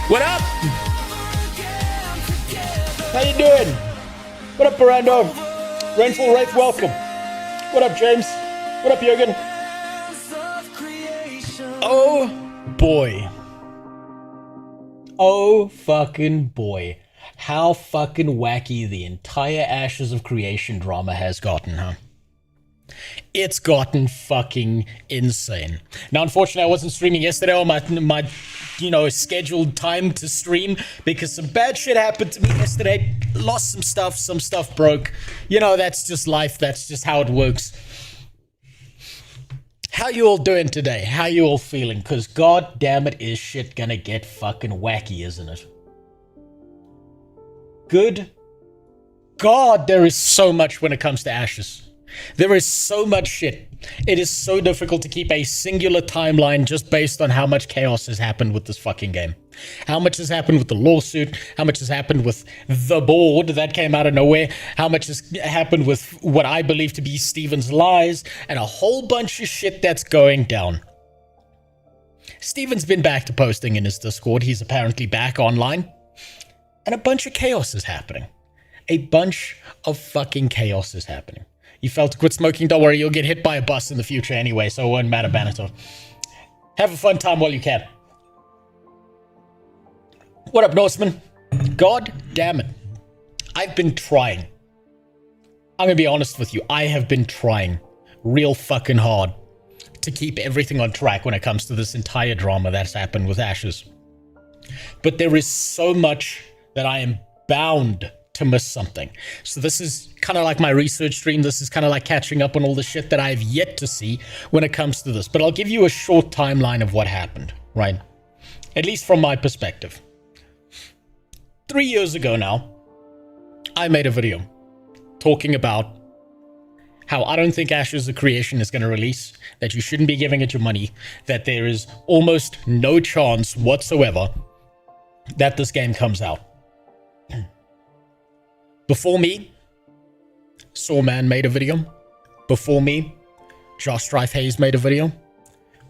What up? How you doing? What up, Barando? Rainfall Wraith, welcome. What up, James? What up, Jürgen? Oh, boy. Oh, fucking boy. How fucking wacky the entire Ashes of Creation drama has gotten, huh? It's gotten fucking insane. Now, unfortunately, I wasn't streaming yesterday on my scheduled time to stream because some bad shit happened to me yesterday. Lost some stuff broke. You know, that's just life. That's just how it works. How you all doing today? How you all feeling? Because god damn it, is shit gonna get fucking wacky, isn't it? Good God, there is so much when it comes to Ashes. There is so much shit. It is so difficult to keep a singular timeline just based on how much chaos has happened with this fucking game. How much has happened with the lawsuit, how much has happened with the board that came out of nowhere, how much has happened with what I believe to be Steven's lies, and a whole bunch of shit that's going down. Steven's been back to posting in his Discord. He's apparently back online. And a bunch of chaos is happening. A bunch of fucking chaos is happening. You failed to quit smoking, don't worry, you'll get hit by a bus in the future anyway, so it won't matter, Banator. Have a fun time while you can. What up, Norseman? God damn it. I've been trying. I'm gonna be honest with you, I have been trying real fucking hard to keep everything on track when it comes to this entire drama that's happened with Ashes. But there is so much that I am bound to miss something. So this is kind of like my research stream. This is kind of like catching up on all the shit that I have yet to see when it comes to this. But I'll give you a short timeline of what happened, right? At least from my perspective. 3 years ago now, I made a video talking about how I don't think Ashes of Creation is going to release, that you shouldn't be giving it your money, that there is almost no chance whatsoever that this game comes out. Before me, Sawman made a video. Before me, Josh Strife Hayes made a video.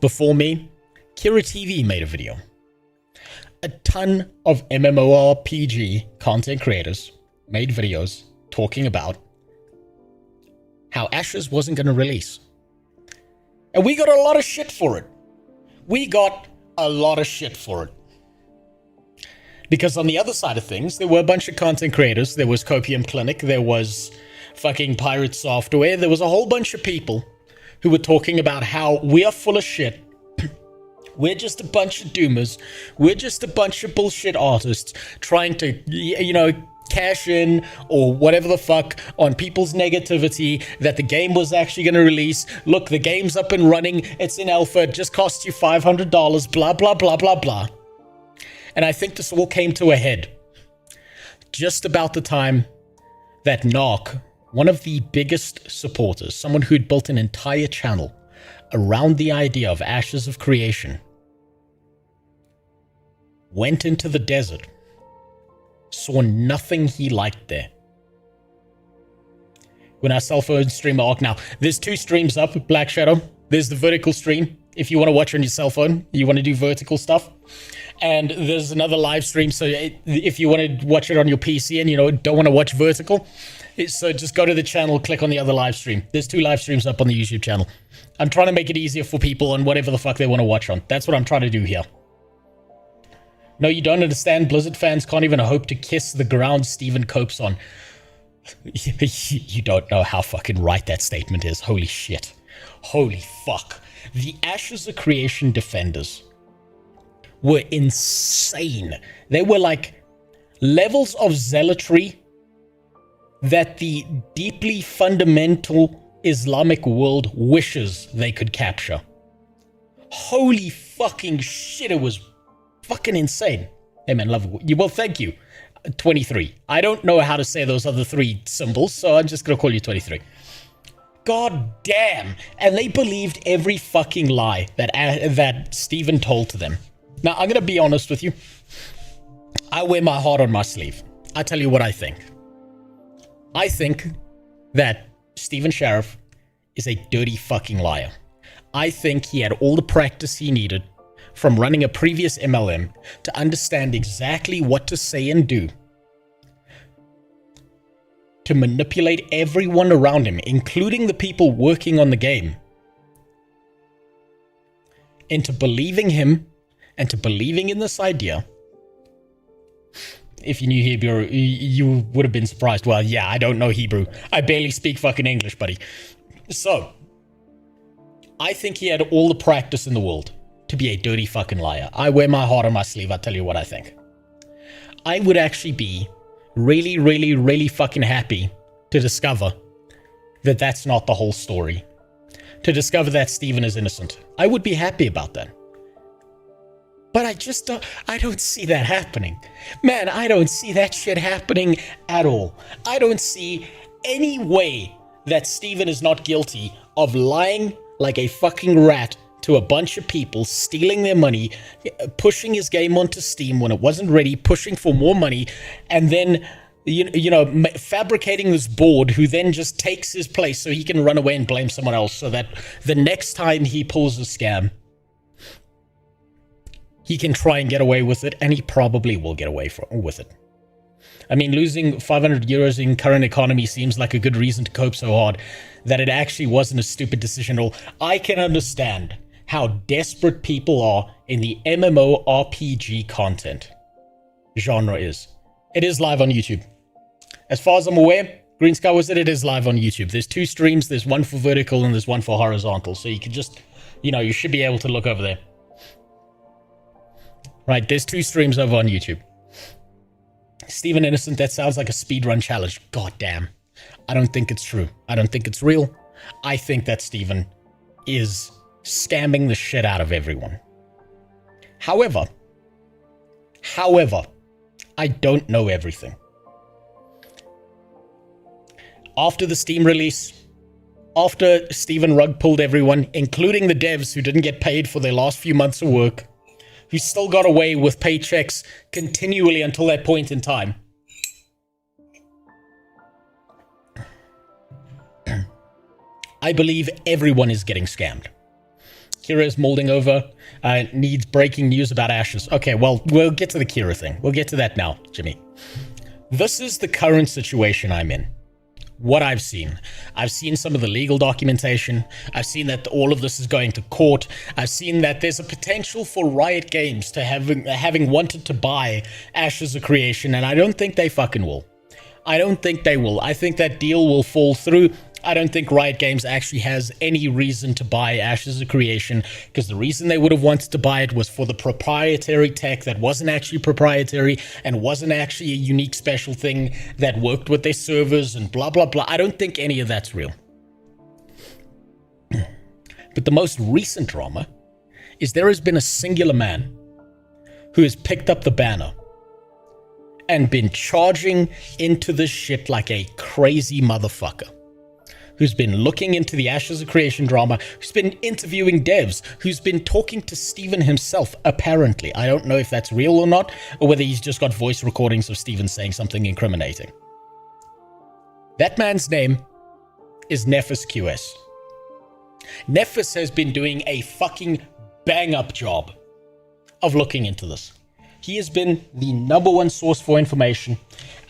Before me, Kira TV made a video. A ton of MMORPG content creators made videos talking about how Ashes wasn't going to release. And we got a lot of shit for it. We got a lot of shit for it. Because on the other side of things, there were a bunch of content creators. There was Copium Clinic. There was fucking Pirate Software. There was a whole bunch of people who were talking about how we are full of shit. We're just a bunch of doomers. We're just a bunch of bullshit artists trying to, cash in or whatever the fuck on people's negativity that the game was actually going to release. Look, the game's up and running. It's in alpha. It just cost you $500. Blah, blah, blah, blah, blah. And I think this all came to a head just about the time that Narc, one of the biggest supporters, someone who'd built an entire channel around the idea of Ashes of Creation, went into the desert, saw nothing he liked there. When our cell phone streamer arc now, there's 2 streams up, Black Shadow. There's the vertical stream. If you want to watch on your cell phone, you want to do vertical stuff. And there's another live stream, so if you want to watch it on your PC and don't want to watch vertical, so just go to the channel, click on the other live stream. There's 2 live streams up on the YouTube channel. I'm trying to make it easier for people on whatever the fuck they want to watch on. That's what I'm trying to do here. No, you don't understand. Blizzard fans can't even hope to kiss the ground Steven copes on. You don't know how fucking right that statement is. Holy shit. Holy fuck. The Ashes of Creation defenders were insane. They were like levels of zealotry that the deeply fundamental Islamic world wishes they could capture. Holy fucking shit, it was fucking insane. Hey man, love you. Well, thank you. 23. I don't know how to say those other 3 symbols, so I'm just gonna call you 23. God damn. And they believed every fucking lie that Steven told to them. Now, I'm going to be honest with you. I wear my heart on my sleeve. I tell you what I think. I think that Steven Sheriff is a dirty fucking liar. I think he had all the practice he needed from running a previous MLM to understand exactly what to say and do, to manipulate everyone around him, including the people working on the game, into believing him and to believing in this idea. If you knew Hebrew, you would have been surprised. Well, yeah, I don't know Hebrew. I barely speak fucking English, buddy. So, I think he had all the practice in the world to be a dirty fucking liar. I wear my heart on my sleeve, I tell you what I think. I would actually be really, really, really fucking happy to discover that that's not the whole story. To discover that Steven is innocent. I would be happy about that. But I don't see that happening. Man, I don't see that shit happening at all. I don't see any way that Steven is not guilty of lying like a fucking rat to a bunch of people, stealing their money, pushing his game onto Steam when it wasn't ready, pushing for more money, and then, fabricating this board who then just takes his place so he can run away and blame someone else so that the next time he pulls a scam, he can try and get away with it, and he probably will get away with it. I mean, losing 500 euros in current economy seems like a good reason to cope so hard that it actually wasn't a stupid decision at all. I can understand how desperate people are in the MMO RPG content genre is. It is live on YouTube. As far as I'm aware, Green Sky was it is live on YouTube. There's 2 streams. There's one for vertical and there's one for horizontal. So you can just, you should be able to look over there. Right, there's 2 streams over on YouTube. Steven Innocent, that sounds like a speedrun challenge. God damn. I don't think it's true. I don't think it's real. I think that Steven is scamming the shit out of everyone. However, I don't know everything. After the Steam release, after Steven rug pulled everyone, including the devs who didn't get paid for their last few months of work, who still got away with paychecks continually until that point in time. I believe everyone is getting scammed. Kira is molding over, needs breaking news about Ashes. Okay, well, we'll get to the Kira thing. We'll get to that now, Jimmy. This is the current situation I'm in. What I've seen some of the legal documentation. I've seen that all of this is going to court. I've seen that there's a potential for Riot Games to having wanted to buy Ashes of Creation, and I don't think they fucking will. I don't think they will. I think that deal will fall through. I don't think Riot Games actually has any reason to buy Ashes of Creation, because the reason they would have wanted to buy it was for the proprietary tech that wasn't actually proprietary and wasn't actually a unique special thing that worked with their servers and blah, blah, blah. I don't think any of that's real. But the most recent drama is there has been a singular man who has picked up the banner and been charging into this shit like a crazy motherfucker. Who's been looking into the Ashes of Creation drama, who's been interviewing devs, who's been talking to Steven himself, apparently. I don't know if that's real or not, or whether he's just got voice recordings of Steven saying something incriminating. That man's name is Nephis QS. Nephis has been doing a fucking bang-up job of looking into this. He has been the #1 source for information,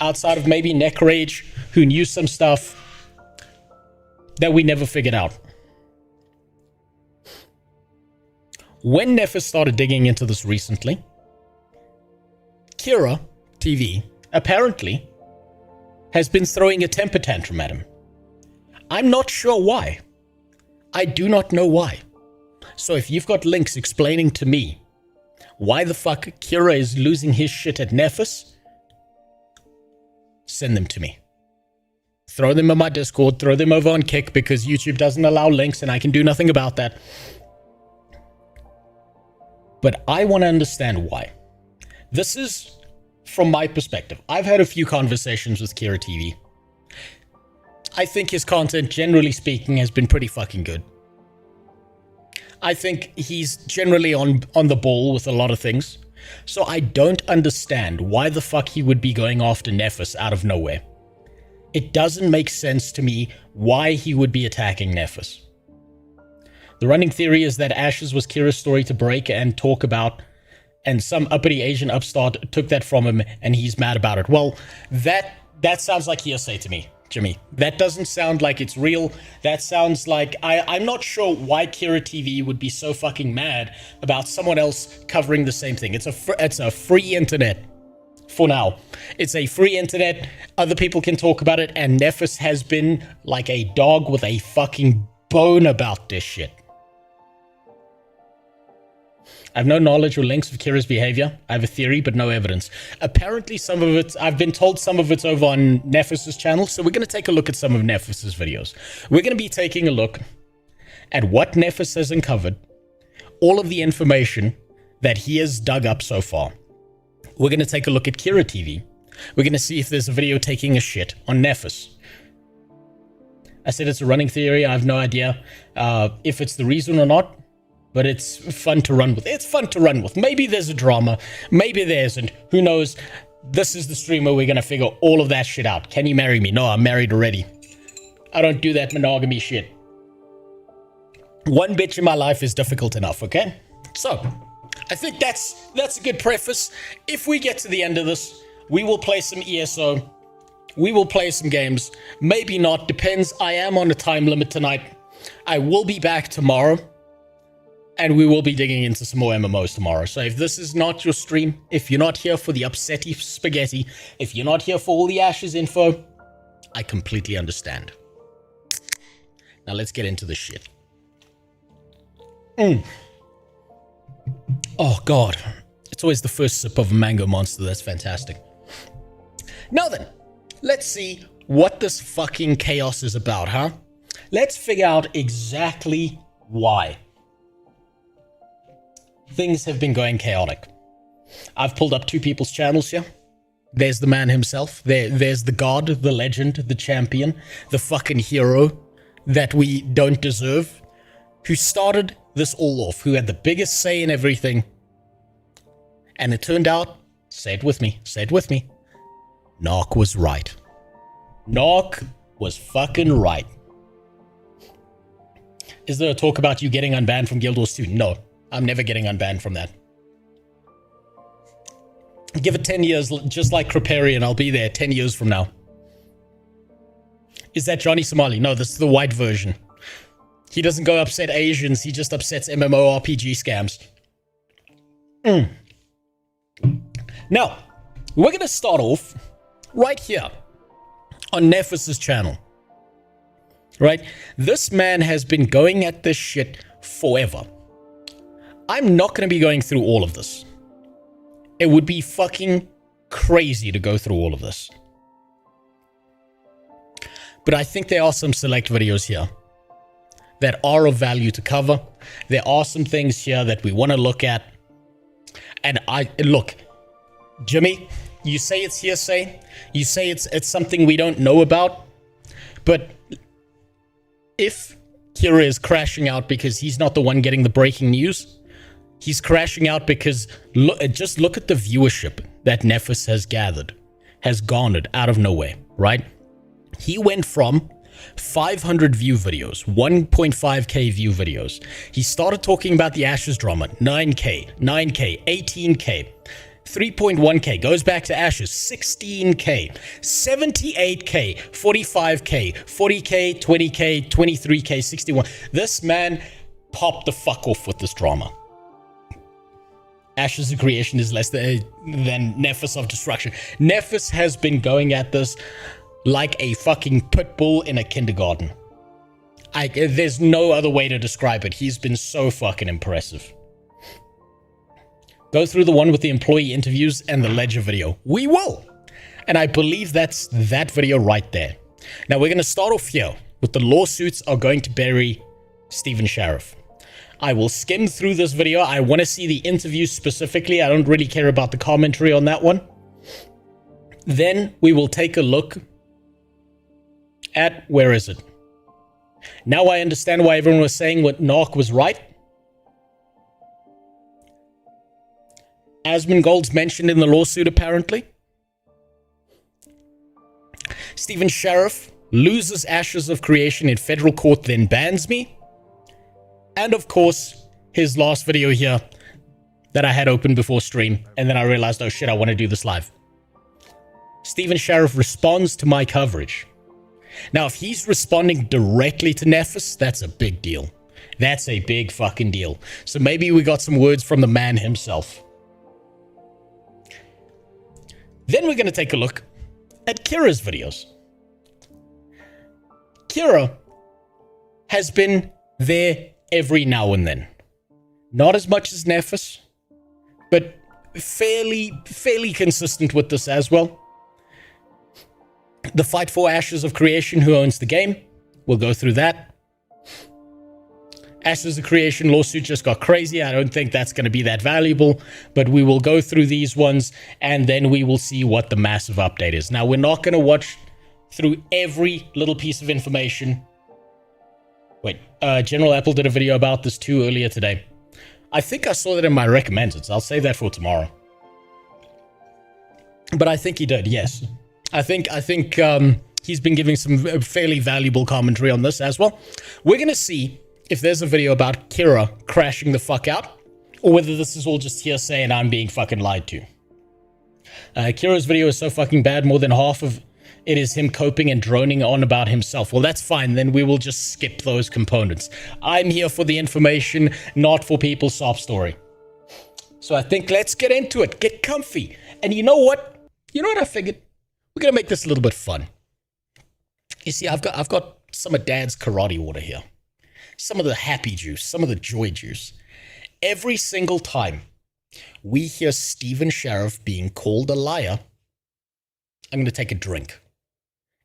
outside of maybe Neckrage, who knew some stuff that we never figured out. When Nephis started digging into this recently, Kira TV apparently has been throwing a temper tantrum at him. I'm not sure why. I do not know why. So if you've got links explaining to me why the fuck Kira is losing his shit at Nephis, send them to me. Throw them in my Discord, throw them over on Kick, because YouTube doesn't allow links and I can do nothing about that. But I want to understand why. This is from my perspective. I've had a few conversations with Kira TV. I think his content, generally speaking, has been pretty fucking good. I think he's generally on the ball with a lot of things. So I don't understand why the fuck he would be going after Nephis out of nowhere. It doesn't make sense to me why he would be attacking Nephis. The running theory is that Ashes was Kira's story to break and talk about, and some uppity Asian upstart took that from him, and he's mad about it. Well, that sounds like hearsay to me, Jimmy. That doesn't sound like it's real. That sounds like... I'm not sure why Kira TV would be so fucking mad about someone else covering the same thing. It's a free internet. For now, it's a free internet. Other people can talk about it, and Nephis has been like a dog with a fucking bone about this shit. I have no knowledge or links of Kira's behavior. I have a theory, but no evidence. Apparently, some of it, I've been told some of it's over on Nephis's channel, so we're going to take a look at some of Nephis's videos. We're going to be taking a look at what Nephis has uncovered, all of the information that he has dug up so far. We're going to take a look at Kira TV. We're going to see if there's a video taking a shit on Nephis. I said it's a running theory. I have no idea if it's the reason or not, but it's fun to run with. It's fun to run with. Maybe there's a drama. Maybe there isn't. Who knows? This is the stream where we're going to figure all of that shit out. Can you marry me? No, I'm married already. I don't do that monogamy shit. One bitch in my life is difficult enough, okay? So... I think that's a good preface. If we get to the end of this, we will play some ESO. We will play some games. Maybe not. Depends. I am on a time limit tonight. I will be back tomorrow. And we will be digging into some more MMOs tomorrow. So if this is not your stream, if you're not here for the upsetty spaghetti, if you're not here for all the Ashes info, I completely understand. Now let's get into this shit. Oh, God. It's always the first sip of a mango monster. That's fantastic. Now then, let's see what this fucking chaos is about, huh? Let's figure out exactly why things have been going chaotic. I've pulled up two people's channels here. There's the man himself. There's the god, the legend, the champion, the fucking hero that we don't deserve, who started this all off, who had the biggest say in everything. And it turned out, say it with me, Narc was right. Narc was fucking right. Is there a talk about you getting unbanned from Guild Wars 2? No, I'm never getting unbanned from that. Give it 10 years, just like Kriparian, I'll be there 10 years from now. Is that Johnny Somali? No, this is the white version. He doesn't go upset Asians, he just upsets MMORPG scams. Now, we're going to start off right here on Nephis's channel. Right? This man has been going at this shit forever. I'm not going to be going through all of this. It would be fucking crazy to go through all of this. But I think there are some select videos here that are of value to cover. There are some things here that we want to look at. And look, Jimmy, you say it's hearsay. You say it's something we don't know about. But if Kira is crashing out because he's not the one getting the breaking news, he's crashing out because just look at the viewership that Nephis has garnered out of nowhere, right? He went from 500 view videos, 1.5k view videos. He started talking about the Ashes drama, 9k, 18k, 3.1k, goes back to Ashes, 16k, 78k, 45k, 40k, 20k, 23k, 61. This man popped the fuck off with this drama. Ashes of creation is less than Nephis of destruction. Nephis has been going at this like a fucking pit bull in a kindergarten. There's no other way to describe it. He's been so fucking impressive. Go through the one with the employee interviews and the Ledger video. We will. And I believe that's that video right there. Now we're going to start off here with the lawsuits are going to bury Stephen Sheriff. I will skim through this video. I want to see the interviews specifically. I don't really care about the commentary on that one. Then we will take a look at, where is it? Now I understand why everyone was saying what Narc was right. Asmongold's mentioned in the lawsuit, apparently. Stephen Sheriff loses Ashes of Creation in federal court, then bans me. And of course, his last video here that I had open before stream, and then I realized, oh shit, I want to do this live. Stephen Sheriff responds to my coverage. Now, if he's responding directly to Nephis, that's a big deal. That's a big fucking deal. So maybe we got some words from the man himself. Then we're going to take a look at Kira's videos. Kira has been there every now and then. Not as much as Nephis, but fairly consistent with this as well. The fight for Ashes of Creation, who owns the game. We'll go through that. Ashes of Creation lawsuit just got crazy. I don't think that's going to be that valuable, but we will go through these ones, and then we will see what the massive update is. Now, we're not going to watch through every little piece of information. Wait, General Apple did a video about this too earlier today. I think I saw that in my recommendeds. I'll save that for tomorrow. But I think he did, yes. I think he's been giving some fairly valuable commentary on this as well. We're going to see if there's a video about Kira crashing the fuck out, or whether this is all just hearsay and I'm being fucking lied to. Kira's video is so fucking bad, more than half of it is him coping and droning on about himself. Well, that's fine, then we will just skip those components. I'm here for the information, not for people's sob story. So I think let's get into it, get comfy. And you know what? You know what I figured? We're gonna make this a little bit fun. You see, I've got some of Dad's karate water here. Some of the happy juice, some of the joy juice. Every single time we hear Stephen Sheriff being called a liar, I'm going to take a drink.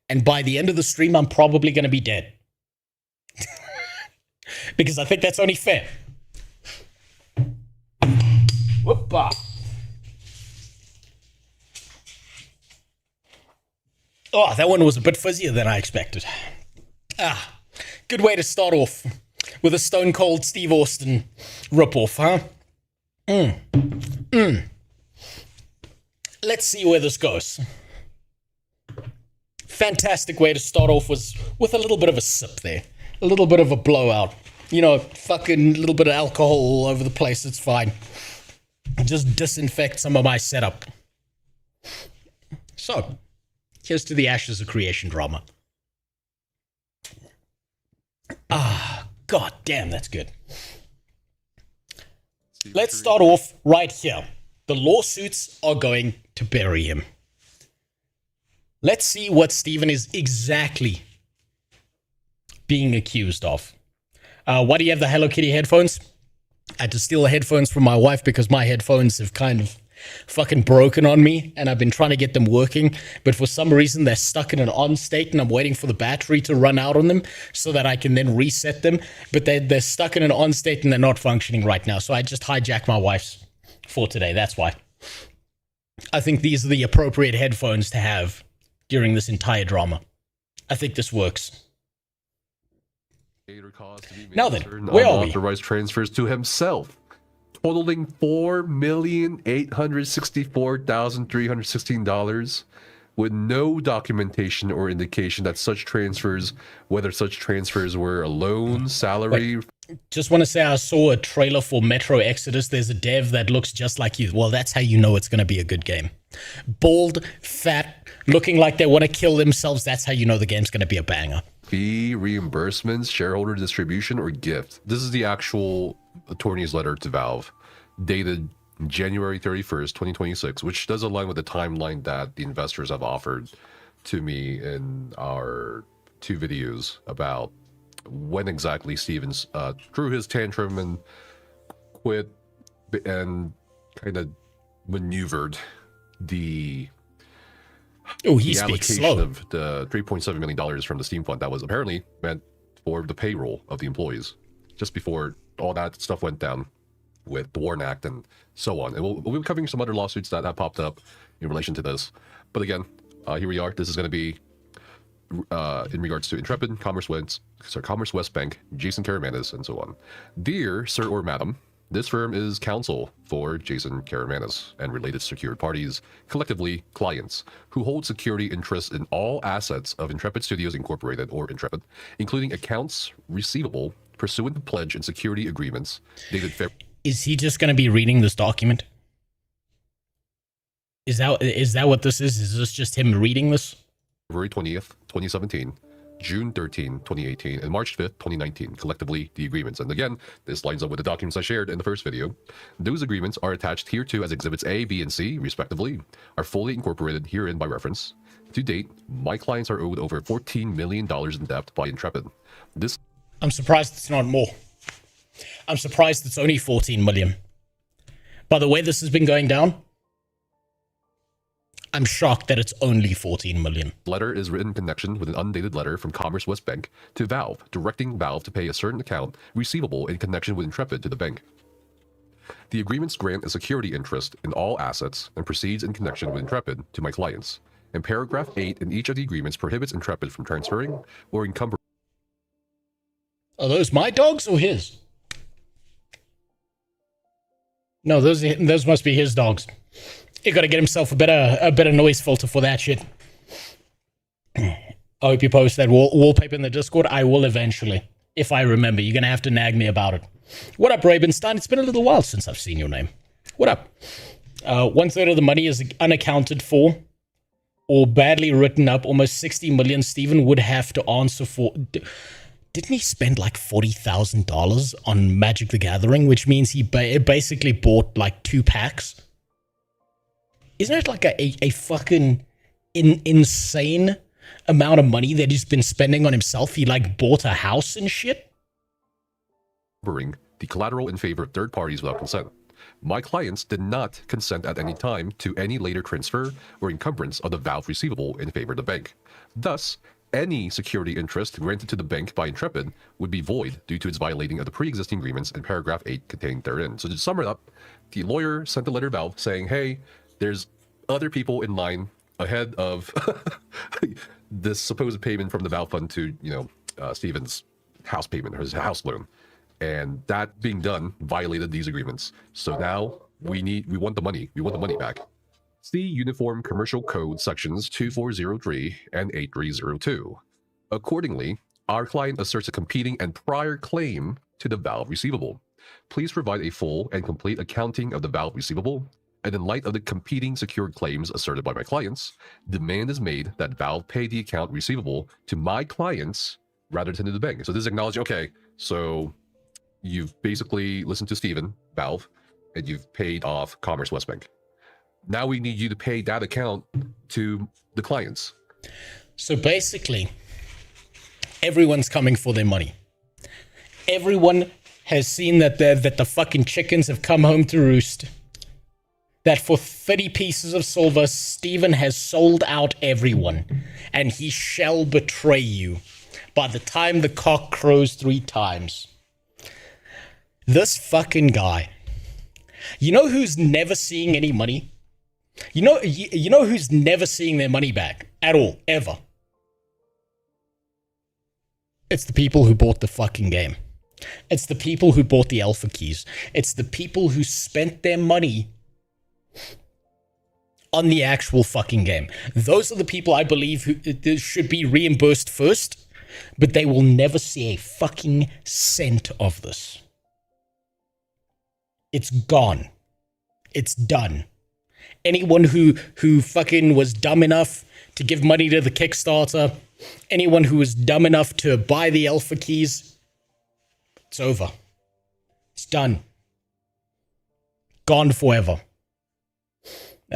And by the end of the stream, I'm probably going to be dead. Because I think that's only fair. Whoopah. Oh, that one was a bit fuzzier than I expected. Good way to start off with a Stone Cold Steve Austin ripoff, huh? Let's see where this goes. Fantastic way to start off was with a little bit of a sip there. A little bit of a blowout. You know, fucking little bit of alcohol all over the place. It's fine. Just disinfect some of my setup. So, here's to the Ashes of Creation drama. God damn, that's good. Let's start off right here. The lawsuits are going to bury him. Let's see what Stephen is exactly being accused of. Why do you have the Hello Kitty headphones? I had to steal the headphones from my wife because my headphones have kind of fucking broken on me, and I've been trying to get them working, but for some reason they're stuck in an on state, and I'm waiting for the battery to run out on them so that I can then reset them, but they're stuck in an on state and they're not functioning right now, so I just hijacked my wife's for today. That's why. I think these are the appropriate headphones to have during this entire drama. I think this works. Now then, where are we? Unauthorized transfers to himself, totaling $4,864,316, with no documentation or indication that such transfers, whether such transfers were a loan, salary. Wait, just want to say I saw a trailer for Metro Exodus. There's a dev that looks just like you. Well, that's how you know it's going to be a good game. Bald, fat, looking like they want to kill themselves. That's how you know the game's going to be a banger. Fee, reimbursements, shareholder distribution, or gift. This is the actual attorney's letter to Valve, dated January 31st, 2026, which does align with the timeline that the investors have offered to me in our 2 videos about when exactly Stevens threw his tantrum and quit and kind of maneuvered the allocation slow. Of the $3.7 million from the Steam Fund that was apparently meant for the payroll of the employees, just before all that stuff went down with the Warren Act and so on. And we'll be covering some other lawsuits that have popped up in relation to this. But again, here we are. This is going to be in regards to Intrepid, Commerce West Bank, Jason Karamanis, and so on. Dear Sir or Madam, this firm is counsel for Jason Karamanis and related secured parties, collectively clients, who hold security interests in all assets of Intrepid Studios Incorporated or Intrepid, including accounts receivable pursuant to pledge and security agreements dated February Is he just going to be reading this document? Is that what this is? Is this just him reading this? 20th, 2017, June 13, 2018, and March 5th, 2019, collectively the agreements. And again, this lines up with the documents I shared in the first video. Those agreements are attached hereto as Exhibits A, B, and C, respectively, are fully incorporated herein by reference. To date, my clients are owed over $14 million in debt by Intrepid. This I'm surprised it's not more. I'm surprised it's only 14 million. By the way this has been going down, I'm shocked that it's only 14 million. letter is written in connection with an undated letter from Commerce West Bank to Valve, directing Valve to pay a certain account receivable in connection with Intrepid to the bank. The agreements grant a security interest in all assets and proceeds in connection with Intrepid to my clients. And paragraph 8 in each of the agreements prohibits Intrepid from transferring or encumbering. Are those my dogs or his? No, those must be his dogs. You gotta get himself a better noise filter for that shit. I hope you post that wallpaper in the Discord. I will eventually. If I remember. You're gonna have to nag me about it. What up, Ravenstein? It's been a little while since I've seen your name. What up? 1/3 of the money is unaccounted for or badly written up. Almost 60 million Steven would have to answer for. Didn't he spend like $40,000 on Magic the Gathering? Which means he basically bought like 2 packs. Isn't it like a fucking insane amount of money that he's been spending on himself? He like bought a house and shit? The collateral in favor of third parties without consent. My clients did not consent at any time to any later transfer or encumbrance of the Valve receivable in favor of the bank. Thus, any security interest granted to the bank by Intrepid would be void due to its violating of the pre-existing agreements in paragraph 8 contained therein. So to sum it up, the lawyer sent a letter to Valve saying, hey, there's other people in line ahead of this supposed payment from the Valve fund to, Steven's house payment or his house loan. And that being done violated these agreements. So now we want the money. We want the money back. See Uniform Commercial Code sections 2403 and 8302. Accordingly, our client asserts a competing and prior claim to the Valve receivable. Please provide a full and complete accounting of the Valve receivable. And in light of the competing secured claims asserted by my clients, demand is made that Valve pay the account receivable to my clients rather than to the bank. So this is acknowledging, okay, so you've basically listened to Steven, Valve, and you've paid off Commerce West Bank. Now we need you to pay that account to the clients. So basically, everyone's coming for their money. Everyone has seen that the fucking chickens have come home to roost. That for 30 pieces of silver, Steven has sold out everyone, and he shall betray you by the time the cock crows 3 times. This fucking guy. You know who's never seeing any money? You know who's never seeing their money back at all, ever? It's the people who bought the fucking game. It's the people who bought the alpha keys. It's the people who spent their money on the actual fucking game. Those are the people I believe who should be reimbursed first, but they will never see a fucking cent of this. It's gone. It's done. Anyone who fucking was dumb enough to give money to the Kickstarter, anyone who was dumb enough to buy the alpha keys, it's over. It's done. Gone forever.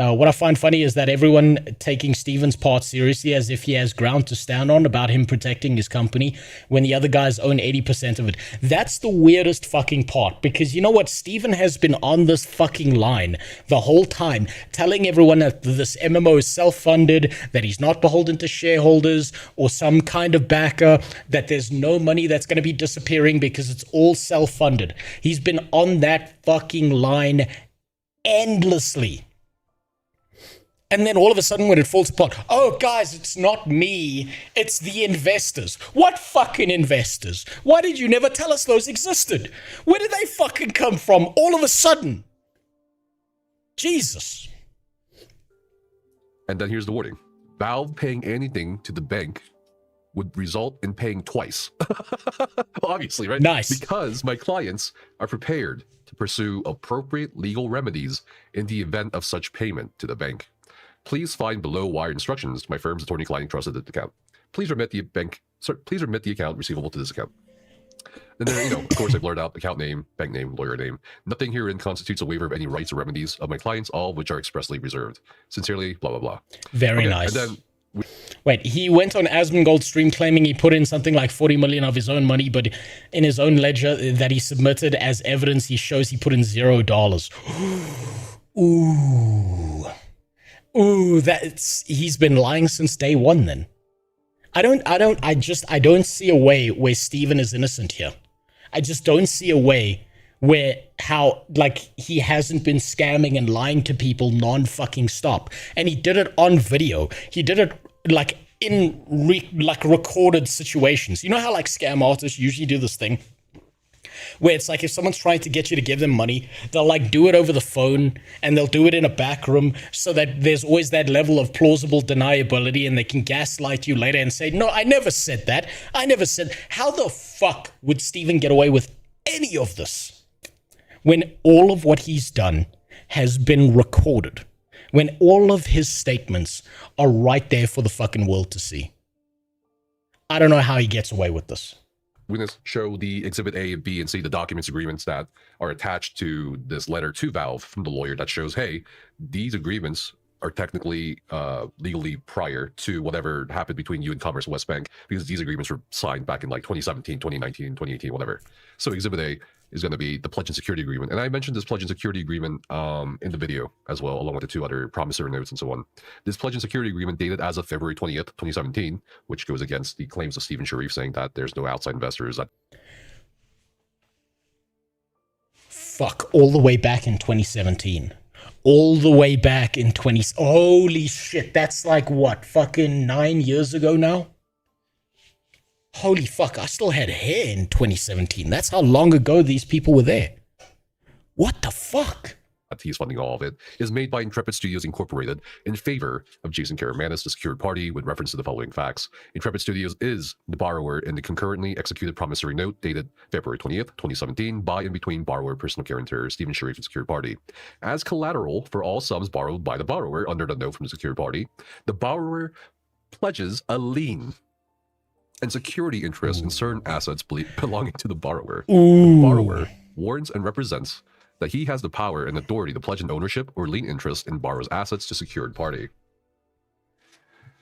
What I find funny is that everyone taking Steven's part seriously as if he has ground to stand on about him protecting his company when the other guys own 80% of it. That's the weirdest fucking part, because you know what? Steven has been on this fucking line the whole time, telling everyone that this MMO is self-funded, that he's not beholden to shareholders or some kind of backer, that there's no money that's going to be disappearing because it's all self-funded. He's been on that fucking line endlessly. And then all of a sudden when it falls apart, oh guys, it's not me, it's the investors. What fucking investors? Why did you never tell us those existed? Where did they fucking come from all of a sudden? Jesus. And then here's the wording. Valve paying anything to the bank would result in paying twice. Obviously, right? Nice. Because my clients are prepared to pursue appropriate legal remedies in the event of such payment to the bank. Please find below wire instructions to my firm's attorney-client trusted account. Please remit the account receivable to this account. And then, of course, I blurred out account name, bank name, lawyer name. Nothing herein constitutes a waiver of any rights or remedies of my clients, all of which are expressly reserved. Sincerely, blah, blah, blah. Very nice. And then wait, he went on Asmongold's stream claiming he put in something like 40 million of his own money, but in his own ledger that he submitted as evidence, he shows he put in $0. Ooh, he's been lying since day one then. I don't see a way where Steven is innocent here. I just don't see a way where he hasn't been scamming and lying to people non-fucking stop. And he did it on video. He did it in recorded situations. You know how scam artists usually do this thing where it's if someone's trying to get you to give them money, they'll do it over the phone and they'll do it in a back room so that there's always that level of plausible deniability and they can gaslight you later and say, no, I never said that. I never said. How the fuck would Steven get away with any of this when all of what he's done has been recorded? When all of his statements are right there for the fucking world to see? I don't know how he gets away with this. Witness show the Exhibit A, B, and C, the documents agreements that are attached to this letter to Valve from the lawyer that shows, hey, these agreements are technically legally prior to whatever happened between you and Commerce West Bank, because these agreements were signed back in 2017, 2019, 2018, whatever. So Exhibit A is going to be the Pledge and Security Agreement. And I mentioned this Pledge and Security Agreement in the video as well, along with the two other promissory notes and so on. This Pledge and Security Agreement dated as of February 20th, 2017, which goes against the claims of Stephen Sharif saying that there's no outside investors. Fuck, all the way back in 2017. All the way back in holy shit, that's what, fucking 9 years ago now? Holy fuck, I still had hair in 2017. That's how long ago these people were there. What the fuck? He's funding all of it, is made by Intrepid Studios Incorporated in favor of Jason Karamanis, the secured party, with reference to the following facts. Intrepid Studios is the borrower in the concurrently executed promissory note dated February 20th, 2017, by and between borrower, personal guarantor, Stephen Sharif, and secured party. As collateral for all sums borrowed by the borrower under the note from the secured party, the borrower pledges a lien and security interest in certain assets belonging to the borrower. The borrower warns and represents that he has the power and authority to pledge an ownership or lien interest in borrower's assets to secured party.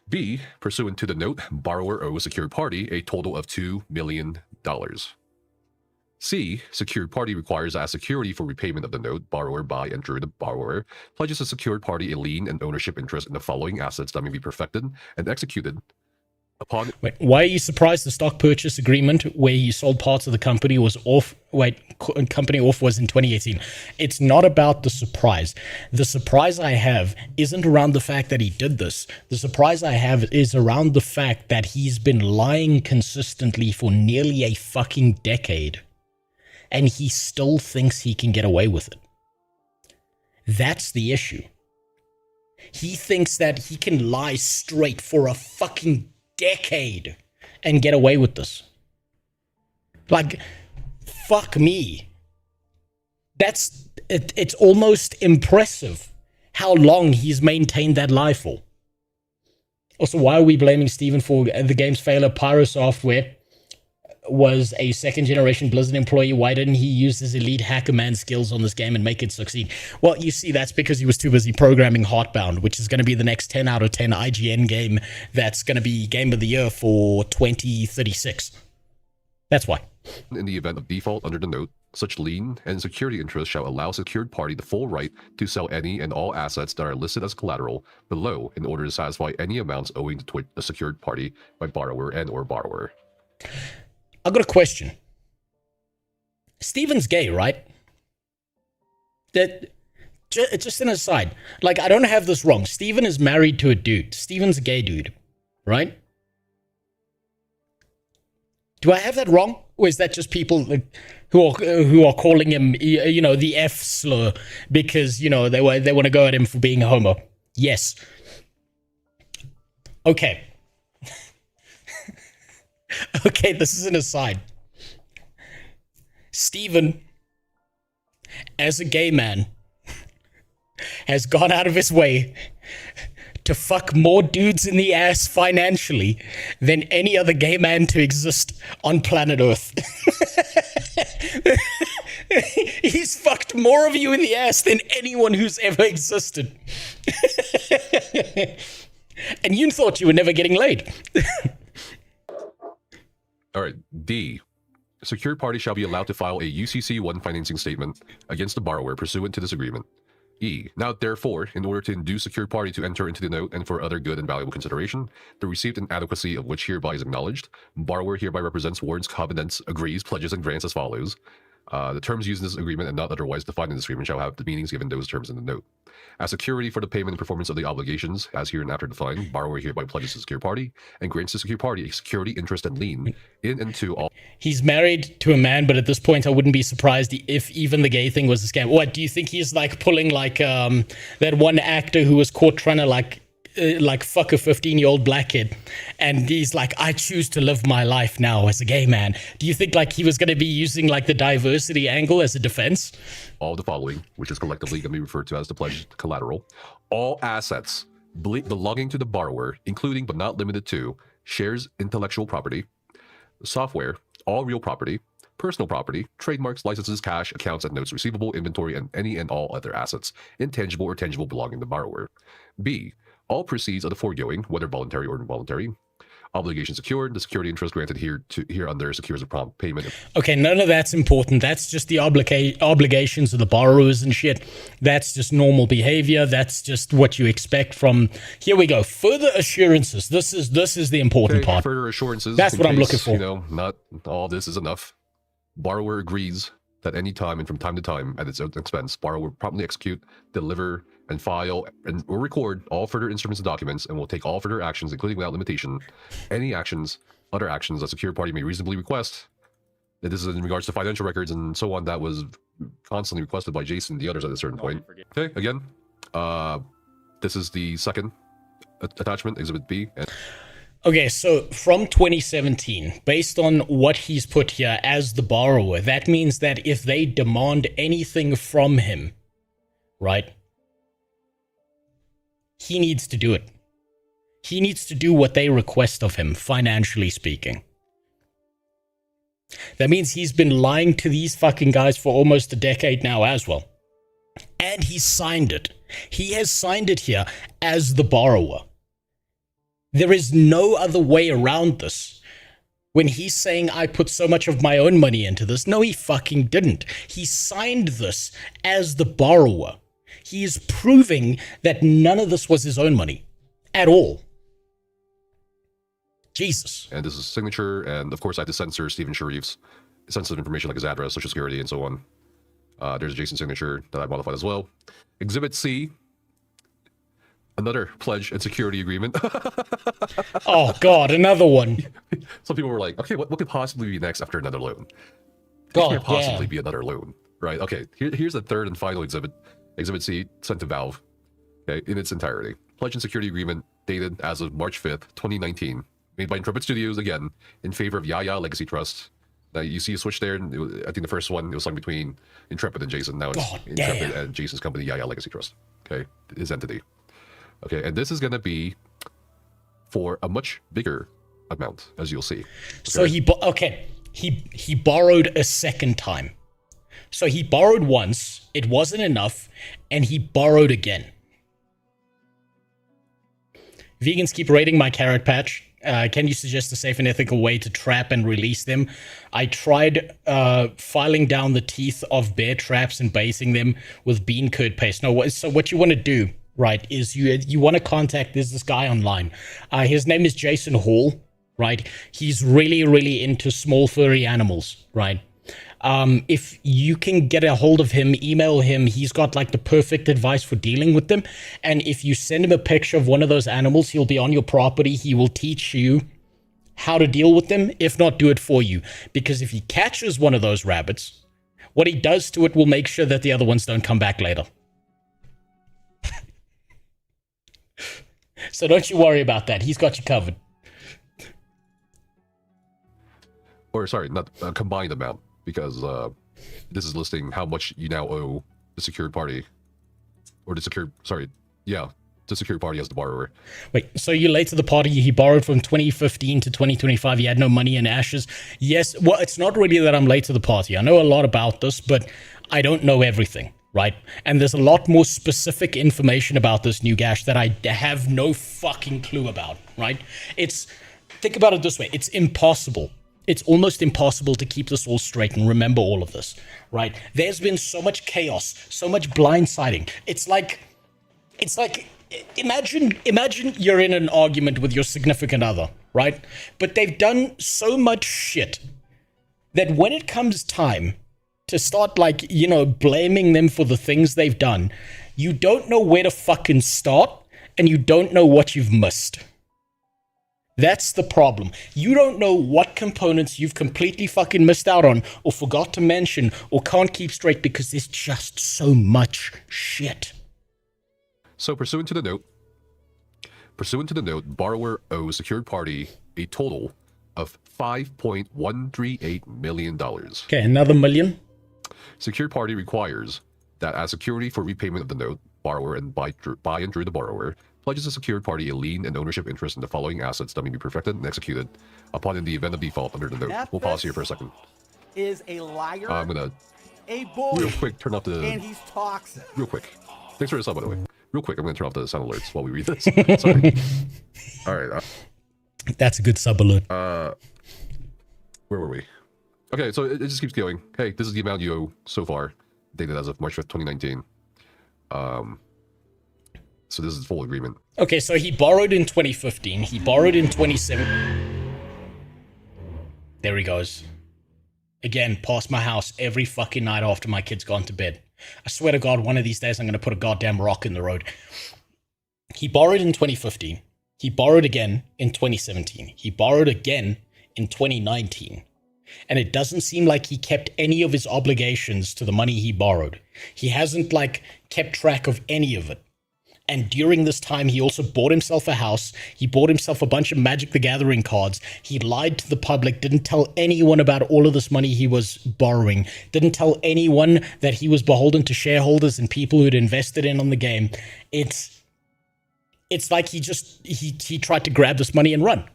B, pursuant to the note, borrower owes secured party a total of $2 million. C, secured party requires as security for repayment of the note, borrower by and through the borrower pledges a secured party a lien and ownership interest in the following assets that may be perfected and executed upon. Wait, why are you surprised the stock purchase agreement where he sold parts of the company was off? Company off was in 2018. It's not about the surprise. The surprise I have isn't around the fact that he did this. The surprise I have is around the fact that he's been lying consistently for nearly a fucking decade, and he still thinks he can get away with it. That's the issue. He thinks that he can lie straight for a fucking decade and get away with this. Fuck me. It's almost impressive how long he's maintained that lie for. Also, why are we blaming Steven for the game's failure? Pyro Software was a second-generation Blizzard employee. Why didn't he use his elite hacker man skills on this game and make it succeed? Well, you see, that's because he was too busy programming Heartbound, which is going to be the next 10 out of 10 IGN game that's going to be Game of the Year for 2036. That's why. In the event of default under the note, such lien and security interest shall allow secured party the full right to sell any and all assets that are listed as collateral below in order to satisfy any amounts owing to the secured party by borrower and or borrower. I've got a question. Steven's gay, right? Just an aside. I don't have this wrong. Steven is married to a dude. Steven's a gay dude, right? Do I have that wrong? Or is that just people who are calling him, the F slur because, they want to go at him for being a homo? Yes. Okay. Okay, this is an aside. Steven, as a gay man, has gone out of his way to fuck more dudes in the ass financially than any other gay man to exist on planet Earth. He's fucked more of you in the ass than anyone who's ever existed. And you thought you were never getting laid. All right, D. A secured party shall be allowed to file a UCC-1 financing statement against the borrower pursuant to this agreement. E. Now, therefore, in order to induce secured party to enter into the note and for other good and valuable consideration, the receipt and adequacy of which hereby is acknowledged, borrower hereby represents, warrants, covenants, agrees, pledges, and grants as follows. The terms used in this agreement and not otherwise defined in this agreement shall have the meanings given those terms in the note. As security for the payment and performance of the obligations, as hereinafter defined, borrower hereby pledges to secure party and grants to secure party a security, interest, and lien in and to all. He's married to a man, but at this point, I wouldn't be surprised if even the gay thing was a scam. What do you think he's like pulling like that one actor who was caught trying to like fuck a 15-year-old black kid, and he's like, I choose to live my life now as a gay man. Do you think like he was going to be using like the diversity angle as a defense? All of the following, which is collectively going to be referred to as the pledged collateral, all assets belonging to the borrower, including but not limited to shares, intellectual property, software, all real property, personal property, trademarks, licenses, cash, accounts and notes receivable, inventory, and any and all other assets, intangible or tangible, belonging to the borrower. B. All proceeds of the foregoing, whether voluntary or involuntary, obligation secured, the security interest granted here under secures a prompt payment. Okay, none of that's important. That's just the obligations of the borrowers and shit. That's just normal behavior. That's just what you expect from. Here we go. Further assurances. This is the important part. Further assurances. That's what I'm looking for. You know, not all this is enough. Borrower agrees that any time and from time to time at its own expense, borrower will promptly execute, deliver, and file and or record all further instruments and documents, and will take all further actions, including without limitation, any actions, other actions a secured party may reasonably request. That this is in regards to financial records and so on that was constantly requested by Jason and the others at a certain point. Okay, again, this is the second attachment, Exhibit B. Okay, so from 2017, based on what he's put here as the borrower, that means that if they demand anything from him, right, he needs to do it. He needs to do what they request of him, financially speaking. That means he's been lying to these fucking guys for almost a decade now as well. And he signed it. He has signed it here as the borrower. There is no other way around this. When he's saying, I put so much of my own money into this, no, he fucking didn't. He signed this as the borrower. He is proving that none of this was his own money at all. Jesus. And this is signature, and of course I have to censor Stephen Sharif's sensitive information like his address, social security, and so on. There's a Jason signature that I modified as well. Exhibit C, another pledge and security agreement. Oh God, another one. Some people were like, okay, what could possibly be next after another loan? God, It can't possibly be another loan, right? Okay, here's the third and final exhibit. Exhibit C, sent to Valve, okay, in its entirety. Pledge and security agreement dated as of March 5th, 2019. Made by Intrepid Studios, again, in favor of Yaya Legacy Trust. Now, you see a switch there. I think the first one, it was signed between Intrepid and Jason. Now it's Intrepid and Jason's company, Yaya Legacy Trust. Okay, his entity. Okay, and this is going to be for a much bigger amount, as you'll see. Okay? So he borrowed a second time. So he borrowed once, it wasn't enough, and he borrowed again. Vegans keep raiding my carrot patch. Can you suggest a safe and ethical way to trap and release them? I tried filing down the teeth of bear traps and basing them with bean curd paste. No, so what you want to do, right, is you want to contact this guy online. His name is Jason Hall, right? He's really, really into small furry animals, right? If you can get a hold of him, email him, he's got like the perfect advice for dealing with them. And if you send him a picture of one of those animals, he'll be on your property. He will teach you how to deal with them, if not do it for you. Because if he catches one of those rabbits, what he does to it will make sure that the other ones don't come back later. So don't you worry about that. He's got you covered. or sorry, not combined amount, because this is listing how much you now owe the secured party, or the secured, sorry, yeah, the secured party as the borrower. Wait, so you late to the party, he borrowed from 2015 to 2025, he had no money in ashes. Yes, well, it's not really that I'm late to the party. I know a lot about this, but I don't know everything, right? And there's a lot more specific information about this new gash that I have no fucking clue about, right? Think about it this way. It's impossible. It's almost impossible to keep this all straight and remember all of this, right? There's been so much chaos, so much blindsiding. It's like, imagine you're in an argument with your significant other, right? But they've done so much shit that when it comes time to start, like, you know, blaming them for the things they've done, you don't know where to fucking start, and you don't know what you've missed. That's the problem. You don't know what components you've completely fucking missed out on, or forgot to mention, or can't keep straight, because there's just so much shit. So pursuant to the note, borrower owes secured party a total of $5.138 million. Okay, another million. Secured party requires that as security for repayment of the note, borrower and by and through the borrower pledges the secured party a lien and ownership interest in the following assets that may be perfected and executed upon in the event of default under the note. Nephis We'll pause here for a second. Is a liar, I'm gonna a bully, real quick turn off the and he's toxic. real quick. Thanks for the sub, by the way. Real quick, I'm gonna turn off the sound alerts while we read this. Sorry. All right. That's a good sub alert. Where were we? Okay, so it just keeps going. Hey, this is the amount you owe so far, dated as of March 5th, 2019. So this is the full agreement. Okay, so he borrowed in 2015. He borrowed in 2017. There he goes. Again, past my house every fucking night after my kid's gone to bed. I swear to God, one of these days I'm going to put a goddamn rock in the road. He borrowed in 2015. He borrowed again in 2017. He borrowed again in 2019. And it doesn't seem like he kept any of his obligations to the money he borrowed. He hasn't, like, kept track of any of it. And during this time, he also bought himself a house. He bought himself a bunch of Magic the Gathering cards. He lied to the public, didn't tell anyone about all of this money he was borrowing, didn't tell anyone that he was beholden to shareholders and people who'd invested in on the game. It's like he tried to grab this money and run.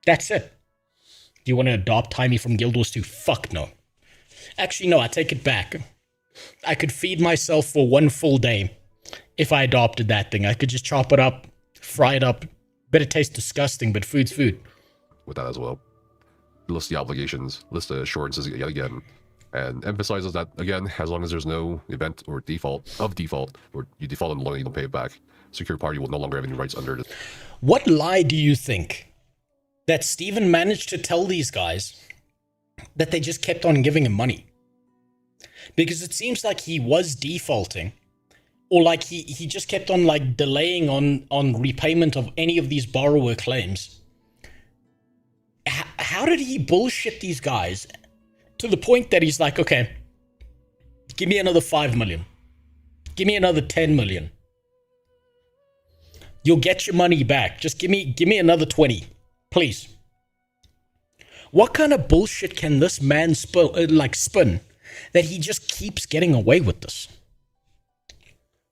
That's it. Do you want to adopt Timey from Guild Wars 2? Fuck no. Actually, no, I take it back. I could feed myself for one full day if I adopted that thing. I could just chop it up, fry it up. Bet it tastes disgusting, but food's food. With that as well. List the obligations, list the assurances yet again, and emphasizes that, again, as long as there's no event or default, or you default on the loan and you don't pay it back, secured party will no longer have any rights under it. What lie do you think that Steven managed to tell these guys that they just kept on giving him money? Because it seems like he was defaulting, or like he just kept on, like, delaying on repayment of any of these borrower claims. How did he bullshit these guys to the point that he's like, okay, give me another 5 million. Give me another 10 million. You'll get your money back. Just give me another 20, please. What kind of bullshit can this man spin that he just keeps getting away with this?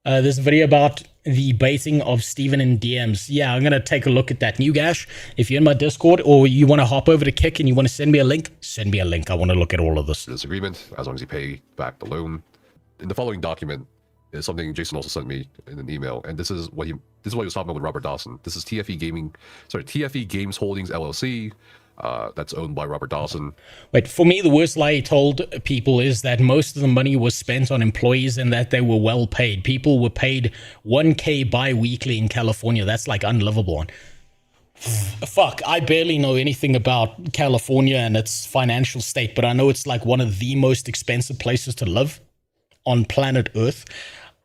There's a video about the baiting of Steven in DMs. Yeah, I'm going to take a look at that. New Gash, if you're in my Discord or you want to hop over to Kick and you want to send me a link, send me a link. I want to look at all of this. This agreement, as long as you pay back the loan. In the following document is something Jason also sent me in an email, and this is what he was talking about with Robert Dawson. This is TFE Games Holdings LLC. That's owned by Robert Dawson. Wait, for me, the worst lie he told people is that most of the money was spent on employees and that they were well paid. People were paid $1,000 bi-weekly in California. That's, like, unlivable. Fuck, I barely know anything about California and its financial state, but I know it's, like, one of the most expensive places to live on planet Earth.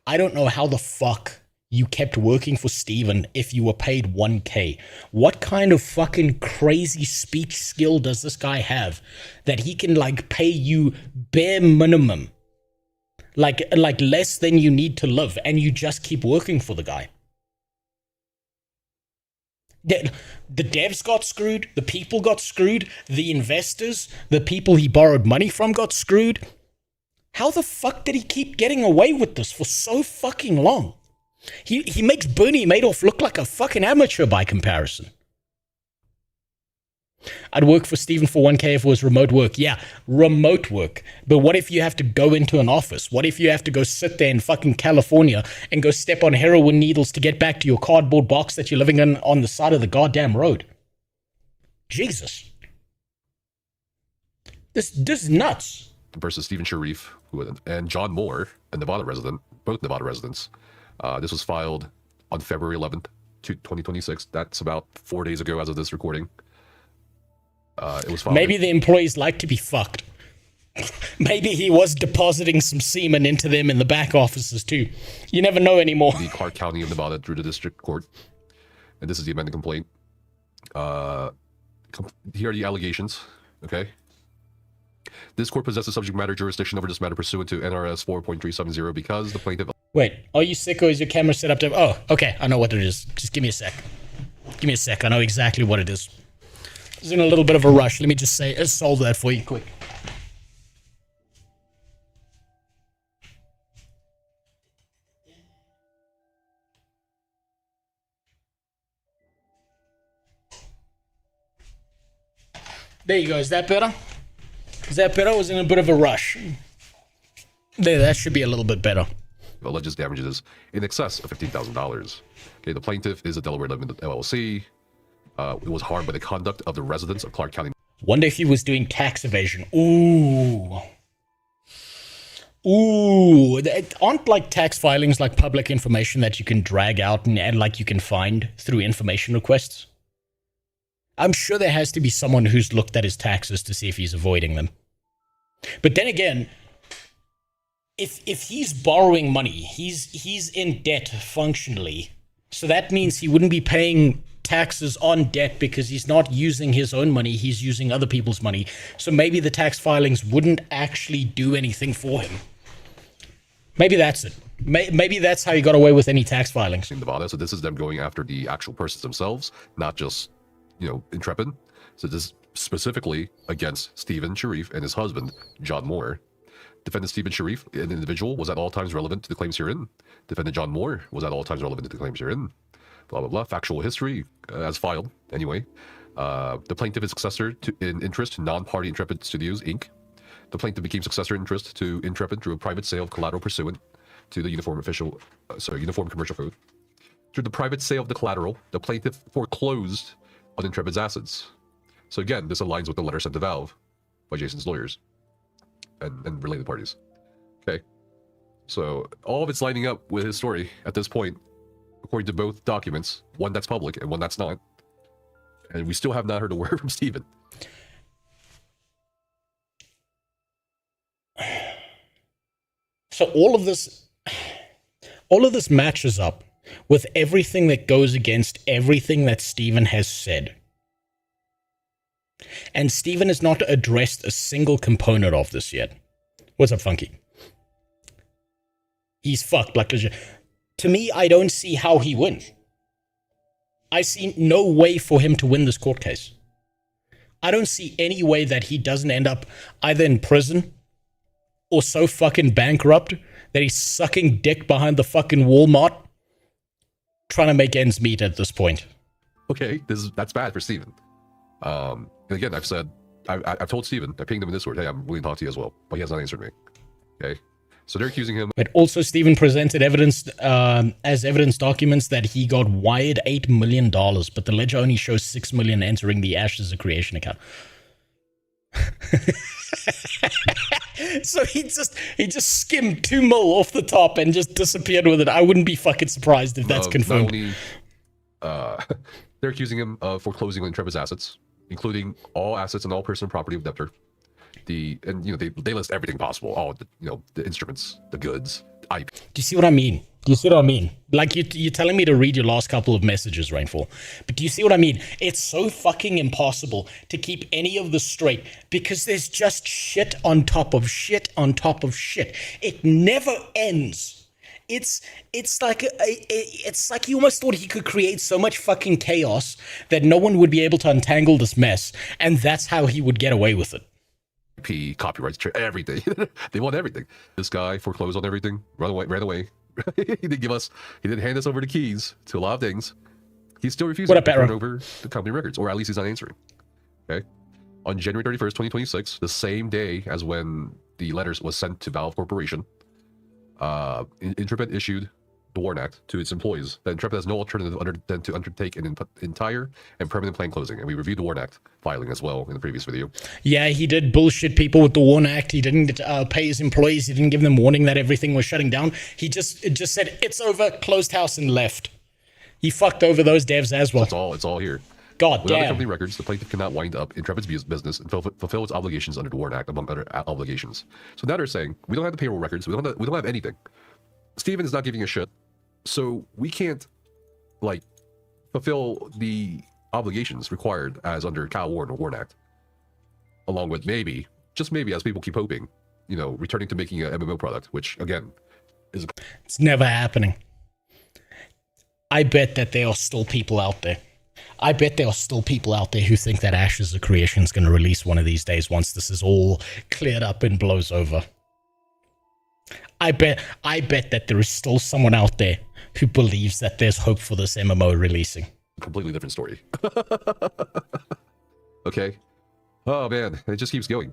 I don't know how the fuck you kept working for Steven if you were paid $1,000. What kind of fucking crazy speech skill does this guy have that he can, like, pay you bare minimum, like less than you need to live, and you just keep working for the guy? The devs got screwed, the people got screwed, the investors, the people he borrowed money from got screwed. How the fuck did he keep getting away with this for so fucking long? He makes Bernie Madoff look like a fucking amateur by comparison. I'd work for Steven for 1K if it was remote work. Yeah, remote work. But what if you have to go into an office? What if you have to go sit there in fucking California and go step on heroin needles to get back to your cardboard box that you're living in on the side of the goddamn road? Jesus. This is nuts. Versus Stephen Sharif and John Moore, a Nevada resident, both Nevada residents. This was filed on February 11th, 2026. That's about 4 days ago as of this recording. It was filed. Maybe the employees like to be fucked. Maybe he was depositing some semen into them in the back offices too. You never know anymore. The Clark County of Nevada through the district court. And this is the amended complaint. Here are the allegations. Okay. This court possesses subject matter jurisdiction over this matter pursuant to NRS 4.370 because the plaintiff... Wait, are you sick or is your camera set up to... Oh, okay, I know what it is. Just give me a sec. Give me a sec, I know exactly what it is. I was in a little bit of a rush. Let me just say, let's solve that for you quick. There you go, is that better? Is that better? I was in a bit of a rush. There, that should be a little bit better. Alleges damages in excess of $15,000. Okay, the plaintiff is a Delaware Limited LLC. It was harmed by the conduct of the residents of Clark County. Wonder if he was doing tax evasion. Ooh. Ooh. Aren't like tax filings like public information that you can drag out and like you can find through information requests? I'm sure there has to be someone who's looked at his taxes to see if he's avoiding them. But then again, if he's borrowing money, he's in debt functionally. So that means he wouldn't be paying taxes on debt because he's not using his own money, he's using other people's money. So maybe the tax filings wouldn't actually do anything for him. Maybe that's it. Maybe that's how he got away with any tax filings. In Nevada, so this is them going after the actual persons themselves, not just, Intrepid. So this is specifically against Stephen Sharif and his husband, John Moore. Defendant Stephen Sharif, an individual, was at all times relevant to the claims herein. Defendant John Moore was at all times relevant to the claims herein. Blah, blah, blah. Factual history as filed, anyway. The plaintiff is successor in interest to non-party Intrepid Studios, Inc. The plaintiff became successor in interest to Intrepid through a private sale of collateral pursuant to the Uniform Commercial Code. Through the private sale of the collateral, the plaintiff foreclosed on Intrepid's assets. So again, this aligns with the letter sent to Valve by Jason's lawyers and related parties. Okay. So all of it's lining up with his story at this point, according to both documents, one that's public and one that's not. And we still have not heard a word from Stephen. So all of this matches up with everything that goes against everything that Stephen has said. And Stephen has not addressed a single component of this yet. What's up, Funky? He's fucked. Like, to me, I don't see how he wins. I see no way for him to win this court case. I don't see any way that he doesn't end up either in prison or so fucking bankrupt that he's sucking dick behind the fucking Walmart trying to make ends meet at this point. Okay, that's bad for Stephen. And again, I've told Stephen, I pinged him in Discord, hey, I'm willing to talk to you as well, but he has not answered me. Okay, so they're accusing him. But also, Stephen presented evidence as evidence documents that he got wired $8 million, but the ledger only shows $6 million entering the Ashes of Creation account. So he just skimmed $2 million off the top and just disappeared with it. I wouldn't be fucking surprised if that's confirmed. Not only, they're accusing him of foreclosing on Intrepid's assets, including all assets and all personal property of debtor. They list everything possible, all the instruments, the goods, IP. Do you see what I mean? Do you see what I mean? Like, you're telling me to read your last couple of messages, Rainfall. But do you see what I mean? It's so fucking impossible to keep any of this straight because there's just shit on top of shit on top of shit. It never ends. it's like it's like he almost thought he could create so much fucking chaos that no one would be able to untangle this mess, and that's how he would get away with it. Copyrights, everything. They want everything. This guy foreclosed on everything, ran away. He didn't hand us over the keys to a lot of things. He's still refusing to turn over the company records, or at least he's not answering. Okay. On January 31st, 2026, the same day as when the letters was sent to Valve Corporation, Intrepid issued the WARN Act to its employees that Intrepid has no alternative than to undertake an entire and permanent plan closing. And we reviewed the WARN Act filing as well in the previous video. Yeah, he did bullshit people with the WARN Act. He didn't pay his employees. He didn't give them warning that everything was shutting down. He just said, it's over, closed house, and left. He fucked over those devs as well. It's all here. God Without damn. the company records, the plaintiff cannot wind up Intrepid's business and fulfill its obligations under the WARN Act, among other obligations. So now they're saying, we don't have the payroll records, we don't have anything. Steven is not giving a shit, so we can't, like, fulfill the obligations required as under Kyle Warren or WARN Act. Along with maybe, just maybe, as people keep hoping, returning to making an MMO product, which, again, is... It's never happening. I bet that there are still people out there. I bet there are still people out there who think that Ashes of Creation is going to release one of these days once this is all cleared up and blows over. I bet that there is still someone out there who believes that there's hope for this MMO releasing. Completely different story. Okay. Oh man, it just keeps going.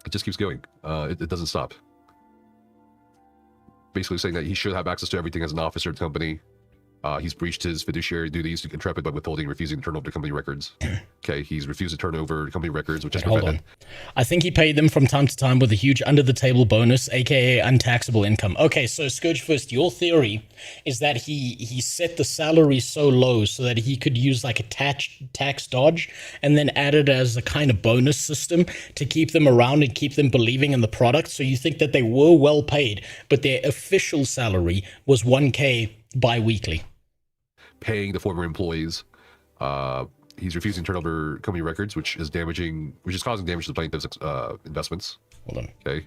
It just keeps going. It doesn't stop. Basically saying that he should have access to everything as an officer of the company. He's breached his fiduciary duties to Intrepid by withholding and refusing to turn over the company records. Okay, he's refused to turn over the company records, which is prevented. I think he paid them from time to time with a huge under-the-table bonus, aka untaxable income. Okay, so Scourgefist, your theory is that he set the salary so low so that he could use like a tax dodge and then add it as a kind of bonus system to keep them around and keep them believing in the product. So you think that they were well paid, but their official salary was 1K bi-weekly. Paying the former employees. He's refusing to turn over company records, which is causing damage to the plaintiff's investments. Hold on. Okay.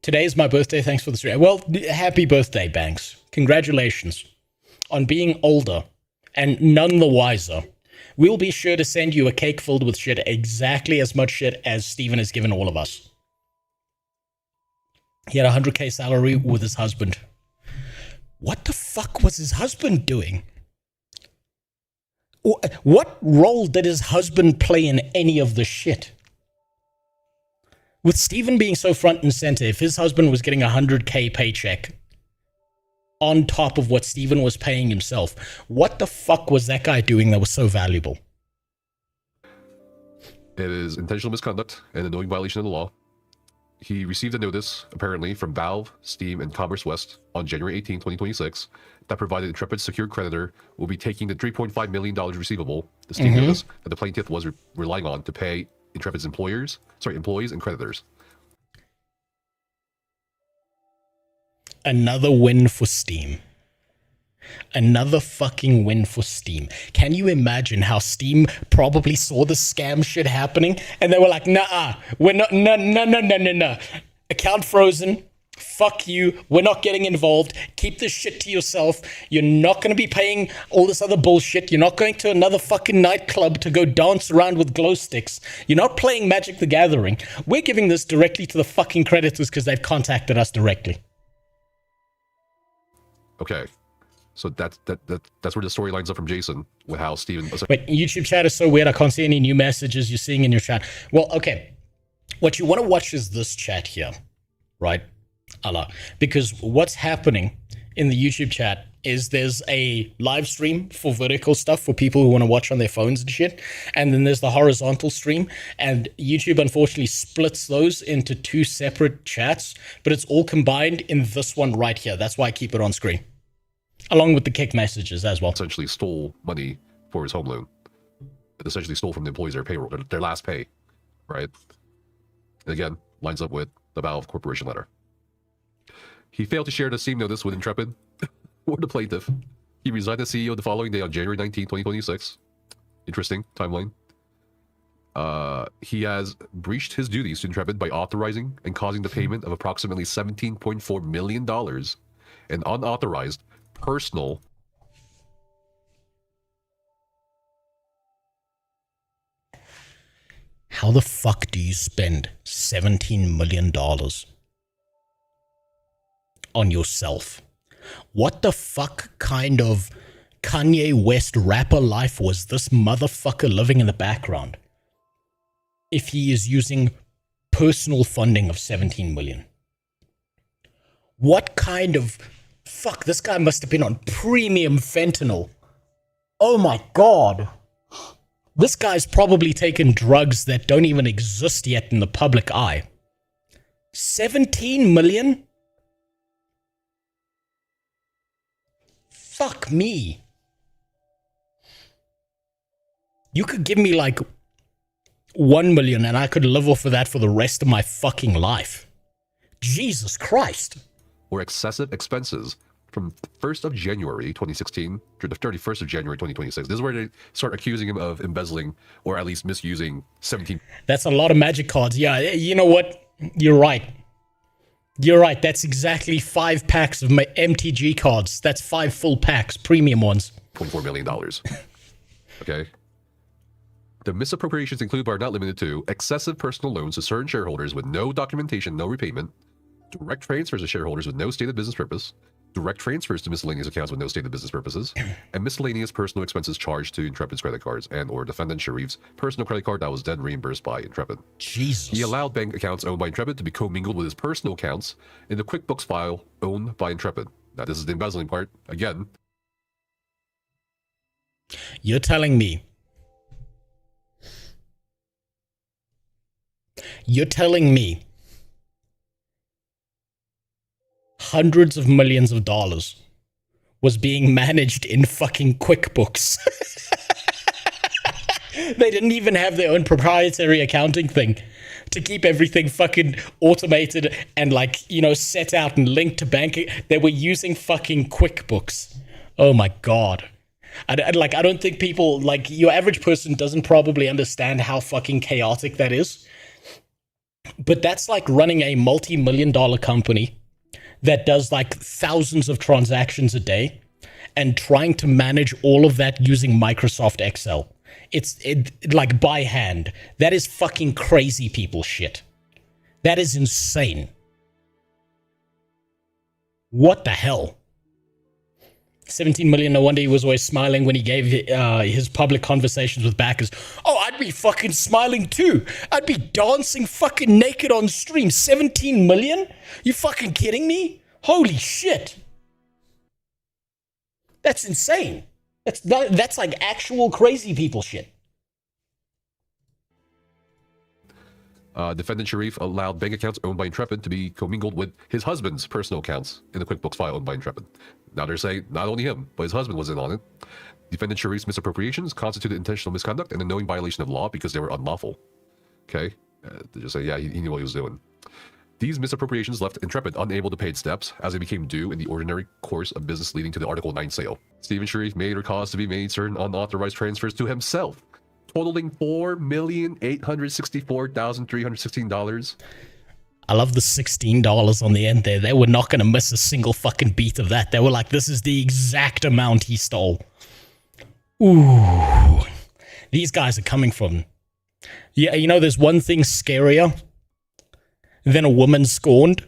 Today is my birthday. Thanks for the stream. Well, happy birthday, Banks. Congratulations on being older and none the wiser. We'll be sure to send you a cake filled with shit, exactly as much shit as Steven has given all of us. He had a 100K salary with his husband. What the fuck was his husband doing? What role did his husband play in any of the shit? With Steven being so front and center, if his husband was getting a 100K paycheck on top of what Steven was paying himself, what the fuck was that guy doing that was so valuable? It is intentional misconduct and a knowing violation of the law. He received a notice, apparently, from Valve, Steam, and Commerce West on January 18, 2026, that provided Intrepid's secured creditor will be taking the $3.5 million receivable, the Steam notice, that the plaintiff was relying on to pay Intrepid's employees and creditors. Another win for Steam. Another fucking win for Steam. Can you imagine how Steam probably saw the scam shit happening and they were like, nah, we're not, no. Account frozen. Fuck you. We're not getting involved. Keep this shit to yourself. You're not going to be paying all this other bullshit. You're not going to another fucking nightclub to go dance around with glow sticks. You're not playing Magic the Gathering. We're giving this directly to the fucking creditors because they've contacted us directly. Okay. So that's where the story lines up from Jason with how Steven... Wait, YouTube chat is so weird. I can't see any new messages you're seeing in your chat. Well, okay. What you want to watch is this chat here, right? Allah. Because what's happening in the YouTube chat is there's a live stream for vertical stuff for people who want to watch on their phones and shit. And then there's the horizontal stream. And YouTube unfortunately splits those into two separate chats, but it's all combined in this one right here. That's why I keep it on screen. Along with the kick messages as well. Essentially stole money for his home loan. It essentially stole from the employees their payroll, their last pay, right? And again, lines up with the Valve Corporation letter. He failed to share the Steam notice with Intrepid or the plaintiff. He resigned as CEO the following day on January 19, 2026. Interesting timeline. He has breached his duties to Intrepid by authorizing and causing the payment of approximately $17.4 million and unauthorized personal How the fuck do you spend $17 million on yourself? What the fuck kind of Kanye West rapper life was this motherfucker living in the background if he is using personal funding of 17 million? What kind of fuck? This guy must have been on premium fentanyl. Oh my god. This guy's probably taken drugs that don't even exist yet in the public eye. 17 million? Fuck me. You could give me like 1 million and I could live off of that for the rest of my fucking life. Jesus Christ. or excessive expenses from the 1st of January 2016 through the 31st of January 2026. This is where they start accusing him of embezzling or at least misusing 17. That's a lot of magic cards. Yeah, you know what? You're right. You're right. That's exactly 5 packs of my MTG cards. That's 5 full packs, premium ones. $24 million. Okay. The misappropriations include but are not limited to excessive personal loans to certain shareholders with no documentation, no repayment, direct transfers to shareholders with no stated business purpose, direct transfers to miscellaneous accounts with no stated business purposes, and miscellaneous personal expenses charged to Intrepid's credit cards and or defendant Sharif's personal credit card that was then reimbursed by Intrepid. Jesus. He allowed bank accounts owned by Intrepid to be commingled with his personal accounts in the QuickBooks file owned by Intrepid. Now, this is the embezzling part. Again, You're telling me hundreds of millions of dollars was being managed in fucking QuickBooks. They didn't even have their own proprietary accounting thing to keep everything fucking automated and set out and linked to banking. They were using fucking QuickBooks. Oh my God. I don't think people, your average person doesn't probably understand how fucking chaotic that is. But that's like running a multi-million-dollar company that does thousands of transactions a day and trying to manage all of that using Microsoft Excel. It's by hand. That is fucking crazy people shit. That is insane. What the hell? 17 million, no wonder he was always smiling when he gave his public conversations with backers. Oh, I'd be fucking smiling too. I'd be dancing fucking naked on stream. 17 million? You fucking kidding me? Holy shit. That's insane. That's like actual crazy people shit. defendant Sharif allowed bank accounts owned by Intrepid to be commingled with his husband's personal accounts in the QuickBooks file owned by Intrepid. Now they're saying not only him, but his husband was in on it. Defendant Sharif's misappropriations constituted intentional misconduct and a knowing violation of law because they were unlawful. Okay? They just say, yeah, he knew what he was doing. These misappropriations left Intrepid unable to pay its debts as they became due in the ordinary course of business leading to the Article 9 sale. Stephen Sharif made or caused to be made certain unauthorized transfers to himself, totaling $4,864,316. I love the $16 on the end there. They were not going to miss a single fucking beat of that. They were like, this is the exact amount he stole. Ooh. These guys are coming from... Yeah, you know, there's one thing scarier than a woman scorned,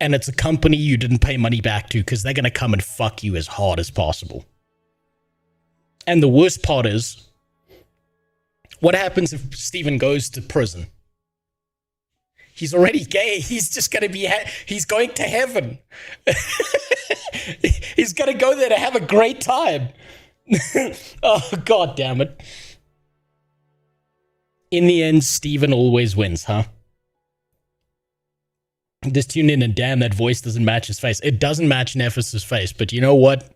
and it's a company you didn't pay money back to because they're going to come and fuck you as hard as possible. And the worst part is, what happens if Stephen goes to prison? He's already gay. He's just going to be... he's going to heaven. He's going to go there to have a great time. Oh, God damn it. In the end, Stephen always wins, huh? Just tune in and damn, that voice doesn't match his face. It doesn't match Nephis's face, but you know what?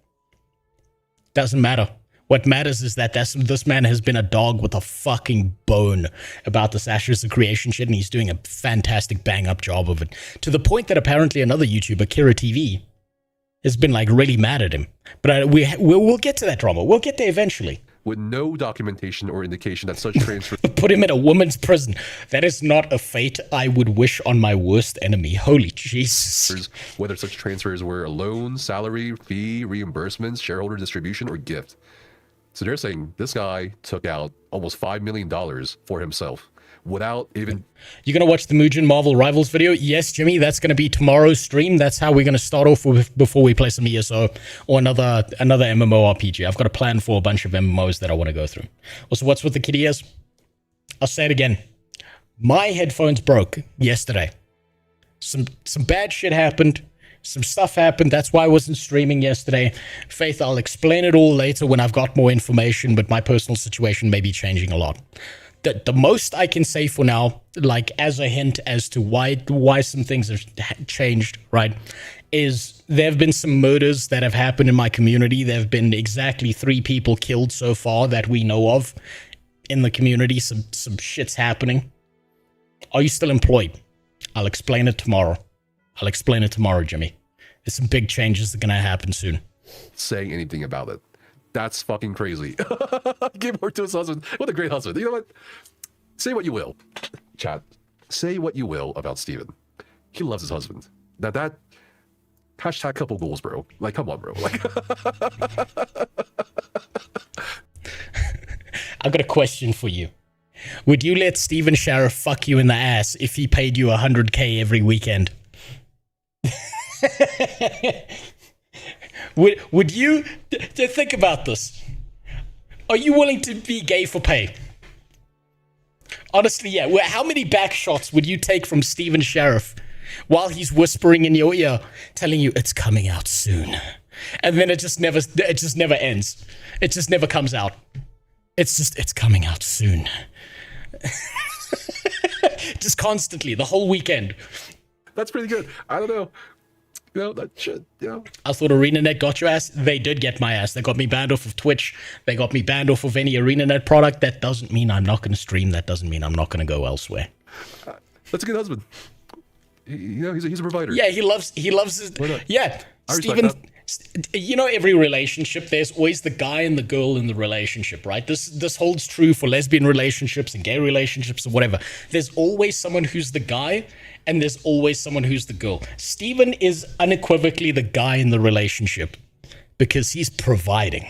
Doesn't matter. What matters is that this man has been a dog with a fucking bone about this Ashes of Creation shit, and he's doing a fantastic bang-up job of it. To the point that apparently another YouTuber, Kira TV, has been like really mad at him. But we'll get to that drama. We'll get there eventually. with no documentation or indication that such transfers Put him in a woman's prison. That is not a fate I would wish on my worst enemy. Holy Jesus. whether such transfers were a loan, salary, fee, reimbursements, shareholder distribution, or gift. So they're saying this guy took out almost $5 million for himself without even... You're going to watch the Mugen Marvel Rivals video? Yes, Jimmy, that's going to be tomorrow's stream. That's how we're going to start off with before we play some ESO or another MMORPG. I've got a plan for a bunch of MMOs that I want to go through. Also, what's with the kitty ears? I'll say it again. My headphones broke yesterday. Some bad shit happened. Some stuff happened. That's why I wasn't streaming yesterday. Faith, I'll explain it all later when I've got more information, but my personal situation may be changing a lot. The most I can say for now, like as a hint as to why some things have changed, right, is there have been some murders that have happened in my community. There have been exactly 3 people killed so far that we know of in the community. Some shit's happening. Are you still employed? I'll explain it tomorrow. I'll explain it tomorrow, Jimmy. There's some big changes that are going to happen soon. saying anything about it. That's fucking crazy. Give her to his husband. What a great husband. You know what? Say what you will. Chat. Say what you will about Steven. He loves his husband. Now that... Hashtag couple goals, bro. Like, come on, bro. Like... I've got a question for you. Would you let Steven Sheriff fuck you in the ass if he paid you 100k every weekend? Would you think about this? Are you willing to be gay for pay? Honestly, yeah. How many back shots would you take from Steven Sheriff while he's whispering in your ear, telling you it's coming out soon, and then it just never ends. It just never comes out. It's coming out soon. Just constantly, the whole weekend. That's pretty good. I don't know. You know, that shit, you know. I thought ArenaNet got your ass. They did get my ass. They got me banned off of Twitch. They got me banned off of any ArenaNet product. That doesn't mean I'm not going to stream. That doesn't mean I'm not going to go elsewhere. That's a good husband. You know, he's a provider. Yeah, he loves his... Yeah, Steven... You know, every relationship, there's always the guy and the girl in the relationship, right? This holds true for lesbian relationships and gay relationships or whatever. There's always someone who's the guy, and there's always someone who's the girl. Steven is unequivocally the guy in the relationship because he's providing.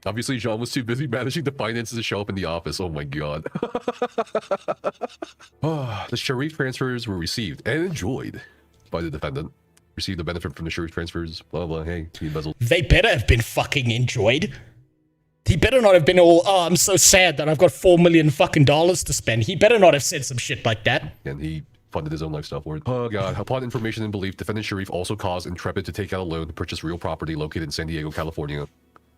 Obviously, Jean was too busy managing the finances to show up in the office. Oh my god. The Sharif transfers were received and enjoyed by the defendant. Received the benefit from the Sharif transfers, blah, blah, hey, he embezzled. They better have been fucking enjoyed. He better not have been all, oh, I'm so sad that I've got $4 million fucking dollars to spend. He better not have said some shit like that. And he funded his own lifestyle for it. Oh god. Upon information and belief, defendant Sharif also caused Intrepid to take out a loan to purchase real property located in San Diego, California.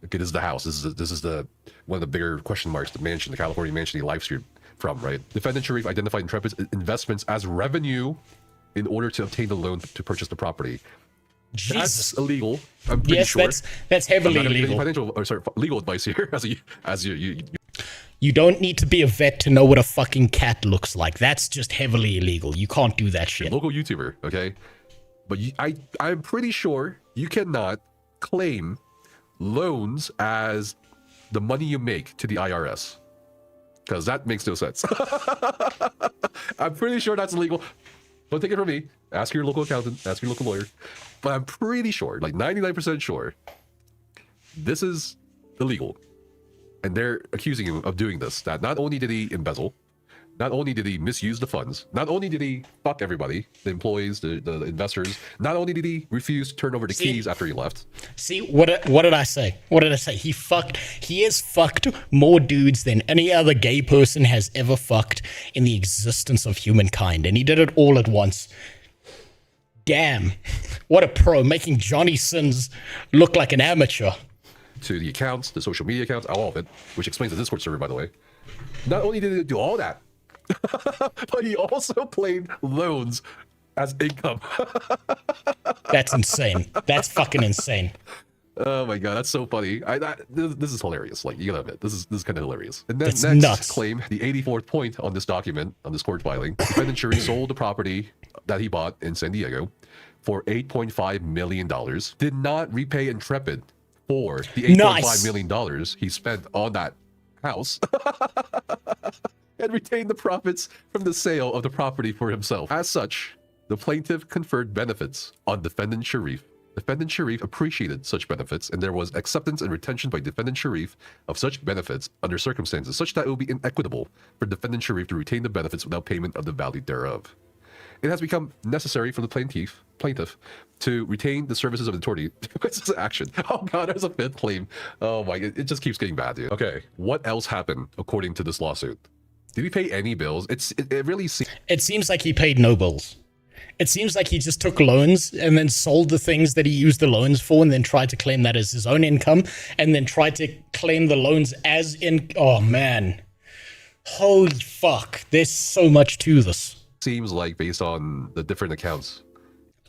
Okay, this is the house. This is the one of the bigger question marks, the mansion, the California mansion he live streamed from, right? Defendant Sharif identified Intrepid's investments as revenue in order to obtain the loan to purchase the property. Jesus. That's illegal. I'm pretty Yes, sure. that's heavily illegal. Legal advice here, as you. You don't need to be a vet to know what a fucking cat looks like. That's just heavily illegal. You can't do that shit. Local YouTuber, okay? But I'm pretty sure you cannot claim loans as the money you make to the IRS, because that makes no sense. I'm pretty sure that's illegal. Don't take it from me. Ask your local accountant, ask your local lawyer. But I'm pretty sure, like 99% sure, this is illegal. And they're accusing him of doing this. That not only did he embezzle, not only did he misuse the funds, not only did he fuck everybody, the employees, the investors, not only did he refuse to turn over the keys after he left. See, what did I say? What did I say? He has fucked more dudes than any other gay person has ever fucked in the existence of humankind. And he did it all at once. Damn. What a pro, making Johnny Sins look like an amateur. To the accounts, the social media accounts, all of it, which explains the Discord server, by the way. Not only did he do all that, but he also claimed loans as income. That's insane. That's fucking insane. Oh my god, that's so funny. This is hilarious. Like, you gotta admit, this is kind of hilarious. And then That's next nuts. claim, the 84th point on this document, on this court filing, defendant Sharif sold the property that he bought in San Diego for $8.5 million. Did not repay Intrepid for the $8.5 Nice. million he spent on that house and retained the profits from the sale of the property for himself. As such, the plaintiff conferred benefits on defendant Sharif. Defendant Sharif appreciated such benefits, and there was acceptance and retention by defendant Sharif of such benefits under circumstances such that it would be inequitable for defendant Sharif to retain the benefits without payment of the value thereof. It has become necessary for the plaintiff to retain the services of the attorney. What's this action? Oh god, there's a fifth claim. Oh my god, it just keeps getting bad, dude. Okay, what else happened according to this lawsuit? Did he pay any bills? It really seems... It seems like he paid no bills. It seems like he just took loans and then sold the things that he used the loans for and then tried to claim that as his own income and then tried to claim the loans as in... Oh, man. Holy fuck. There's so much to this. Seems like based on the different accounts.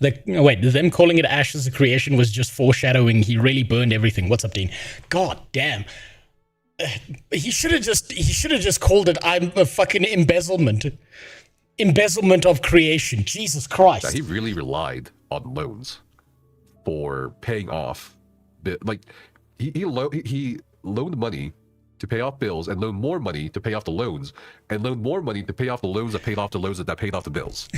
Wait, them calling it Ashes of Creation was just foreshadowing. He really burned everything. What's up, Dean? God damn. He should have just called it I'm a fucking embezzlement. Embezzlement of creation. Jesus Christ. Yeah, he really relied on loans for paying off. Like he loaned money to pay off bills and loaned more money to pay off the loans and loaned more money to pay off the loans that paid off the loans that paid off the bills.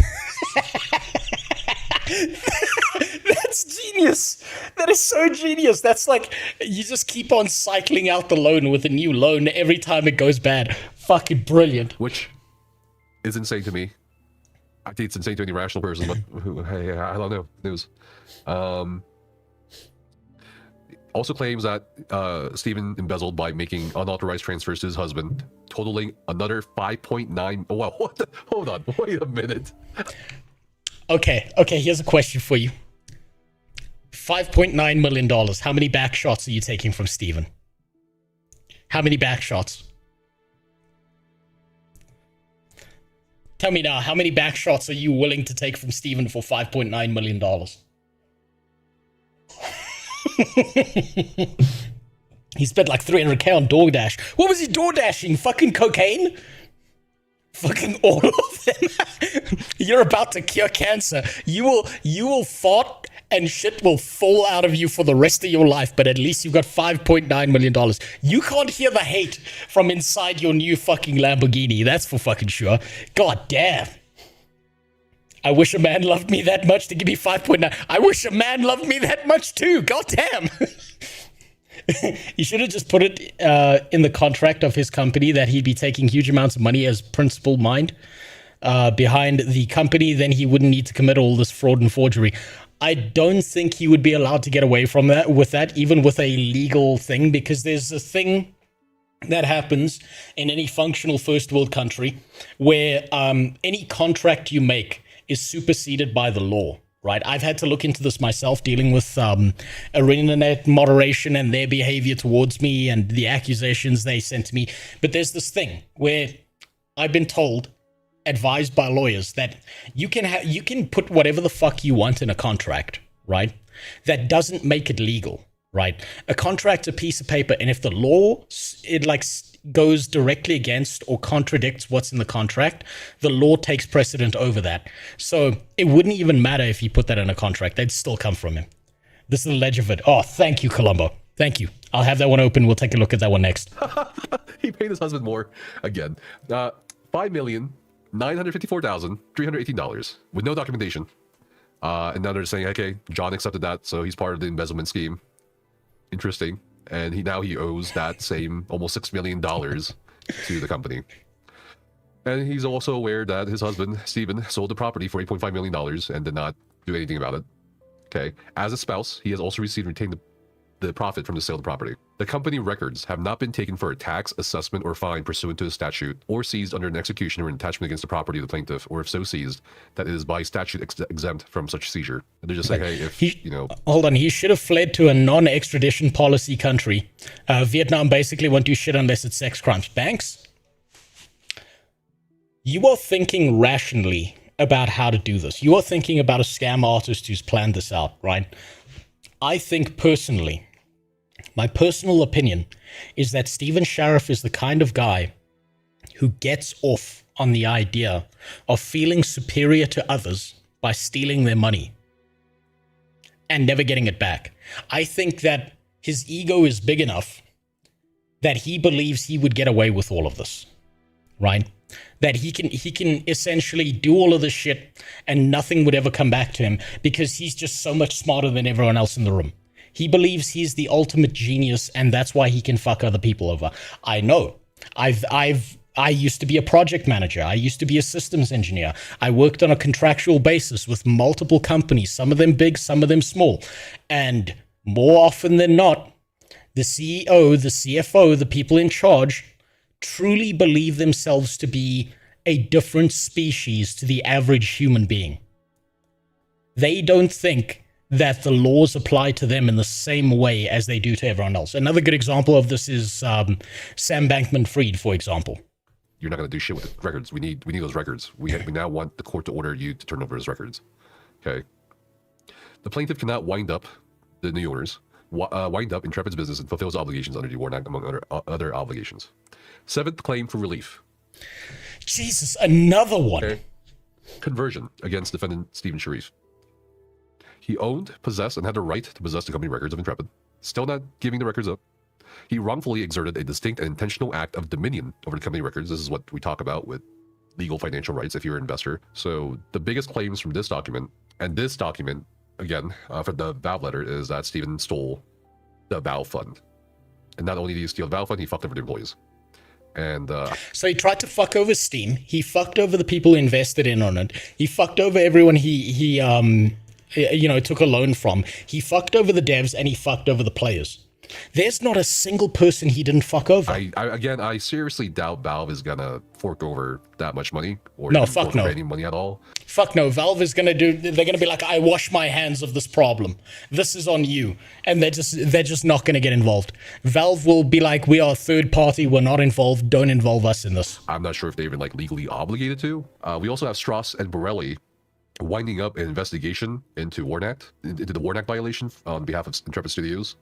That's genius. That is so genius. That's like you just keep on cycling out the loan with a new loan every time it goes bad. Fucking brilliant. Which is insane to me. I think it's insane to any rational person, but hey, I don't know. News. Also claims that Stephen embezzled by making unauthorized transfers to his husband, totaling another 5.9. Oh, wow. What the? Hold on. Wait a minute. Okay, here's a question for you. $5.9 million. How many back shots are you taking from Stephen? How many back shots? Tell me now, how many back shots are you willing to take from Stephen for $5.9 million? He spent like $300K on DoorDash. What was he DoorDashing? Fucking cocaine? Fucking all of them. You're about to cure cancer. You will fart and shit will fall out of you for the rest of your life, but at least you've got $5.9 million. You can't hear the hate from inside your new fucking Lamborghini. That's for fucking sure. God damn. I wish a man loved me that much to give me 5.9. I wish a man loved me that much too. God damn. He should have just put it in the contract of his company that he'd be taking huge amounts of money as principal mind behind the company. Then he wouldn't need to commit all this fraud and forgery. I don't think he would be allowed to get away from that with that, even with a legal thing, because there's a thing that happens in any functional first world country where any contract you make is superseded by the law. Right, I've had to look into this myself, dealing with internet moderation and their behavior towards me and the accusations they sent to me. But there's this thing where I've been told, advised by lawyers, that you can put whatever the fuck you want in a contract, right? That doesn't make it legal, right? A contract's a piece of paper, and if the law goes directly against or contradicts what's in the contract, the law takes precedent over that. So it wouldn't even matter if you put that in a contract. They'd still come from him. This is the ledge of it. Oh, thank you, Columbo. Thank you. I'll have that one open. We'll take a look at that one next. He paid his husband more again. $5,954,318 with no documentation. And now they're saying, okay, John accepted that, so he's part of the embezzlement scheme. Interesting. And he owes that same almost $6 million to the company. And he's also aware that his husband, Stephen, sold the property for $8.5 million and did not do anything about it. Okay. As a spouse, he has also retained the profit from the sale of the property. The company records have not been taken for a tax, assessment, or fine pursuant to the statute, or seized under an execution or an attachment against the property of the plaintiff, or if so seized, that it is by statute exempt from such seizure. And they're just saying, hey, if, Hold on, he should have fled to a non-extradition policy country. Vietnam basically won't do shit unless it's sex crimes. Banks, you are thinking rationally about how to do this. You are thinking about a scam artist who's planned this out, right? I think personally, my personal opinion is that Stephen Sharif is the kind of guy who gets off on the idea of feeling superior to others by stealing their money and never getting it back. I think that his ego is big enough that he believes he would get away with all of this, right? That he can essentially do all of this shit and nothing would ever come back to him because he's just so much smarter than everyone else in the room. He believes he's the ultimate genius and that's why he can fuck other people over. I know. I used to be a project manager. I used to be a systems engineer. I worked on a contractual basis with multiple companies, some of them big, some of them small. And more often than not, the CEO, the CFO, the people in charge truly believe themselves to be a different species to the average human being. They don't think that the laws apply to them in the same way as they do to everyone else. Another good example of this is Sam Bankman-Fried, for example. You're not going to do shit with the records. We need those records. We now want the court to order you to turn over those records. Okay. The plaintiff cannot wind up the new owners, wind up Intrepid's business and fulfill his obligations under the Warren Act, among other obligations. Seventh claim for relief. Jesus, another one. Okay. Conversion against defendant Stephen Sharif. He owned, possessed, and had the right to possess the company records of Intrepid, still not giving the records up. He wrongfully exerted a distinct and intentional act of dominion over the company records. This is what we talk about with legal financial rights if you're an investor. So the biggest claims from this document, and this document, again, for the Valve letter, is that Stephen stole the Valve fund. And not only did he steal the Valve fund, he fucked over the employees. And so he tried to fuck over Steam. He fucked over the people who invested in on it. He fucked over everyone he took a loan from. He fucked over the devs and he fucked over the players. There's not a single person he didn't fuck over. I seriously doubt Valve is gonna fork over that much money, or no, fuck no, any money at all. Fuck no. Valve is gonna do. They're gonna be like, I wash my hands of this problem. This is on you, and they're just not gonna get involved. Valve will be like, we are a third party. We're not involved. Don't involve us in this. I'm not sure if they're even legally obligated to. We also have Strauss and Borelli winding up an investigation into the Warren Act violation on behalf of Intrepid Studios.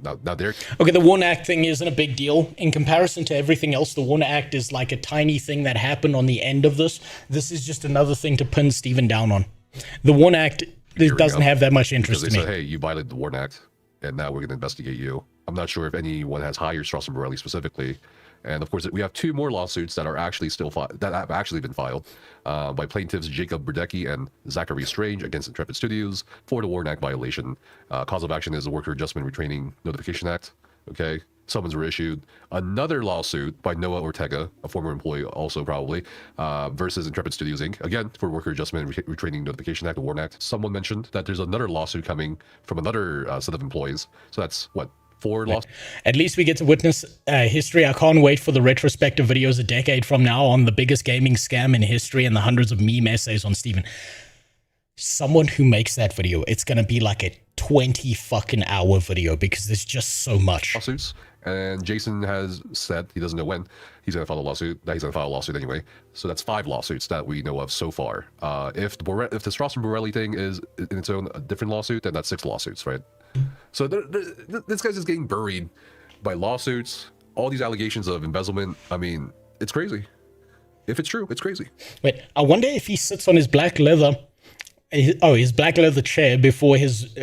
Now they're okay. The Warren Act thing isn't a big deal in comparison to everything else. The Warren Act is like a tiny thing that happened on the end of this. This is just another thing to pin Stephen down on. The Warren Act doesn't have that much interest because they to me. said, hey, you violated the Warren Act, and now we're going to investigate you. I'm not sure if anyone has hired Strauss and Borelli specifically. And of course, we have two more lawsuits that are actually that have actually been filed by plaintiffs Jacob Burdecki and Zachary Strange against Intrepid Studios for the Warren Act violation. Cause of action is the Worker Adjustment Retraining Notification Act. Okay, summons were issued. Another lawsuit by Noah Ortega, a former employee, also probably, versus Intrepid Studios Inc. Again for Worker Adjustment Retraining Notification Act, the Warren Act. Someone mentioned that there's another lawsuit coming from another set of employees. So that's what. At least we get to witness history. I can't wait for the retrospective videos a decade from now on the biggest gaming scam in history and the hundreds of meme essays on Steven. Someone who makes that video, it's going to be like a 20 fucking hour video because there's just so much. Lawsuits. And Jason has said he doesn't know when he's going to file a lawsuit. That he's going to file a lawsuit anyway. So that's 5 lawsuits that we know of so far. If the Strauss and Borelli thing is in its own a different lawsuit, then that's 6 lawsuits, right? So this guy's just getting buried by lawsuits, all these allegations of embezzlement. I mean, it's crazy. If it's true, it's crazy. Wait, I wonder if he sits on his black leather, his black leather chair before his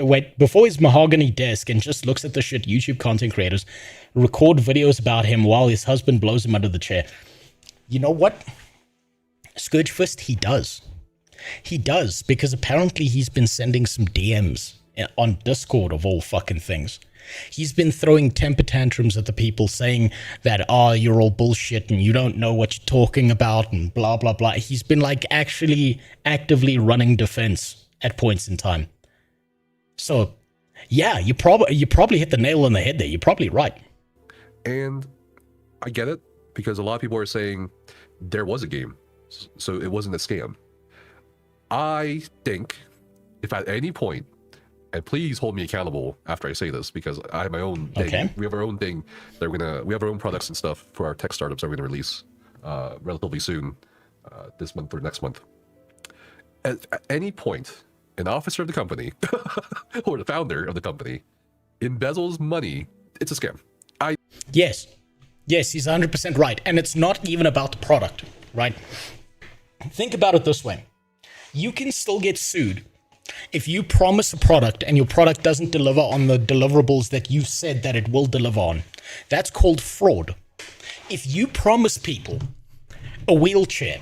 mahogany desk and just looks at the shit YouTube content creators record videos about him while his husband blows him under the chair. You know what? Scourge Fist, he does. He does, because apparently he's been sending some DMs on Discord of all fucking things. He's been throwing temper tantrums at the people saying that, you're all bullshit and you don't know what you're talking about and blah, blah, blah. He's been actually actively running defense at points in time. So, yeah, you probably hit the nail on the head there. You're probably right. And I get it, because a lot of people are saying there was a game, so it wasn't a scam. I think if at any point, and please hold me accountable after I say this, because I have my own thing. Okay. We have our own thing that we have our own products and stuff for our tech startups that we're going to release relatively soon, this month or next month. At any point, an officer of the company or the founder of the company embezzles money, it's a scam. Yes, he's 100% right. And it's not even about the product, right? Think about it this way. You can still get sued If you promise a product and your product doesn't deliver on the deliverables that you said that it will deliver on, that's called fraud. If you promise people a wheelchair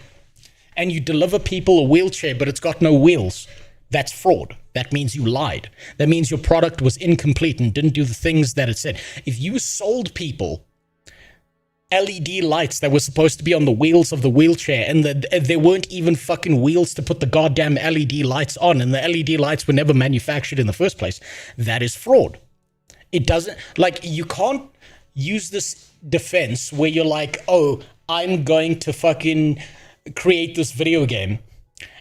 and you deliver people a wheelchair but it's got no wheels, that's fraud. That means you lied. That means your product was incomplete and didn't do the things that it said. If you sold people LED lights that were supposed to be on the wheels of the wheelchair and there weren't even fucking wheels to put the goddamn LED lights on, and the LED lights were never manufactured in the first place, that is fraud. It doesn't, like, you can't use this defense where you're like, oh, I'm going to fucking create this video game,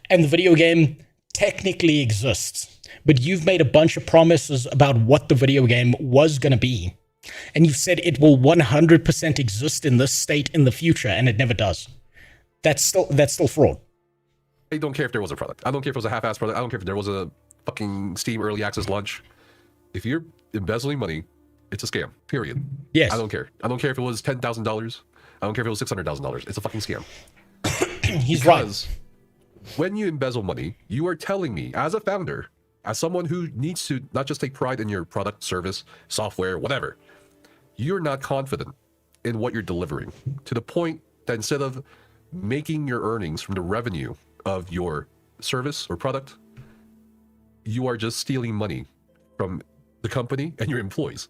and the video game technically exists, but you've made a bunch of promises about what the video game was going to be, and you've said it will 100% exist in this state in the future, and it never does. That's still fraud. I don't care if there was a product. I don't care if it was a half-assed product. I don't care if there was a fucking Steam early access launch. If you're embezzling money, it's a scam, period. Yes. I don't care. I don't care if it was $10,000. I don't care if it was $600,000. It's a fucking scam. He's right. Because when you embezzle money, you are telling me, as a founder, as someone who needs to not just take pride in your product, service, software, whatever, you're not confident in what you're delivering, to the point that instead of making your earnings from the revenue of your service or product, you are just stealing money from the company and your employees.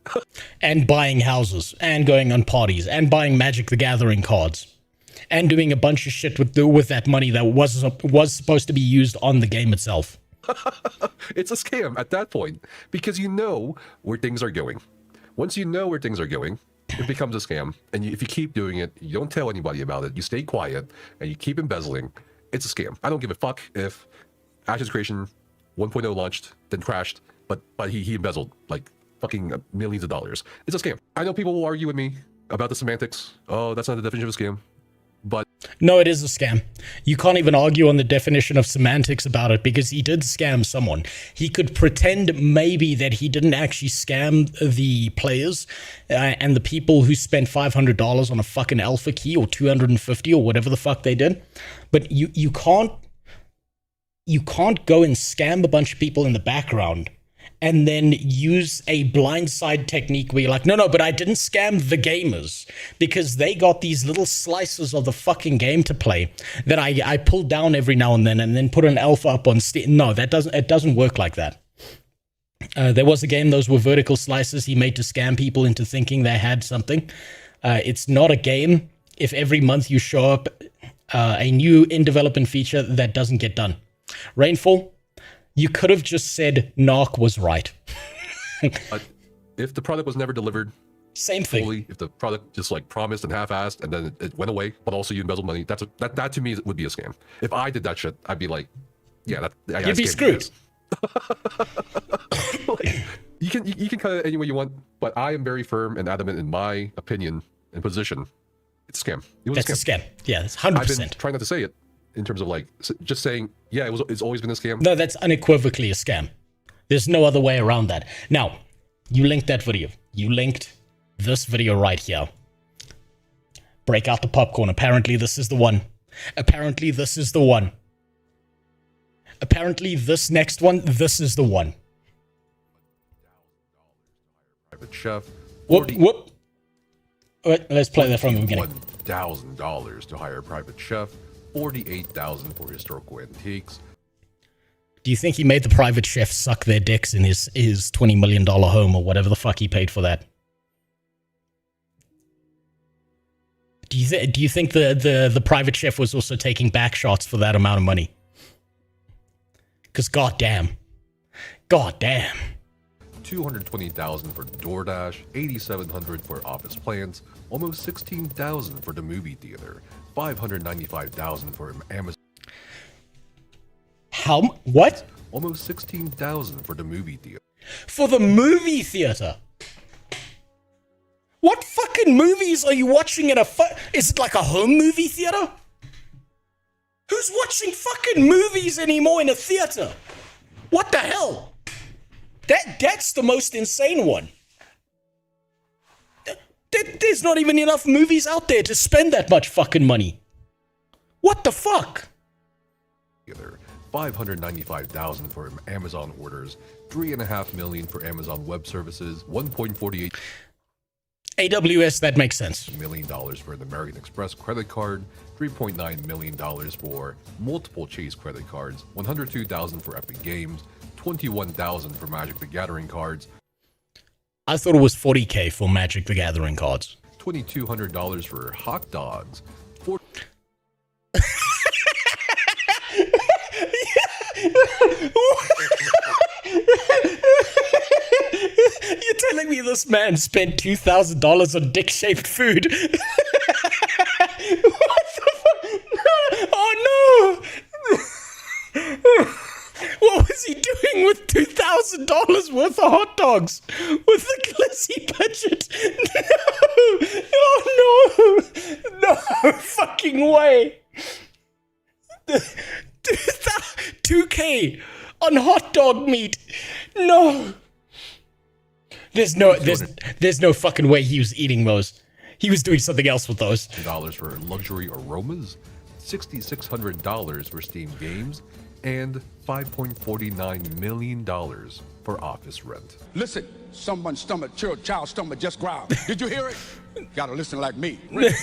And buying houses, and going on parties, and buying Magic the Gathering cards, and doing a bunch of shit with that money that was supposed to be used on the game itself. It's a scam at that point, because you know where things are going. Once you know where things are going, it becomes a scam. And if you keep doing it, you don't tell anybody about it, you stay quiet, and you keep embezzling, it's a scam. I don't give a fuck if Ashes Creation 1.0 launched, then crashed, but he embezzled like fucking millions of dollars. It's a scam. I know people will argue with me about the semantics. Oh, that's not the definition of a scam. But no, it is a scam. You can't even argue on the definition of semantics about it, because he did scam someone. He could pretend maybe that he didn't actually scam the players and the people who spent $500 on a fucking alpha key, or 250 or whatever the fuck they did. But you can't go and scam a bunch of people in the background and then use a blindside technique where you're like, no, but I didn't scam the gamers, because they got these little slices of the fucking game to play that I pulled down every now and then put an alpha up on Steam. No, it doesn't work like that. There was a game, those were vertical slices he made to scam people into thinking they had something. It's not a game if every month you show up a new in-development feature that doesn't get done. Rainfall, you could have just said Narc was right. if the product was never delivered, same thing. fully, if the product just like promised and half-assed and then it went away, but also you embezzled money, that to me would be a scam. If I did that shit, I'd be like, yeah, you'd be screwed. Like, you can cut it any way you want, but I am very firm and adamant in my opinion and position. It's a scam. It was That's a scam. Yeah, that's 100%. I've been trying not to say it in terms of like just saying, yeah, it's always been a scam. No, that's unequivocally a scam. There's no other way around that. Now, you linked that video. You linked this video right here. Break out the popcorn. Apparently this is the one. Apparently this is the one. Apparently this next one, this is the one. Private chef. Whoop. Wait, let's play that from the beginning. $1,000 to hire a private chef. $48,000 for historical antiques. Do you think he made the private chef suck their dicks in his $20 million home or whatever the fuck he paid for that? Do you think the private chef was also taking back shots for that amount of money? Because goddamn. $220,000 for DoorDash, $8,700 for office plants, almost $16,000 for the movie theater, $595,000 for Amazon. How? What? Almost $16,000 for the movie theater. For the movie theater? What fucking movies are you watching at is it like a home movie theater? Who's watching fucking movies anymore in a theater? What the hell? That's the most insane one. There's not even enough movies out there to spend that much fucking money. What the fuck? together. 595,000 for Amazon orders, 3.5 million for Amazon Web Services, 1.48 AWS, that makes sense. $1 million for the American Express credit card, $3.9 million for multiple Chase credit cards, 102,000 for Epic Games, 21,000 for Magic the Gathering cards. I thought it was 40K for Magic the Gathering cards. $2,200 for hot dogs. You're telling me this man spent $2,000 on dick-shaped food? What the fuck? Oh no! What was he doing with $2,000 worth of hot dogs with the glizzy budget? No! Oh no! No fucking way! 2K on hot dog meat. No. There's no fucking way he was eating those. He was doing something else with those. $2 for luxury aromas, $6,600 for Steam games, and $5.49 million for office rent. Listen, someone's stomach, child's stomach just growled. Did you hear it? Gotta listen like me. Really?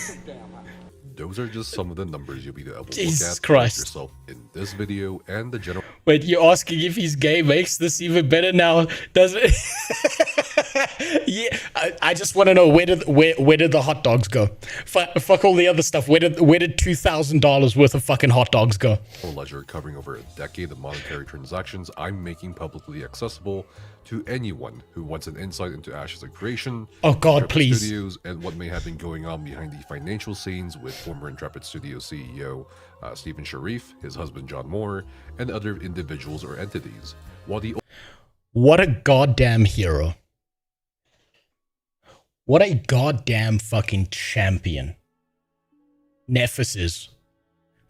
Those are just some of the numbers you'll be able to Jesus look at Christ. yourself in this video and the general. Wait, you're asking if his game makes this even better now, does it? Yeah, I just want to know where did the hot dogs go? Fuck all the other stuff. Where did $2,000 worth of fucking hot dogs go? Ledger covering over a decade of monetary transactions I'm making publicly accessible to anyone who wants an insight into Ash's creation, Oh God, Intrepid please. Studios, and what may have been going on behind the financial scenes with former Intrepid Studio CEO Stephen Sharif, his husband John Moore, and other individuals or entities. While the What a goddamn hero. What a goddamn fucking champion Nephis is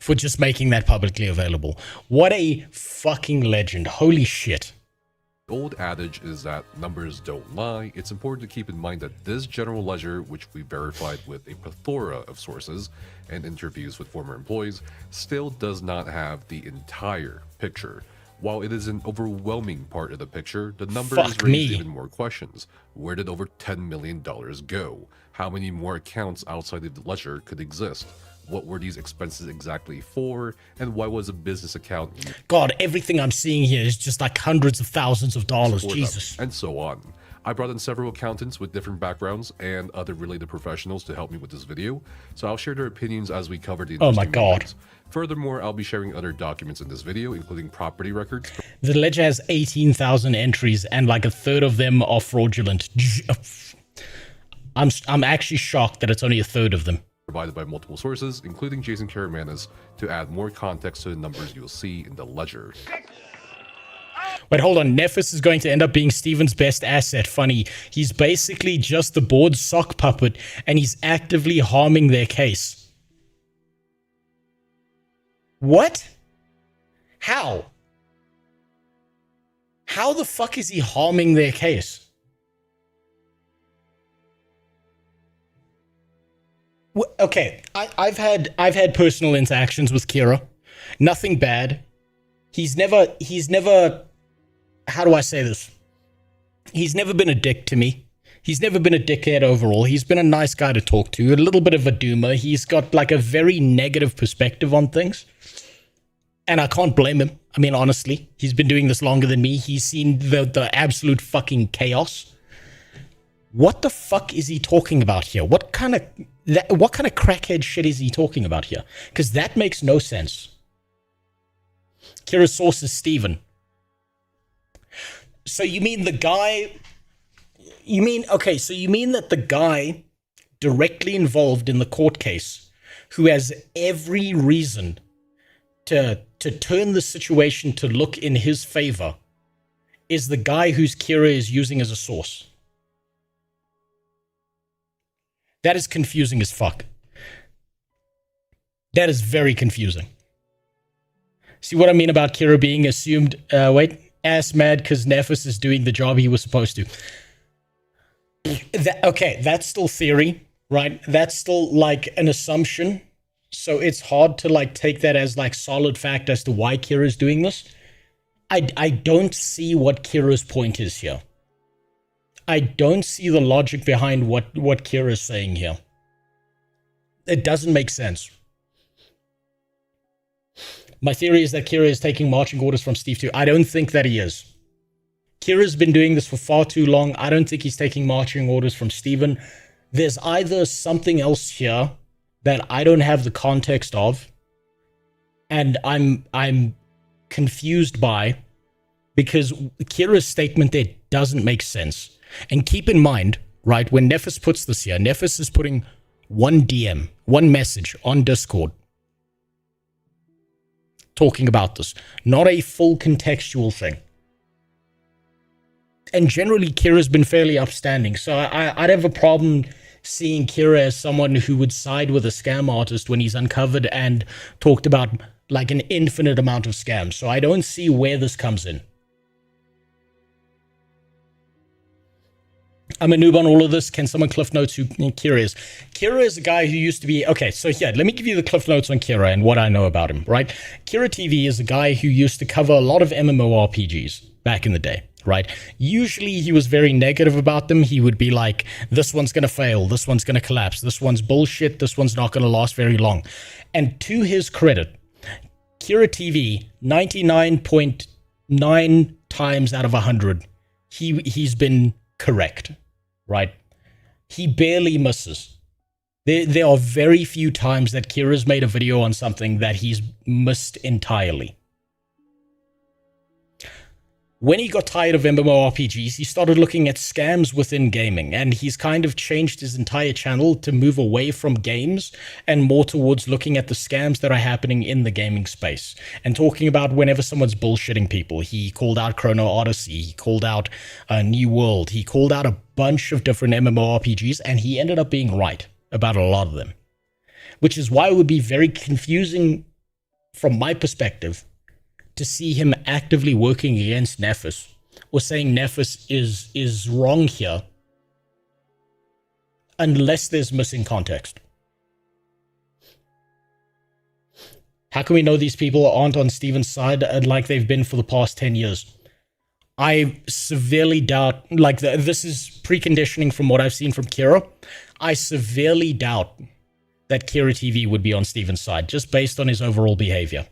for just making that publicly available. What a fucking legend. Holy shit. old adage is that numbers don't lie, it's important to keep in mind that this general ledger, which we verified with a plethora of sources and interviews with former employees, still does not have the entire picture. While it is an overwhelming part of the picture, the numbers Fuck raise me. even more questions. Where did over $10 million go? How many more accounts outside of the ledger could exist? What were these expenses exactly for? And why was a business account used God, everything I'm seeing here is just like hundreds of thousands of dollars. for them? Jesus. And so on. I brought in several accountants with different backgrounds and other related professionals to help me with this video, so I'll share their opinions as we cover the Oh my interesting God. moments. Furthermore, I'll be sharing other documents in this video, including property records, The ledger has 18,000 entries and like a third of them are fraudulent. I'm actually shocked that it's only a third of them. provided by multiple sources, including Jason Karamanis, to add more context to the numbers you'll see in the ledger. Wait, hold on. Nephis is going to end up being Steven's best asset. Funny. He's basically just the board's sock puppet, and he's actively harming their case. What? How? How the fuck is he harming their case? Okay, I've had personal interactions with Kira. Nothing bad. He's never, how do I say this? He's never been a dick to me. He's never been a dickhead overall. He's been a nice guy to talk to, a little bit of a doomer. He's got like a very negative perspective on things. And I can't blame him. I mean, honestly, he's been doing this longer than me. He's seen the absolute fucking chaos. What the fuck is he talking about here? What kind of crackhead shit is he talking about here? Because that makes no sense. Kira's source is Steven. So you mean the guy... You mean that the guy directly involved in the court case, who has every reason to turn the situation to look in his favor, is the guy whose Kira is using as a source? That is confusing as fuck. That is very confusing. See what I mean about Kira being assumed, ass mad because Nephis is doing the job he was supposed to. Okay, that's still theory, right? That's still like an assumption. So it's hard to like take that as like solid fact as to why Kira's doing this. I don't see what Kira's point is here. I don't see the logic behind what Kira's saying here. It doesn't make sense. My theory is that Kira is taking marching orders from Steve too. I don't think that he is. Kira's been doing this for far too long. I don't think he's taking marching orders from Steven. There's either something else here that I don't have the context of, and I'm confused by, because Kira's statement there doesn't make sense. And keep in mind, right, when Nephis puts this here, Nephis is putting one DM, one message on Discord talking about this, not a full contextual thing. And generally, Kira's been fairly upstanding, so I'd have a problem seeing Kira as someone who would side with a scam artist when he's uncovered and talked about like an infinite amount of scams. So I don't see where this comes in. I'm a noob on all of this. Can someone cliff notes who Kira is? Kira is a guy who used to be... Okay, so yeah, let me give you the cliff notes on Kira and what I know about him, right? Kira TV is a guy who used to cover a lot of MMORPGs back in the day, right? Usually he was very negative about them. He would be like, this one's going to fail, this one's going to collapse, this one's bullshit, this one's not going to last very long. And to his credit, Kira TV, 99.9 times out of 100, he's been correct, right? He barely misses. There are very few times that Kira's made a video on something that he's missed entirely. When he got tired of MMORPGs, he started looking at scams within gaming, and he's kind of changed his entire channel to move away from games and more towards looking at the scams that are happening in the gaming space and talking about whenever someone's bullshitting people. He called out Chrono Odyssey, he called out New World, he called out a bunch of different MMORPGs, and he ended up being right about a lot of them, which is why it would be very confusing from my perspective to see him actively working against Nephis or saying Nephis is wrong here unless there's missing context. How can we know these people aren't on Steven's side like they've been for the past 10 years? I severely doubt, like this is preconditioning from what I've seen from Kira. I severely doubt that Kira TV would be on Steven's side just based on his overall behavior.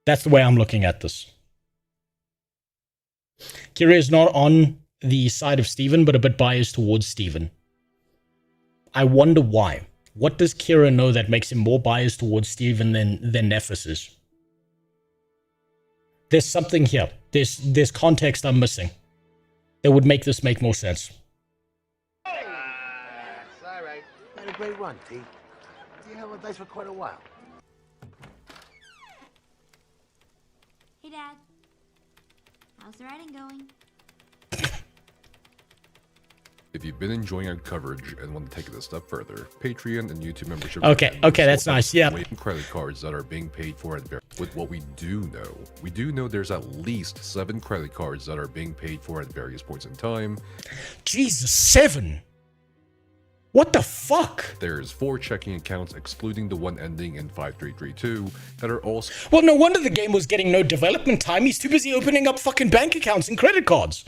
That's the way I'm looking at this. Kira is not on the side of Steven, but a bit biased towards Steven. I wonder why. What does Kira know that makes him more biased towards Steven than Nephis is? There's something here. There's context I'm missing that would make this make more sense. It's all right. Had a great run, T. You held on dice for quite a while. Hey, Dad. How's the writing going? If you've been enjoying our coverage and want to take it a step further, Patreon and YouTube membership. Okay, that's nice. Yeah. Credit cards that are being paid for with what we do know there's at least 7 credit cards that are being paid for at various points in time. Jesus, 7? What the fuck? There's 4 checking accounts, excluding the one ending in 5332, that are also... Well, no wonder the game was getting no development time. He's too busy opening up fucking bank accounts and credit cards.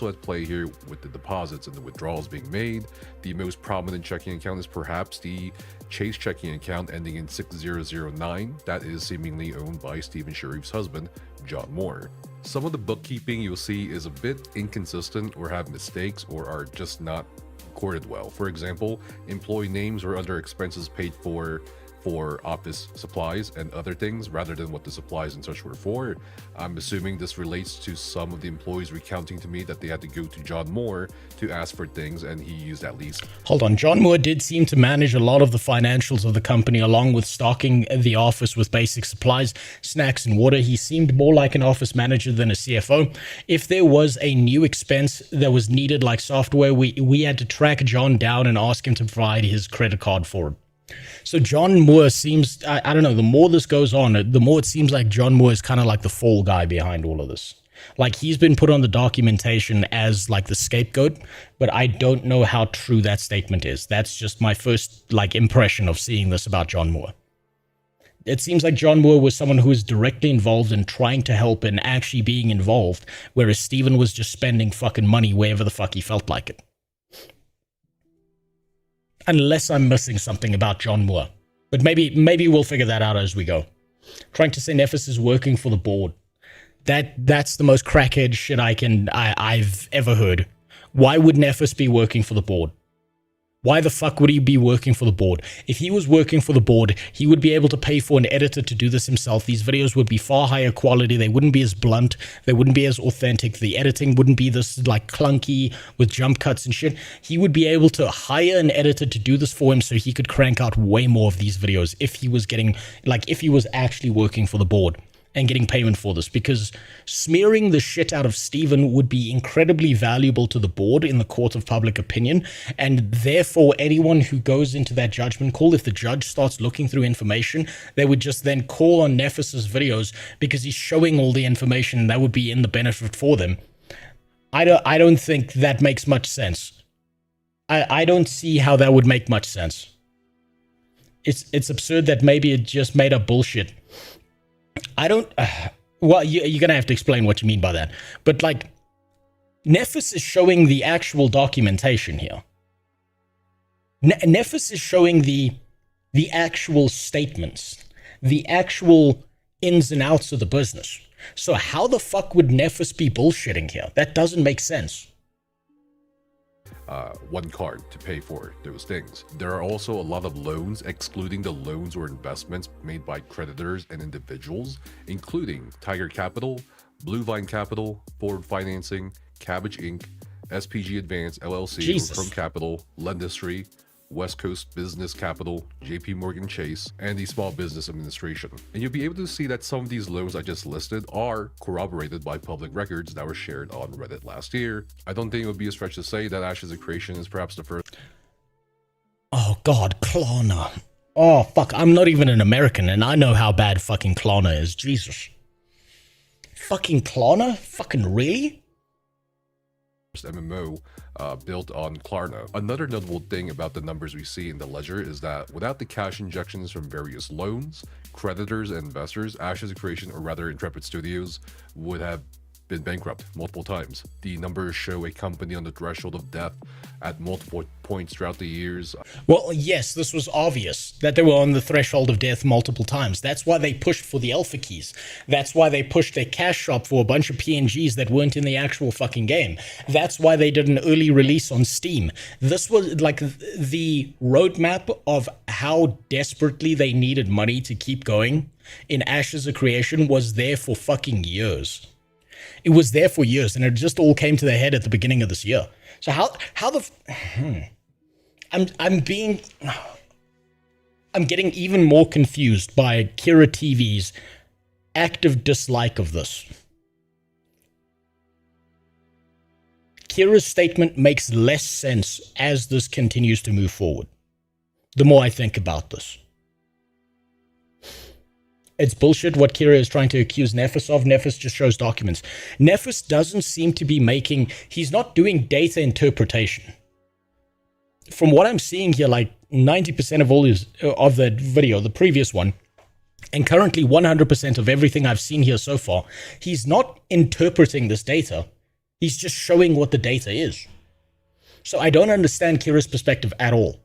At play here with the deposits and the withdrawals being made. The most prominent checking account is perhaps the Chase checking account ending in 6009. That is seemingly owned by Stephen Sharif's husband, John Moore. Some of the bookkeeping you'll see is a bit inconsistent or have mistakes or are just not recorded well. For example, employee names were under expenses paid for office supplies and other things rather than what the supplies and such were for. I'm assuming this relates to some of the employees recounting to me that they had to go to John Moore to ask for things, and he used at least... Hold on, John Moore did seem to manage a lot of the financials of the company along with stocking the office with basic supplies, snacks and water. He seemed more like an office manager than a CFO. If there was a new expense that was needed like software, we had to track John down and ask him to provide his credit card for it. So John Moore seems, I don't know, the more this goes on, the more it seems like John Moore is kind of like the fall guy behind all of this. Like, he's been put on the documentation as like the scapegoat, but I don't know how true that statement is. That's just my first like impression of seeing this about John Moore. It seems like John Moore was someone who was directly involved in trying to help and actually being involved, whereas Steven was just spending fucking money wherever the fuck he felt like it. Unless I'm missing something about John Moore. But maybe we'll figure that out as we go. Trying to say Nephis is working for the board. That's the most crackhead shit I've ever heard. Why would Nephis be working for the board? Why the fuck would he be working for the board? If he was working for the board, he would be able to pay for an editor to do this himself. These videos would be far higher quality. They wouldn't be as blunt. They wouldn't be as authentic. The editing wouldn't be this like clunky with jump cuts and shit. He would be able to hire an editor to do this for him so he could crank out way more of these videos if he was getting, like, if he was actually working for the board and getting payment for this, because smearing the shit out of Steven would be incredibly valuable to the board in the court of public opinion, and therefore anyone who goes into that judgment call, if the judge starts looking through information, they would just then call on Nephis's videos because he's showing all the information that would be in the benefit for them. I don't think that makes much sense. I don't see how that would make much sense. It's absurd that maybe it just made up bullshit. I don't, well, you're going to have to explain what you mean by that. But, like, Nephis is showing the actual documentation here. Nephis is showing the actual statements, the actual ins and outs of the business. So how the fuck would Nephis be bullshitting here? That doesn't make sense. One card to pay for those things. There are also a lot of loans, excluding the loans or investments made by creditors and individuals, including Tiger Capital, Blue Vine Capital, Forward Financing, Cabbage Inc., SPG Advance LLC, Jesus. From Capital, Lendistry, West Coast Business Capital, JP Morgan Chase, and the Small Business Administration. And you'll be able to see that some of these loans I just listed are corroborated by public records that were shared on Reddit last year. I don't think it would be a stretch to say that Ashes of Creation is perhaps the first. Oh god, Klarna. Oh fuck, I'm not even an American and I know how bad fucking Klarna is. Jesus. Fucking Klarna? Fucking really? MMO built on Klarna. Another notable thing about the numbers we see in the ledger is that without the cash injections from various loans, creditors, and investors, Ashes of Creation, or rather Intrepid Studios, would have been bankrupt multiple times. The numbers show a company on the threshold of death at multiple points throughout the years. Well, yes, this was obvious that they were on the threshold of death multiple times. That's why they pushed for the alpha keys. That's why they pushed their cash shop for a bunch of PNGs that weren't in the actual fucking game. That's why they did an early release on Steam. This was like the roadmap of how desperately they needed money to keep going in Ashes of Creation was there for fucking years. It was there for years, and it just all came to their head at the beginning of this year. So I'm getting even more confused by Kira TV's active dislike of this. Kira's statement makes less sense as this continues to move forward, the more I think about this. It's bullshit what Kira is trying to accuse Nephis of. Nephis just shows documents. Nephis doesn't seem to be he's not doing data interpretation. From what I'm seeing here, like 90% of that video, the previous one, and currently 100% of everything I've seen here so far, he's not interpreting this data. He's just showing what the data is. So I don't understand Kira's perspective at all.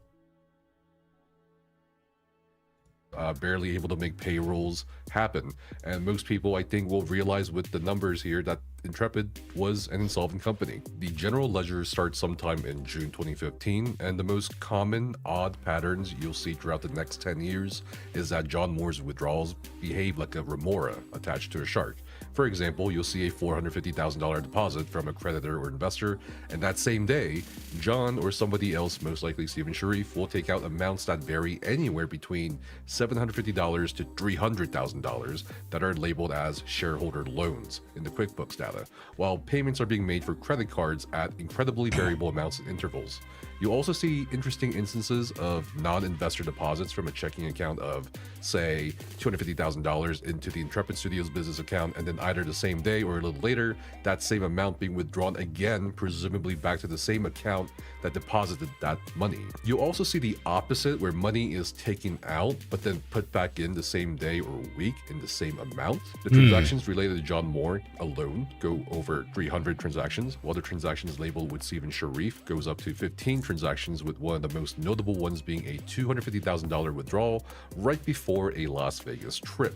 Barely able to make payrolls happen, and most people I think will realize with the numbers here that Intrepid was an insolvent company. The general ledger starts sometime in June 2015, and the most common odd patterns you'll see throughout the next 10 years is that John Moore's withdrawals behave like a remora attached to a shark. For example, you'll see a $450,000 deposit from a creditor or investor, and that same day, John or somebody else, most likely Stephen Sharif, will take out amounts that vary anywhere between $750 to $300,000 that are labeled as shareholder loans in the QuickBooks data, while payments are being made for credit cards at incredibly variable amounts and intervals. You also see interesting instances of non-investor deposits from a checking account of, say, $250,000 into the Intrepid Studios business account, and then either the same day or a little later, that same amount being withdrawn again, presumably back to the same account that deposited that money. You also see the opposite, where money is taken out but then put back in the same day or week in the same amount. The transactions related to John Moore alone go over 300 transactions, while the transactions labeled with Stephen Sharif goes up to 15 transactions, with one of the most notable ones being a $250,000 withdrawal right before a Las Vegas trip.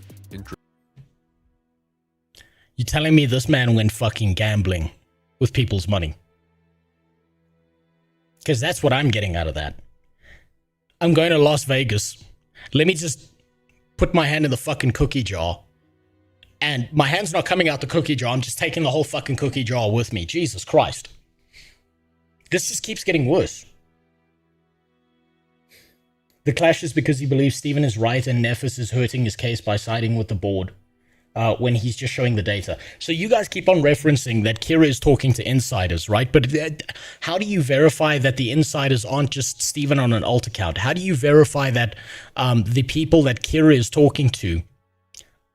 You telling me this man went fucking gambling with people's money? Because that's what I'm getting out of that. I'm going to Las Vegas. Let me just put my hand in the fucking cookie jar. And my hand's not coming out the cookie jar. I'm just taking the whole fucking cookie jar with me. Jesus Christ. This just keeps getting worse. The clash is because he believes Stephen is right and Nephis is hurting his case by siding with the board when he's just showing the data. So you guys keep on referencing that Kira is talking to insiders, right? But how do you verify that the insiders aren't just Stephen on an alt account? How do you verify that the people that Kira is talking to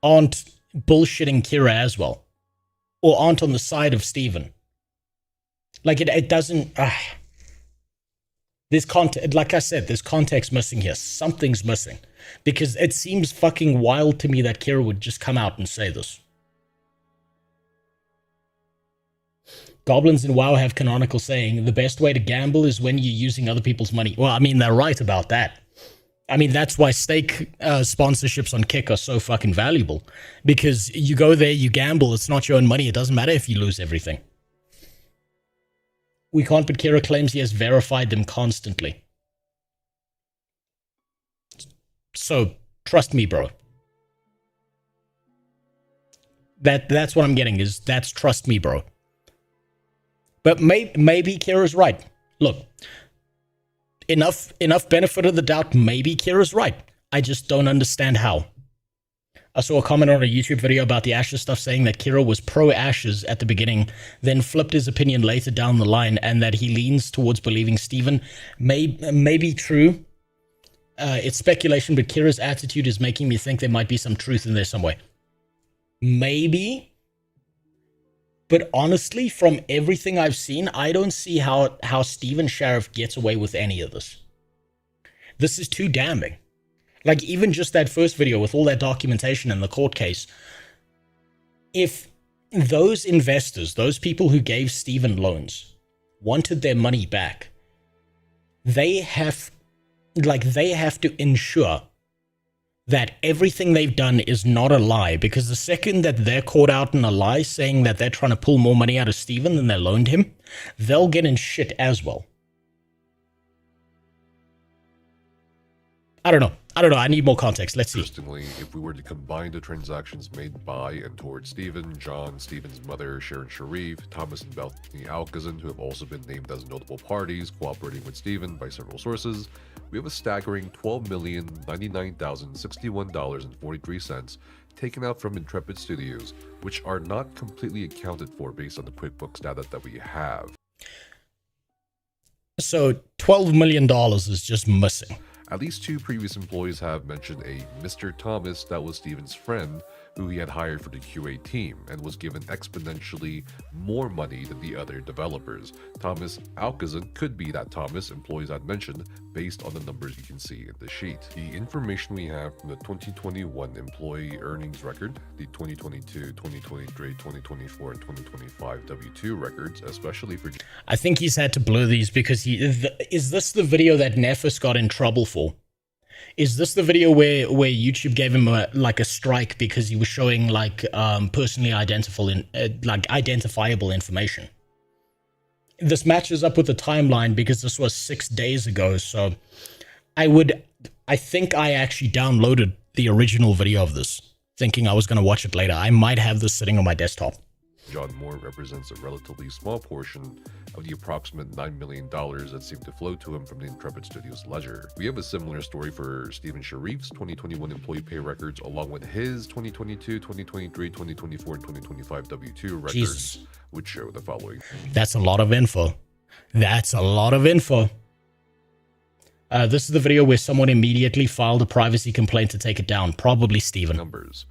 aren't bullshitting Kira as well? Or aren't on the side of Stephen? Like, it doesn't... There's context, like I said, there's context missing here. Something's missing. Because it seems fucking wild to me that Kira would just come out and say this. Goblins in WoW have canonical saying, the best way to gamble is when you're using other people's money. Well, I mean, they're right about that. I mean, that's why stake sponsorships on Kick are so fucking valuable. Because you go there, you gamble, it's not your own money. It doesn't matter if you lose everything. We can't, but Kira claims he has verified them constantly. So, trust me, bro. That's what I'm getting, is that's trust me, bro. But maybe Kira's right. Look, enough benefit of the doubt, maybe Kira's right. I just don't understand how. I saw a comment on a YouTube video about the Ashes stuff saying that Kira was pro-Ashes at the beginning, then flipped his opinion later down the line, and that he leans towards believing Stephen may be true. It's speculation, but Kira's attitude is making me think there might be some truth in there some way. Maybe. But honestly, from everything I've seen, I don't see how Stephen Sharif gets away with any of this. This is too damning. Like, even just that first video with all that documentation in the court case, if those investors, those people who gave Stephen loans, wanted their money back, they have to ensure that everything they've done is not a lie, because the second that they're caught out in a lie saying that they're trying to pull more money out of Stephen than they loaned him, they'll get in shit as well. I don't know. I need more context. Let's see. Interestingly, if we were to combine the transactions made by and towards Stephen, John, Stephen's mother, Sharon Sharif, Thomas and Bethany Alcazan, who have also been named as notable parties cooperating with Stephen by several sources, we have a staggering $12,099,061.43 taken out from Intrepid Studios, which are not completely accounted for based on the QuickBooks data that we have. So $12 million is just missing. At least two previous employees have mentioned a Mr. Thomas that was Stephen's friend, who he had hired for the QA team and was given exponentially more money than the other developers. Thomas Alcazan could be that Thomas employees had mentioned based on the numbers you can see in the sheet. The information we have from the 2021 employee earnings record, the 2022, 2023, 2024, and 2025 W2 records, especially for... I think he's had to blur these because is this the video that Nephis got in trouble for? Is this the video where YouTube gave him a strike because he was showing personally identifiable information? This matches up with the timeline because this was 6 days ago. So I think I actually downloaded the original video of this, thinking I was going to watch it later. I might have this sitting on my desktop. John Moore represents a relatively small portion of the approximate $9 million that seemed to flow to him from the Intrepid Studios ledger. We have a similar story for Stephen Sharif's 2021 employee pay records, along with his 2022, 2023, 2024, and 2025 W2 records, Jesus, which show the following. That's a lot of info. That's a lot of info. This is the video where someone immediately filed a privacy complaint to take it down. Probably Stephen. Numbers.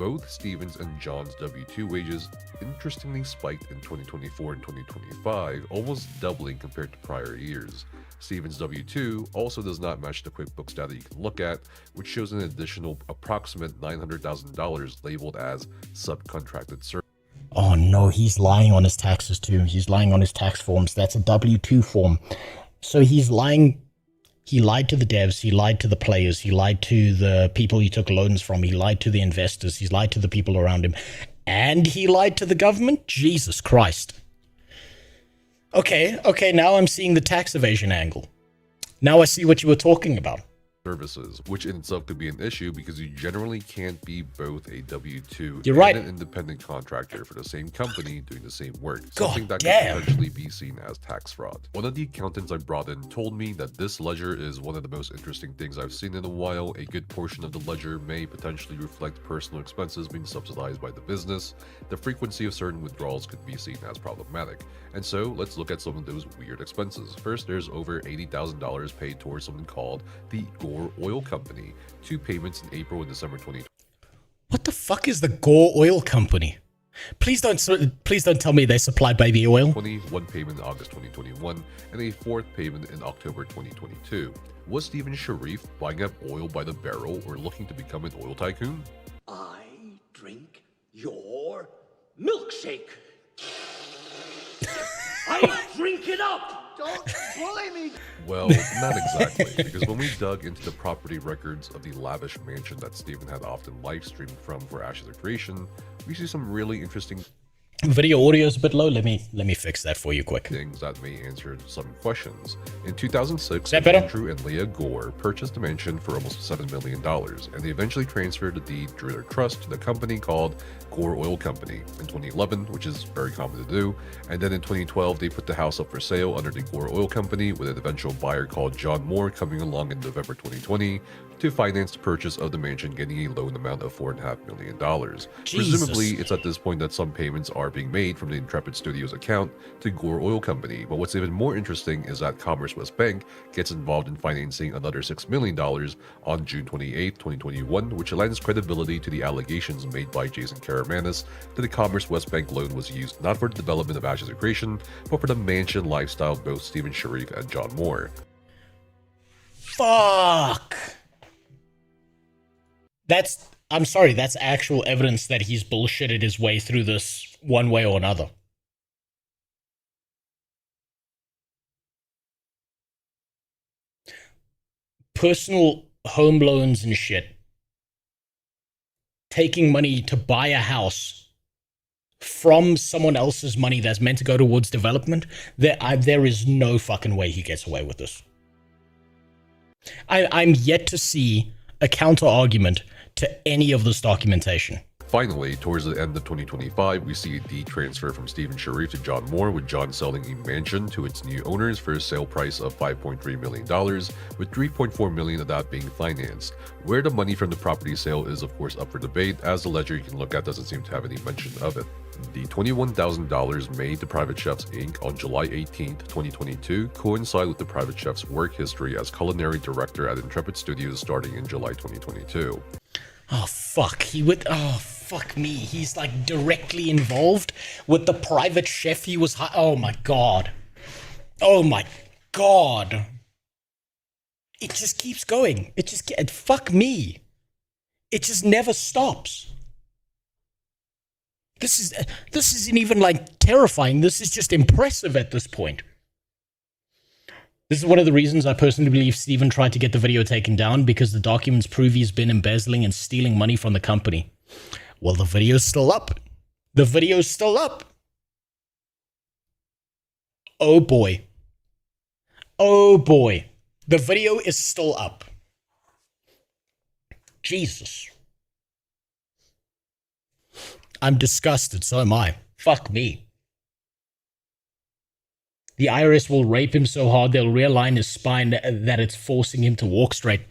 Both Stevens and John's W-2 wages interestingly spiked in 2024 and 2025, almost doubling compared to prior years. Stevens' W-2 also does not match the QuickBooks data you can look at, which shows an additional approximate $900,000 labeled as subcontracted service. Oh no, he's lying on his taxes too. He's lying on his tax forms. That's a W-2 form. So he's lying. He lied to the devs. He lied to the players. He lied to the people he took loans from. He lied to the investors. He's lied to the people around him. And he lied to the government? Jesus Christ. Okay, now I'm seeing the tax evasion angle. Now I see what you were talking about. Services, which in itself could be an issue because you generally can't be both a W-2 You're and right. an independent contractor for the same company doing the same work, God something that damn. could potentially be seen as tax fraud. One of the accountants I brought in told me that this ledger is one of the most interesting things I've seen in a while. A good portion of the ledger may potentially reflect personal expenses being subsidized by the business. The frequency of certain withdrawals could be seen as problematic. And so let's look at some of those weird expenses. First, there's over $80,000 paid towards something called the Gore Oil Company. 2 payments in April and December 2020. What the fuck is the Gore Oil Company? Please don't tell me they supply baby oil. 1 payment in August 2021, and a 4th payment in October 2022. Was Stephen Sharif buying up oil by the barrel or looking to become an oil tycoon? I drink your milkshake. I drink it up. Don't bully me. Well, not exactly, because when we dug into the property records of the lavish mansion that Stephen had often live streamed from for Ashes of Creation, we see some really interesting Video audio is a bit low. Let me fix that for you quick. things that may answer some questions. In 2006, Is that better? Andrew and Leah Gore purchased the mansion for almost $7 million, and they eventually transferred the deed through their trust to the company called Gore Oil Company in 2011, which is very common to do. And then in 2012, they put the house up for sale under the Gore Oil Company, with an eventual buyer called John Moore coming along in November 2020 to finance the purchase of the mansion, getting a loan amount of $4.5 million. Presumably, it's at this point that some payments are being made from the Intrepid Studios account to Gore Oil Company. But what's even more interesting is that Commerce West Bank gets involved in financing another $6 million on June 28, 2021, which lends credibility to the allegations made by Jason Karamanis that the Commerce West Bank loan was used not for the development of Ashes of Creation, but for the mansion lifestyle of both Stephen Sharif and John Moore. Fuck. I'm sorry, that's actual evidence that he's bullshitted his way through this one way or another. Personal home loans and shit. Taking money to buy a house from someone else's money that's meant to go towards development. There is no fucking way he gets away with this. I'm yet to see a counter argument to any of this documentation. Finally, towards the end of 2025, we see a deed transfer from Stephen Sharif to John Moore, with John selling a mansion to its new owners for a sale price of $5.3 million, with $3.4 million of that being financed. Where the money from the property sale is of course up for debate, as the ledger you can look at doesn't seem to have any mention of it. The $21,000 made to Private Chefs Inc. on July 18, 2022 coincide with the Private Chef's work history as culinary director at Intrepid Studios starting in July 2022. Oh fuck, fuck me. He's like directly involved with the private chef he was oh my god. Oh my god. It just keeps going. Fuck me. It just never stops. This isn't even like terrifying. This is just impressive at this point. This is one of the reasons I personally believe Stephen tried to get the video taken down, because the documents prove he's been embezzling and stealing money from the company. Well, the video's still up. The video's still up. Oh boy. Oh boy. The video is still up. Jesus. I'm disgusted, so am I. Fuck me. The IRS will rape him so hard they'll realign his spine that it's forcing him to walk straight.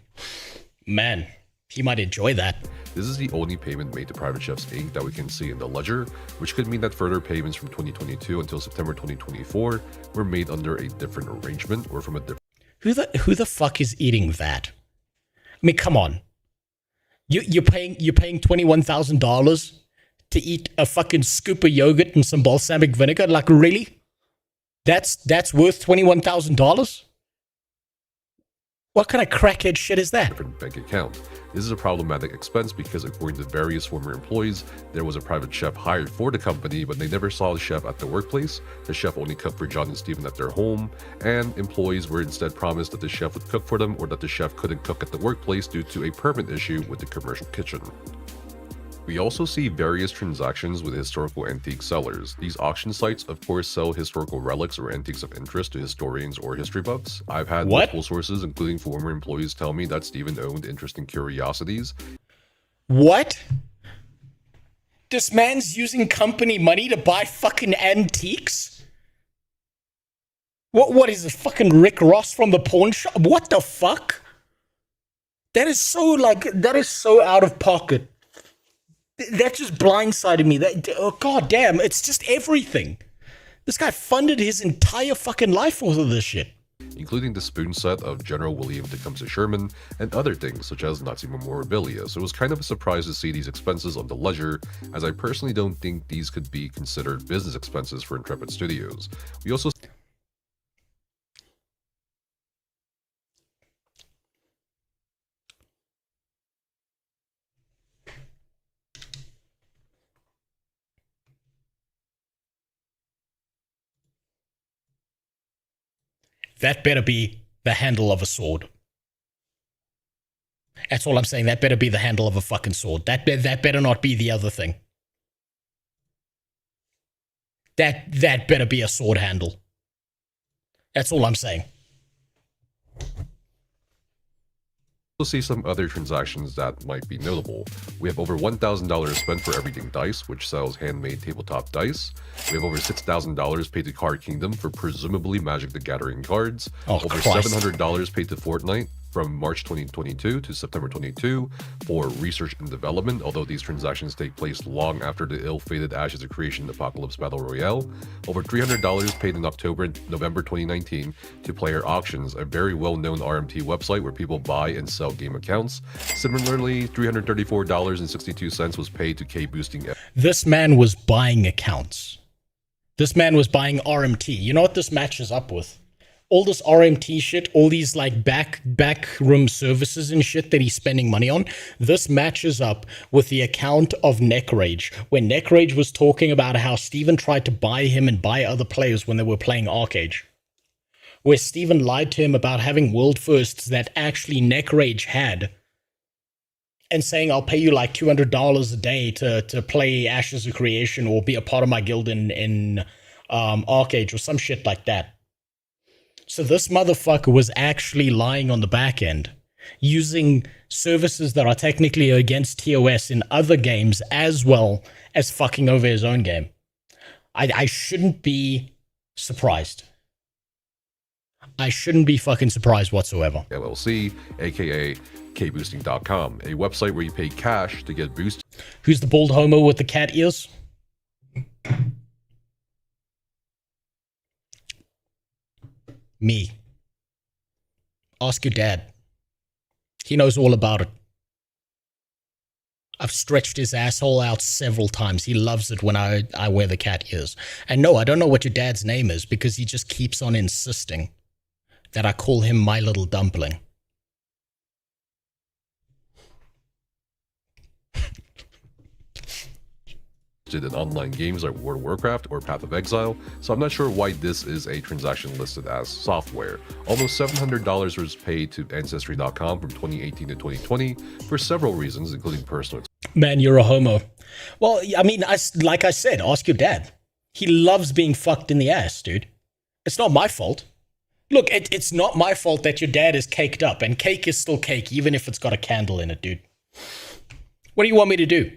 Man, he might enjoy that. This is the only payment made to Private Chefs Inc. that we can see in the ledger, which could mean that further payments from 2022 until September 2024 were made under a different arrangement or from a different... Who the fuck is eating that? I mean, come on. You're paying $21,000 to eat a fucking scoop of yogurt and some balsamic vinegar? Like, really? That's worth $21,000? What kind of crackhead shit is that? different bank account. This is a problematic expense because according to various former employees, there was a private chef hired for the company, but they never saw the chef at the workplace. The chef only cooked for John and Steven at their home, and employees were instead promised that the chef would cook for them or that the chef couldn't cook at the workplace due to a permit issue with the commercial kitchen. We also see various transactions with historical antique sellers. These auction sites, of course, sell historical relics or antiques of interest to historians or history buffs. I've had multiple sources, including former employees, tell me that Steven owned interesting curiosities. What? This man's using company money to buy fucking antiques? What is this, fucking Rick Ross from the pawn shop? What the fuck? That is so out of pocket. That just blindsided me. Oh, god damn, it's just everything. This guy funded his entire fucking life for this shit. Including the spoon set of General William Tecumseh Sherman and other things such as Nazi memorabilia. So it was kind of a surprise to see these expenses on the ledger, as I personally don't think these could be considered business expenses for Intrepid Studios. We also That better be the handle of a sword. That's all I'm saying. That better be the handle of a fucking sword. That better not be the other thing. That better be a sword handle. That's all I'm saying. see some other transactions that might be notable. We have over $1,000 spent for Everything Dice, which sells handmade tabletop dice. We have over $6,000 paid to Card Kingdom for presumably Magic the Gathering cards. Over $700 paid to Fortnite from March 2022 to September 22 for research and development, although these transactions take place long after the ill-fated Ashes of Creation Apocalypse Battle Royale. Over $300 paid in October and November 2019 to Player Auctions, a very well-known RMT website where people buy and sell game accounts. Similarly, $334.62 was paid to K-Boosting. This man was buying accounts. This man was buying RMT. You know what this matches up with? All this RMT shit, all these like backroom services and shit that he's spending money on, this matches up with the account of Neckrage, where Neckrage was talking about how Steven tried to buy him and buy other players when they were playing Arcade. Where Steven lied to him about having world firsts that actually Neckrage had, and saying, I'll pay you like $200 a day to play Ashes of Creation or be a part of my guild in Arcade or some shit like that. So this motherfucker was actually lying on the back end, using services that are technically against TOS in other games as well as fucking over his own game. I shouldn't be surprised. I shouldn't be fucking surprised whatsoever. LLC, aka kboosting.com, a website where you pay cash to get boosted. Who's the bald homo with the cat ears? Me. Ask your dad. He knows all about it. I've stretched his asshole out several times. He loves it when I wear the cat ears. And no, I don't know what your dad's name is because he just keeps on insisting that I call him my little dumpling. In online games like World of Warcraft or Path of Exile, so I'm not sure why this is a transaction listed as software. Almost $700 was paid to Ancestry.com from 2018 to 2020 for several reasons, including personal. Man, you're a homo. Well, I mean, like I said, ask your dad. He loves being fucked in the ass, dude. It's not my fault. Look, it's not my fault that your dad is caked up, and cake is still cake, even if it's got a candle in it, dude. What do you want me to do?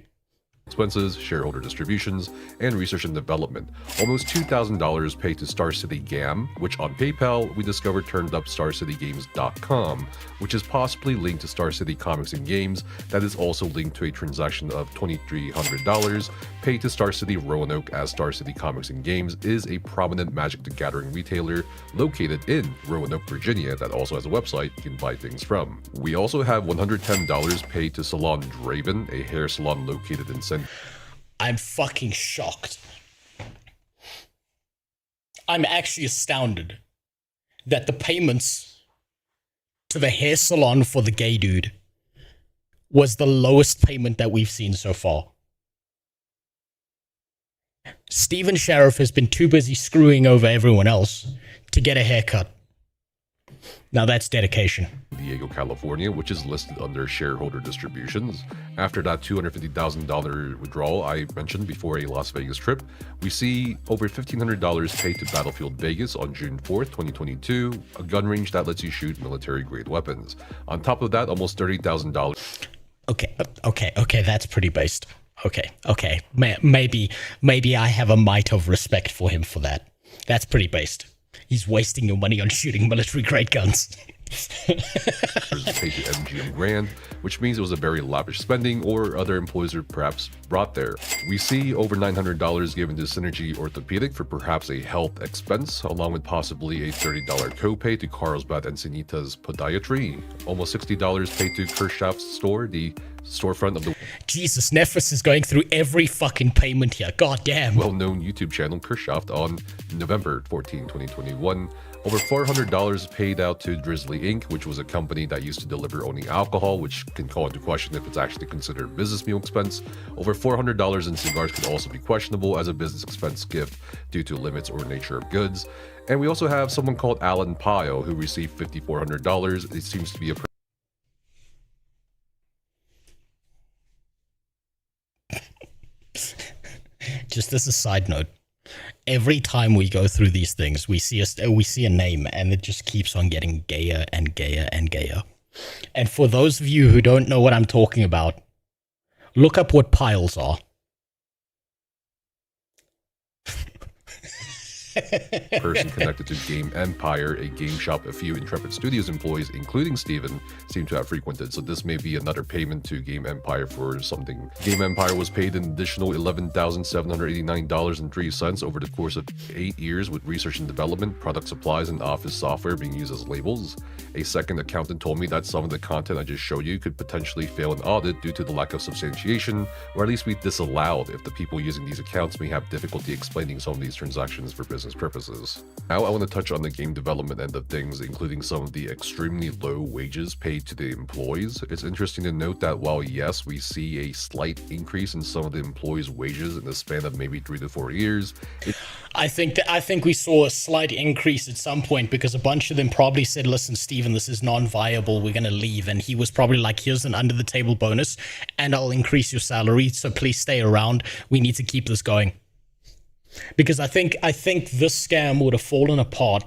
expenses, shareholder distributions, and research and development. Almost $2,000 paid to Star City GAM, which on PayPal we discovered turned up StarCityGames.com, which is possibly linked to Star City Comics and Games. That is also linked to a transaction of $2,300 paid to Star City Roanoke, as Star City Comics and Games is a prominent Magic the Gathering retailer located in Roanoke, Virginia, that also has a website you can buy things from. We also have $110 paid to Salon Draven, a hair salon located in San. I'm fucking shocked. I'm actually astounded that the payments to the hair salon for the gay dude was the lowest payment that we've seen so far. Stephen Sheriff has been too busy screwing over everyone else to get a haircut. Now that's dedication. Diego, California, which is listed under shareholder distributions. After that $250,000 withdrawal I mentioned before a Las Vegas trip, we see over $1,500 paid to Battlefield Vegas on June 4th, 2022, a gun range that lets you shoot military-grade weapons. On top of that, almost $30,000. Okay, that's pretty based. Okay. Maybe I have a mite of respect for him for that. That's pretty based. He's wasting your money on shooting military-grade guns. Paid to MGM Grand, which means it was a very lavish spending, or other employees are perhaps brought there. We see over $900 given to Synergy Orthopedic for perhaps a health expense, along with possibly a $30 copay to Carlsbad Encinitas Podiatry. Almost $60 paid to Kirchhoff's store, the storefront of the Jesus, Nephis is going through every fucking payment here. God damn. well-known YouTube channel Kirchhoff on November 14, 2021. Over $400 paid out to Drizzly Inc., which was a company that used to deliver only alcohol, which can call into question if it's actually considered a business meal expense. Over $400 in cigars could also be questionable as a business expense gift due to limits or nature of goods. And we also have someone called Alan Pyle, who received $5,400. It seems to be a Just as a side note, every time we go through these things, we see a name, and it just keeps on getting gayer and gayer and gayer. And for those of you who don't know what I'm talking about, look up what piles are. person connected to Game Empire, a game shop a few Intrepid Studios employees, including Steven, seem to have frequented. So this may be another payment to Game Empire for something. Game Empire was paid an additional $11,789.03 over the course of 8 years with research and development, product supplies, and office software being used as labels. A second accountant told me that some of the content I just showed you could potentially fail an audit due to the lack of substantiation, or at least be disallowed if the people using these accounts may have difficulty explaining some of these transactions for business purposes. Now I want to touch on the game development end of things, including some of the extremely low wages paid to the employees. It's interesting to note that while yes, we see a slight increase in some of the employees' wages in the span of maybe 3 to 4 years, I think we saw a slight increase at some point because a bunch of them probably said, listen, Steven, this is non-viable, we're going to leave. And he was probably like, here's an under-the-table bonus and I'll increase your salary, so please stay around. We need to keep this going. Because I think this scam would have fallen apart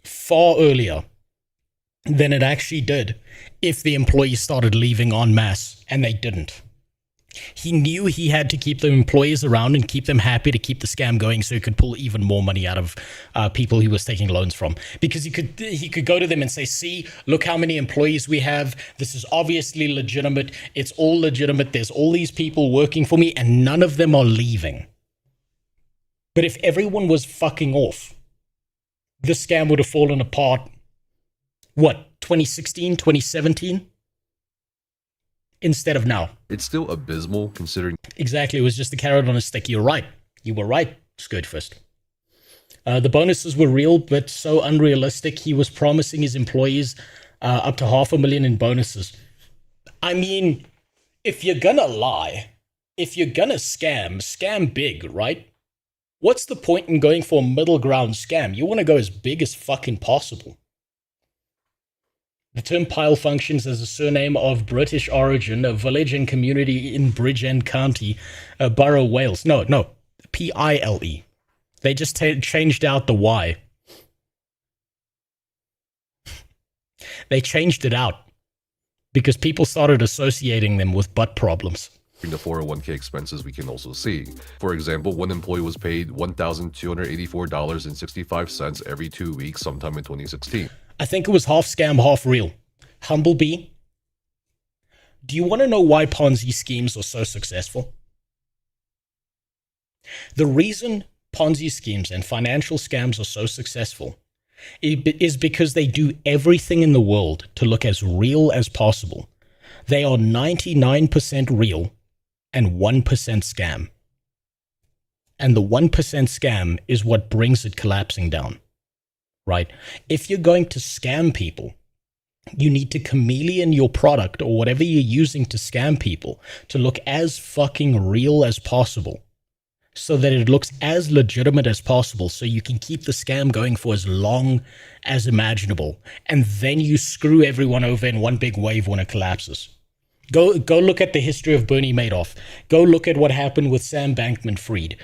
far earlier than it actually did if the employees started leaving en masse, and they didn't. He knew he had to keep the employees around and keep them happy to keep the scam going so he could pull even more money out of people he was taking loans from. Because he could go to them and say, see, look how many employees we have. This is obviously legitimate. It's all legitimate. There's all these people working for me and none of them are leaving. But if everyone was fucking off, this scam would have fallen apart, what, 2016, 2017? Instead of now. It's still abysmal considering. Exactly, it was just a carrot on a stick. You're right. You were right, Skirtfist. The bonuses were real, but so unrealistic. He was promising his employees up to $500,000 in bonuses. I mean, if you're gonna lie, if you're gonna scam big, right? What's the point in going for a middle ground scam? You want to go as big as fucking possible. The term Pyle functions as a surname of British origin, a village and community in Bridgend County, Borough, Wales. No, P-I-L-E. They just changed out the Y. They changed it out because people started associating them with butt problems. the 401k expenses we can also see. For example, one employee was paid $1,284.65 every 2 weeks sometime in 2016. I think it was half scam, half real. Humblebee, do you want to know why Ponzi schemes are so successful? The reason Ponzi schemes and financial scams are so successful is because they do everything in the world to look as real as possible. They are 99% real and 1% scam. And the 1% scam is what brings it collapsing down, right? If you're going to scam people, you need to chameleon your product or whatever you're using to scam people to look as fucking real as possible, so that it looks as legitimate as possible, so you can keep the scam going for as long as imaginable. And then you screw everyone over in one big wave when it collapses. Go look at the history of Bernie Madoff. Go look at what happened with Sam Bankman-Fried.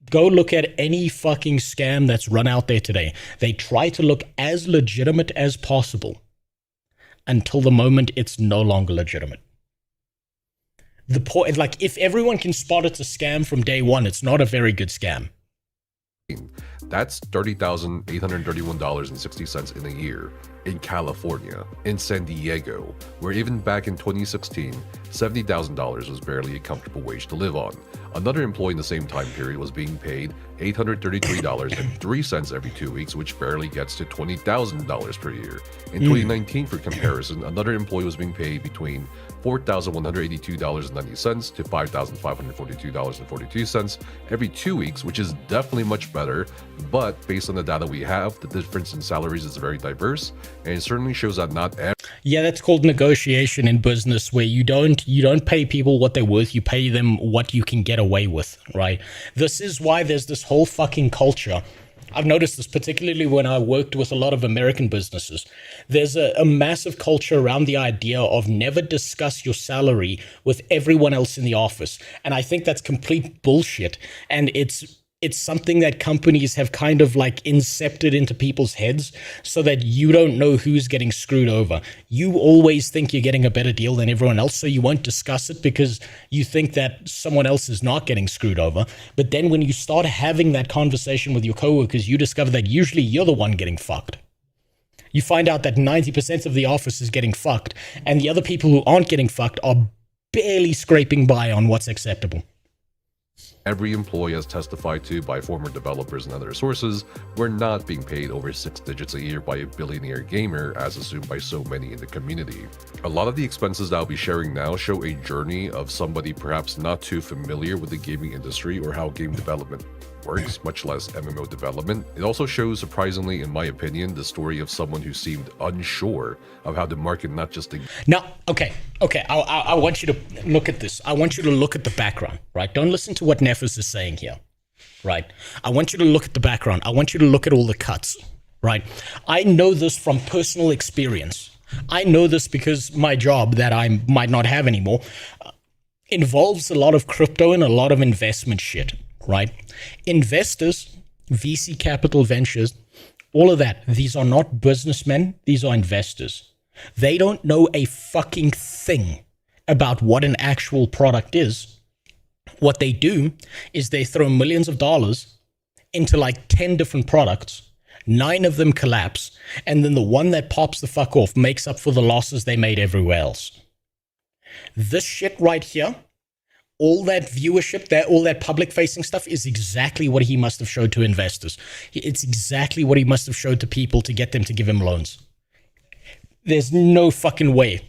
Go look at any fucking scam that's run out there today. They try to look as legitimate as possible until the moment it's no longer legitimate. The point, like, if everyone can spot it's a scam from day one, it's not a very good scam. That's $30,831.60 in a year in California. In San Diego, where even back in 2016, $70,000 was barely a comfortable wage to live on. Another employee in the same time period was being paid $833.03 every 2 weeks, which barely gets to $20,000 per year. In 2019, for comparison, another employee was being paid between $4,182.90 to $5,542.42 every 2 weeks, which is definitely much better. But based on the data we have, the difference in salaries is very diverse, and it certainly shows that not every... Yeah, that's called negotiation in business, where you don't pay people what they're worth, you pay them what you can get away with, right? This is why there's this whole fucking culture. I've noticed this particularly when I worked with a lot of American businesses. There's a massive culture around the idea of never discuss your salary with everyone else in the office. And I think that's complete bullshit. And it's something that companies have kind of like incepted into people's heads so that you don't know who's getting screwed over. You always think you're getting a better deal than everyone else, so you won't discuss it because you think that someone else is not getting screwed over. But then when you start having that conversation with your coworkers, you discover that usually you're the one getting fucked. You find out that 90% of the office is getting fucked, and the other people who aren't getting fucked are barely scraping by on what's acceptable. Every employee, as testified to by former developers and other sources, were not being paid over 6 digits a year by a billionaire gamer, as assumed by so many in the community. A lot of the expenses that I'll be sharing now show a journey of somebody perhaps not too familiar with the gaming industry or how game development works, much less MMO development. It also shows, surprisingly in my opinion, the story of someone who seemed unsure of how to market not just the... Now, okay, I want you to look at this. I want you to look at the background, right? Don't listen to what Nephis is saying here, right? I want you to look at the background. I want you to look at all the cuts, right? I know this from personal experience. I know this because my job that I might not have anymore involves a lot of crypto and a lot of investment shit, right? Investors, VC capital ventures, all of that, these are not businessmen, these are investors. They don't know a fucking thing about what an actual product is. What they do is they throw millions of dollars into like 10 different products, 9 of them collapse, and then the one that pops the fuck off makes up for the losses they made everywhere else. This shit right here, all that viewership, all that public-facing stuff is exactly what he must have showed to investors. It's exactly what he must have showed to people to get them to give him loans. There's no fucking way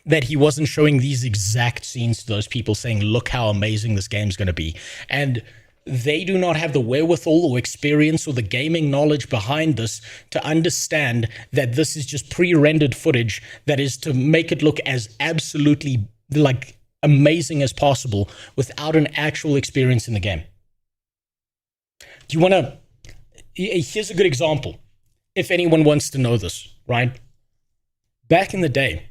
that he wasn't showing these exact scenes to those people saying, look how amazing this game's going to be. And they do not have the wherewithal or experience or the gaming knowledge behind this to understand that this is just pre-rendered footage that is to make it look as absolutely like amazing as possible without an actual experience in the game. Do you want to... Here's a good example, if anyone wants to know this, right? Back in the day,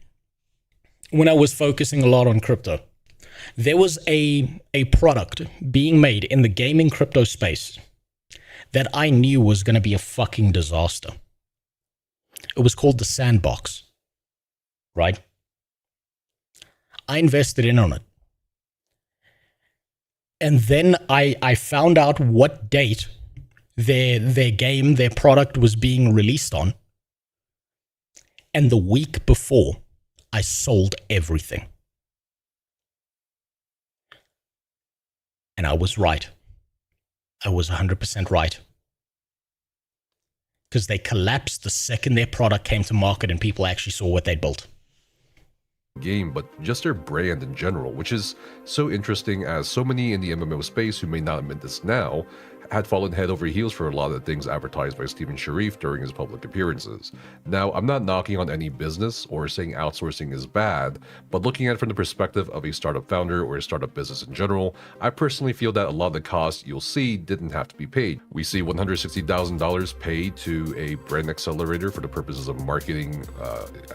when I was focusing a lot on crypto, there was a product being made in the gaming crypto space that I knew was going to be a fucking disaster. It was called the Sandbox, right? I invested in on it. And then I found out what date their game, their product was being released on. And the week before, I sold everything. And I was right. I was 100% right. Because they collapsed the second their product came to market and people actually saw what they'd built. Game, but just their brand in general, which is so interesting as so many in the MMO space who may not admit this now had fallen head over heels for a lot of the things advertised by Stephen Sharif during his public appearances. Now, I'm not knocking on any business or saying outsourcing is bad, but looking at it from the perspective of a startup founder or a startup business in general, I personally feel that a lot of the costs you'll see didn't have to be paid. We see $160,000 paid to a brand accelerator for the purposes of marketing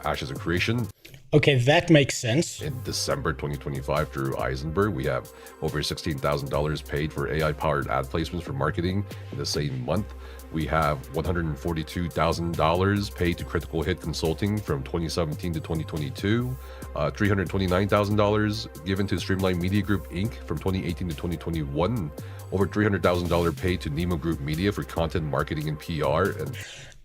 Ashes of Creation. Okay, that makes sense. In December 2025, Drew Eisenberg, we have over $16,000 paid for AI-powered ad placements for marketing in the same month. We have $142,000 paid to Critical Hit Consulting from 2017 to 2022. $329,000 given to Streamline Media Group Inc. from 2018 to 2021. Over $300,000 paid to Nemo Group Media for content marketing and PR. And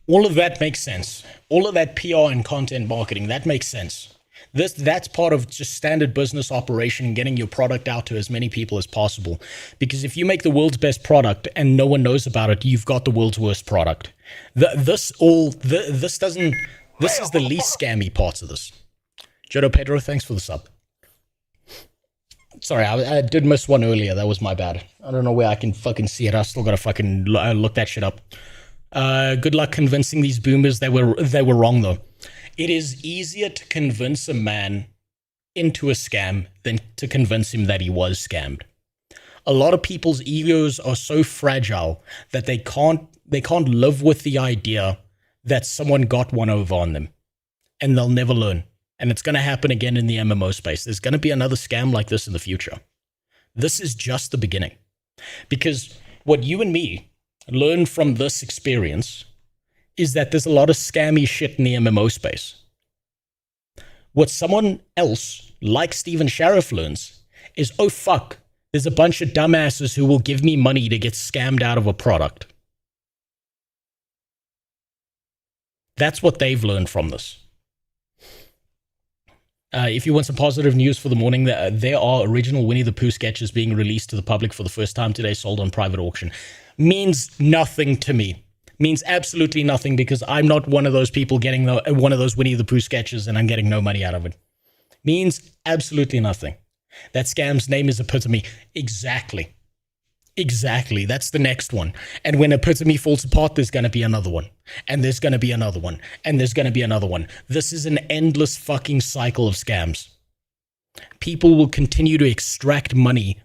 all of that makes sense. All of that PR and content marketing, that makes sense. That's part of just standard business operation and getting your product out to as many people as possible. Because if you make the world's best product and no one knows about it, you've got the world's worst product. This is the least scammy parts of this. Jodo Pedro, thanks for the sub. Sorry, I did miss one earlier. That was my bad. I don't know where I can fucking see it. I still gotta fucking look that shit up. Good luck convincing these boomers they were wrong though. It is easier to convince a man into a scam than to convince him that he was scammed. A lot of people's egos are so fragile that they can't live with the idea that someone got one over on them, and they'll never learn. And it's going to happen again in the MMO space. There's going to be another scam like this in the future. This is just the beginning. Because what you and me learn from this experience is that there's a lot of scammy shit in the MMO space. What someone else, like Stephen Sharif, learns is, oh fuck, there's a bunch of dumbasses who will give me money to get scammed out of a product. That's what they've learned from this. If you want some positive news for the morning, there are original Winnie the Pooh sketches being released to the public for the first time today, sold on private auction. Means nothing to me. Means absolutely nothing, because I'm not one of those people getting one of those Winnie the Pooh sketches and I'm getting no money out of it. Means absolutely nothing. That scam's name is Epitome. Exactly. That's the next one. And when Epitome falls apart, there's going to be another one. And there's going to be another one. And there's going to be another one. This is an endless fucking cycle of scams. People will continue to extract money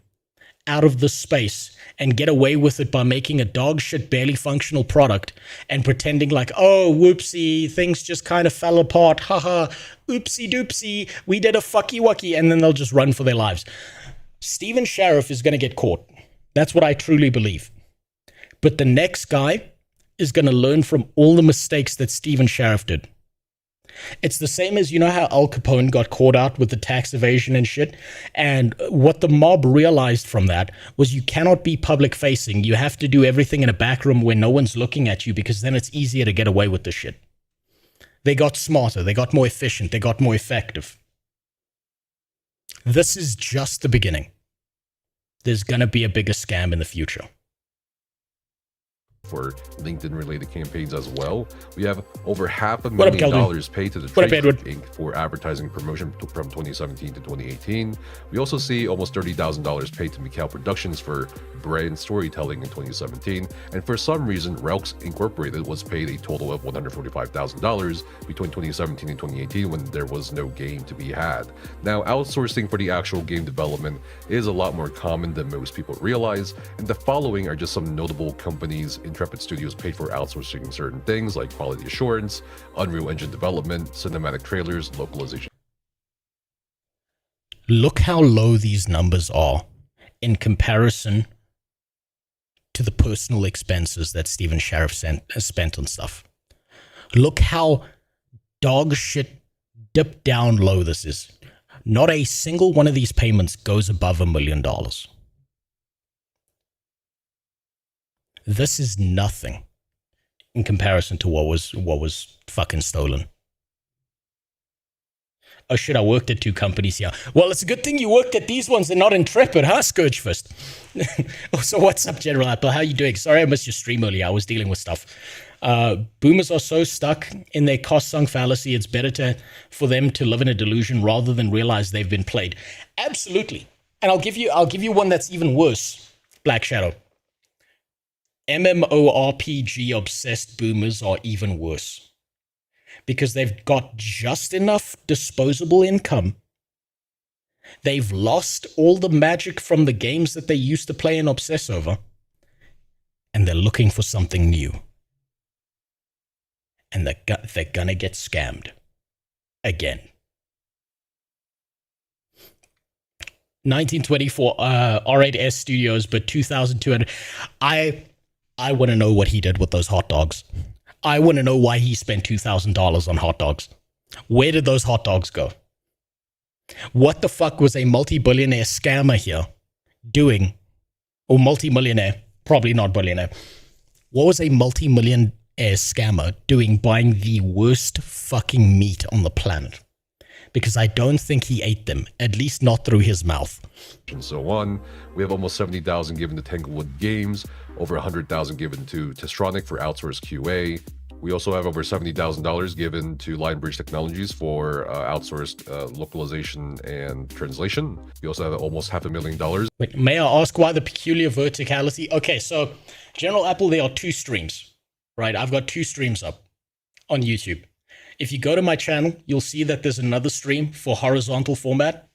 out of this space and get away with it by making a dog shit, barely functional product and pretending like, oh, whoopsie, things just kind of fell apart. Haha, oopsie doopsie, we did a fucky wucky, and then they'll just run for their lives. Stephen Sharif is going to get caught. That's what I truly believe. But the next guy is going to learn from all the mistakes that Stephen Sharif did. It's the same as, you know how Al Capone got caught out with the tax evasion and shit? And what the mob realized from that was you cannot be public facing. You have to do everything in a back room where no one's looking at you, because then it's easier to get away with the shit. They got smarter. They got more efficient. They got more effective. This is just the beginning. There's going to be a bigger scam in the future. For LinkedIn-related campaigns as well. We have over $500,000 paid to the Trade Inc. for advertising promotion from 2017 to 2018. We also see almost $30,000 paid to Mikau Productions for brand storytelling in 2017. And for some reason, Relx Incorporated was paid a total of $145,000 between 2017 and 2018 when there was no game to be had. Now, outsourcing for the actual game development is a lot more common than most people realize, and the following are just some notable companies Intrepid Studios paid for outsourcing certain things like quality assurance, Unreal Engine development, cinematic trailers, localization. Look how low these numbers are in comparison to the personal expenses that Stephen Sharif spent on stuff. Look how dog shit dipped down low this is. Not a single one of these payments goes above $1 million. This is nothing in comparison to what was fucking stolen. Oh shit, I worked at 2 companies here. Well, it's a good thing you worked at these ones and not Intrepid, huh, Scourgefist? So what's up, General Apple? How you doing? Sorry I missed your stream earlier. I was dealing with stuff. Boomers are so stuck in their cost-sunk fallacy, it's better for them to live in a delusion rather than realize they've been played. Absolutely. And I'll give you one that's even worse, Black Shadow. MMORPG obsessed boomers are even worse. Because they've got just enough disposable income. They've lost all the magic from the games that they used to play and obsess over. And they're looking for something new. And they're gonna get scammed. Again. 1924 R8S Studios, but 2,200. I want to know what he did with those hot dogs. I want to know why he spent $2,000 on hot dogs. Where did those hot dogs go? What the fuck was a multi-billionaire scammer here doing? Or multi-millionaire, probably not billionaire. What was a multi-millionaire scammer doing buying the worst fucking meat on the planet? Because I don't think he ate them, at least not through his mouth. And so on. We have almost 70,000 given to Tanglewood Games, over 100,000 given to Testronic for outsourced QA. We also have over $70,000 given to Lionbridge Technologies for outsourced localization and translation. We also have almost $500,000. Wait, may I ask why the peculiar verticality? Okay, so General Apple, there are 2 streams, right? I've got 2 streams up on YouTube. If you go to my channel, you'll see that there's another stream for horizontal format.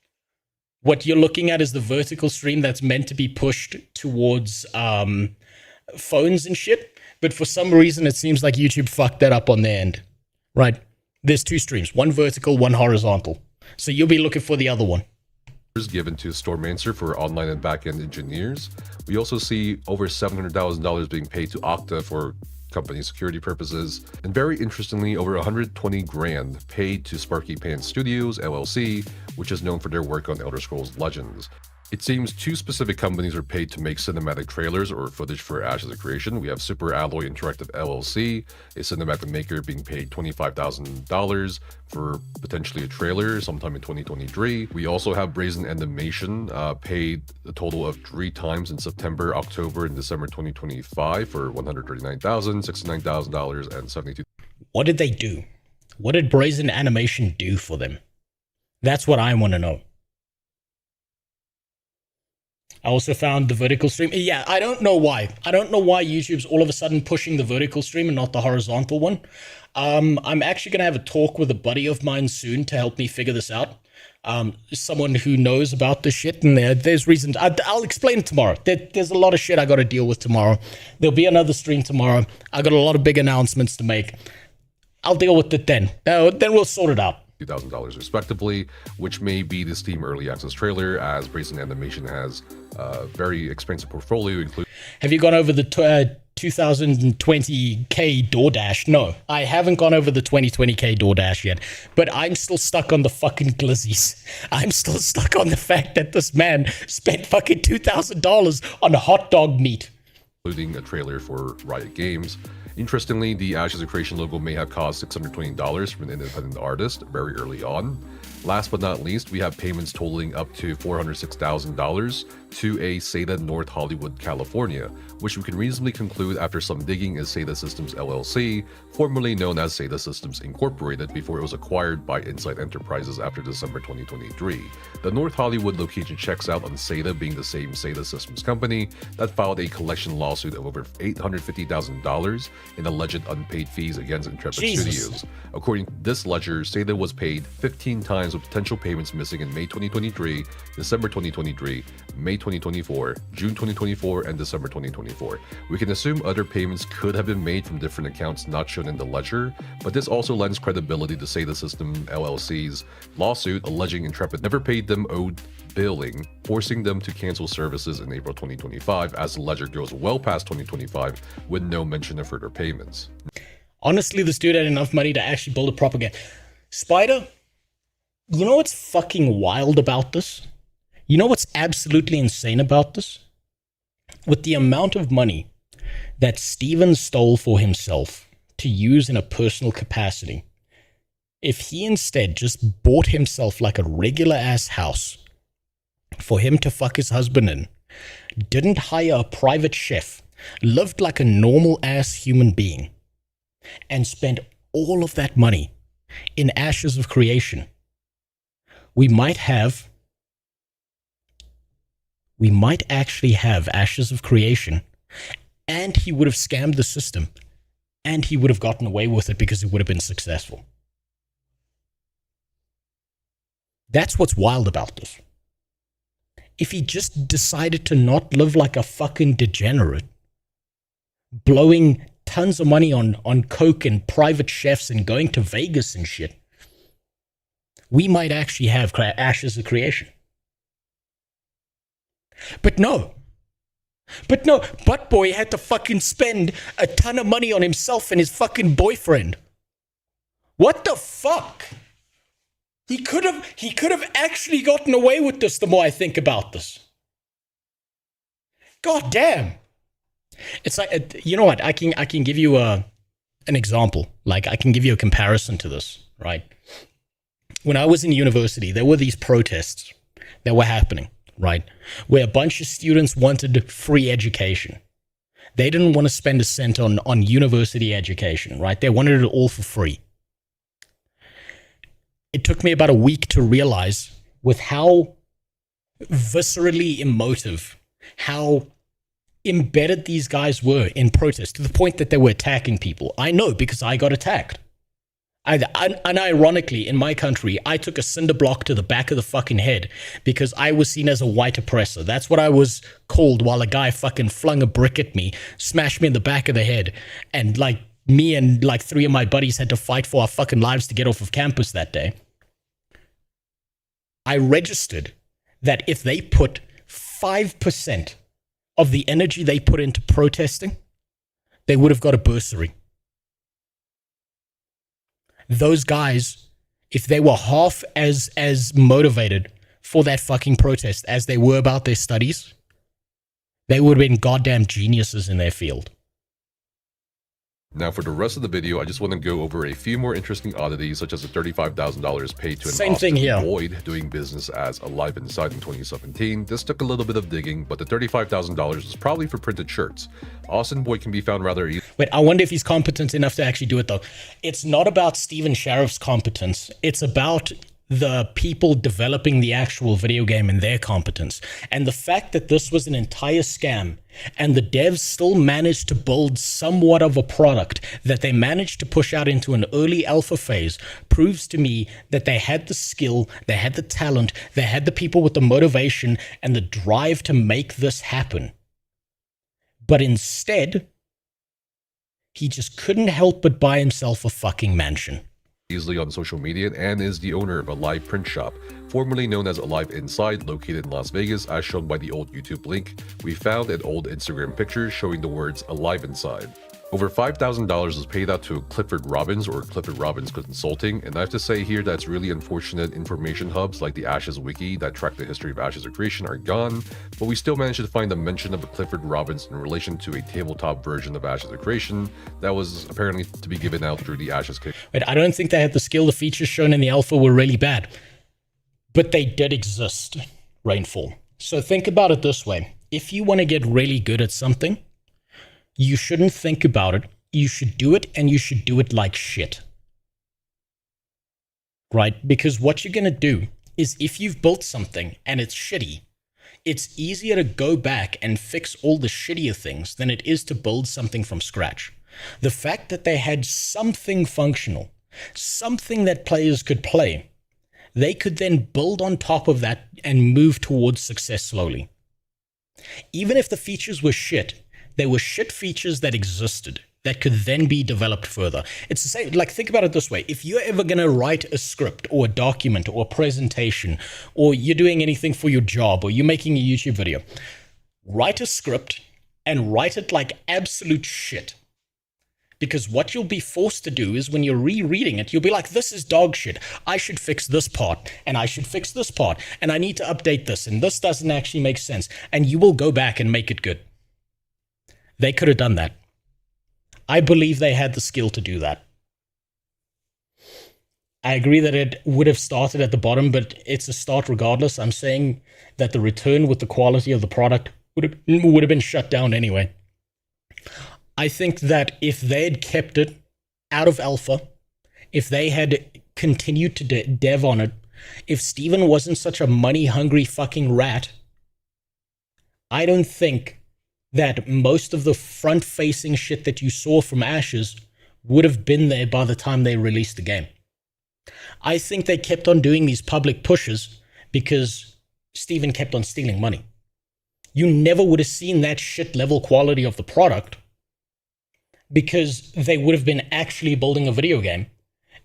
What you're looking at is the vertical stream that's meant to be pushed towards phones and shit. But for some reason, it seems like YouTube fucked that up on their end, right? There's 2 streams, one vertical, one horizontal. So you'll be looking for the other one. Given to Stormancer for online and back-end engineers. We also see over $700,000 being paid to Okta for company security purposes, and very interestingly, over 120 grand paid to Sparky Pants Studios LLC, which is known for their work on Elder Scrolls Legends. It seems 2 specific companies are paid to make cinematic trailers or footage for Ashes of Creation. We have Super Alloy Interactive LLC, a cinematic maker, being paid $25,000 for potentially a trailer sometime in 2023. We also have Brazen Animation, paid a total of 3 times in September, October, and December 2025 for $139,000, $69,000, and $72,000. What did they do? What did Brazen Animation do for them? That's what I want to know. I also found the vertical stream. Yeah, I don't know why. I don't know why YouTube's all of a sudden pushing the vertical stream and not the horizontal one. I'm actually going to have a talk with a buddy of mine soon to help me figure this out. Someone who knows about this shit, and there's reasons. I'll explain it tomorrow. There's a lot of shit I got to deal with tomorrow. There'll be another stream tomorrow. I got a lot of big announcements to make. I'll deal with it then. Then we'll sort it out. $2,000 respectively, which may be the Steam Early Access trailer, as Brazen Animation has a very expensive portfolio, including... Have you gone over the 2020K DoorDash? No, I haven't gone over the 2020K DoorDash yet, but I'm still stuck on the fucking glizzies. I'm still stuck on the fact that this man spent fucking $2,000 on hot dog meat. Including a trailer for Riot Games. Interestingly, the Ashes of Creation logo may have cost $620 from an independent artist very early on. Last but not least, we have payments totaling up to $406,000 to a SATA North Hollywood, California, which we can reasonably conclude after some digging is SATA Systems LLC, formerly known as SATA Systems Incorporated before it was acquired by Insight Enterprises after December 2023. The North Hollywood location checks out on SATA being the same SATA Systems company that filed a collection lawsuit of over $850,000 in alleged unpaid fees against Intrepid Studios. According to this ledger, SATA was paid 15 times with potential payments missing in May 2023, December 2023, May 2024, June 2024, and December 2024. We can assume other payments could have been made from different accounts not shown in the ledger, but this also lends credibility to SATA System LLC's lawsuit alleging Intrepid never paid them owed billing, forcing them to cancel services in April 2025, as the ledger goes well past 2025 with no mention of further payments. Honestly, this dude had enough money to actually build a proper game. Spider, you know what's fucking wild about this? You know what's absolutely insane about this? With the amount of money that Steven stole for himself to use in a personal capacity, if he instead just bought himself like a regular ass house for him to fuck his husband in, didn't hire a private chef, lived like a normal ass human being, and spent all of that money in Ashes of Creation, we might actually have Ashes of Creation, and he would have scammed the system, and he would have gotten away with it because it would have been successful. That's what's wild about this. If he just decided to not live like a fucking degenerate, blowing tons of money on coke and private chefs and going to Vegas and shit, we might actually have Ashes of Creation. But no. Butt Boy had to fucking spend a ton of money on himself and his fucking boyfriend. What the fuck? He could have actually gotten away with this the more I think about this. God damn. It's like, you know what? I can give you an example. Like, I can give you a comparison to this, right? When I was in university, there were these protests that were happening, right? Where a bunch of students wanted free education. They didn't want to spend a cent on university education, right? They wanted it all for free. It took me about a week to realize with how viscerally emotive, how embedded these guys were in protest to the point that they were attacking people. I know because I got attacked. Unironically, in my country, I took a cinder block to the back of the fucking head because I was seen as a white oppressor. That's what I was called while a guy fucking flung a brick at me, smashed me in the back of the head, and like me and like 3 of my buddies had to fight for our fucking lives to get off of campus that day. I registered that if they put 5% of the energy they put into protesting, they would have got a bursary. Those guys, if they were half as motivated for that fucking protest as they were about their studies, they would have been goddamn geniuses in their field. Now for the rest of the video, I just want to go over a few more interesting oddities, such as the $35,000 paid to an Same thing office here. Void doing business as Alive Inside in 2017. This took a little bit of digging, but the $35,000 was probably for printed shirts. Austin Boyd can be found rather easily. Wait, I wonder if he's competent enough to actually do it, though. It's not about Stephen Sheriff's competence. It's about the people developing the actual video game and their competence. And the fact that this was an entire scam and the devs still managed to build somewhat of a product that they managed to push out into an early alpha phase proves to me that they had the skill, they had the talent, they had the people with the motivation and the drive to make this happen. But instead, he just couldn't help but buy himself a fucking mansion. Easily on social media and is the owner of a live print shop, formerly known as Alive Inside, located in Las Vegas, as shown by the old YouTube link. We found an old Instagram picture showing the words Alive Inside. Over $5,000 was paid out to Clifford Robbins or Clifford Robbins Consulting, and I have to say here that it's really unfortunate information hubs like the Ashes Wiki that track the history of Ashes of Creation are gone, but we still managed to find a mention of a Clifford Robbins in relation to a tabletop version of Ashes of Creation that was apparently to be given out through the Ashes Kick. But I don't think they had the skill. The features shown in the alpha were really bad. But they did exist, Rainfall. So think about it this way. If you want to get really good at something, you shouldn't think about it. You should do it, and you should do it like shit. Right? Because what you're going to do is if you've built something and it's shitty, it's easier to go back and fix all the shittier things than it is to build something from scratch. The fact that they had something functional, something that players could play, they could then build on top of that and move towards success slowly. Even if the features were shit, they were shit features that existed that could then be developed further. It's the same, like, think about it this way. If you're ever going to write a script or a document or a presentation, or you're doing anything for your job, or you're making a YouTube video, write a script and write it like absolute shit. Because what you'll be forced to do is when you're rereading it, you'll be like, this is dog shit. I should fix this part, and I should fix this part, and I need to update this, and this doesn't actually make sense. And you will go back and make it good. They could have done that. I believe they had the skill to do that. I agree that it would have started at the bottom, but it's a start regardless. I'm saying that the return with the quality of the product would have been shut down anyway. I think that if they had kept it out of alpha, if they had continued to dev on it, if Steven wasn't such a money-hungry fucking rat, I don't think that most of the front-facing shit that you saw from Ashes would have been there by the time they released the game. I think they kept on doing these public pushes because Steven kept on stealing money. You never would have seen that shit level quality of the product because they would have been actually building a video game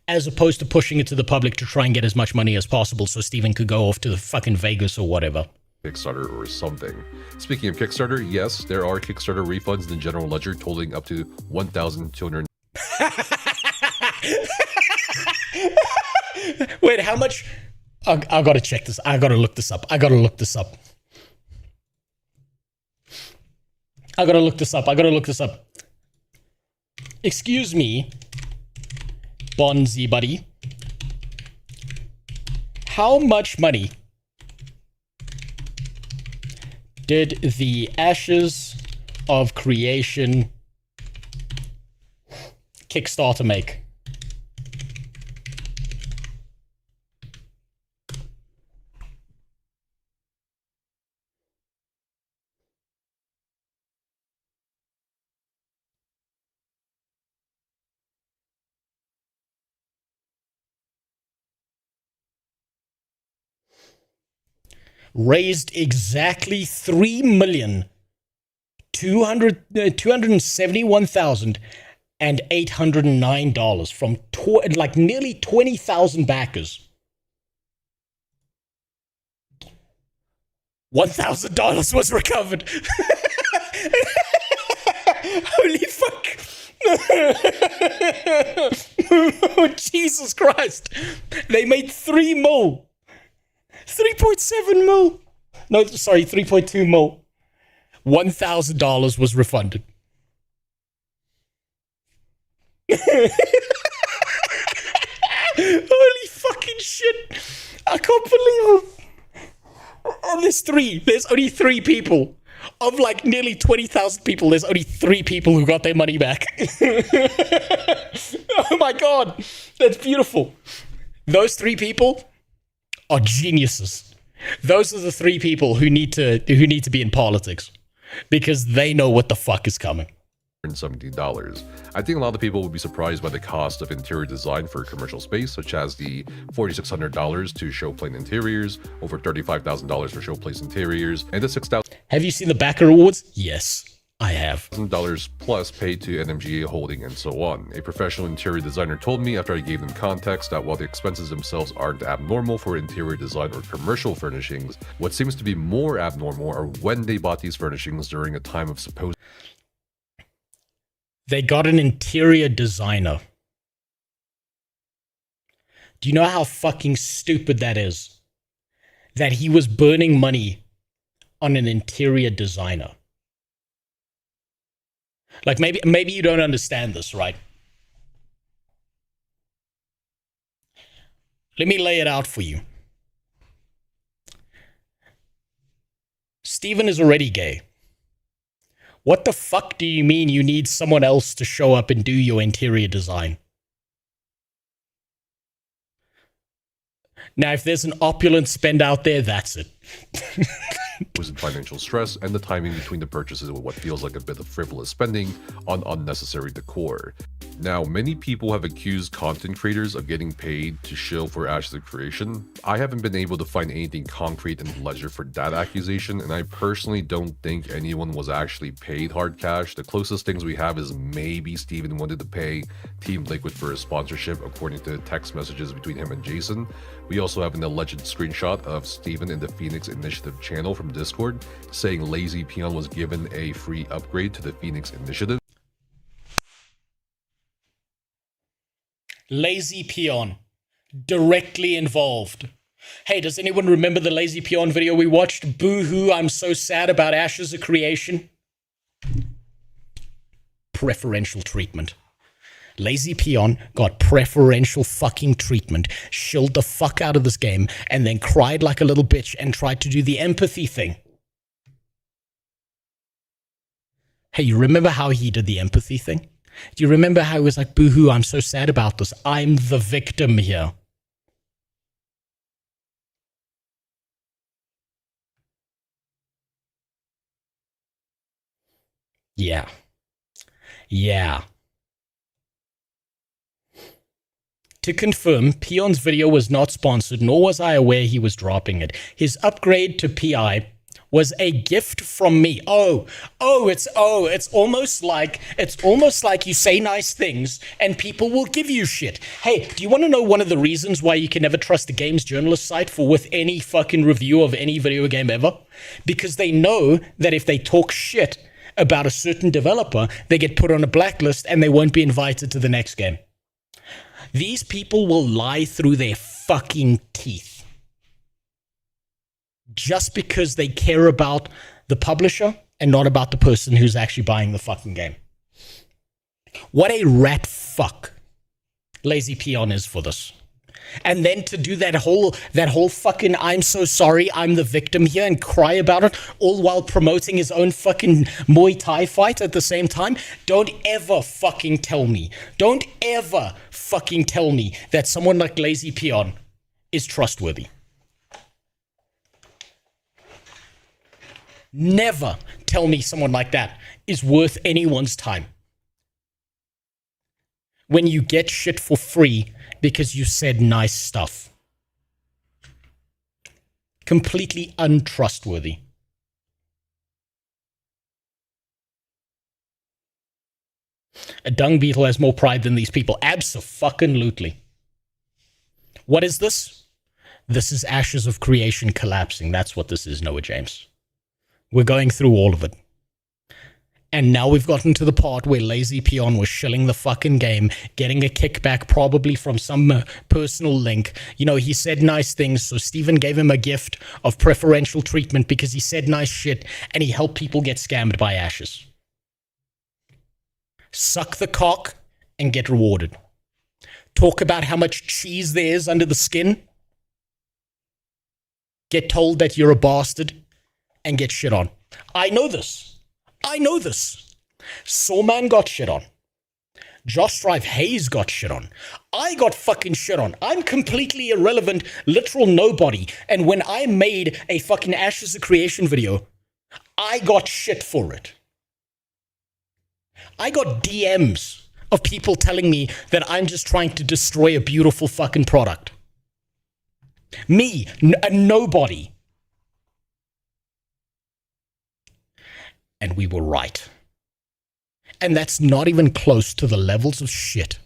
as opposed to pushing it to the public to try and get as much money as possible so Steven could go off to the fucking Vegas or whatever. Kickstarter or something. Speaking of Kickstarter, yes, there are Kickstarter refunds in the general ledger totaling up to 1,200. Wait, how much? I gotta check this. I gotta look this up. I gotta look this up. Excuse me, Bonzi buddy. How much money did the Ashes of Creation Kickstarter make? Raised exactly $3,271,809 from like nearly 20,000 backers. $1,000 was recovered. Holy fuck. Oh, Jesus Christ. They made 3 mil. 3.7 mil. No, sorry, 3.2 mil. $1,000 was refunded. Holy fucking shit. I can't believe it. Oh, there's only 3 people. Of like nearly 20,000 people, there's only 3 people who got their money back. Oh my God. That's beautiful. Those 3 people are geniuses. Those are the 3 people who need to be in politics because they know what the fuck is coming. $70. I think a lot of people would be surprised by the cost of interior design for commercial space, such as the $4,600 to show plain interiors, over $35,000 for show place interiors, and the $6,000 Have you seen the backer awards? Yes, I have. plus paid to NMGA Holding and so on. A professional interior designer told me after I gave them context that while the expenses themselves aren't abnormal for interior design or commercial furnishings, what seems to be more abnormal are when they bought these furnishings during a time of supposed They got an interior designer. Do you know how fucking stupid that is? That he was burning money on an interior designer. Like maybe you don't understand this, right? Let me lay it out for you. Steven is already gay. What the fuck do you mean you need someone else to show up and do your interior design? Now, if there's an opulent spend out there, that's it. was in financial stress and the timing between the purchases with what feels like a bit of frivolous spending on unnecessary decor. Now, many people have accused content creators of getting paid to shill for Ashes of Creation. I haven't been able to find anything concrete and ledger for that accusation, and I personally don't think anyone was actually paid hard cash. The closest things we have is maybe Steven wanted to pay Team Liquid for a sponsorship, according to text messages between him and Jason. We also have an alleged screenshot of Steven in the Phoenix Initiative channel from Discord saying Lazy Peon was given a free upgrade to the Phoenix Initiative. Lazy Peon, directly involved. Hey, does anyone remember the Lazy Peon video we watched? Boo-hoo, I'm so sad about Ashes of Creation. preferential treatment. Lazy Peon got preferential fucking treatment, shilled the fuck out of this game, and then cried like a little bitch and tried to do the empathy thing. Hey, you remember how he did the empathy thing? Do you remember how he was like, boo-hoo, I'm so sad about this. I'm the victim here. Yeah. Yeah. To confirm, Peon's video was not sponsored, nor was I aware he was dropping it. His upgrade to PI was a gift from me. It's almost like you say nice things and people will give you shit. Hey, do you want to know one of the reasons why you can never trust a games journalist site with any fucking review of any video game ever? Because they know that if they talk shit about a certain developer, they get put on a blacklist and they won't be invited to the next game. These people will lie through their fucking teeth just because they care about the publisher and not about the person who's actually buying the fucking game. What a rat fuck Lazy Peon is for this. And then to do that whole fucking I'm so sorry, I'm the victim here and cry about it, all while promoting his own fucking Muay Thai fight at the same time. Don't ever fucking tell me that someone like Lazy Peon is trustworthy. Never tell me someone like that is worth anyone's time. When you get shit for free because you said nice stuff. Completely untrustworthy. A dung beetle has more pride than these people. Abso-fucking-lutely. What is this? This is ashes of creation collapsing. That's what this is, Noah James. We're going through all of it. And now we've gotten to the part where Lazy Peon was shilling the fucking game, getting a kickback probably from some personal link. You know, he said nice things, so Steven gave him a gift of preferential treatment because he said nice shit and he helped people get scammed by ashes. Suck the cock and get rewarded. Talk about how much cheese there is under the skin. Get told that you're a bastard and get shit on. I know this. Sawman got shit on. Josh Drive Hayes got shit on. I got fucking shit on. I'm completely irrelevant, literal nobody. And when I made a fucking Ashes of Creation video, I got shit for it. I got DMs of people telling me that I'm just trying to destroy a beautiful fucking product. Me, a nobody. And we were right. And that's not even close to the levels of shit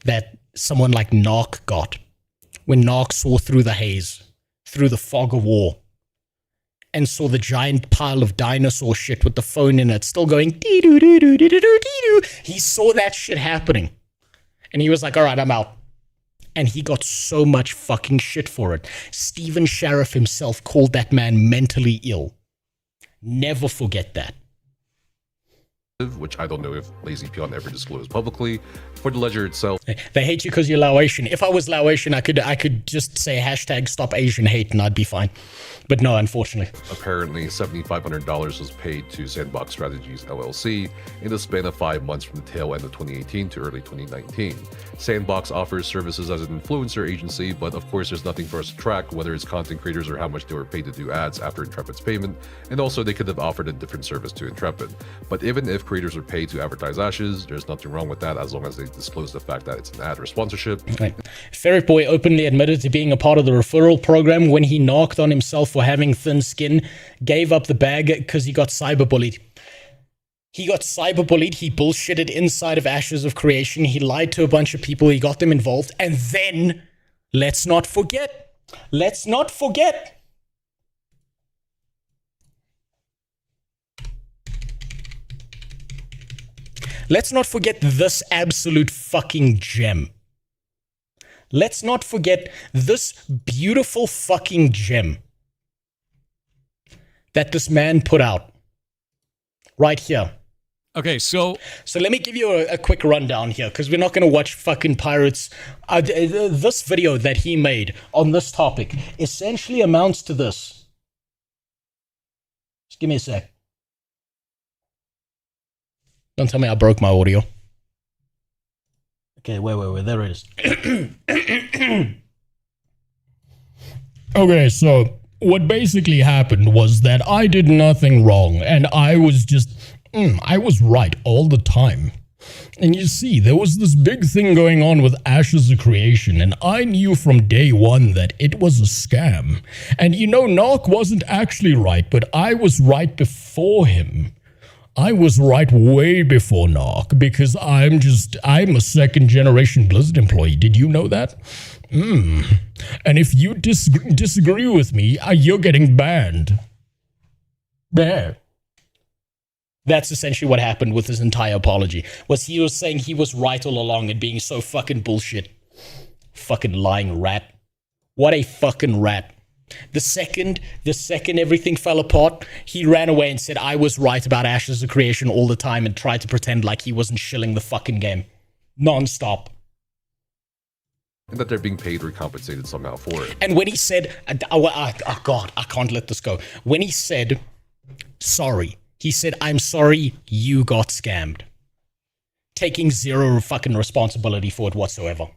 that someone like Narc got when Narc saw through the haze, through the fog of war, and saw the giant pile of dinosaur shit with the phone in it still going dee-doo-doo-doo-doo-doo-doo. He saw that shit happening. And he was like, all right, I'm out. And he got so much fucking shit for it. Stephen Sheriff himself called that man mentally ill. Never forget that. Which I don't know if Lazy Peon ever disclosed publicly. For the ledger itself, they hate you because you're Laotian. If I was Laotian, I could just say hashtag stop Asian hate and I'd be fine. But no, unfortunately. apparently $7,500 was paid to Sandbox Strategies LLC in the span of 5 months from the tail end of 2018 to early 2019. Sandbox offers services as an influencer agency, but of course there's nothing for us to track, whether it's content creators or how much they were paid to do ads after Intrepid's payment, and also they could have offered a different service to Intrepid. But even if creators are paid to advertise Ashes, there's nothing wrong with that as long as they disclose the fact that it's an ad or sponsorship. Right. Ferret Boy openly admitted to being a part of the referral program when he knocked on himself for having thin skin, gave up the bag because he got cyberbullied. He got cyberbullied, he bullshitted inside of Ashes of Creation, he lied to a bunch of people, he got them involved, and then, let's not forget, let's not forget this absolute fucking gem. Let's not forget this beautiful fucking gem that this man put out right here. Okay, so let me give you a quick rundown here, because we're not going to watch fucking pirates. This video that he made on this topic essentially amounts to this. Just give me a sec. Don't tell me I broke my audio. Okay, wait, there it is. Okay, so what basically happened was that I did nothing wrong, and I was just, I was right all the time. And you see, there was this big thing going on with Ashes of Creation, and I knew from day one that it was a scam. And you know, Narc wasn't actually right, but I was right before him. I was right way before Narc, because I'm a second generation Blizzard employee. Did you know that? And if you disagree with me, you're getting banned. There. That's essentially what happened with his entire apology. He was saying he was right all along and being so fucking bullshit. Fucking lying rat. What a fucking rat. The second everything fell apart, he ran away and said I was right about Ashes of Creation all the time and tried to pretend like he wasn't shilling the fucking game. Non-stop. And that they're being paid or compensated somehow for it. And when he said, oh God, I can't let this go. When he said, sorry, he said, I'm sorry you got scammed. Taking zero fucking responsibility for it whatsoever.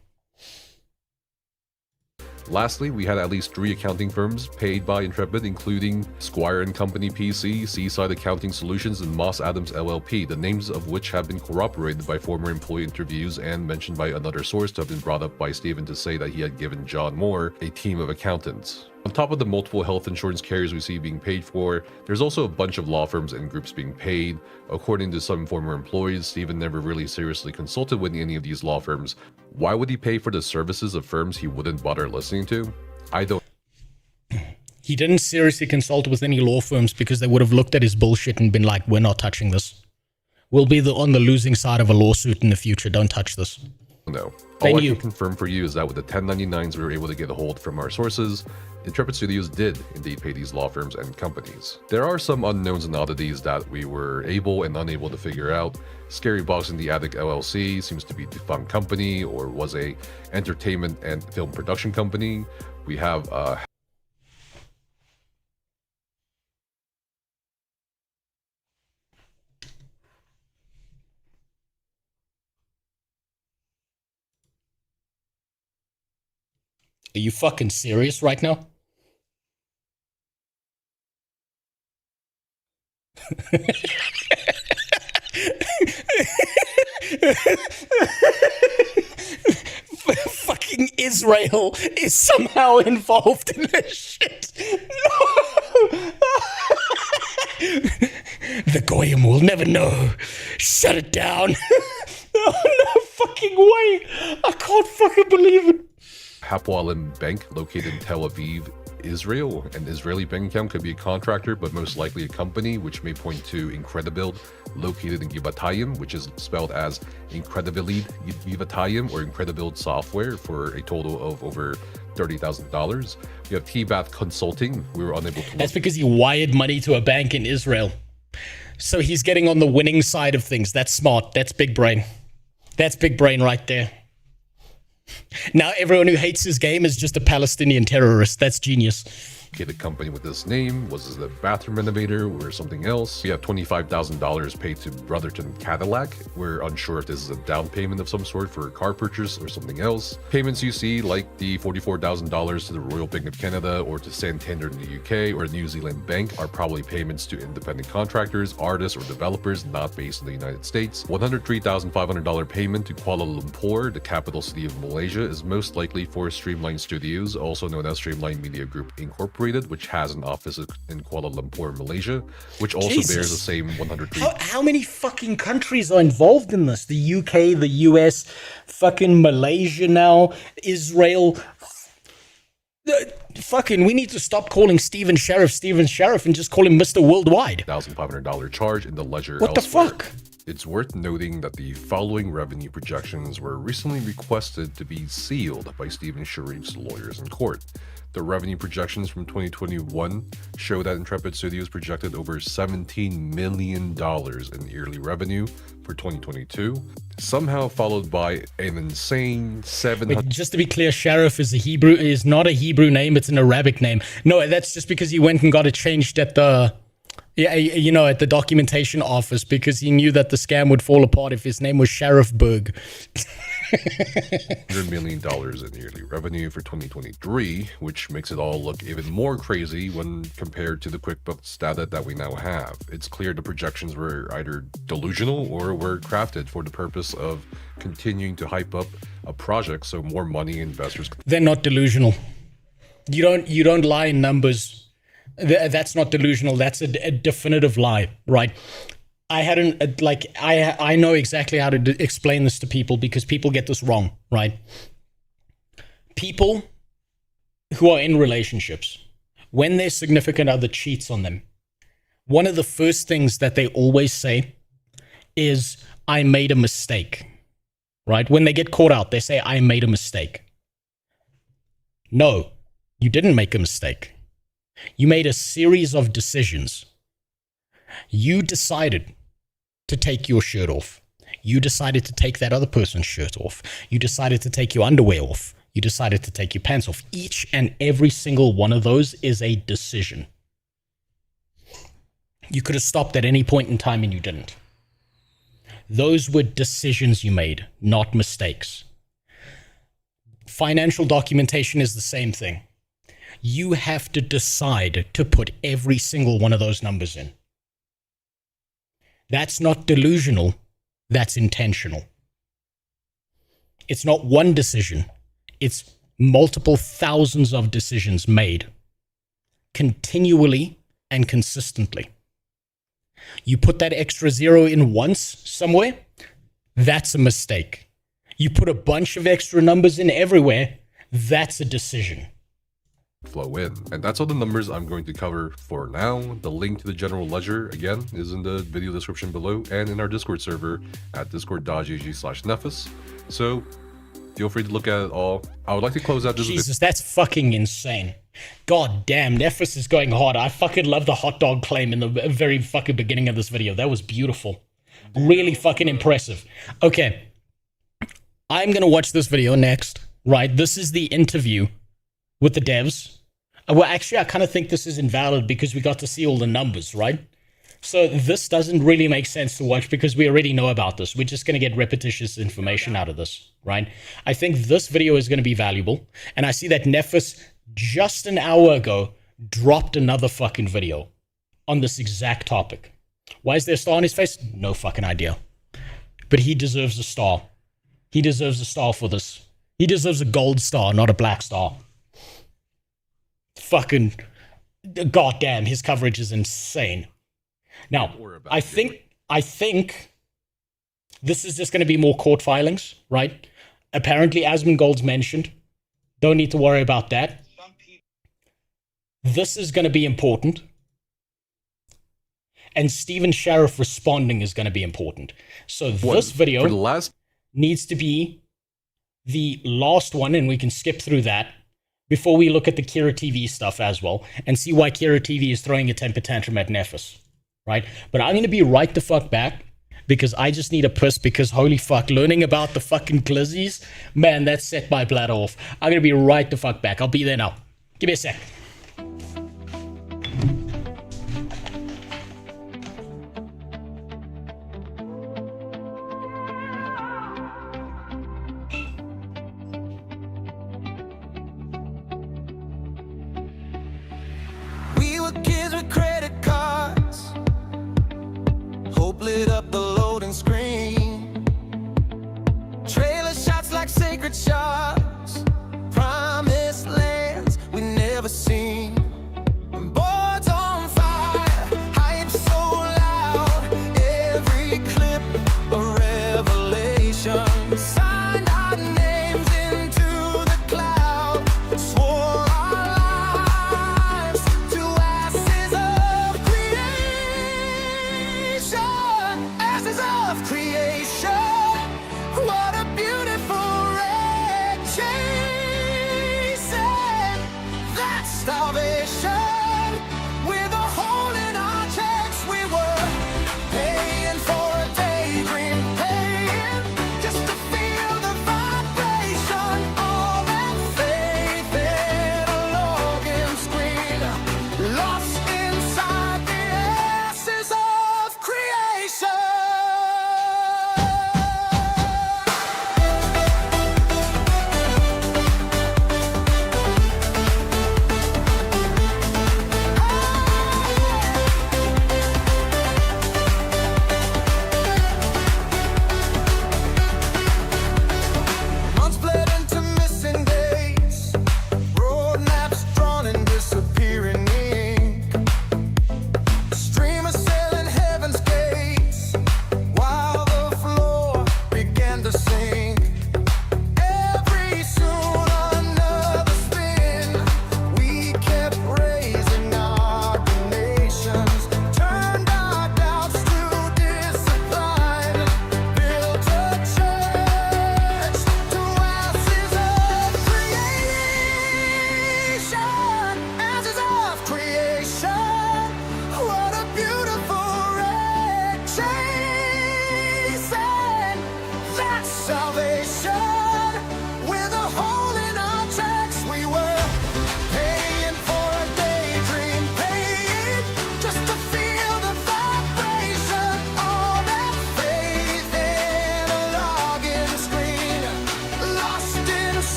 Lastly, we had at least 3 accounting firms paid by Intrepid, including Squire & Company PC, Seaside Accounting Solutions, and Moss Adams LLP, the names of which have been corroborated by former employee interviews and mentioned by another source to have been brought up by Steven to say that he had given John Moore a team of accountants. On top of the multiple health insurance carriers we see being paid for, there's also a bunch of law firms and groups being paid. According to some former employees, Steven never really seriously consulted with any of these law firms. Why would he pay for the services of firms he wouldn't bother listening to? I don't. He didn't seriously consult with any law firms because they would have looked at his bullshit and been like, we're not touching this. We'll be on the losing side of a lawsuit in the future. Don't touch this. No. All I can confirm for you is that with the 1099s we were able to get a hold from our sources, Intrepid Studios did indeed pay these law firms and companies. There are some unknowns and oddities that we were able and unable to figure out. Scary Box in the Attic LLC seems to be a defunct company or was a entertainment and film production company. We have Are you fucking serious right now? Fucking Israel is somehow involved in this shit. No. The Goyim will never know. Shut it down. No fucking way. I can't fucking believe it. Hapoalim Bank located in Tel Aviv, Israel. An Israeli bank account could be a contractor, but most likely a company, which may point to Incredibuild, located in Givatayim, which is spelled as Incredibuild Givatayim or Incredibuild Software, for a total of over $30,000. We have T-Bath Consulting. We were unable to. That's because he wired money to a bank in Israel. So he's getting on the winning side of things. That's smart. That's big brain. That's big brain right there. Now everyone who hates his game is just a Palestinian terrorist. That's genius. Okay, the company with this name was the bathroom renovator or something else. We have $25,000 paid to Brotherton Cadillac. We're unsure if this is a down payment of some sort for a car purchase or something else. Payments you see, like the $44,000 to the Royal Bank of Canada or to Santander in the UK or New Zealand Bank, are probably payments to independent contractors, artists, or developers not based in the United States. $103,500 payment to Kuala Lumpur, the capital city of Malaysia, is most likely for Streamline Studios, also known as Streamline Media Group Incorporated, which has an office in Kuala Lumpur, Malaysia, which also bears the same 103. How many fucking countries are involved in this? The UK, the US, fucking Malaysia now, Israel. Fucking, we need to stop calling Steven Sheriff and just call him Mr. Worldwide. $1,500 charge in the ledger What elsewhere. the fuck? It's worth noting that the following revenue projections were recently requested to be sealed by Stephen Sharif's lawyers in court. The revenue projections from 2021 show that Intrepid Studios projected over $17 million in yearly revenue for 2022, somehow followed by an insane 700. Just to be clear, Sheriff is not a Hebrew name, it's an Arabic name. No, that's just because he went and got it changed at the at the documentation office, because he knew that the scam would fall apart if his name was Sheriff Berg. $100 million in yearly revenue for 2023, which makes it all look even more crazy when compared to the QuickBooks data that we now have. It's clear the projections were either delusional or were crafted for the purpose of continuing to hype up a project so more money investors. They're not delusional. You don't lie in numbers. That's not delusional. That's a definitive lie, right? I know exactly how to explain this to people, because people get this wrong, right? People who are in relationships, when their significant other cheats on them, one of the first things that they always say is, I made a mistake, right? When they get caught out, they say, I made a mistake. No, you didn't make a mistake. You made a series of decisions. You decided to take your shirt off. You decided to take that other person's shirt off. You decided to take your underwear off. You decided to take your pants off. Each and every single one of those is a decision. You could have stopped at any point in time and you didn't. Those were decisions you made, not mistakes. Financial documentation is the same thing. You have to decide to put every single one of those numbers in. That's not delusional, that's intentional. It's not one decision, it's multiple thousands of decisions made continually and consistently. You put that extra zero in once somewhere, that's a mistake. You put a bunch of extra numbers in everywhere, that's a decision. Flow in. And that's all the numbers I'm going to cover for now. The link to the general ledger, again, is in the video description below and in our Discord server at discord.gg/Nephis. So feel free to look at it all. I would like to close out this video. Jesus, that's fucking insane. God damn, Nephis is going hard. I fucking love the hot dog claim in the very fucking beginning of this video. That was beautiful. Really fucking impressive. Okay. I'm going to watch this video next, right? This is the interview with the devs. Well, actually, I kind of think this is invalid because we got to see all the numbers, right? So this doesn't really make sense to watch because we already know about this. We're just going to get repetitious information out of this, right? I think this video is going to be valuable. And I see that Nephis just an hour ago dropped another fucking video on this exact topic. Why is there a star on his face? No fucking idea. But he deserves a star. He deserves a star for this. He deserves a gold star, not a black star. Fucking goddamn, his coverage is insane. Now, I think this is just going to be more court filings, right? Apparently, Asmongold's mentioned. Don't need to worry about that. This is going to be important. And Stephen Sheriff responding is going to be important. So this video needs to be the last one, and we can skip through that before we look at the Kira TV stuff as well and see why Kira TV is throwing a temper tantrum at Nephis, right? But I'm going to be right the fuck back because I just need a piss because holy fuck, learning about the fucking glizzies, man, that set my bladder off. I'm going to be right the fuck back. I'll be there now. Give me a sec. Kids with credit cards, hope lit up the loading screen, trailer shots like sacred sharks, promised lands we never seen.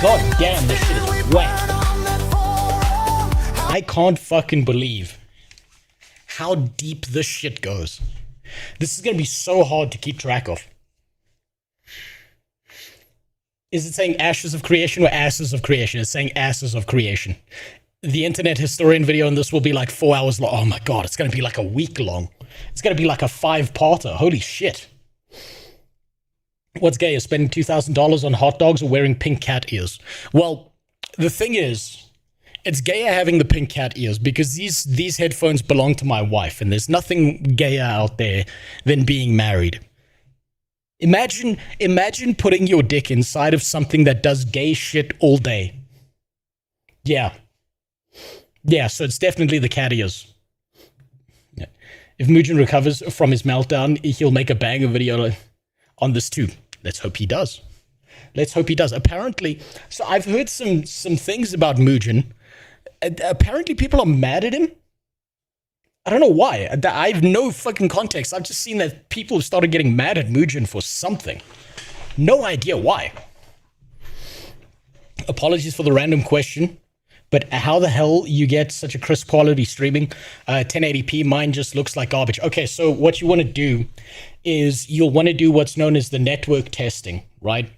God damn, this shit is whack. I can't fucking believe how deep this shit goes. This is gonna be so hard to keep track of. Is it saying ashes of creation or asses of creation? It's saying asses of creation. The internet historian video on this will be like 4 hours long. Oh my god, it's gonna be like a week long. It's gonna be like a 5-parter. Holy shit. What's gay? Is spending $2,000 on hot dogs or wearing pink cat ears? Well, the thing is, it's gayer having the pink cat ears because these headphones belong to my wife, and there's nothing gayer out there than being married. Imagine putting your dick inside of something that does gay shit all day. Yeah. Yeah, so it's definitely the cat ears. Yeah. If Mugen recovers from his meltdown, he'll make a banger video on this too. Let's hope he does. Let's hope he does. Apparently, so I've heard some things about Mugen. Apparently people are mad at him. I don't know why. I have no fucking context. I've just seen that people have started getting mad at Mugen for something. No idea why. Apologies for the random question, but how the hell you get such a crisp quality streaming? 1080p, mine just looks like garbage. Okay, so what you want to do is you'll want to do what's known as the network testing, right?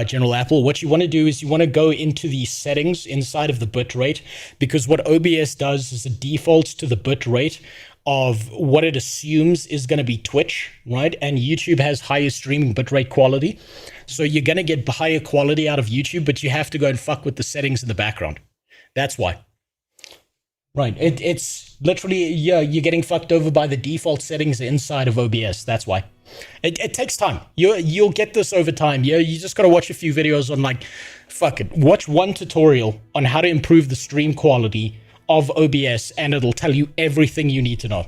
General Apple, what you want to do is you want to go into the settings inside of the bitrate, because what OBS does is it defaults to the bitrate of what it assumes is going to be Twitch, right? And YouTube has higher streaming bitrate quality. So you're going to get higher quality out of YouTube, but you have to go and fuck with the settings in the background. That's why. Right. It's literally, yeah, you're getting fucked over by the default settings inside of OBS. That's why. It takes time. You'll get this over time. Yeah, you just got to watch a few videos on, like, fuck it. Watch one tutorial on how to improve the stream quality of OBS, and it'll tell you everything you need to know.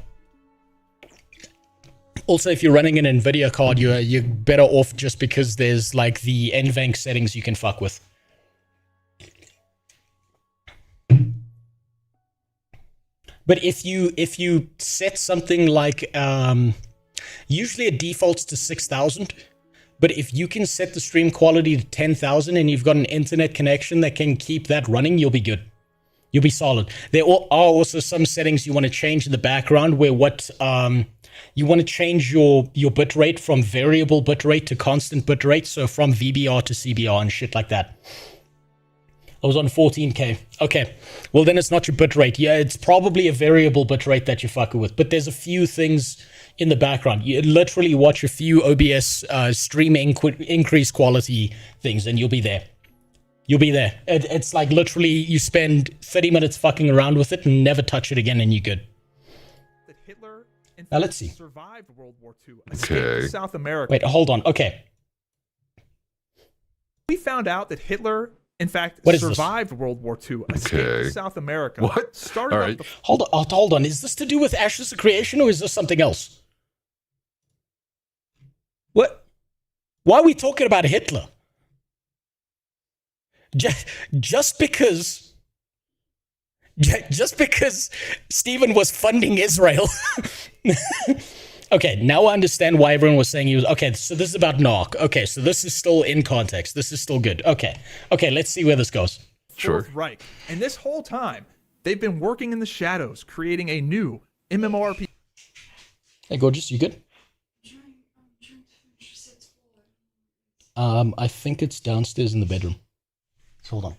Also, if you're running an NVIDIA card, you're better off just because there's, like, the NVENC settings you can fuck with. But if you set something like, usually it defaults to 6,000, but if you can set the stream quality to 10,000 and you've got an internet connection that can keep that running, you'll be good. You'll be solid. There are also some settings you want to change in the background where you want to change your bitrate from variable bitrate to constant bitrate, so from VBR to CBR and shit like that. I was on 14K. Okay, well then it's not your bitrate. Yeah, it's probably a variable bitrate that you're fucking with, but there's a few things in the background. You literally watch a few OBS stream increase quality things and you'll be there. You'll be there. It's like literally you spend 30 minutes fucking around with it and never touch it again and you're good. That Hitler Now let's see. survived World War II, escaped South America. Wait, hold on. Okay. We found out that Hitler, in fact, What is survived World War II, escaped South America. What? Started All up right. the Hold on. Is this to do with Ashes of Creation or is this something else? What? Why are we talking about Hitler? Just because Stephen was funding Israel. Okay, now I understand why everyone was saying he was... Okay, so this is about Narc. Okay, so this is still in context. This is still good. Okay, let's see where this goes. Sure. Fourth Reich. And this whole time, they've been working in the shadows, creating a new MMORPG. Hey, gorgeous, you good? I think it's downstairs in the bedroom. So hold on.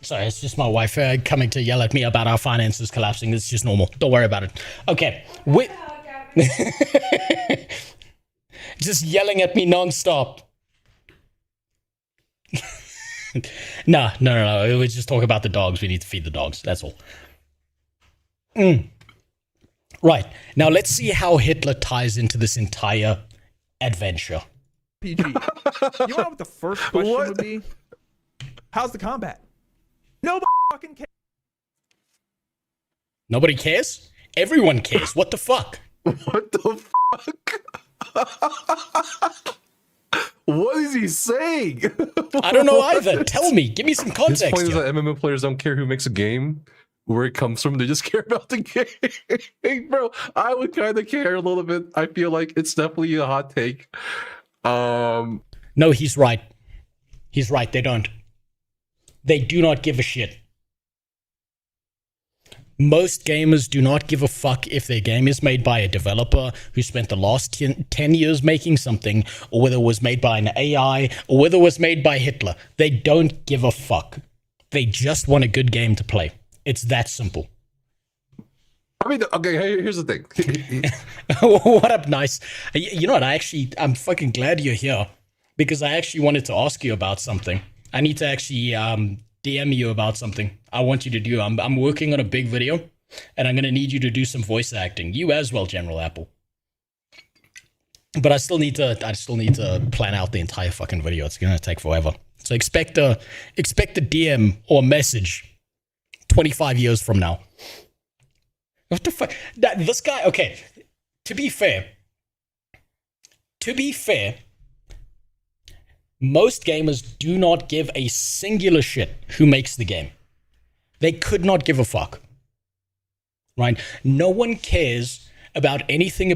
Sorry, it's just my wife coming to yell at me about our finances collapsing. It's just normal. Don't worry about it. Okay. Just yelling at me nonstop. No. We would just talk about the dogs. We need to feed the dogs. That's all. Right. Now let's see how Hitler ties into this entire adventure. PG. You know what the first question would be? How's the combat? Nobody fucking cares. Nobody cares? Everyone cares. What the fuck? What the fuck? What is he saying? I don't know either. Tell me. Give me some His context. point is here. that MMO players don't care who makes a game, where it comes from. They just care about the game. Bro, I would kind of care a little bit. I feel like it's definitely a hot take. No, he's right. He's right. They don't. They do not give a shit. Most gamers do not give a fuck if their game is made by a developer who spent the last 10 years making something, or whether it was made by an AI, or whether it was made by Hitler. They don't give a fuck. They just want a good game to play. It's that simple. I mean, okay, here's the thing. What up, Nice? You know what? I'm fucking glad you're here, because I actually wanted to ask you about something. I need to actually DM you about something I want you to do. I'm working on a big video, and I'm going to need you to do some voice acting. You as well, General Apple. But I still need to plan out the entire fucking video. It's going to take forever. So expect a DM or message 25 years from now. What the fuck? This guy, okay, to be fair, most gamers do not give a singular shit who makes the game. They could not give a fuck. Right? No one cares about anything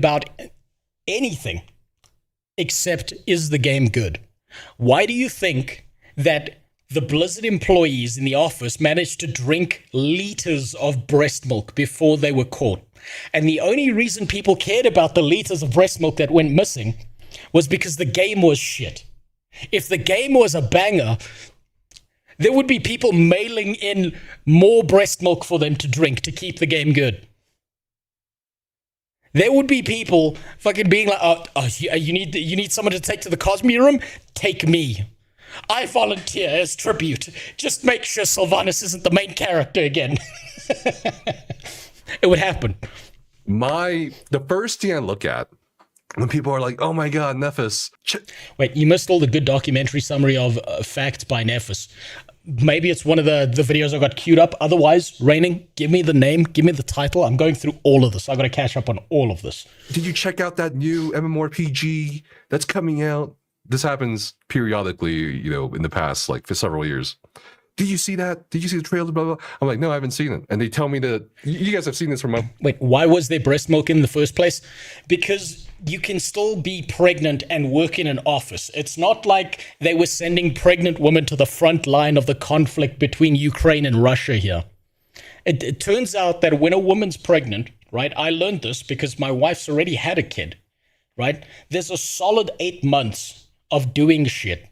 except, is the game good? Why do you think that the Blizzard employees in the office managed to drink liters of breast milk before they were caught? And the only reason people cared about the liters of breast milk that went missing was because the game was shit. If the game was a banger, there would be people mailing in more breast milk for them to drink to keep the game good. There would be people fucking being like, you need someone to take to the Cosme room? Take me. I volunteer as tribute. Just make sure Sylvanas isn't the main character again. It would happen. The first thing I look at when people are like, oh my god, Nephis. Wait, you missed all the good documentary summary of Facts by Nephis. Maybe it's one of the videos I got queued up. Otherwise, Raining, give me the name, give me the title. I'm going through all of this. I got to catch up on all of this. Did you check out that new MMORPG that's coming out? This happens periodically, in the past, like, for several years. Did you see that? Did you see the trailer? Blah, blah, blah. I'm like, no, I haven't seen it. And they tell me that you guys have seen this from my... Wait, why was there breast milk in the first place? Because you can still be pregnant and work in an office. It's not like they were sending pregnant women to the front line of the conflict between Ukraine and Russia here. It turns out that when a woman's pregnant, right? I learned this because my wife's already had a kid, right? There's a solid 8 months of doing shit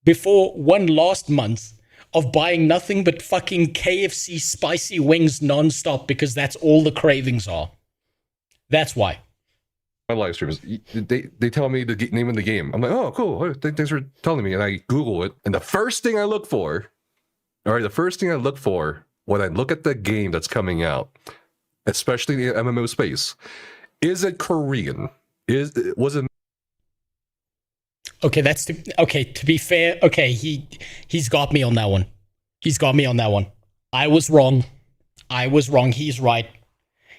before one last month of buying nothing but fucking KFC spicy wings nonstop because that's all the cravings are. That's why. My live streams, they tell me the name of the game. I'm like, oh, cool. Thanks for telling me. And I Google it. And the first thing I look for when I look at the game that's coming out, especially in the MMO space, is it Korean? Was it? Okay, to be fair, okay, he's got me on that one. I was wrong. He's right.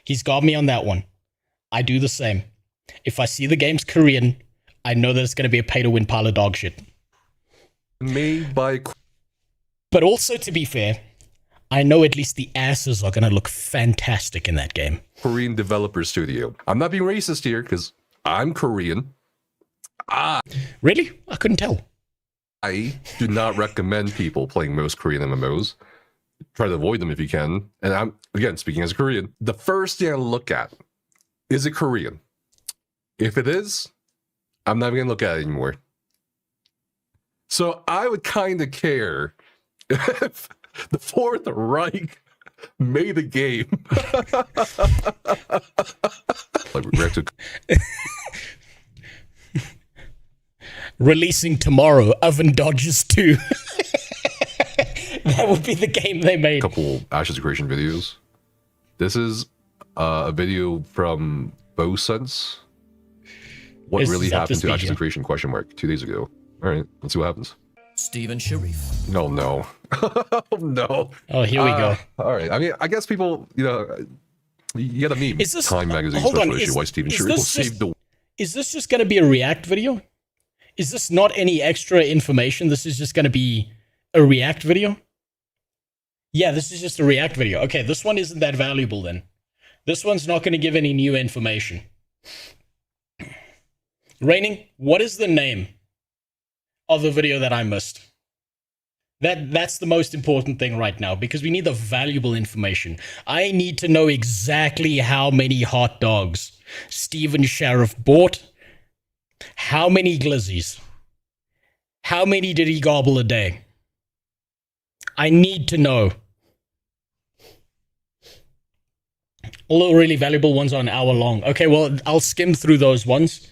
He's got me on that one. I do the same. If I see the game's Korean, I know that it's going to be a pay-to-win pile of dog shit. Made by... But also, to be fair, I know at least the asses are going to look fantastic in that game. Korean developer studio. I'm not being racist here, because I'm Korean. Really? I couldn't tell. I do not recommend people playing most Korean MMOs. Try to avoid them if you can. And I'm, again, speaking as a Korean, the first thing I look at, is it Korean? If it is, I'm not even going to look at it anymore. So I would kind of care The Fourth Reich made the game. Like, we have to... Releasing tomorrow, Oven Dodgers 2. That would be the game they made. Couple Ashes of Creation videos. This is a video from BoSense. What really happened to Ashes of Creation ? 2 days ago. All right, let's see what happens. Stephen Sharif. No, no. Oh, no. Oh, here we go. All right. I mean, I guess people, you got a meme. Is this, Time Magazine hold special on, issue, why Stephen Sharif will save the... Is this just going to be a React video? Is this not any extra information? This is just going to be a React video? Yeah, this is just a React video. Okay, this one isn't that valuable then. This one's not going to give any new information. Raining, what is the name of the video that I missed? That's the most important thing right now, because we need the valuable information. I need to know exactly how many hot dogs Stephen Sharif bought. How many glizzies? How many did he gobble a day? I need to know. All the really valuable ones are an hour long. Okay, well, I'll skim through those ones.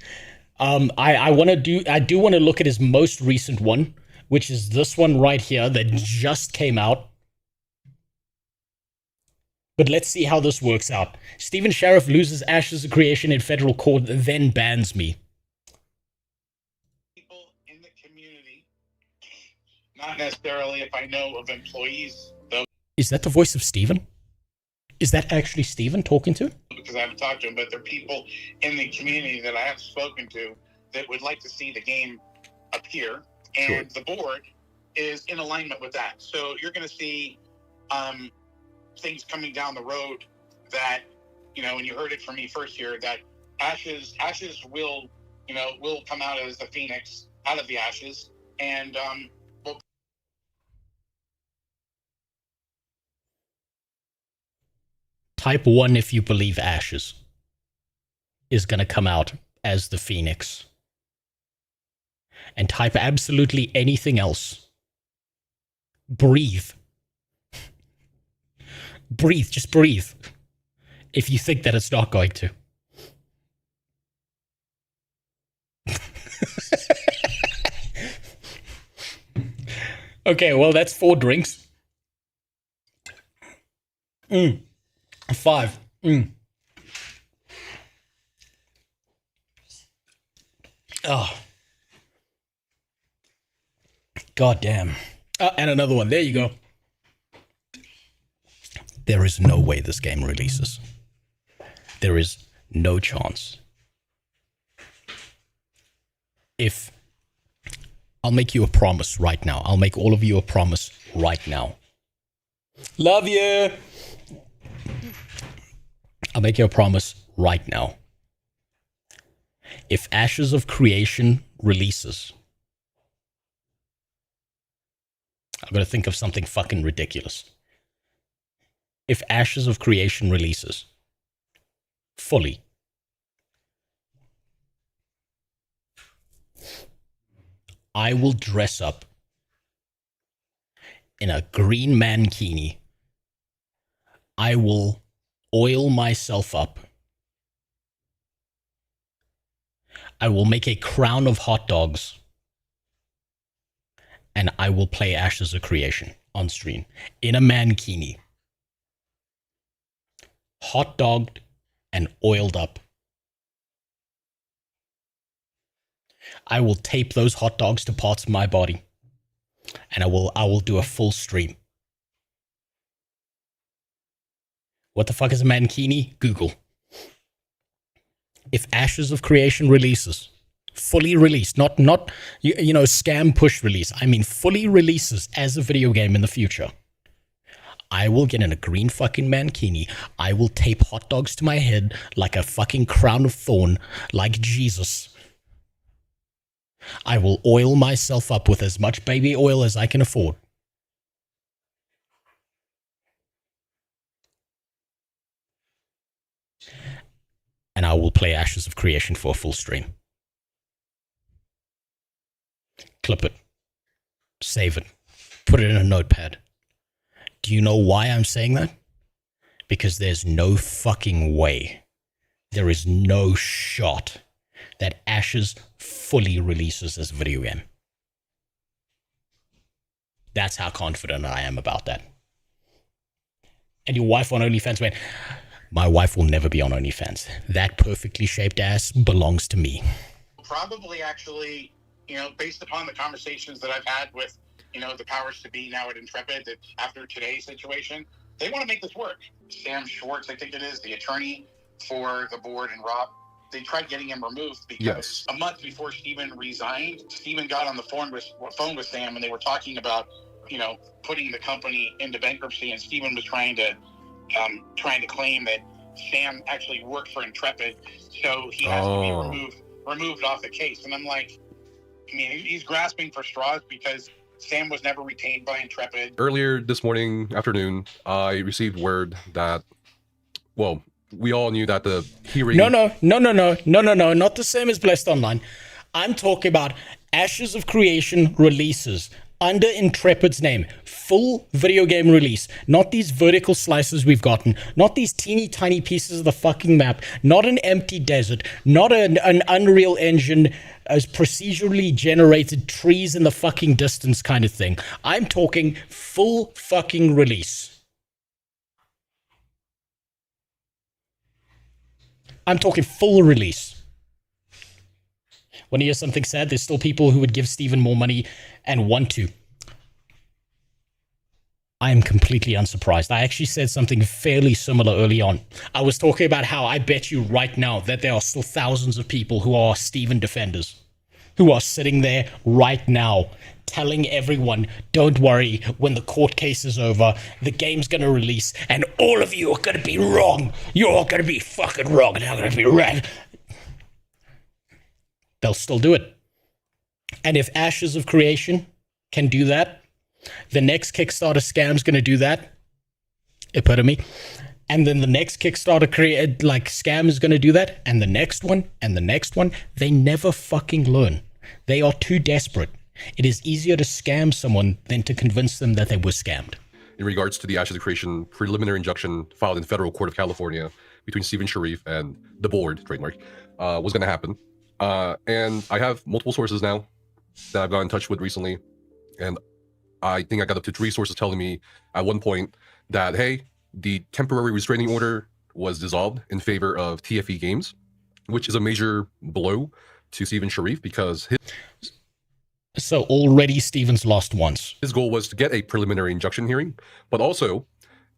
I do want to look at his most recent one, which is this one right here that just came out. But let's see how this works out. Stephen Sharif loses Ashes of Creation in federal court, then bans me. People in the community, not necessarily if I know of employees, though. Is that the voice of Stephen? Is that actually Stephen talking to? Because I haven't talked to him, but there are people in the community that I have spoken to that would like to see the game appear, and the board is in alignment with that. So you're going to see things coming down the road that, and you heard it from me first here, that Ashes will come out as the phoenix out of the ashes, and Type 1 if you believe Ashes is going to come out as the Phoenix. And type absolutely anything else. Breathe. Breathe, just breathe. If you think that it's not going to. Okay, well, that's 4 drinks. 5. Oh. God damn. And another one. There you go. There is no way this game releases. There is no chance. If I'll make you a promise right now. I'll make all of you a promise right now. Love you. I'll make you a promise right now. If Ashes of Creation releases, I'm going to think of something fucking ridiculous. If Ashes of Creation releases fully, I will dress up in a green mankini. I will oil myself up. I will make a crown of hot dogs. And I will play Ashes of Creation on stream in a mankini. Hot dogged and oiled up. I will tape those hot dogs to parts of my body. And I will do a full stream. What the fuck is a mankini? Google. If Ashes of Creation releases, fully released, not scam push release. I mean fully releases as a video game in the future. I will get in a green fucking mankini. I will tape hot dogs to my head like a fucking crown of thorn, like Jesus. I will oil myself up with as much baby oil as I can afford. And I will play Ashes of Creation for a full stream. Clip it. Save it. Put it in a notepad. Do you know why I'm saying that? Because there's no fucking way. There is no shot that Ashes fully releases this video game. That's how confident I am about that. And your wife on OnlyFans, man. My wife will never be on OnlyFans. That perfectly shaped ass belongs to me. Probably actually, based upon the conversations that I've had with, the powers to be now at Intrepid, that after today's situation, they want to make this work. Sam Schwartz, I think it is, the attorney for the board, and Rob, they tried getting him removed because a month before Steven resigned, Steven got on the phone with Sam, and they were talking about, putting the company into bankruptcy, and Steven was trying to claim that Sam actually worked for Intrepid, so he has to be removed off the case. And I'm like, he's grasping for straws because Sam was never retained by Intrepid. Earlier this afternoon, I received word that, well, we all knew that the hearing... No, not the same as Blessed Online. I'm talking about Ashes of Creation releases under Intrepid's name. Full video game release. Not these vertical slices we've gotten. Not these teeny tiny pieces of the fucking map. Not an empty desert. Not an Unreal Engine as procedurally generated trees in the fucking distance kind of thing. I'm talking full fucking release. I'm talking full release. Want to hear something sad? There's still people who would give Steven more money and want to. I am completely unsurprised. I actually said something fairly similar early on. I was talking about how I bet you right now that there are still thousands of people who are Steven defenders, who are sitting there right now telling everyone, don't worry, when the court case is over, the game's going to release, and all of you are going to be wrong. You're all going to be fucking wrong, and I'm going to be right. They'll still do it. And if Ashes of Creation can do that, the next Kickstarter scam's going to do that. Epitome. And then the next Kickstarter scam is going to do that. And the next one, and the next one. They never fucking learn. They are too desperate. It is easier to scam someone than to convince them that they were scammed. In regards to the Ashes of Creation preliminary injunction filed in federal court of California between Steven Sharif and the board, trademark, was going to happen. And I have multiple sources now that I've got in touch with recently. And I think I got up to 3 sources telling me at one point that, hey, the temporary restraining order was dissolved in favor of TFE Games, which is a major blow to Steven Sharif because So already Steven's lost once. His goal was to get a preliminary injunction hearing, but also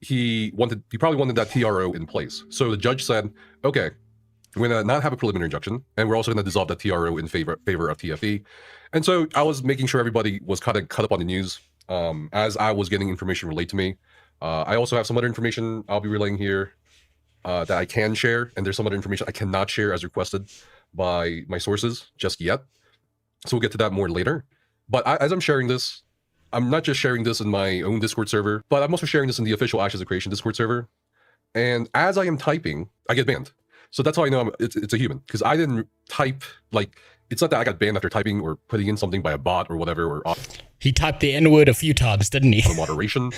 he probably wanted that TRO in place. So the judge said, okay, we're going to not have a preliminary injunction, and we're also going to dissolve the TRO in favor of TFE. And so I was making sure everybody was kind of caught up on the news as I was getting information relayed to me. I also have some other information I'll be relaying here that I can share, and there's some other information I cannot share as requested by my sources just yet. So we'll get to that more later. But as I'm sharing this, I'm not just sharing this in my own Discord server, but I'm also sharing this in the official Ashes of Creation Discord server. And as I am typing, I get banned. So that's how I know it's a human, because I didn't type, like, it's not that I got banned after typing or putting in something by a bot or whatever. Or he typed the N-word a few times, didn't he? Moderation.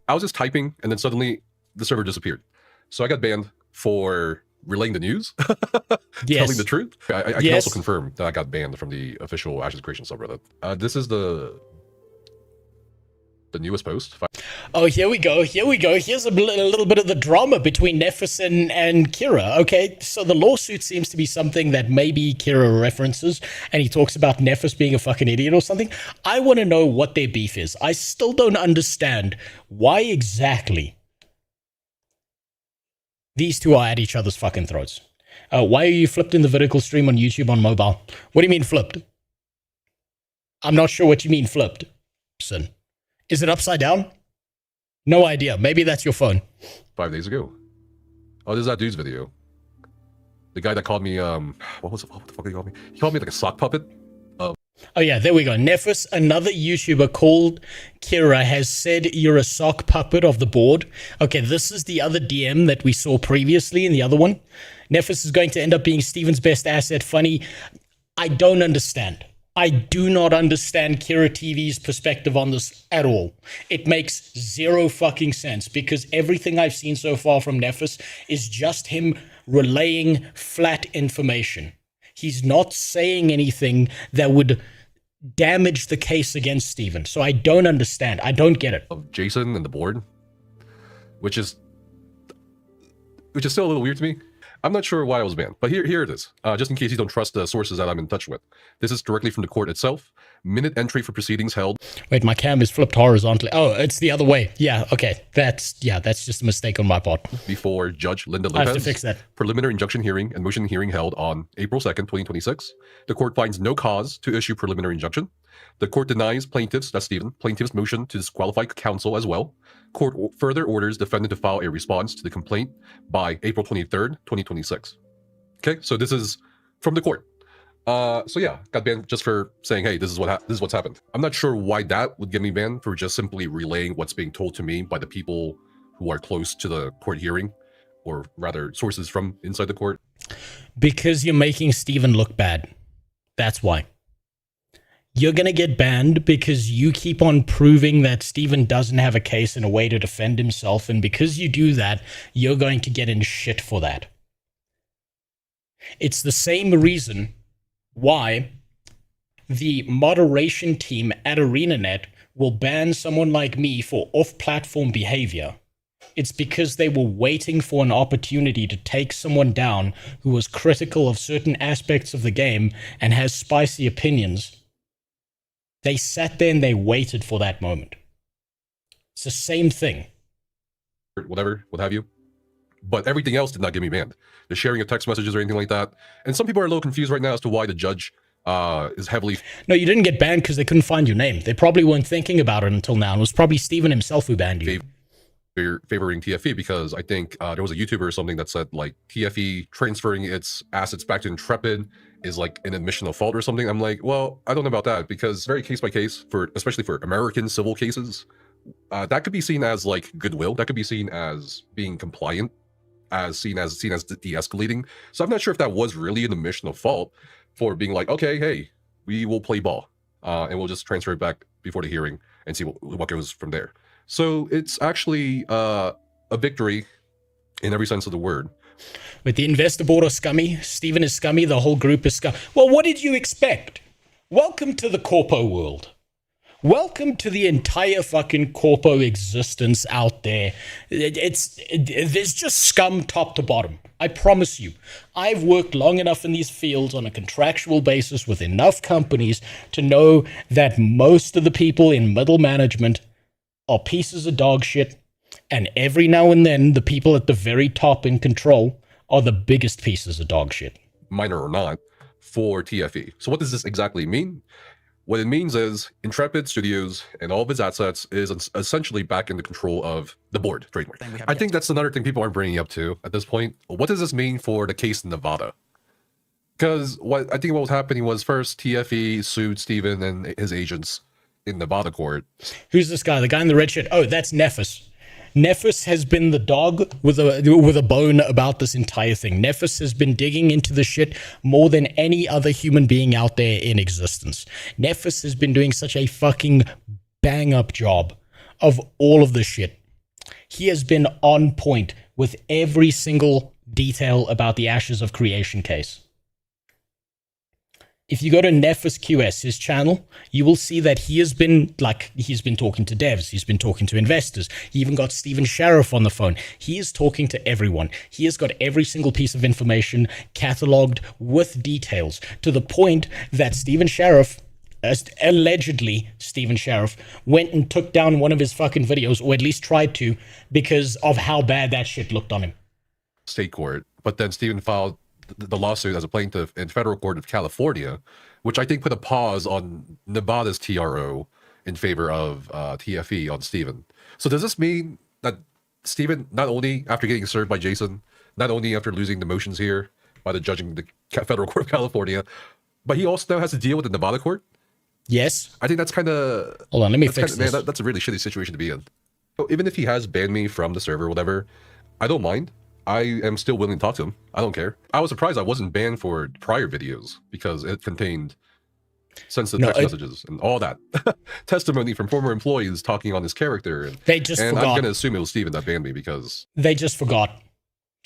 I was just typing, and then suddenly the server disappeared. So I got banned for relaying the news, telling the truth. I can also confirm that I got banned from the official Ashes of Creation subreddit. This is the newest post. Oh, here we go. Here's a little bit of the drama between Nephis and Kira. Okay, so the lawsuit seems to be something that maybe Kira references, and he talks about Nephis being a fucking idiot or something. I want to know what their beef is. I still don't understand why exactly these two are at each other's fucking throats. Why are you flipped in the vertical stream on YouTube on mobile? What do you mean flipped? I'm not sure what you mean flipped. Son. Is it upside down? No idea. Maybe that's your phone. 5 days ago. Oh, this is that dude's video. The guy that called me, what the fuck did he call me? He called me like a sock puppet. Oh yeah, there we go. Nephis, another YouTuber called Kira, has said you're a sock puppet of the board. Okay, this is the other DM that we saw previously in the other one. Nephis is going to end up being Steven's best asset. Funny. I don't understand. I do not understand Kira TV's perspective on this at all. It makes zero fucking sense because everything I've seen so far from Nephis is just him relaying flat information. He's not saying anything that would damage the case against Steven. So I don't understand. I don't get it. Of Jason and the board, which is still a little weird to me. I'm not sure why I was banned, but here it is. Just in case you don't trust the sources that I'm in touch with. This is directly from the court itself. Minute entry for proceedings held. Wait, my cam is flipped horizontally. Oh, it's the other way. Yeah, okay. That's just a mistake on my part. Before Judge Linda I have Lopez. to fix that. Preliminary injunction hearing and motion hearing held on April 2nd, 2026. The court finds no cause to issue preliminary injunction. The court denies plaintiffs, that's Steven, plaintiff's motion to disqualify counsel as well. Court further orders defendant to file a response to the complaint by April 23rd, 2026. Okay, so this is from the court. So yeah, got banned just for saying, hey, this is what's happened. I'm not sure why that would get me banned for just simply relaying what's being told to me by the people who are close to the court hearing, or rather sources from inside the court. Because you're making Steven look bad. That's why. You're going to get banned because you keep on proving that Steven doesn't have a case and a way to defend himself. And because you do that, you're going to get in shit for that. It's the same reason why the moderation team at ArenaNet will ban someone like me for off-platform behavior. It's because they were waiting for an opportunity to take someone down who was critical of certain aspects of the game and has spicy opinions. They sat there and they waited for that moment. It's the same thing. Whatever, what have you. But everything else did not get me banned. The sharing of text messages or anything like that. And some people are a little confused right now as to why the judge is heavily... No, you didn't get banned because they couldn't find your name. They probably weren't thinking about it until now. It was probably Steven himself who banned you. Favoring TFE, because I think there was a YouTuber or something that said like TFE transferring its assets back to Intrepid is like an admission of fault or something. I'm like, well, I don't know about that, because very case by case, especially for American civil cases, that could be seen as like goodwill. That could be seen as being compliant, seen as de-escalating. So I'm not sure if that was really an admission of fault for being like, okay, hey, we will play ball and we'll just transfer it back before the hearing and see what goes from there. So it's actually a victory in every sense of the word. With the investor board are scummy, Steven is scummy, the whole group is scummy. Well, what did you expect? Welcome to the corpo world. Welcome to the entire fucking corpo existence out there. There's just scum top to bottom. I promise you. I've worked long enough in these fields on a contractual basis with enough companies to know that most of the people in middle management are pieces of dog shit, and every now and then the people at the very top in control are the biggest pieces of dog shit. Minor or not, for TFE. So what does this exactly mean? What it means is Intrepid Studios and all of its assets is essentially back in the control of the board trademark. I think that's another thing people aren't bringing up to at this point. What does this mean for the case in Nevada? Because what was happening was first TFE sued Steven and his agents in Nevada court. Who's this guy? The guy in the red shirt? Oh, that's Nephis. Nephis has been the dog with a bone about this entire thing. Nephis has been digging into the shit more than any other human being out there in existence. Nephis has been doing such a fucking bang-up job of all of this shit. He has been on point with every single detail about the Ashes of Creation case. If you go to Nephis QS, his channel, you will see that he's been talking to devs, he's been talking to investors, he even got Stephen Sheriff on the phone. He is talking to everyone. He has got every single piece of information cataloged with details, to the point that Stephen Sheriff, allegedly Stephen Sheriff, went and took down one of his fucking videos, or at least tried to, because of how bad that shit looked on him. State court, but then Stephen filed the lawsuit as a plaintiff in federal court of California, which I think put a pause on Nevada's TRO in favor of TFE on Steven. So does this mean that Steven, not only after getting served by Jason, not only after losing the motions here by the judge in the federal court of California, but he also now has to deal with the Nevada court? Yes. I think that's kind of... Hold on, let me fix this. Man, that's a really shitty situation to be in. So even if he has banned me from the server or whatever, I don't mind. I am still willing to talk to him. I don't care. I was surprised I wasn't banned for prior videos because it contained sensitive text messages and all that. Testimony from former employees talking on his character. And, they just forgot. I'm going to assume it was Steven that banned me because... They just forgot.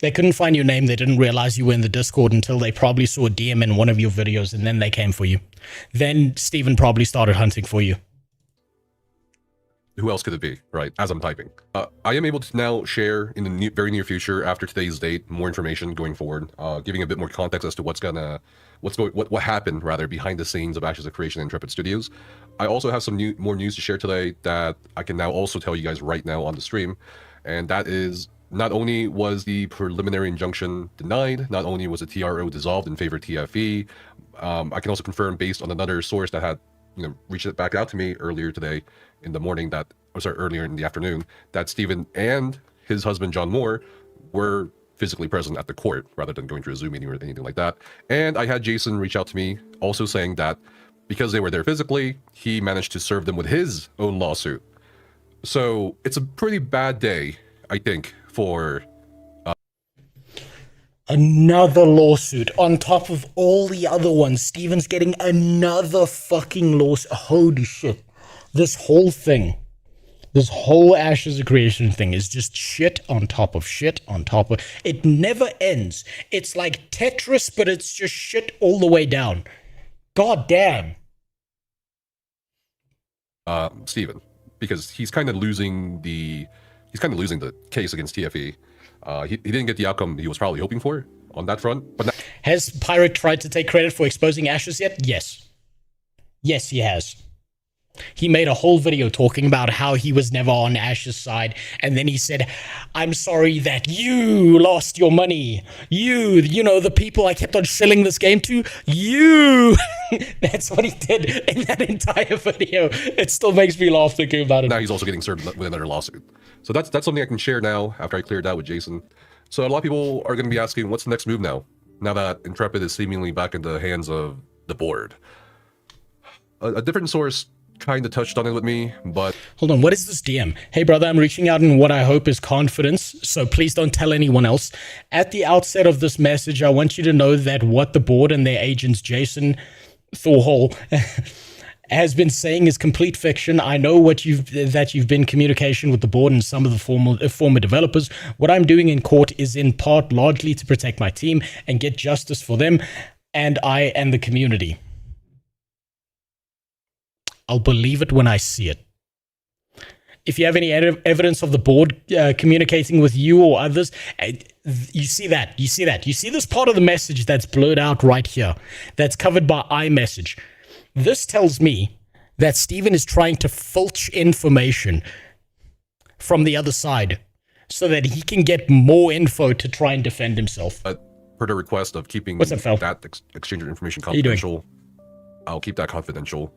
They couldn't find your name. They didn't realize you were in the Discord until they probably saw a DM in one of your videos, and then they came for you. Then Steven probably started hunting for you. Who else could it be, right? As I'm typing. I am able to now share in the very near future, after today's date, more information going forward, giving a bit more context as to what happened rather behind the scenes of Ashes of Creation and Intrepid Studios. I also have some more news to share today that I can now also tell you guys right now on the stream, and that is not only was the preliminary injunction denied, not only was the TRO dissolved in favor of TFE, I can also confirm based on another source that had reached it back out to me earlier today in the morning earlier in the afternoon, that Steven and his husband John Moore were physically present at the court rather than going through a Zoom meeting or anything like that. And I had Jason reach out to me also saying that because they were there physically, he managed to serve them with his own lawsuit. So it's a pretty bad day, I think, for another lawsuit on top of all the other ones. Steven's getting another fucking lawsuit. Holy shit. This whole thing, this whole Ashes of Creation thing is just shit on top of shit on top of... It never ends. It's like Tetris, but it's just shit all the way down. God damn. Steven, because he's kind of losing the case against TFE. He didn't get the outcome he was probably hoping for on that front. But has Pirate tried to take credit for exposing Ashes yet? Yes. Yes, he has. He made a whole video talking about how he was never on Ash's side, and then he said, I'm sorry that you lost your money. You know, the people I kept on shilling this game to, you. That's what he did in that entire video. It still makes me laugh thinking about it. Now he's also getting served with another lawsuit. So that's something I can share now after I cleared out with Jason. So a lot of people are going to be asking, what's the next move now that Intrepid is seemingly back in the hands of the board? A different source kind of touched on it with me, but... Hold on, what is this DM? Hey brother, I'm reaching out in what I hope is confidence, so please don't tell anyone else. At the outset of this message, I want you to know that what the board and their agents, Jason Thorhall, has been saying is complete fiction. I know that you've been in communication with the board and some of the former developers. What I'm doing in court is in part largely to protect my team and get justice for them and the community. I'll believe it when I see it. If you have any evidence of the board communicating with you or others, you see that. You see this part of the message that's blurred out right here, that's covered by iMessage. This tells me that Steven is trying to filch information from the other side so that he can get more info to try and defend himself. Per the request of keeping What's up, Phil? that exchange of information confidential, I'll keep that confidential.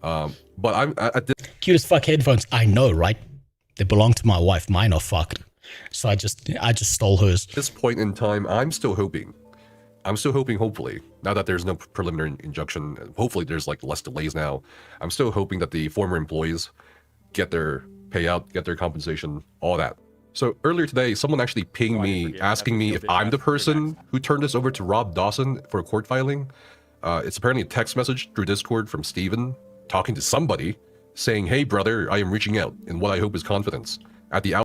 But I'm at this... Cute as fuck headphones. I know, right? They belong to my wife. Mine are fucked. So I just stole hers. At this point in time, I'm still hoping, hopefully, now that there's no preliminary injunction, hopefully there's like less delays now. I'm still hoping that the former employees get their payout, get their compensation, all that. So earlier today, someone actually pinged me asking me if I'm the person who turned this over to Rob Dawson for a court filing. It's apparently a text message through Discord from Steven talking to somebody saying, hey brother, I am reaching out in what I hope is confidence. At the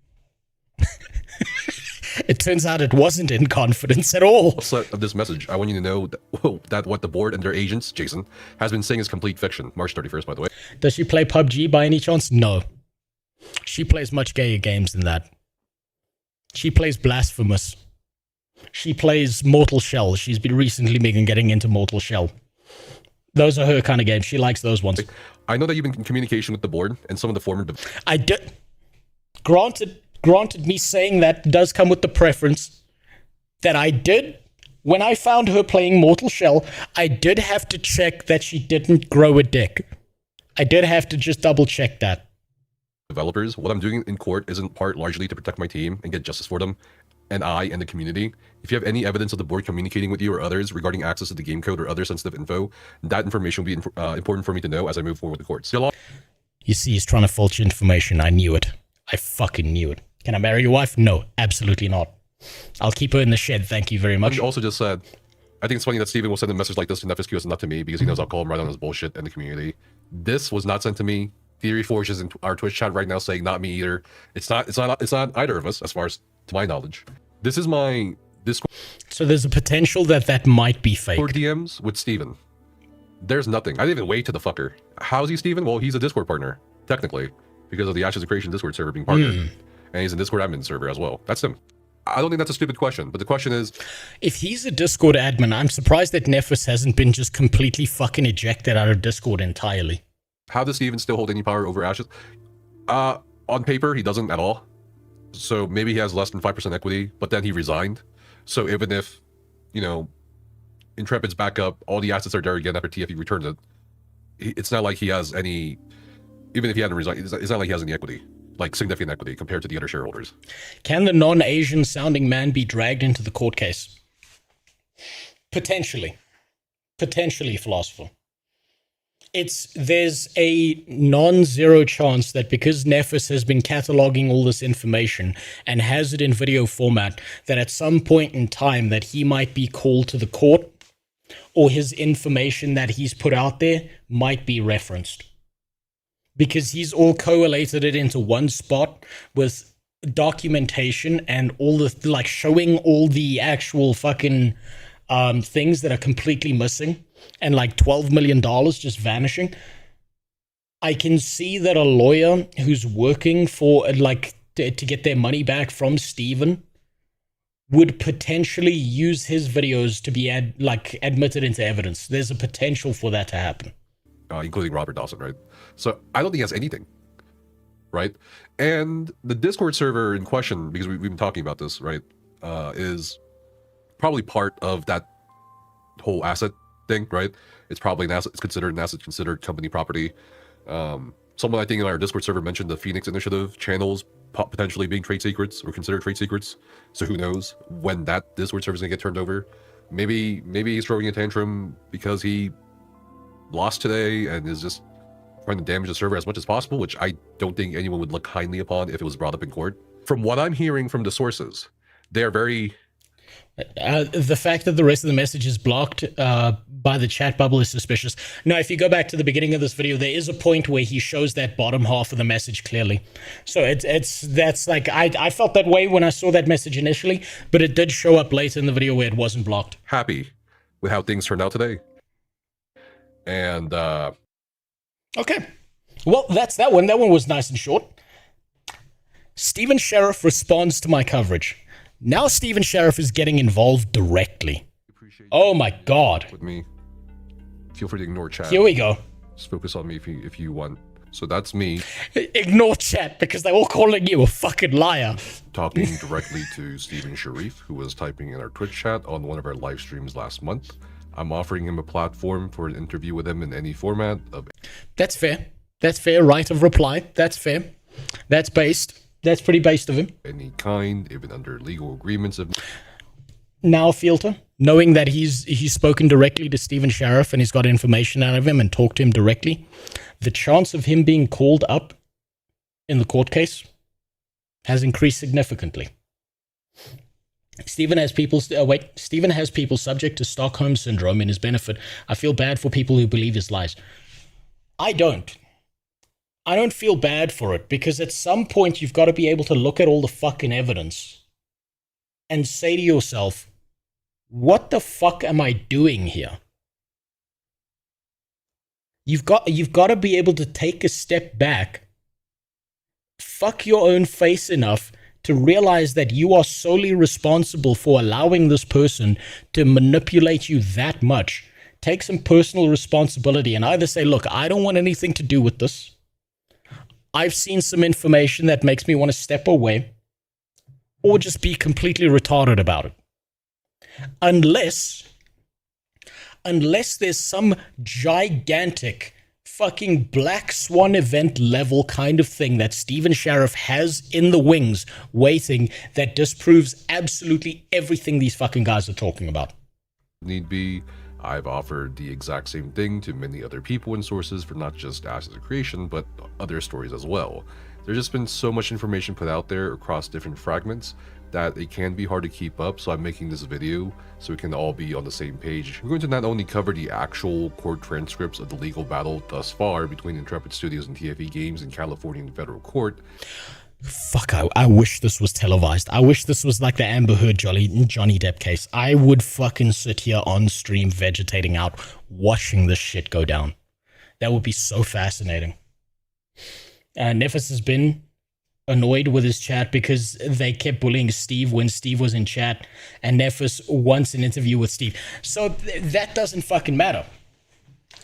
It turns out it wasn't in confidence at all. outset of this message, I want you to know that what the board and their agents, Jason, has been saying is complete fiction. March 31st, by the way. Does she play PUBG by any chance? No. She plays much gayer games than that. She plays Blasphemous. She plays Mortal Shell. She's been recently getting into Mortal Shell. Those are her kind of games. She likes those ones. I know that you've been in communication with the board and some of the former... I did. Granted, me saying that does come with the preference that I did. When I found her playing Mortal Shell, I did have to check that she didn't grow a dick. I did have to just double check that. Developers, what I'm doing in court isn't part largely to protect my team and get justice for them, and I and the community. If you have any evidence of the board communicating with you or others regarding access to the game code or other sensitive info, that information will be important for me to know as I move forward with the courts. You see, he's trying to filch information. I knew it. I fucking knew it. Can I marry your wife? No, absolutely not. I'll keep her in the shed, thank you very much. You also just said I think it's funny that Steven will send a message like this to Nephis QS and not to me because he knows I'll call him right on his bullshit in the community. This was not sent to me. Theory Forge is in our Twitch chat right now saying not me either. It's not either of us as far as to my knowledge. This is my Discord. So there's a potential that that might be fake. Or DMs with Steven. There's nothing. I didn't even wait to the fucker. How's he Steven? Well, he's a Discord partner, technically, because of the Ashes of Creation Discord server being partnered. And he's a Discord admin server as well. That's him. I don't think that's a stupid question, but the question is... If he's a Discord admin, I'm surprised that Nephis hasn't been just completely fucking ejected out of Discord entirely. How does Steven still hold any power over Ashes? On paper, he doesn't at all. So maybe he has less than 5% equity, but then he resigned. So even if, you know, Intrepid's back up, all the assets are there again after TFE returns it, it's not like he has any... Even if he hadn't resigned, it's not like he has any equity. Like significant equity compared to the other shareholders. Can the non-Asian sounding man be dragged into the court case? Potentially. Potentially, philosopher. There's a non-zero chance that because Nephis has been cataloging all this information and has it in video format, that at some point in time that he might be called to the court or his information that he's put out there might be referenced. Because he's all collated it into one spot with documentation and all the, like, showing all the actual fucking things that are completely missing and like $12 million just vanishing. I can see that a lawyer who's working for, like, to get their money back from Steven would potentially use his videos to be admitted into evidence. There's a potential for that to happen. Including Robert Dawson, right? So I don't think he has anything, right? And the Discord server in question, because we've been talking about this, right, is probably part of that whole asset thing, right? It's probably an asset. It's considered an asset, considered company property. Someone I think in our Discord server mentioned the Phoenix Initiative channels potentially being trade secrets or considered trade secrets. So who knows when that Discord server is gonna get turned over? Maybe he's throwing a tantrum because he lost today and is just trying to damage the server as much as possible, which I don't think anyone would look kindly upon if it was brought up in court. From what I'm hearing from the sources, they are very... the fact that the rest of the message is blocked by the chat bubble is suspicious. No, if you go back to the beginning of this video, there is a point where he shows that bottom half of the message clearly. So that's like, I felt that way when I saw that message initially, but it did show up later in the video where it wasn't blocked. Happy with how things turned out today. And okay, well, that's that one. That one was nice and short. Steven Sheriff responds to my coverage. Now Steven Sheriff is getting involved directly. Oh my god. With me. Feel free to ignore chat. Here we go. Just focus on me if you want. So that's me. Ignore chat because they're all calling you a fucking liar. Talking directly to Steven Sharif, who was typing in our Twitch chat on one of our live streams last month. I'm offering him a platform for an interview with him in any format of... That's fair. That's fair. Right of reply. That's fair. That's based. That's pretty based of him. Any kind, even under legal agreements of... Now, Filter, knowing that he's spoken directly to Steven Sheriff and he's got information out of him and talked to him directly, the chance of him being called up in the court case has increased significantly. Steven has people subject to Stockholm Syndrome in his benefit. I feel bad for people who believe his lies. I don't feel bad for it because at some point you've got to be able to look at all the fucking evidence and say to yourself, what the fuck am I doing here? You've got to be able to take a step back, fuck your own face enough to realize that you are solely responsible for allowing this person to manipulate you that much. Take some personal responsibility and either say, look, I don't want anything to do with this. I've seen some information that makes me want to step away, or just be completely retarded about it. Unless there's some gigantic fucking black swan event level kind of thing that Steven Sheriff has in the wings waiting that disproves absolutely everything these fucking guys are talking about. Need be. I've offered the exact same thing to many other people and sources for not just Ashes of Creation, but other stories as well. There's just been so much information put out there across different fragments that it can be hard to keep up, so I'm making this video so we can all be on the same page. We're going to not only cover the actual court transcripts of the legal battle thus far between Intrepid Studios and TFE Games in California federal court. Fuck, I wish this was televised. I wish this was like the Amber Heard Johnny Depp case. I would fucking sit here on stream vegetating out, watching this shit go down. That would be so fascinating. Nephis has been annoyed with his chat because they kept bullying Steve when Steve was in chat, and Nephis wants an interview with Steve. So that doesn't fucking matter.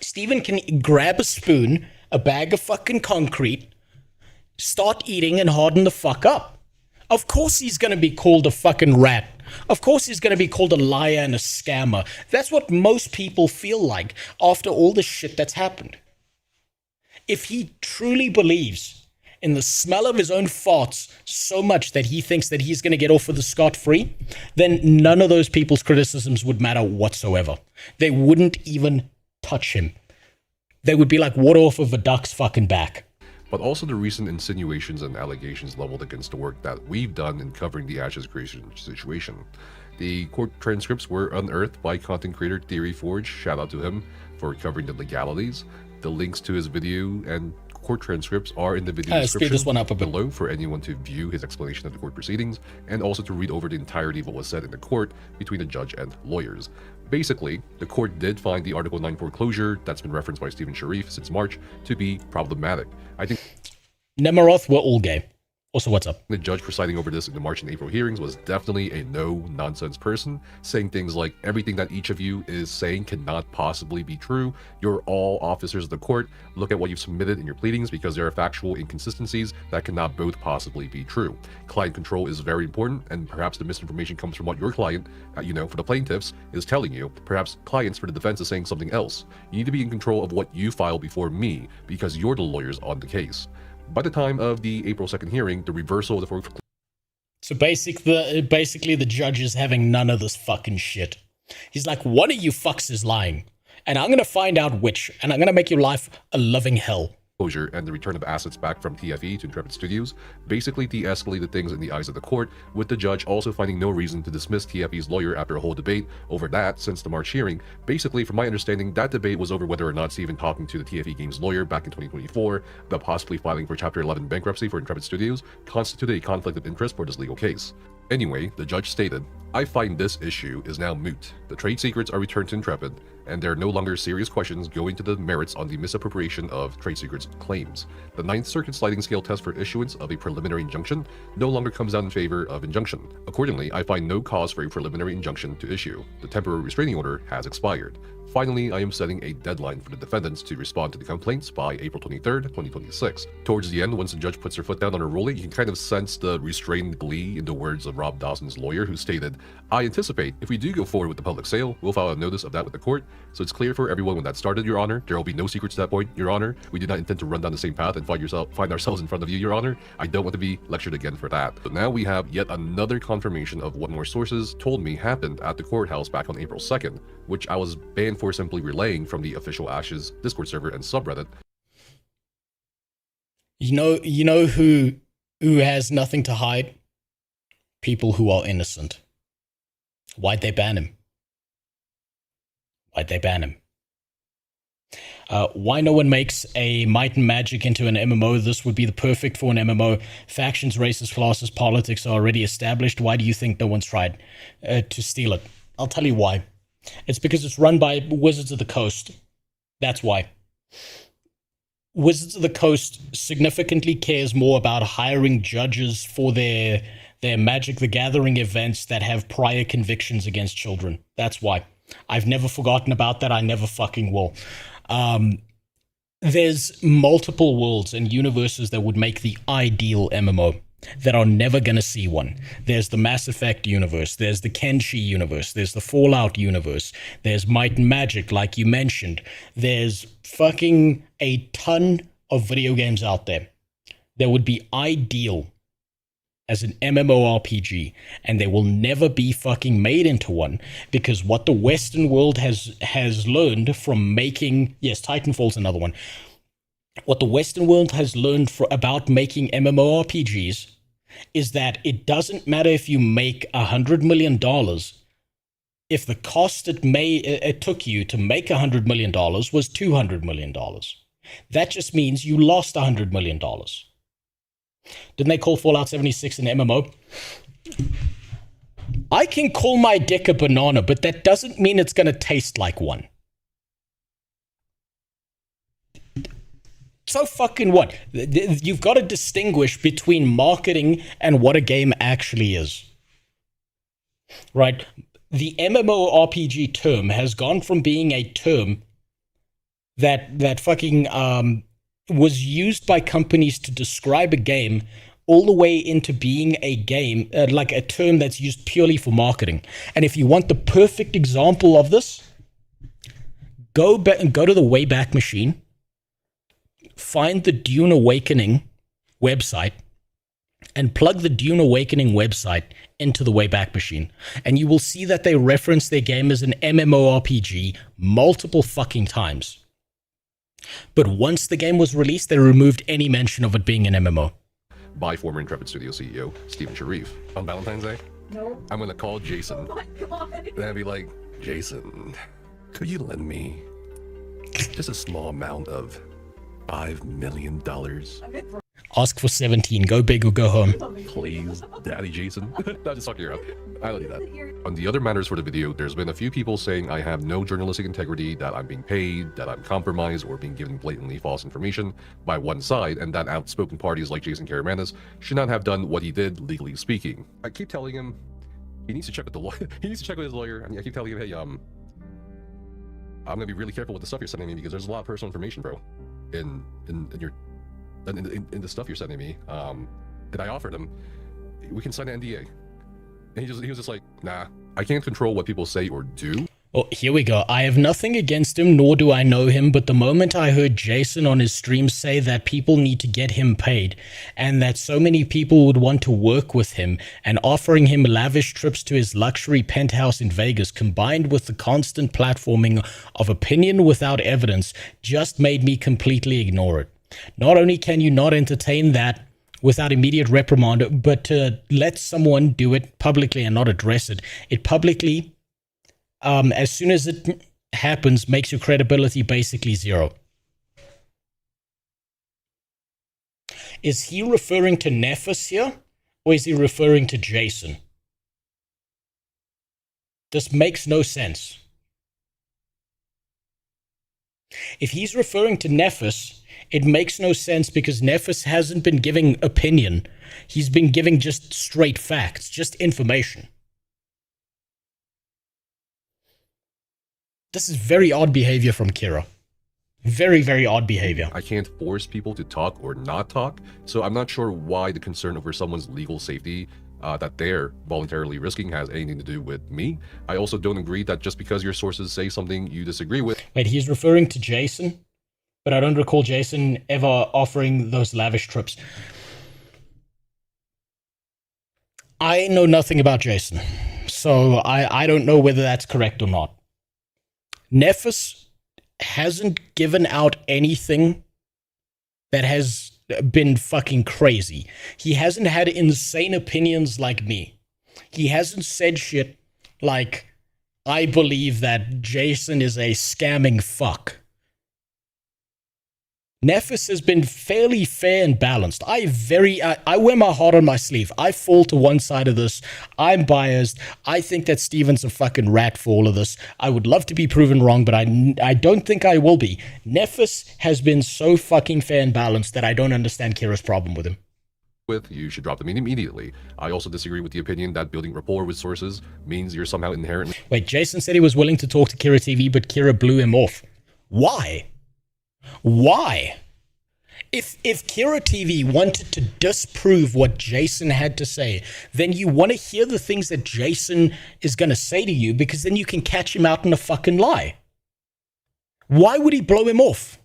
Steven can grab a spoon, a bag of fucking concrete, start eating and harden the fuck up. Of course he's going to be called a fucking rat. Of course he's going to be called a liar and a scammer. That's what most people feel like after all the shit that's happened. If he truly believes in the smell of his own farts so much that he thinks that he's going to get off with a scot-free, then none of those people's criticisms would matter whatsoever. They wouldn't even touch him. They would be like water off of a duck's fucking back. But also the recent insinuations and allegations leveled against the work that we've done in covering the Ashes creation situation. The court transcripts were unearthed by content creator Theory Forge, shout out to him for covering the legalities. The links to his video and court transcripts are in the video description this one up a bit below for anyone to view his explanation of the court proceedings, and also to read over the entirety of what was said in the court between the judge and lawyers. Basically, the court did find the Article 9 foreclosure that's been referenced by Stephen Sharif since March to be problematic. I think Nemiroth were all gay. Also, what's up? The judge presiding over this in the March and April hearings was definitely a no-nonsense person, saying things like, everything that each of you is saying cannot possibly be true. You're all officers of the court. Look at what you've submitted in your pleadings because there are factual inconsistencies that cannot both possibly be true. Client control is very important, and perhaps the misinformation comes from what your client, for the plaintiffs, is telling you. Perhaps clients for the defense is saying something else. You need to be in control of what you file before me because you're the lawyers on the case. By the time of the April 2nd hearing, the reversal of the foreclosure. So basically the judge is having none of this fucking shit. He's like, one of you fucks is lying, and I'm going to find out which, and I'm going to make your life a living hell. And the return of assets back from TFE to Intrepid Studios basically de-escalated things in the eyes of the court, with the judge also finding no reason to dismiss TFE's lawyer after a whole debate over that since the March hearing. Basically, from my understanding, that debate was over whether or not Stephen talking to the TFE Games lawyer back in 2024 about possibly filing for Chapter 11 bankruptcy for Intrepid Studios constituted a conflict of interest for this legal case. Anyway, the judge stated, I find this issue is now moot. The trade secrets are returned to Intrepid, and there are no longer serious questions going to the merits on the misappropriation of trade secrets claims. The Ninth Circuit sliding scale test for issuance of a preliminary injunction no longer comes out in favor of injunction. Accordingly, I find no cause for a preliminary injunction to issue. The temporary restraining order has expired. Finally, I am setting a deadline for the defendants to respond to the complaints by April 23rd, 2026. Towards the end, once the judge puts her foot down on her ruling, you can kind of sense the restrained glee in the words of Rob Dawson's lawyer, who stated, I anticipate if we do go forward with the public sale, we'll file a notice of that with the court, so it's clear for everyone when that started, Your Honor. There will be no secrets at that point, Your Honor. We do not intend to run down the same path and find ourselves in front of you, Your Honor. I don't want to be lectured again for that. But now we have yet another confirmation of what more sources told me happened at the courthouse back on April 2nd, which I was banned for simply relaying from the official Ashes Discord server and subreddit. You know who has nothing to hide? People who are innocent. Why'd they ban him? Why'd they ban him? Why no one makes a Might and Magic into an MMO? This would be the perfect for an MMO. Factions, races, classes, politics are already established. Why do you think no one's tried to steal it? I'll tell you why. It's because it's run by Wizards of the Coast. That's why. Wizards of the Coast significantly cares more about hiring judges for their Magic the Gathering events that have prior convictions against children. That's why. I've never forgotten about that. I never fucking will. There's multiple worlds and universes that would make the ideal MMO that are never going to see one. There's the Mass Effect universe, there's the Kenshi universe, there's the Fallout universe, there's Might and Magic, like you mentioned. There's fucking a ton of video games out there that would be ideal as an MMORPG, and they will never be fucking made into one, because what the Western world has learned from making... Yes, Titanfall's another one. What the Western world has learned about making MMORPGs is that it doesn't matter if you make $100 million. If the cost it took you to make $100 million was $200 million. That just means you lost $100 million. Didn't they call Fallout 76 an MMO? I can call my dick a banana, but that doesn't mean it's going to taste like one. So fucking what? You've got to distinguish between marketing and what a game actually is. Right? The MMORPG term has gone from being a term that fucking was used by companies to describe a game all the way into being a game, like a term that's used purely for marketing. And if you want the perfect example of this, go to the Wayback Machine, find the Dune Awakening website, and plug the Dune Awakening website into the Wayback Machine. And you will see that they reference their game as an MMORPG multiple fucking times. But once the game was released, they removed any mention of it being an MMO. By former Intrepid Studio CEO Steven Sharif. On Valentine's Day, I'm gonna call Jason. Oh my God. And I'd be like, Jason, could you lend me just a small amount of $5 million? Ask for 17. Go big or go home. Please, Daddy Jason. No, just fucking around. I don't do that. On the other matters for the video, there's been a few people saying I have no journalistic integrity, that I'm being paid, that I'm compromised, or being given blatantly false information by one side, and that outspoken parties like Jason Karamanis should not have done what he did, legally speaking. I keep telling him he needs to check with the lawyer. He needs to check with his lawyer, and I keep telling him, hey, I'm gonna be really careful with the stuff you're sending me because there's a lot of personal information, bro, in the stuff you're sending me. And I offered him, we can sign an NDA. And he was just like, nah, I can't control what people say or do. Oh, here we go. I have nothing against him, nor do I know him, but the moment I heard Jason on his stream say that people need to get him paid, and that so many people would want to work with him, and offering him lavish trips to his luxury penthouse in Vegas, combined with the constant platforming of opinion without evidence, just made me completely ignore it. Not only can you not entertain that without immediate reprimand, but to let someone do it publicly and not address it, it publicly, as soon as it happens, makes your credibility basically zero. Is he referring to Nephis here, or is he referring to Jason? This makes no sense. If he's referring to Nephis, it makes no sense because Nephis hasn't been giving opinion. He's been giving just straight facts, just information. This is very odd behavior from Kira. Very, very odd behavior. I can't force people to talk or not talk, so I'm not sure why the concern over someone's legal safety that they're voluntarily risking has anything to do with me. I also don't agree that just because your sources say something you disagree with... Wait, he's referring to Jason? But I don't recall Jason ever offering those lavish trips. I know nothing about Jason, so I don't know whether that's correct or not. Nephis hasn't given out anything that has been fucking crazy. He hasn't had insane opinions like me. He hasn't said shit like, I believe that Jason is a scamming fuck. Nephis has been fairly fair and balanced. I wear my heart on my sleeve. I fall to one side of this. I'm biased. I think that Steven's a fucking rat for all of this. I would love to be proven wrong, but I don't think I will be. Nephis has been so fucking fair and balanced that I don't understand Kira's problem with him. You should drop them immediately. I also disagree with the opinion that building rapport with sources means you're somehow inherently... Wait, Jason said he was willing to talk to Kira TV, but Kira blew him off. Why? Why? If Kira TV wanted to disprove what Jason had to say, then you want to hear the things that Jason is going to say to you, because then you can catch him out in a fucking lie. Why would he blow him off?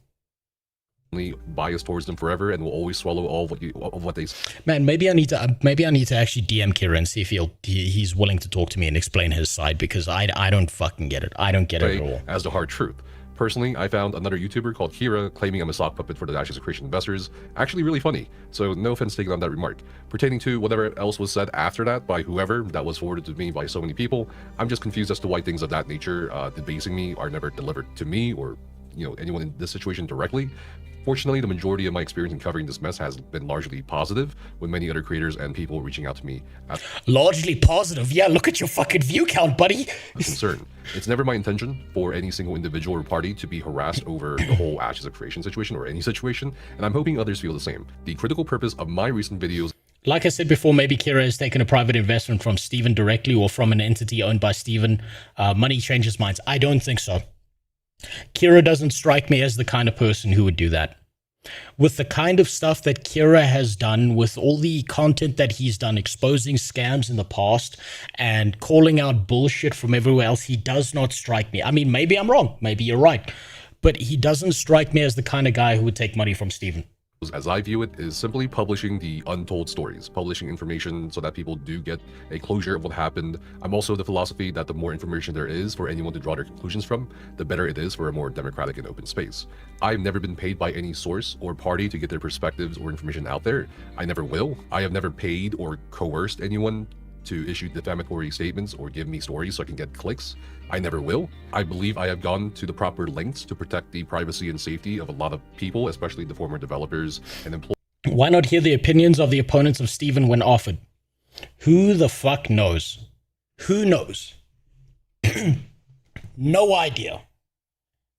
Biased towards them forever and will always swallow all of what they say. Man, maybe I need to actually DM Kira and see if he's willing to talk to me and explain his side, because I don't fucking get it. I don't get it at all. As the hard truth. Personally, I found another YouTuber called Kira claiming I'm a sock puppet for the Ashes of Creation investors actually really funny, so no offense taken on that remark. Pertaining to whatever else was said after that by whoever that was forwarded to me by so many people, I'm just confused as to why things of that nature, debasing me, are never delivered to me or, anyone in this situation directly. Fortunately, the majority of my experience in covering this mess has been largely positive, with many other creators and people reaching out to me as Largely positive? Yeah, look at your fucking view count, buddy. concern. It's never my intention for any single individual or party to be harassed over the whole Ashes of Creation situation or any situation, and I'm hoping others feel the same. The critical purpose of my recent videos, like I said before, maybe Kira has taken a private investment from Steven directly or from an entity owned by Steven. Money changes minds. I don't think so. Kira doesn't strike me as the kind of person who would do that. With the kind of stuff that Kira has done, with all the content that he's done, exposing scams in the past and calling out bullshit from everywhere else, he does not strike me. I mean, maybe I'm wrong. Maybe you're right. But he doesn't strike me as the kind of guy who would take money from Steven. as I view it, is simply publishing the untold stories, publishing information so that people do get a closure of what happened. I'm also of the philosophy that the more information there is for anyone to draw their conclusions from, the better it is for a more democratic and open space. I've never been paid by any source or party to get their perspectives or information out there. I never will. I have never paid or coerced anyone to issue defamatory statements or give me stories so I can get clicks. I never will. I believe I have gone to the proper lengths to protect the privacy and safety of a lot of people, especially the former developers and employees. Why not hear the opinions of the opponents of Steven when offered? Who the fuck knows? Who knows? No idea.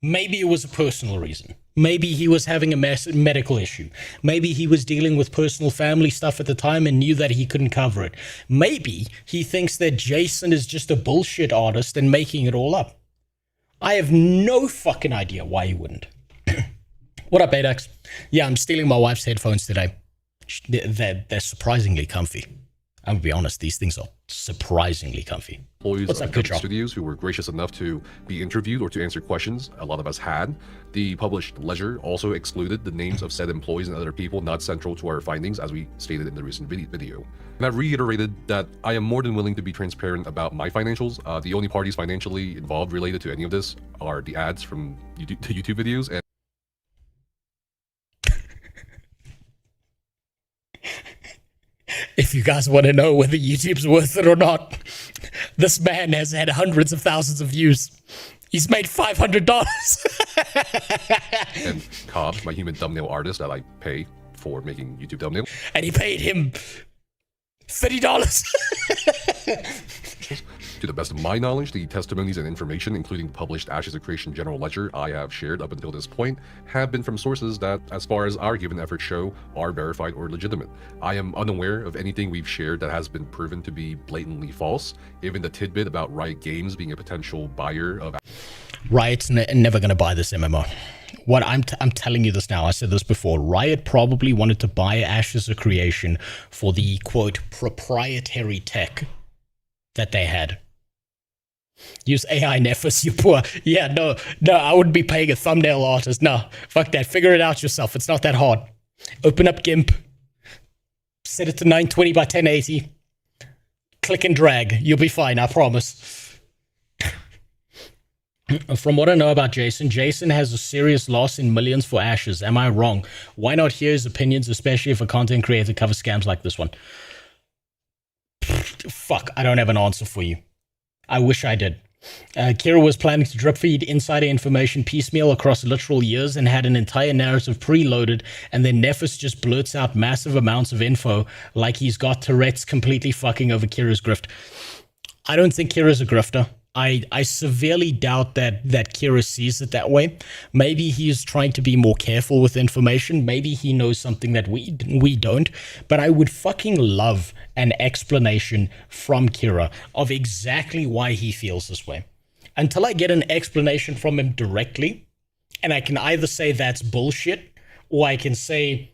Maybe it was a personal reason. Maybe he was having a medical issue. Maybe he was dealing with personal family stuff at the time and knew that he couldn't cover it. Maybe he thinks that Jason is just a bullshit artist and making it all up. I have no fucking idea why he wouldn't. What up, Adax? Yeah, I'm stealing my wife's headphones today. They're surprisingly comfy. I'm gonna be honest, these things are surprisingly comfy. Employees of studios who were gracious enough to be interviewed or to answer questions a lot of us had. The published ledger also excluded the names of said employees and other people not central to our findings, as we stated in the recent video. And I've reiterated that I am more than willing to be transparent about my financials. The only parties financially involved related to any of this are the ads from the YouTube videos and if you guys want to know whether YouTube's worth it or not, this man has had hundreds of thousands of views. He's made $500. and Cobb, my human thumbnail artist that I pay for making YouTube thumbnails. And he paid him $30. To the best of my knowledge, the testimonies and information, including the published Ashes of Creation General Ledger I have shared up until this point, have been from sources that, as far as our given efforts show, are verified or legitimate. I am unaware of anything we've shared that has been proven to be blatantly false. Even the tidbit about Riot Games being a potential buyer of... Riot's never going to buy this MMO. What I'm telling you this now, I said this before, Riot probably wanted to buy Ashes of Creation for the, quote, proprietary tech that they had. Use AI, Nephis, you poor. Yeah, no, I wouldn't be paying a thumbnail artist. No, fuck that. Figure it out yourself. It's not that hard. Open up GIMP. Set it to 920 by 1080. Click and drag. You'll be fine, I promise. From what I know about Jason, Jason has a serious loss in millions for Ashes. Am I wrong? Why not hear his opinions, especially if a content creator covers scams like this one? Fuck, I don't have an answer for you. I wish I did. Kira was planning to drip feed insider information piecemeal across literal years and had an entire narrative preloaded, and then Nephis just blurts out massive amounts of info like he's got Tourette's completely fucking over Kira's grift. I don't think Kira's a grifter. I severely doubt that Kira sees it that way. Maybe he's trying to be more careful with information. Maybe he knows something that we don't. But I would fucking love an explanation from Kira of exactly why he feels this way. Until I get an explanation from him directly, and I can either say that's bullshit, or I can say,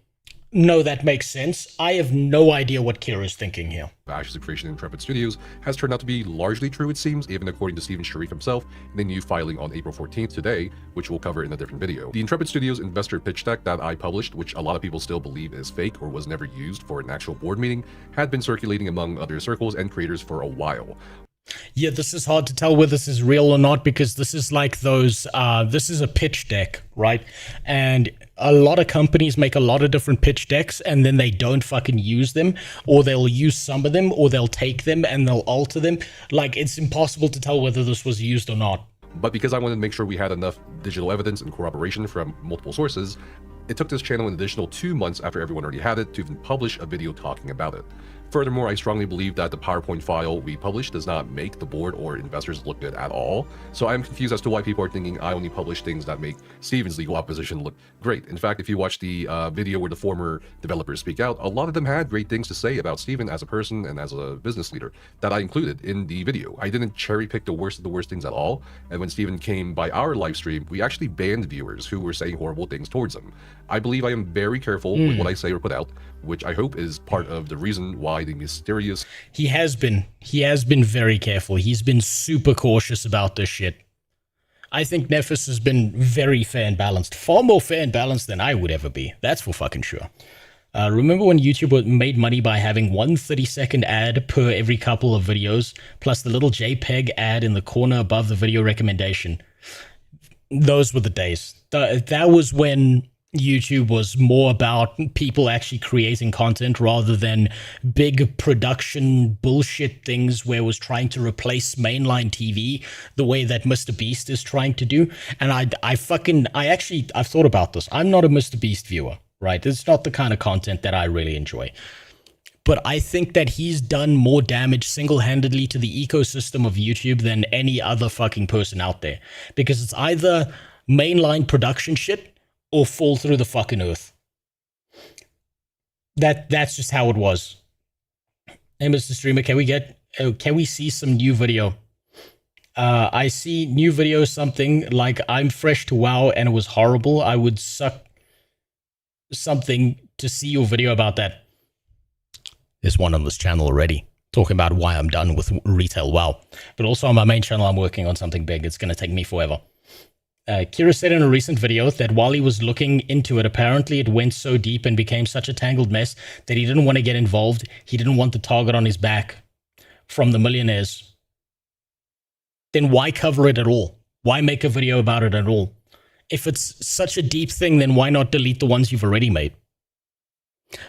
no, that makes sense. I have no idea what Kira is thinking here. Ashes of Creation Intrepid Studios has turned out to be largely true, it seems, even according to Steven Sharif himself in a new filing on April 14th today, which we'll cover in a different video. The Intrepid Studios investor pitch deck that I published, which a lot of people still believe is fake or was never used for an actual board meeting, had been circulating among other circles and creators for a while. Yeah, this is hard to tell whether this is real or not because this is like those, this is a pitch deck, right? And a lot of companies make a lot of different pitch decks and then they don't fucking use them, or they'll use some of them, or they'll take them and they'll alter them. Like, it's impossible to tell whether this was used or not. But because I wanted to make sure we had enough digital evidence and corroboration from multiple sources, it took this channel an additional 2 months after everyone already had it to even publish a video talking about it. Furthermore, I strongly believe that the PowerPoint file we published does not make the board or investors look good at all. So I'm confused as to why people are thinking I only publish things that make Steven's legal opposition look great. In fact, if you watch the video where the former developers speak out, a lot of them had great things to say about Steven as a person and as a business leader that I included in the video. I didn't cherry pick the worst of the worst things at all. And when Steven came by our live stream, we actually banned viewers who were saying horrible things towards him. I believe I am very careful with what I say or put out, which I hope is part of the reason why the mysterious... He has been very careful. He's been super cautious about this shit. I think Nephis has been very fair and balanced. Far more fair and balanced than I would ever be. That's for fucking sure. Remember when YouTube made money by having 1 30-second ad per every couple of videos, plus the little JPEG ad in the corner above the video recommendation? Those were the days. That was when YouTube was more about people actually creating content rather than big production bullshit things where it was trying to replace mainline TV the way that Mr. Beast is trying to do. And I've thought about this. I'm not a Mr. Beast viewer, right? It's not the kind of content that I really enjoy. But I think that he's done more damage single-handedly to the ecosystem of YouTube than any other fucking person out there. Because it's either mainline production shit or fall through the fucking earth. That's just how it was. Hey, Mr. Streamer, can we see some new video? I see new video something like I'm fresh to WoW and it was horrible. I would suck something to see your video about that. There's one on this channel already talking about why I'm done with retail WoW. But also on my main channel, I'm working on something big. It's going to take me forever. Kira said in a recent video that while he was looking into it, apparently it went so deep and became such a tangled mess that he didn't want to get involved. He didn't want the target on his back from the millionaires. Then why cover it at all? Why make a video about it at all? If it's such a deep thing, then why not delete the ones you've already made?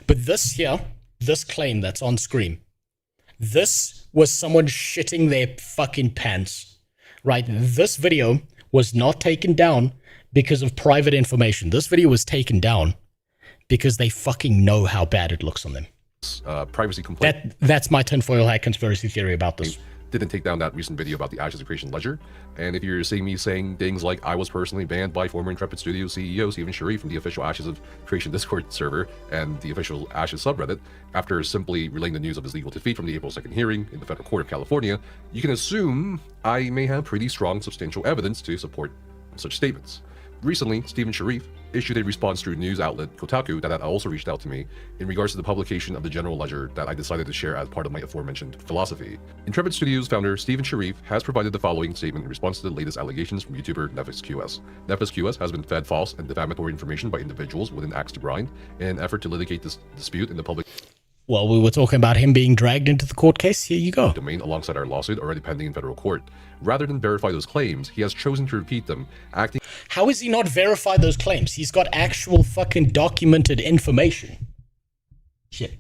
But this here, this claim that's on screen, this was someone shitting their fucking pants, right? This video was not taken down because of private information. This video was taken down because they fucking know how bad it looks on them. Privacy complaint. That's my tinfoil hat conspiracy theory about this. Didn't take down that recent video about the Ashes of Creation ledger. And if you're seeing me saying things like I was personally banned by former Intrepid Studios CEO Steven Sharif from the official Ashes of Creation Discord server and the official Ashes subreddit after simply relaying the news of his legal defeat from the April 2nd hearing in the Federal Court of California, you can assume I may have pretty strong substantial evidence to support such statements. Recently, Steven Sharif issued a response through news outlet Kotaku that had also reached out to me in regards to the publication of the general ledger that I decided to share as part of my aforementioned philosophy. Intrepid Studios founder Steven Sharif has provided the following statement in response to the latest allegations from YouTuber Nephis QS. Nephis QS has been fed false and defamatory information by individuals with an axe to grind in an effort to litigate this dispute in the public. Well, we were talking about him being dragged into the court case. Here you go. Domain alongside our lawsuit already pending in federal court. Rather than verify those claims, he has chosen to repeat them, acting... How has he not verified those claims? He's got actual fucking documented information. Shit.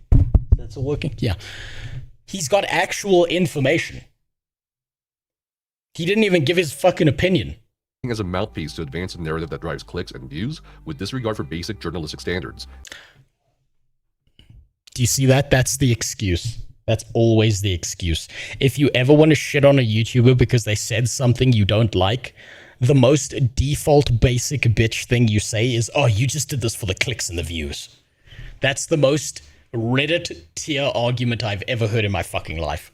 That's all working? Yeah. He's got actual information. He didn't even give his fucking opinion. As a mouthpiece to advance a narrative that drives clicks and views with disregard for basic journalistic standards. Do you see that? That's the excuse. That's always the excuse. If you ever want to shit on a YouTuber because they said something you don't like, the most default basic bitch thing you say is, oh, you just did this for the clicks and the views. That's the most Reddit tier argument I've ever heard in my fucking life.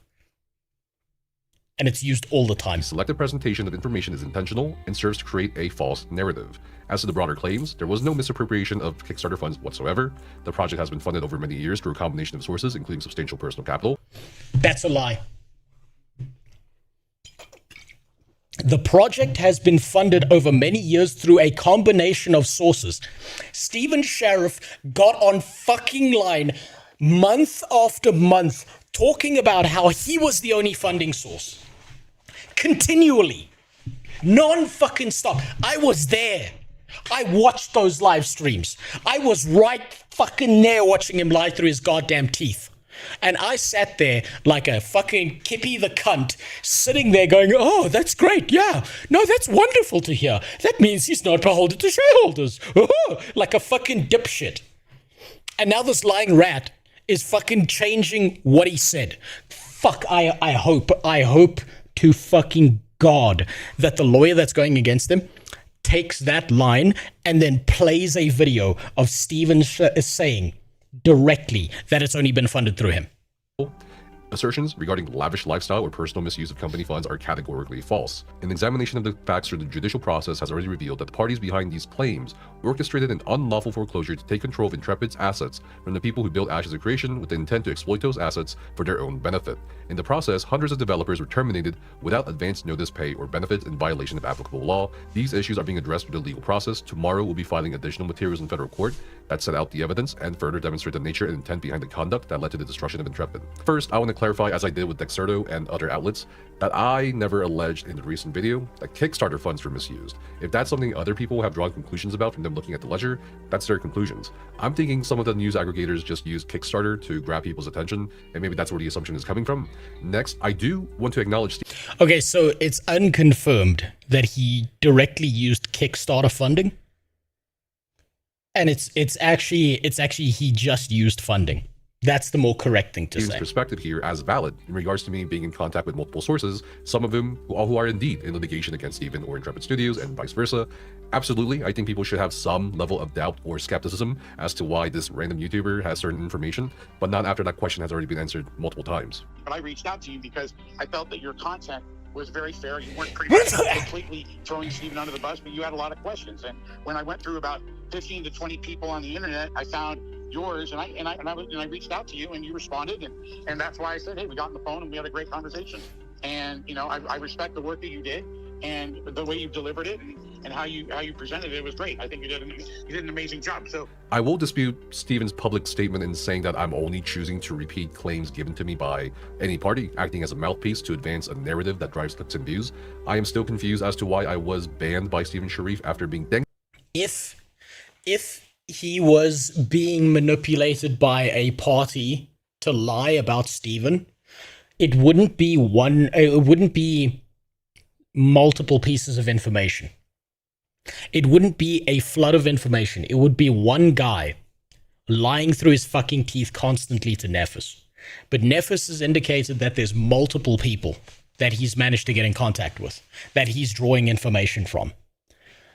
And it's used all the time. Selective presentation of information is intentional and serves to create a false narrative. As to the broader claims, there was no misappropriation of Kickstarter funds whatsoever. The project has been funded over many years through a combination of sources, including substantial personal capital. That's a lie. The project has been funded over many years through a combination of sources. Steven Sharif got on fucking line month after month talking about how he was the only funding source. continually, non-fucking stop. I was there. I watched those live streams. I was right fucking there watching him lie through his goddamn teeth. And I sat there like a fucking Kippy the cunt, sitting there going, oh, that's great, yeah. No, that's wonderful to hear. That means he's not beholden to shareholders. Oh, like a fucking dipshit. And now this lying rat is fucking changing what he said. Fuck, I hope to fucking God that the lawyer that's going against him takes that line and then plays a video of Steven saying directly that it's only been funded through him. Assertions regarding lavish lifestyle or personal misuse of company funds are categorically false. An examination of the facts through the judicial process has already revealed that the parties behind these claims orchestrated an unlawful foreclosure to take control of Intrepid's assets from the people who built Ashes of Creation with the intent to exploit those assets for their own benefit. In the process, hundreds of developers were terminated without advance notice pay or benefits in violation of applicable law. These issues are being addressed through the legal process. Tomorrow we'll be filing additional materials in federal court that set out the evidence and further demonstrate the nature and intent behind the conduct that led to the destruction of Intrepid. First, I want to clarify, as I did with Dexerto and other outlets, that I never alleged in the recent video that Kickstarter funds were misused. If that's something other people have drawn conclusions about from them looking at the ledger, that's their conclusions. I'm thinking some of the news aggregators just use Kickstarter to grab people's attention, and maybe that's where the assumption is coming from. Next, I do want to acknowledge... Okay, so it's unconfirmed that he directly used Kickstarter funding, and it's actually he just used funding. That's the more correct thing to say. Perspective here as valid in regards to me being in contact with multiple sources, some of them who are indeed in litigation against Steven or Intrepid Studios and vice versa. Absolutely, I think people should have some level of doubt or skepticism as to why this random YouTuber has certain information, but not after that question has already been answered multiple times. But I reached out to you because I felt that your content was very fair. You weren't pretty much completely throwing Steven under the bus, but you had a lot of questions. And when I went through about 15 to 20 people on the internet, I found yours, and I reached out to you, and you responded, and that's why I said, hey, we got on the phone and we had a great conversation. And you know, I respect the work that you did and the way you delivered it and how you presented it was great. I think you did an amazing job. So I will dispute Steven's public statement in saying that I'm only choosing to repeat claims given to me by any party, acting as a mouthpiece to advance a narrative that drives clicks and views. I am still confused as to why I was banned by Steven Sharif after being dinged. If he was being manipulated by a party to lie about Steven, it wouldn't be multiple pieces of information. It wouldn't be a flood of information. It would be one guy lying through his fucking teeth constantly to Nephis. But Nephis has indicated that there's multiple people that he's managed to get in contact with, that he's drawing information from.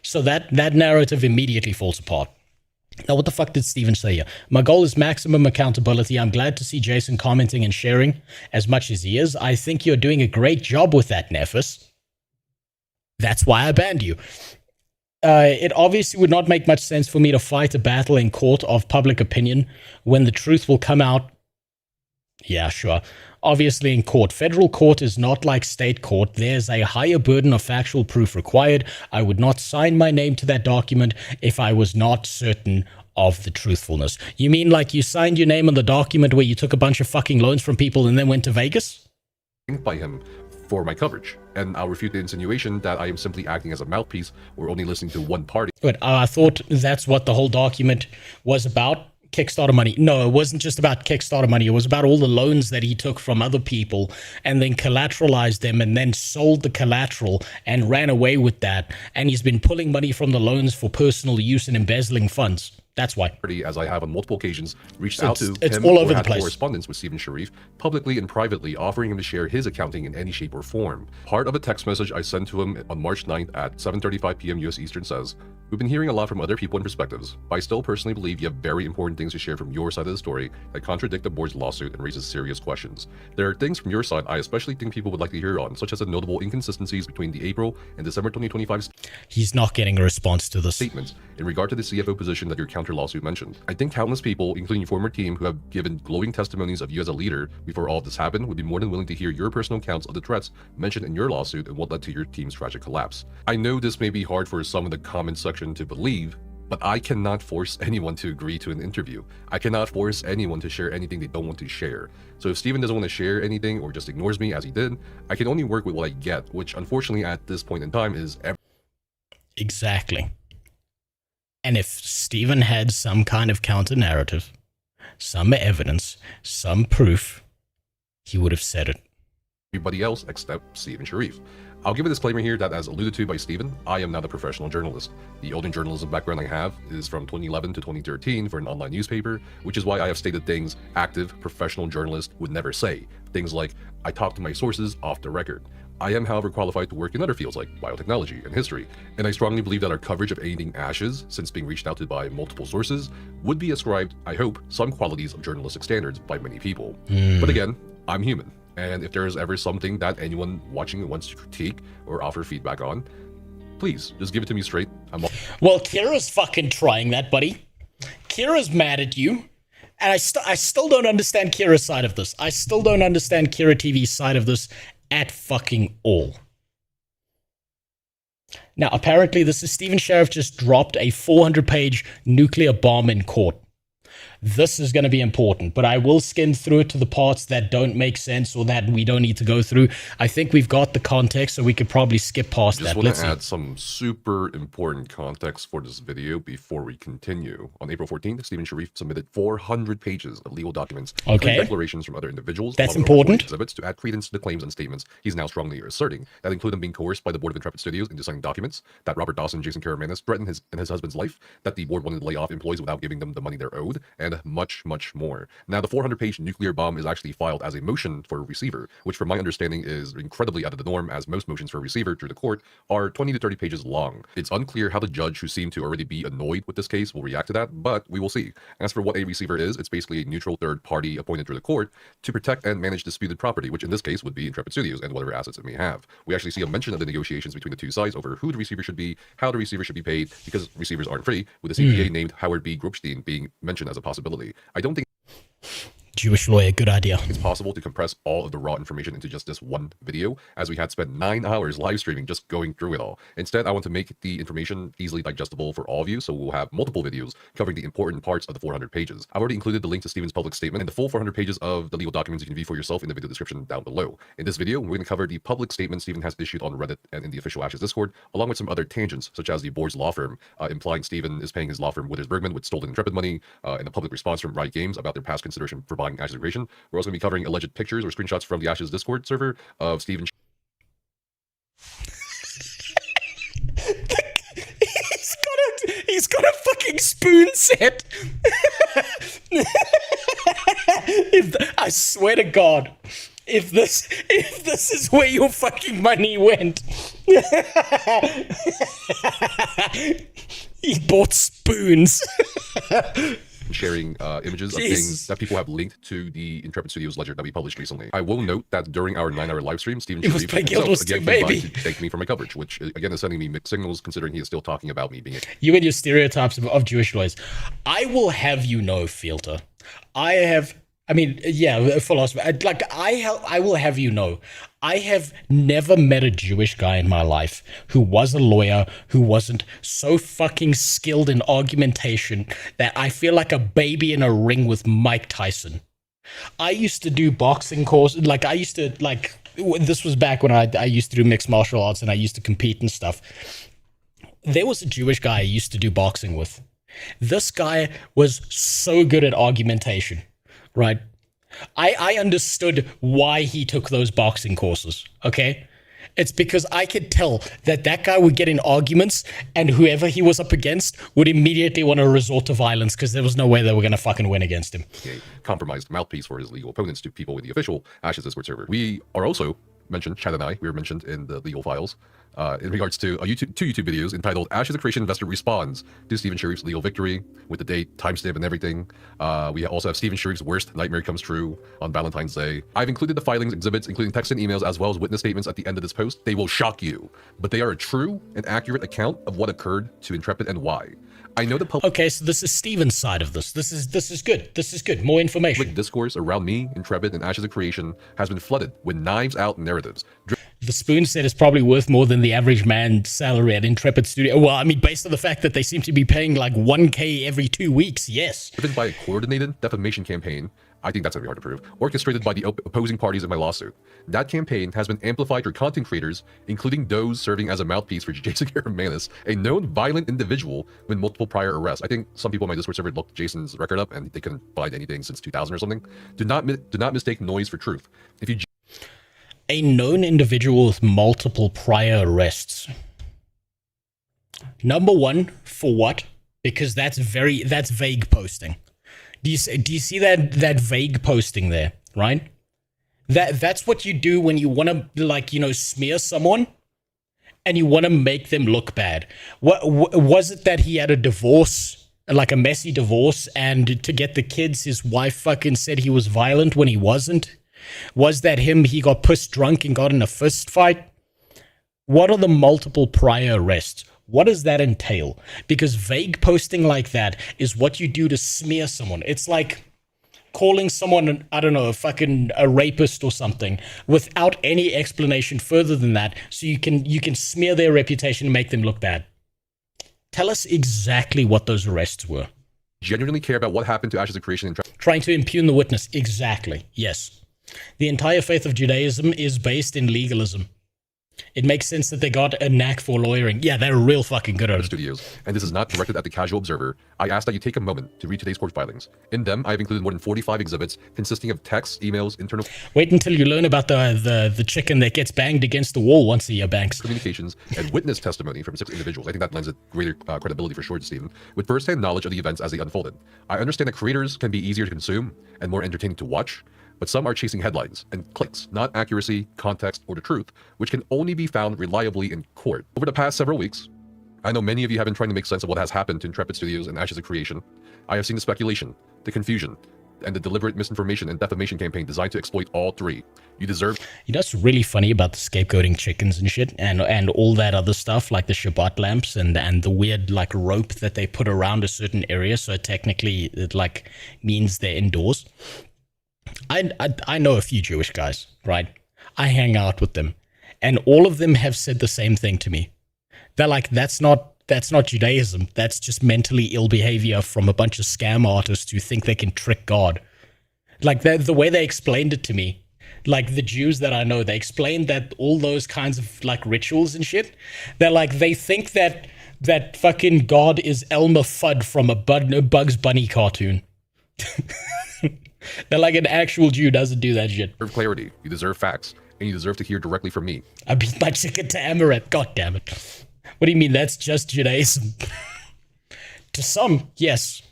So that narrative immediately falls apart. Now, what the fuck did Steven say here? My goal is maximum accountability. I'm glad to see Jason commenting and sharing as much as he is. I think you're doing a great job with that, Nephis. That's why I banned you. It obviously would not make much sense for me to fight a battle in court of public opinion when the truth will come out. Yeah, sure. Obviously in court. Federal court is not like state court. There's a higher burden of factual proof required. I would not sign my name to that document if I was not certain of the truthfulness. You mean like you signed your name on the document where you took a bunch of fucking loans from people and then went to Vegas? By him for my coverage, and I'll refute the insinuation that I am simply acting as a mouthpiece or only listening to one party. But I thought that's what the whole document was about. Kickstarter money. No, it wasn't just about Kickstarter money. It was about all the loans that he took from other people and then collateralized them and then sold the collateral and ran away with that. And he's been pulling money from the loans for personal use and embezzling funds. That's why. As I have on multiple occasions reached So out to it's him all or over the had place. correspondence with Steven Sharif, publicly and privately offering him to share his accounting in any shape or form. Part of a text message I sent to him on March 9th at 7:35 p.m. US Eastern says, "We've been hearing a lot from other people and perspectives, but I still personally believe you have very important things to share from your side of the story that contradict the board's lawsuit and raises serious questions. There are things from your side I especially think people would like to hear on, such as the notable inconsistencies between the April and December 2025 He's not getting a response to this statements in regard to the CFO position that your counter lawsuit mentioned. I think countless people, including your former team, who have given glowing testimonies of you as a leader before all of this happened, would be more than willing to hear your personal accounts of the threats mentioned in your lawsuit and what led to your team's tragic collapse. I know this may be hard for some of the comment section to believe, But I cannot force anyone to agree to an interview. I cannot force anyone to share anything they don't want to share. So if Steven doesn't want to share anything or just ignores me as he did, I can only work with what I get, which unfortunately at this point in time is Exactly. And if Steven had some kind of counter narrative, some evidence, some proof, he would have said it. everybody else except Steven Sharif. I'll give a disclaimer here that, as alluded to by Steven, I am not a professional journalist. The only journalism background I have is from 2011 to 2013 for an online newspaper, which is why I have stated things active professional journalists would never say. Things like, I talk to my sources off the record. I am, however, qualified to work in other fields like biotechnology and history, and I strongly believe that our coverage of anything Ashes, since being reached out to by multiple sources, would be ascribed, I hope, some qualities of journalistic standards by many people. But again, I'm human. And if there is ever something that anyone watching wants to critique or offer feedback on, please just give it to me straight. Well, Kira's fucking trying that, buddy. Kira's mad at you. And I still don't understand Kira's side of this. I still don't understand Kira TV's side of this at fucking all. Now, apparently, this is Steven Sharif just dropped a 400-page nuclear bomb in court. This is going to be important, but I will skim through it to the parts that don't make sense or that we don't need to go through. I think we've got the context, so we could probably skip past that. I just want to add some super important context for this video before we continue. On April 14th, Steven Sharif submitted 400 pages of legal documents, okay, declarations from other individuals, that's important, exhibits to add credence to the claims and statements he's now strongly asserting. That include him being coerced by the board of Intrepid Studios into signing documents, that Robert Dawson and Jason Karamanis threatened his and his husband's life, that the board wanted to lay off employees without giving them the money they're owed, and much, much more. Now, the 400-page nuclear bomb is actually filed as a motion for a receiver, which from my understanding is incredibly out of the norm, as most motions for a receiver through the court are 20 to 30 pages long. It's unclear how the judge, who seemed to already be annoyed with this case, will react to that, but we will see. As for what a receiver is, it's basically a neutral third party appointed through the court to protect and manage disputed property, which in this case would be Intrepid Studios and whatever assets it may have. We actually see a mention of the negotiations between the two sides over who the receiver should be, how the receiver should be paid, because receivers aren't free, with the CPA named Howard B. Grubstein being mentioned as a possibility. I don't think Jewish lawyer, good idea. It's possible to compress all of the raw information into just this one video, as we had spent 9 hours live streaming just going through it all. Instead, I want to make the information easily digestible for all of you, so we'll have multiple videos covering the important parts of the 400 pages. I've already included the link to Steven's public statement and the full 400 pages of the legal documents you can view for yourself in the video description down below. In this video, we're going to cover the public statement Steven has issued on Reddit and in the official Ashes Discord, along with some other tangents, such as the board's law firm, implying Steven is paying his law firm Withers Bergman with stolen Intrepid money, and the public response from Riot Games about their past consideration for buying Ashes Creation. We're also going to be covering alleged pictures or screenshots from the Ashes Discord server of Steven. He's got a fucking spoon set. I swear to God, if this is where your fucking money went, he bought spoons. Sharing images of things that people have linked to the Intrepid Studios ledger that we published recently. I will note that during our 9-hour live stream, Steven Sharif himself again came by to thank me for my coverage, which again is sending me mixed signals, considering he is still talking about me being you and your stereotypes of Jewish lawyers. I will have you know, Filter, I will have you know, I have never met a Jewish guy in my life who was a lawyer, who wasn't so fucking skilled in argumentation that I feel like a baby in a ring with Mike Tyson. I used to do boxing courses, this was back when I used to do mixed martial arts and I used to compete and stuff. There was a Jewish guy I used to do boxing with. This guy was so good at argumentation, right? I understood why he took those boxing courses, okay? It's because I could tell that guy would get in arguments and whoever he was up against would immediately want to resort to violence because there was no way they were going to fucking win against him. A compromised mouthpiece for his legal opponents to people with the official Ashes Discord server. We are also mentioned, Chad and I, we were mentioned in the legal files in regards to two YouTube videos entitled Ashes of Creation Investor Responds to Steven Sharif's legal victory, with the date, timestamp, and everything. We also have Steven Sharif's worst nightmare comes true on Valentine's Day. I've included the filings, exhibits, including text and emails, as well as witness statements at the end of this post. They will shock you, but they are a true and accurate account of what occurred to Intrepid and why. I know the public. Okay, so this is Steven's side of this. This is good. This is good. More information. Discourse around me, Intrepid, and Ashes of Creation has been flooded with knives out narratives. The Spoon said it's probably worth more than the average man's salary at Intrepid Studio. Well, I mean, based on the fact that they seem to be paying like 1K every 2 weeks, yes. Driven by a coordinated defamation campaign, I think that's going to be hard to prove, orchestrated by the opposing parties in my lawsuit. That campaign has been amplified through content creators, including those serving as a mouthpiece for Jason Karamannis, a known violent individual with multiple prior arrests. I think some people on my Discord server looked Jason's record up and they couldn't find anything since 2000 or something. Do not mistake noise for truth. If you a known individual with multiple prior arrests. Number one, for what? Because that's vague posting. Do you see that vague posting there, right? That's what you do when you want to, like, you know, smear someone and you want to make them look bad. What was it that he had a divorce, like a messy divorce, and to get the kids, his wife fucking said he was violent when he wasn't? Was that he got pissed drunk and got in a fist fight? What are the multiple prior arrests? What does that entail? Because vague posting like that is what you do to smear someone. It's like calling someone, I don't know, a rapist or something without any explanation further than that, so you can smear their reputation and make them look bad. Tell us exactly what those arrests were. genuinely care about what happened to Ashes of Creation and trying to impugn the witness. Exactly. Yes. The entire faith of Judaism is based in legalism. It makes sense that they got a knack for lawyering. Yeah, they're real fucking good at it. Studios, and this is not directed at the casual observer. I ask that you take a moment to read today's court filings. In them, I have included more than 45 exhibits consisting of texts, emails, internal... Wait until you learn about the chicken that gets banged against the wall once a year, Banks. ...communications, and witness testimony from 6 individuals. I think that lends a greater credibility for sure to Stephen, with first-hand knowledge of the events as they unfolded. I understand that creators can be easier to consume and more entertaining to watch, but some are chasing headlines and clicks, not accuracy, context, or the truth, which can only be found reliably in court. Over the past several weeks, I know many of you have been trying to make sense of what has happened to Intrepid Studios and Ashes of Creation. I have seen the speculation, the confusion, and the deliberate misinformation and defamation campaign designed to exploit all three. You deserve... You know what's really funny about the scapegoating chickens and shit, and all that other stuff, like the Shabbat lamps and the weird like rope that they put around a certain area, so technically it like means they're indoors. I know a few Jewish guys, right? I hang out with them, and all of them have said the same thing to me. They're like, that's not Judaism. That's just mentally ill behavior from a bunch of scam artists who think they can trick God. Like the way they explained it to me, like the Jews that I know, they explained that all those kinds of like rituals and shit, they're like, they think that fucking God is Elmer Fudd from a Bugs Bunny cartoon. They're like, an actual Jew doesn't do that shit. You deserve clarity, you deserve facts, and you deserve to hear directly from me. I beat my chicken to Amaret. God damn it. What do you mean that's just Judaism? To some, yes.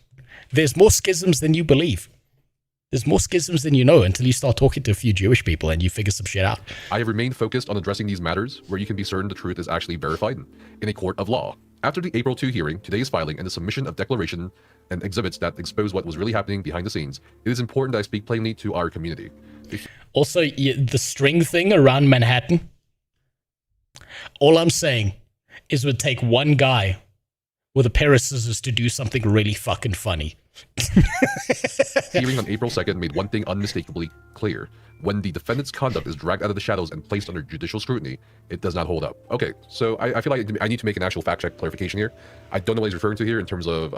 There's more schisms than you believe. There's more schisms than you know until you start talking to a few Jewish people and you figure some shit out. I have remained focused on addressing these matters where you can be certain the truth is actually verified in a court of law. After the April 2 hearing, today's filing, and the submission of declaration and exhibits that expose what was really happening behind the scenes, it is important that I speak plainly to our community. Also, the string thing around Manhattan, all I'm saying is it would take one guy with a pair of scissors to do something really fucking funny. Hearing on April 2nd made one thing unmistakably clear. When the defendant's conduct is dragged out of the shadows and placed under judicial scrutiny, it does not hold up. Okay, so I feel like I need to make an actual fact-check clarification here. I don't know what he's referring to here in terms of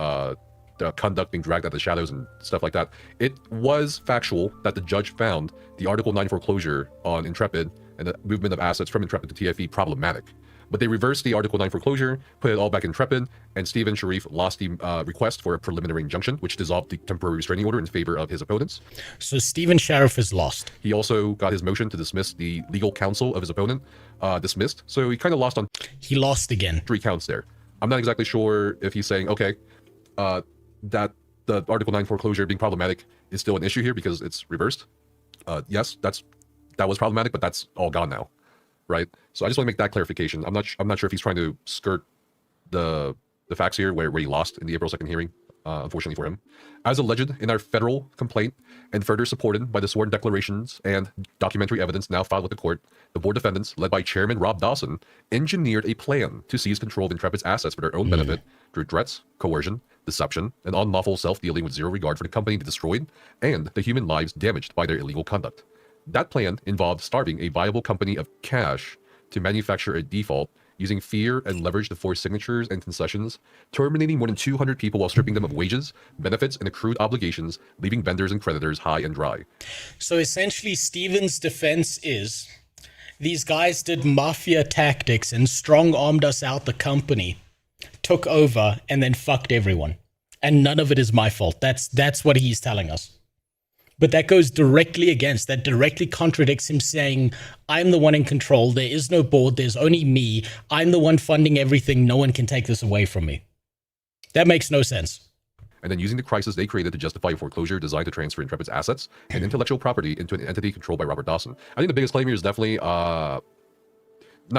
the conduct being dragged out of the shadows and stuff like that. It was factual that the judge found the Article 9 foreclosure on Intrepid and the movement of assets from Intrepid to TFE problematic. But they reversed the Article 9 foreclosure, put it all back in Intrepid, and Stephen Sharif lost the request for a preliminary injunction, which dissolved the temporary restraining order in favor of his opponents. So Stephen Sharif is lost. He also got his motion to dismiss the legal counsel of his opponent dismissed, so he kind of lost on... He lost again. 3 counts there. I'm not exactly sure if he's saying, okay, that the Article 9 foreclosure being problematic is still an issue here because it's reversed. Yes, that was problematic, but that's all gone now. Right, so I just want to make that clarification. I'm not sure if he's trying to skirt the facts here, where he lost in the April 2nd hearing. Unfortunately for him, as alleged in our federal complaint and further supported by the sworn declarations and documentary evidence now filed with the court, the board defendants, led by Chairman Rob Dawson, engineered a plan to seize control of Intrepid's assets for their own benefit through threats, coercion, deception, and unlawful self-dealing with zero regard for the company they destroyed and the human lives damaged by their illegal conduct. That plan involved starving a viable company of cash to manufacture a default using fear and leverage to force signatures and concessions, terminating more than 200 people while stripping them of wages, benefits, and accrued obligations, leaving vendors and creditors high and dry. So essentially, Steven's defense is these guys did mafia tactics and strong-armed us out the company, took over, and then fucked everyone. And none of it is my fault. That's what he's telling us. But that goes directly against, that directly contradicts him saying, I'm the one in control. There is no board. There's only me. I'm the one funding everything. No one can take this away from me. That makes no sense. And then using the crisis they created to justify a foreclosure designed to transfer Intrepid's assets and intellectual property into an entity controlled by Robert Dawson. I think the biggest claim here is definitely not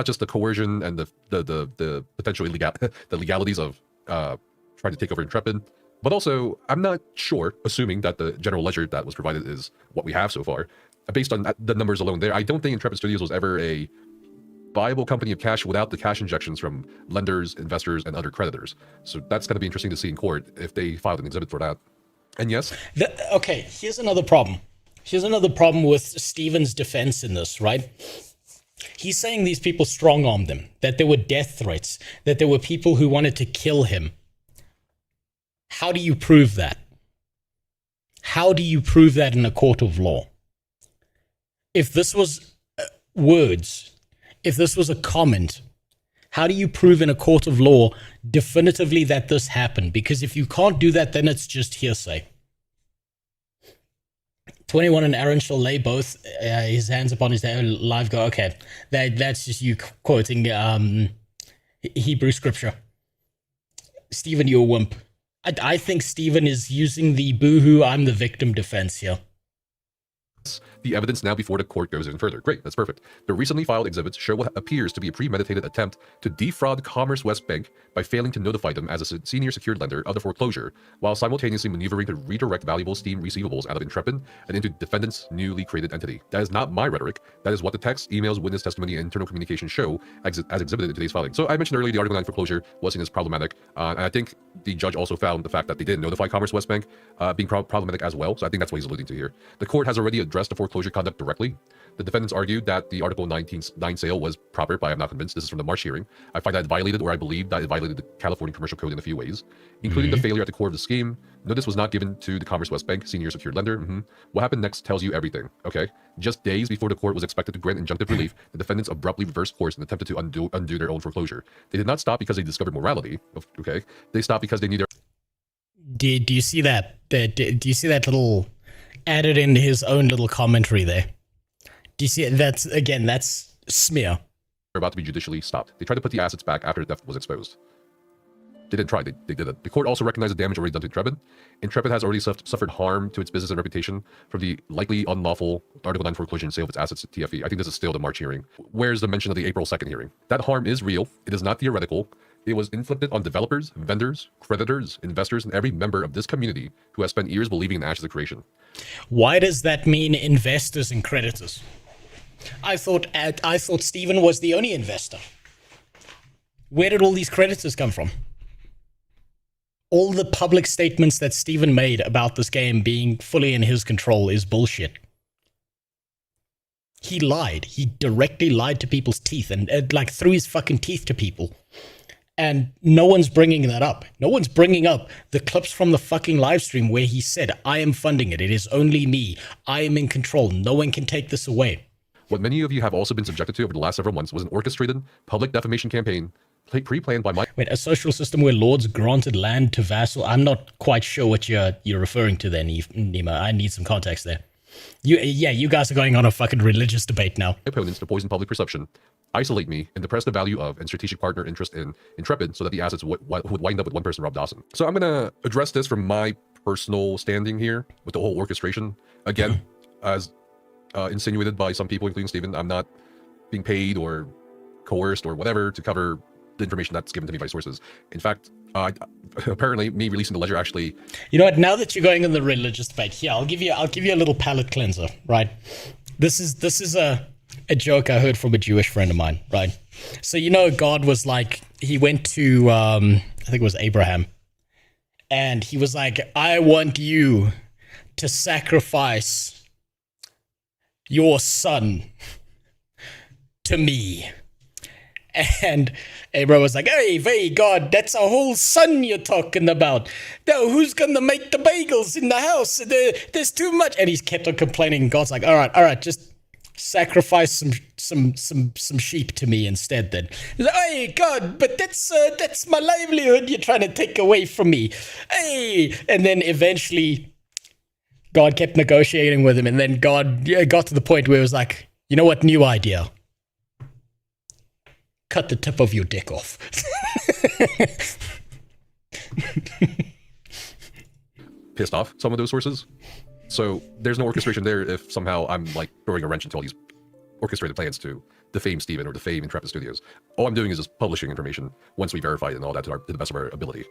just the coercion and the potential the legalities of trying to take over Intrepid, but also, I'm not sure, assuming that the general ledger that was provided is what we have so far, based on the numbers alone there, I don't think Intrepid Studios was ever a viable company of cash without the cash injections from lenders, investors, and other creditors. So that's going to be interesting to see in court if they filed an exhibit for that. And yes? Okay, here's another problem. Here's another problem with Steven's defense in this, right? He's saying these people strong-armed them, that there were death threats, that there were people who wanted to kill him. How do you prove that? How do you prove that in a court of law? If this was words, if this was a comment, how do you prove in a court of law definitively that this happened? Because if you can't do that, then it's just hearsay. 21 and Aaron shall lay both his hands upon his live go. Okay, that's just you quoting Hebrew scripture. Stephen, you're a wimp. I think Stephen is using the boohoo, I'm the victim defense here. The evidence now before the court goes even further. Great, that's perfect. The recently filed exhibits show what appears to be a premeditated attempt to defraud Commerce West Bank by failing to notify them as a senior secured lender of the foreclosure, while simultaneously maneuvering to redirect valuable Steam receivables out of Intrepid and into defendant's newly created entity. That is not my rhetoric. That is what the text, emails, witness testimony, and internal communication show as exhibited in today's filing. So I mentioned earlier the Article 9 foreclosure was seen as problematic, and I think the judge also found the fact that they didn't notify Commerce West Bank being problematic as well. So I think that's what he's alluding to here. The court has already addressed the foreclosure conduct directly. The defendants argued that the Article 9 sale was proper, but I am not convinced. This is from the March hearing. I find that it violated, or I believe that it violated, the California Commercial Code in a few ways, including the failure at the core of the scheme. Notice was not given to the Commerce West Bank, senior secured lender. What happened next tells you everything, okay? Just days before the court was expected to grant injunctive relief, the defendants abruptly reversed course and attempted to undo their own foreclosure. They did not stop because they discovered morality, okay? They stopped because they knew their... Do you see that? Do you see that little added in his own little commentary there? Do you see it? That's smear. They're about to be judicially stopped. They tried to put the assets back after the theft was exposed. They didn't try, they did it. The court also recognized the damage already done to Intrepid. Intrepid has already suffered harm to its business and reputation from the likely unlawful Article 9 foreclosure and sale of its assets to TFE. I think this is still the March hearing. Where's the mention of the April 2nd hearing? That harm is real. It is not theoretical. It was inflicted on developers, vendors, creditors, investors, and every member of this community who has spent years believing in Ash's creation. Why does that mean investors and creditors? I thought Stephen was the only investor. Where did all these creditors come from? All the public statements that Stephen made about this game being fully in his control is bullshit. He lied. He directly lied to people's teeth and like threw his fucking teeth to people. And no one's bringing that up. No one's bringing up the clips from the fucking live stream where he said, I am funding it. It is only me. I am in control. No one can take this away. What many of you have also been subjected to over the last several months was an orchestrated public defamation campaign pre-planned by my... Wait, a social system where lords granted land to vassal? I'm not quite sure what you're referring to there, Nima. I need some context there. You guys are going on a fucking religious debate now. Opponents to poison public perception, isolate me, and depress the value of and strategic partner interest in Intrepid so that the assets would wind up with one person, Rob Dawson. So I'm going to address this from my personal standing here with the whole orchestration. Again, as insinuated by some people, including Stephen, I'm not being paid or coerced or whatever to cover the information that's given to me by sources. In fact, apparently me releasing the ledger actually... You know what, now that you're going on the religious debate, here, I'll give you a little palate cleanser, right? This is a joke I heard from a Jewish friend of mine, right? So, you know, God was like, he went to, I think it was Abraham, and he was like, I want you to sacrifice your son to me. And Abra was like, hey, hey, God, that's a whole son you're talking about. No, who's going to make the bagels in the house? There's too much. And he's kept on complaining. God's like, all right, just sacrifice some sheep to me instead then. He's like, hey, God, but that's my livelihood you're trying to take away from me. Hey. And then eventually God kept negotiating with him. And then God got to the point where it was like, you know what, new idea. Cut the tip of your dick off. Pissed off some of those sources. So there's no orchestration there if somehow I'm like throwing a wrench into all these orchestrated plans to defame Steven or defame Intrepid Studios. All I'm doing is just publishing information once we verify it and all that to the best of our ability.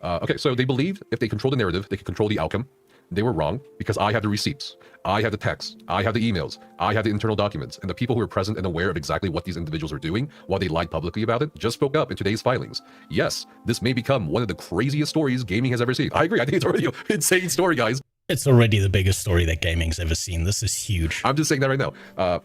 Okay, so they believed if they control the narrative, they could control the outcome. They were wrong because I have the receipts, I have the texts, I have the emails, I have the internal documents, and the people who were present and aware of exactly what these individuals were doing while they lied publicly about it just spoke up in today's filings. Yes, this may become one of the craziest stories gaming has ever seen. I agree, I think it's already an insane story, guys. It's already the biggest story that gaming's ever seen. This is huge. I'm just saying that right now.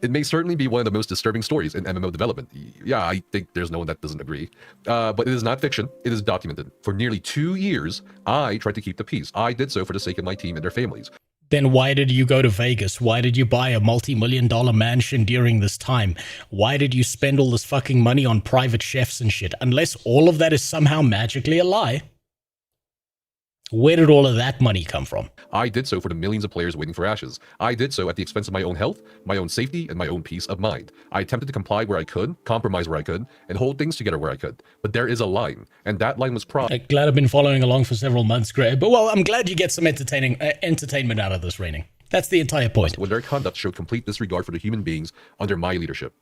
It may certainly be one of the most disturbing stories in MMO development. Yeah, I think there's no one that doesn't agree. But it is not fiction. It is documented. For nearly 2 years, I tried to keep the peace. I did so for the sake of my team and their families. Then why did you go to Vegas? Why did you buy a multi-million-dollar mansion during this time? Why did you spend all this fucking money on private chefs and shit? Unless all of that is somehow magically a lie. Where did all of that money come from? I did so for the millions of players waiting for Ashes. I did so at the expense of my own health, my own safety, and my own peace of mind. I attempted to comply where I could, compromise where I could, and hold things together where I could. But there is a line, and that line was crossed. Glad I've been following along for several months, Greg. But well, I'm glad you get some entertainment out of this raining. That's the entire point. When their conduct showed complete disregard for the human beings under my leadership.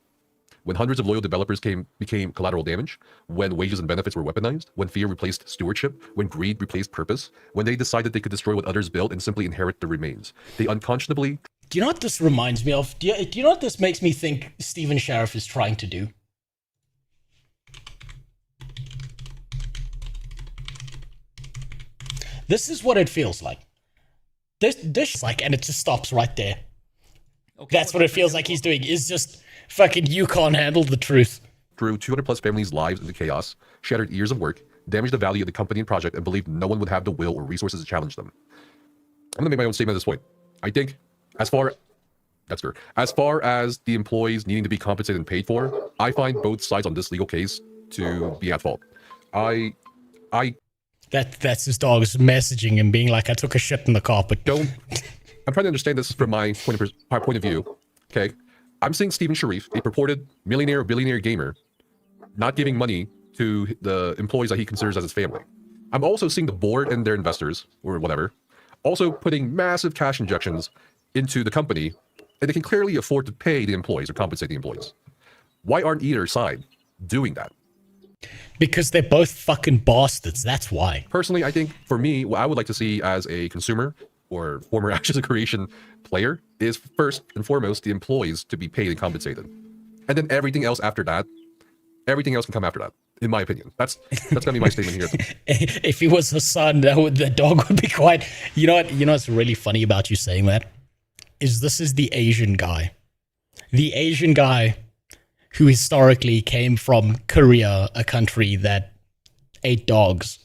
When hundreds of loyal developers became collateral damage, when wages and benefits were weaponized, when fear replaced stewardship, when greed replaced purpose, when they decided they could destroy what others built and simply inherit the remains. They unconscionably... Do you know what this reminds me of? Do you know what this makes me think Stephen Sheriff is trying to do? This is what it feels like. This like, and it just stops right there. Okay, that's what it feels like he's doing, is just... Fucking you can't handle the truth. Threw 200 plus families' lives into chaos, shattered years of work, damaged the value of the company and project, and believed no one would have the will or resources to challenge them. I'm gonna make my own statement at this point. I think, as far as the employees needing to be compensated and paid for, I find both sides on this legal case to be at fault. That's his dog's messaging and being like, I took a shit in the carpet. I'm trying to understand this from my point of view. Okay. I'm seeing Steven Sharif, a purported millionaire or billionaire gamer, not giving money to the employees that he considers as his family. I'm also seeing the board and their investors, or whatever, also putting massive cash injections into the company, and they can clearly afford to pay the employees or compensate the employees. Why aren't either side doing that? Because they're both fucking bastards, that's why. Personally, I think, for me, what I would like to see as a consumer, or former Ashes of Creation player, is first and foremost the employees to be paid and compensated, and then everything else after that, everything else can come after that. In my opinion, that's gonna be my statement here. If he was Hassan, the dog would be quite. You know what's really funny about you saying that is this is the Asian guy who historically came from Korea, a country that ate dogs.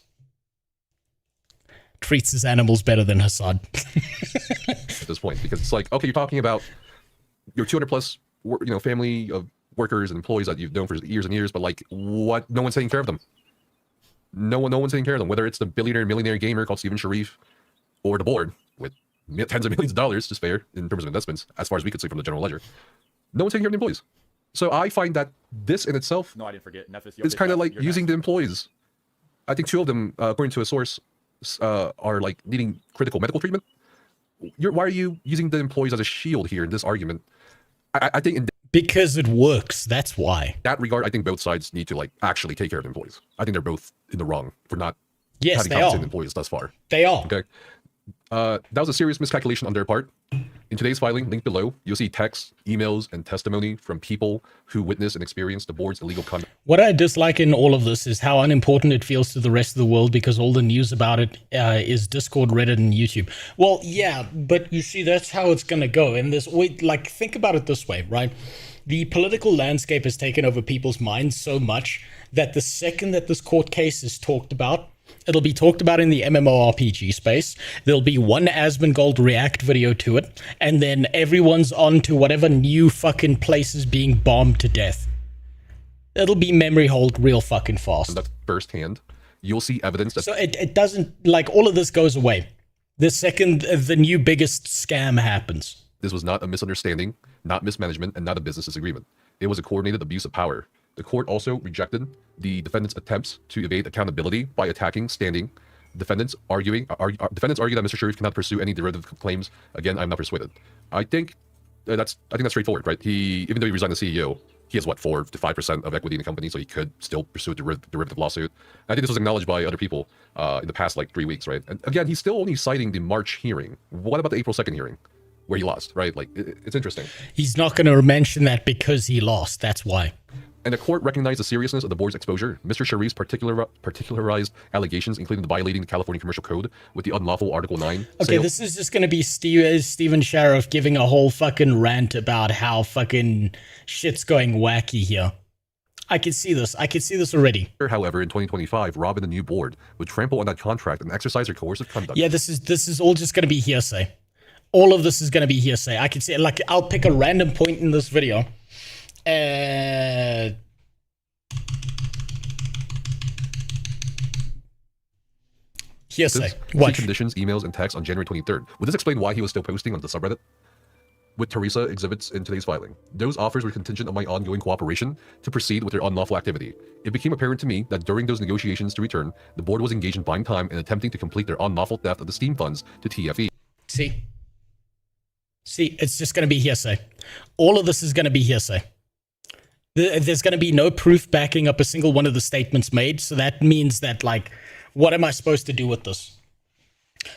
Treats his animals better than Hassan. At this point, because it's like, okay, you're talking about your 200 plus, family of workers and employees that you've known for years and years, but like, what? No one's taking care of them. No one's taking care of them. Whether it's the billionaire, millionaire gamer called Steven Sharif, or the board with tens of millions of dollars to spare in terms of investments, as far as we could see from the general ledger, no one's taking care of the employees. So I find that this in itself, no, I didn't forget. Nephis, is kind of like using the employees. I think 2 of them, according to a source, are like needing critical medical treatment. Why are you using the employees as a shield here in this argument? I think because it works. That's why. That regard, I think both sides need to like actually take care of the employees. I think they're both in the wrong for not having compensated employees thus far. They are. Okay. That was a serious miscalculation on their part. In today's filing, linked below, you'll see texts, emails, and testimony from people who witnessed and experienced the board's illegal conduct. What I dislike in all of this is how unimportant it feels to the rest of the world because all the news about it is Discord, Reddit, and YouTube. Well, yeah, but you see, that's how it's going to go. And this, like, think about it this way, right? The political landscape has taken over people's minds so much that the second that this court case is talked about, it'll be talked about in the MMORPG space. There'll be one Asmongold React video to it, and then everyone's on to whatever new fucking place is being bombed to death. It'll be memory hold real fucking fast. That's firsthand. You'll see evidence that... So it doesn't, like, all of this goes away the second the new biggest scam happens. This was not a misunderstanding, not mismanagement, and not a business disagreement. It was a coordinated abuse of power. The court also rejected the defendant's attempts to evade accountability by attacking standing. Defendants argue that Mr. Sharif cannot pursue any derivative claims. Again, I'm not persuaded. I think that's straightforward, right? Even though he resigned as CEO, he has what, 4 to 5% of equity in the company, so he could still pursue a derivative lawsuit. I think this was acknowledged by other people in the past like 3 weeks, right? And again, he's still only citing the March hearing. What about the April 2nd hearing, where he lost, right? Like, it's interesting. He's not going to mention that because he lost. That's why. And the court recognized the seriousness of the board's exposure. Mr. Sharif's particularized allegations, including the violating the California Commercial Code with the unlawful Article 9. Okay, this is just going to be Steven Sheriff giving a whole fucking rant about how fucking shit's going wacky here. I can see this. I can see this already. However, in 2025, Rob and the new board would trample on that contract and exercise their coercive conduct. Yeah, this is all just going to be hearsay. All of this is going to be hearsay. I can see, like, I'll pick a random point in this video. Hearsay. Watch. Conditions, emails, and texts on January 23rd. Would this explain why he was still posting on the subreddit? With Teresa exhibits in today's filing. Those offers were contingent on my ongoing cooperation to proceed with their unlawful activity. It became apparent to me that during those negotiations to return, the board was engaged in buying time and attempting to complete their unlawful theft of the Steam funds to TFE. See, it's just going to be hearsay. All of this is going to be hearsay. There's going to be no proof backing up a single one of the statements made. So that means that, like, what am I supposed to do with this?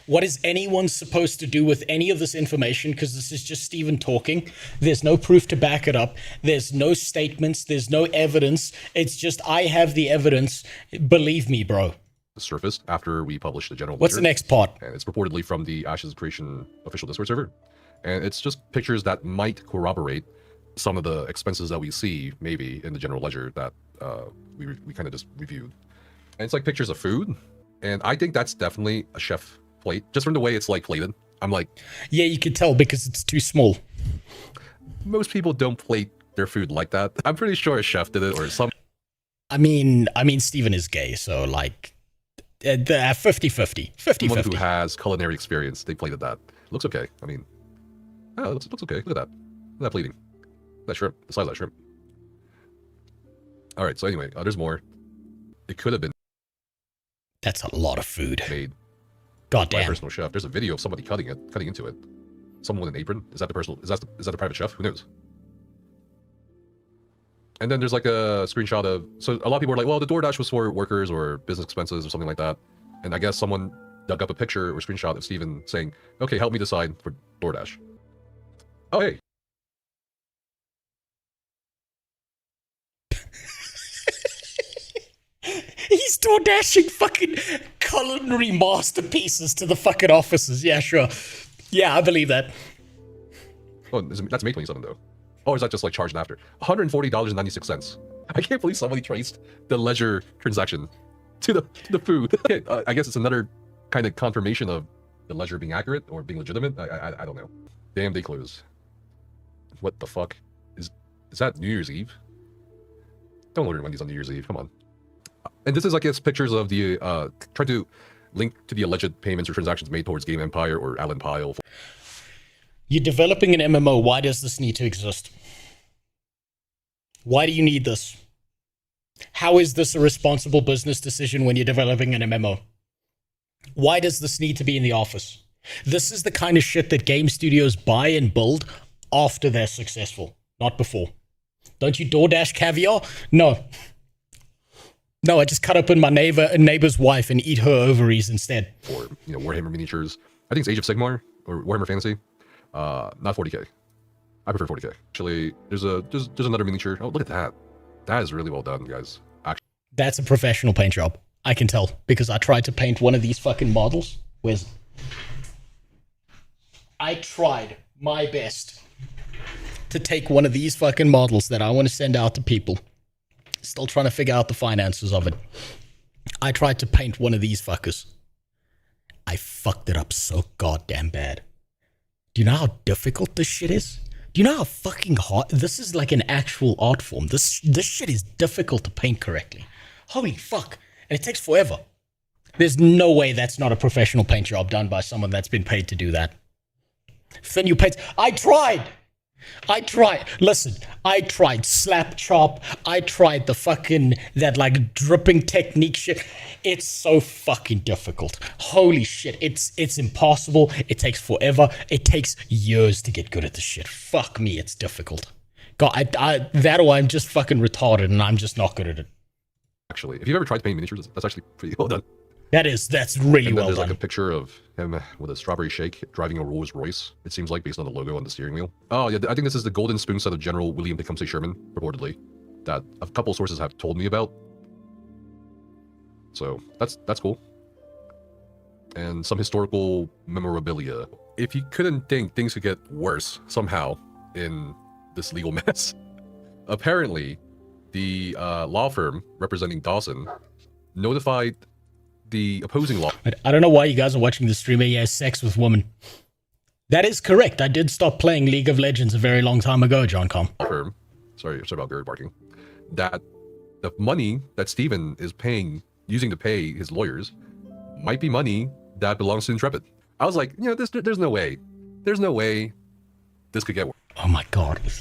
What is anyone supposed to do with any of this information? Because this is just Steven talking. There's no proof to back it up. There's no statements. There's no evidence. It's just, I have the evidence. Believe me, bro. Surfaced after we published the general What's ledger, the next part? And it's reportedly from the Ashes Creation official Discord server. And it's just pictures that might corroborate some of the expenses that we see maybe in the general ledger that we kind of just reviewed. And it's like pictures of food. And I think that's definitely a chef plate, just from the way it's like plated. I'm like, yeah, you can tell because it's too small. Most people don't plate their food like that. I'm pretty sure a chef did it or some. I mean, Steven is gay, so like 50-50. 50-50. Someone who has culinary experience, they plated that. Looks okay. I mean, oh, it looks okay. Look at that. Look at that plating. That shrimp. The size of that shrimp. All right. So anyway, there's more. It could have been. That's a lot of food. Made. God by damn. a personal chef. There's a video of somebody cutting into it. Someone with an apron. Is that the personal? Is that the private chef? Who knows? And then there's like a screenshot of. So a lot of people are like, well, the DoorDash was for workers or business expenses or something like that. And I guess someone dug up a picture or screenshot of Steven saying, "Okay, help me decide for DoorDash." Oh hey. He's door dashing fucking culinary masterpieces to the fucking offices. Yeah, sure. Yeah, I believe that. Oh, that's May 27 though. Or is that just like charged after? $140.96. I can't believe somebody traced the ledger transaction to the food. I guess it's another kind of confirmation of the ledger being accurate or being legitimate. I don't know. Damn, they closed. What the fuck? Is that New Year's Eve? Don't order Wendy's on New Year's Eve. Come on. And this is, I guess, pictures of the, trying to link to the alleged payments or transactions made towards Game Empire or Alan Pyle. You're developing an MMO. Why does this need to exist? Why do you need this? How is this a responsible business decision when you're developing an MMO? Why does this need to be in the office? This is the kind of shit that game studios buy and build after they're successful, not before. Don't you DoorDash caviar? No. No, I just cut open my neighbor's wife and eat her ovaries instead. Or, Warhammer miniatures. I think it's Age of Sigmar or Warhammer Fantasy. Not 40k. I prefer 40k. Actually, there's another miniature. Oh, look at that. That is really well done, guys. Actually, That's a professional paint job. I can tell because I tried to paint one of these fucking models. Where's... I tried my best to take one of these fucking models that I want to send out to people. Still trying to figure out the finances of it. I tried to paint one of these fuckers. I fucked it up so goddamn bad. Do you know how difficult this shit is? Do you know how fucking hard... This is like an actual art form. This shit is difficult to paint correctly. Holy fuck. And it takes forever. There's no way that's not a professional paint job done by someone that's been paid to do that. Then you paint... I tried! Listen, I tried slap chop. I tried the fucking, that like dripping technique shit. It's so fucking difficult. Holy shit. It's impossible. It takes forever. It takes years to get good at this shit. Fuck me, it's difficult. God, that or I'm just fucking retarded and I'm just not good at it. Actually, if you've ever tried to paint miniatures, that's actually pretty well done. That's really well there's done. like a picture of him with a strawberry shake driving a Rolls Royce, it seems like, based on the logo on the steering wheel. Oh yeah, I think this is the golden spoon set of General William Tecumseh Sherman, reportedly, that a couple sources have told me about. So that's cool. And some historical memorabilia. If you couldn't think things could get worse somehow in this legal mess, apparently the law firm representing Dawson notified the opposing law. I don't know why you guys are watching the stream. He has sex with women. That is correct. I did stop playing League of Legends a very long time ago, John Com. Firm, sorry about bird barking. That the money that Steven is using to pay his lawyers might be money that belongs to Intrepid. I was like, there's no way this could get worse. Oh my god, if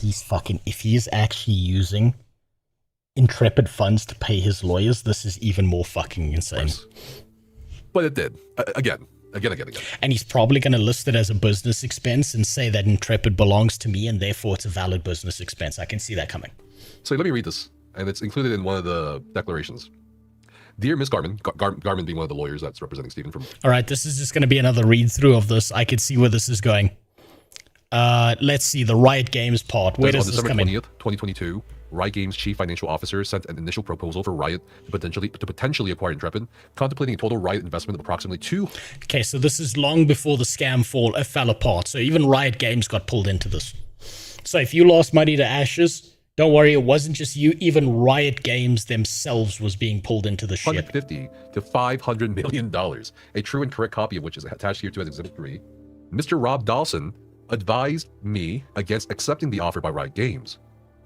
he is actually using Intrepid funds to pay his lawyers, this is even more fucking insane. But it did. Again. And he's probably going to list it as a business expense and say that Intrepid belongs to me and therefore it's a valid business expense. I can see that coming. So let me read this. And it's included in one of the declarations. Dear Miss Garman, Garman being one of the lawyers that's representing Stephen from... All right, this is just going to be another read-through of this. I can see where this is going. Let's see, the Riot Games part. Where does this come in? On December 20th, 2022, Riot Games' chief financial officer sent an initial proposal for Riot to potentially acquire Intrepid, contemplating a total Riot investment of approximately $2. Okay, so this is long before the scam fell apart. So even Riot Games got pulled into this. So if you lost money to Ashes, don't worry, it wasn't just you. Even Riot Games themselves was being pulled into the shit. $150 to $500 million, a true and correct copy of which is attached here to as Exhibit 3. Mr. Rob Dawson advised me against accepting the offer by Riot Games.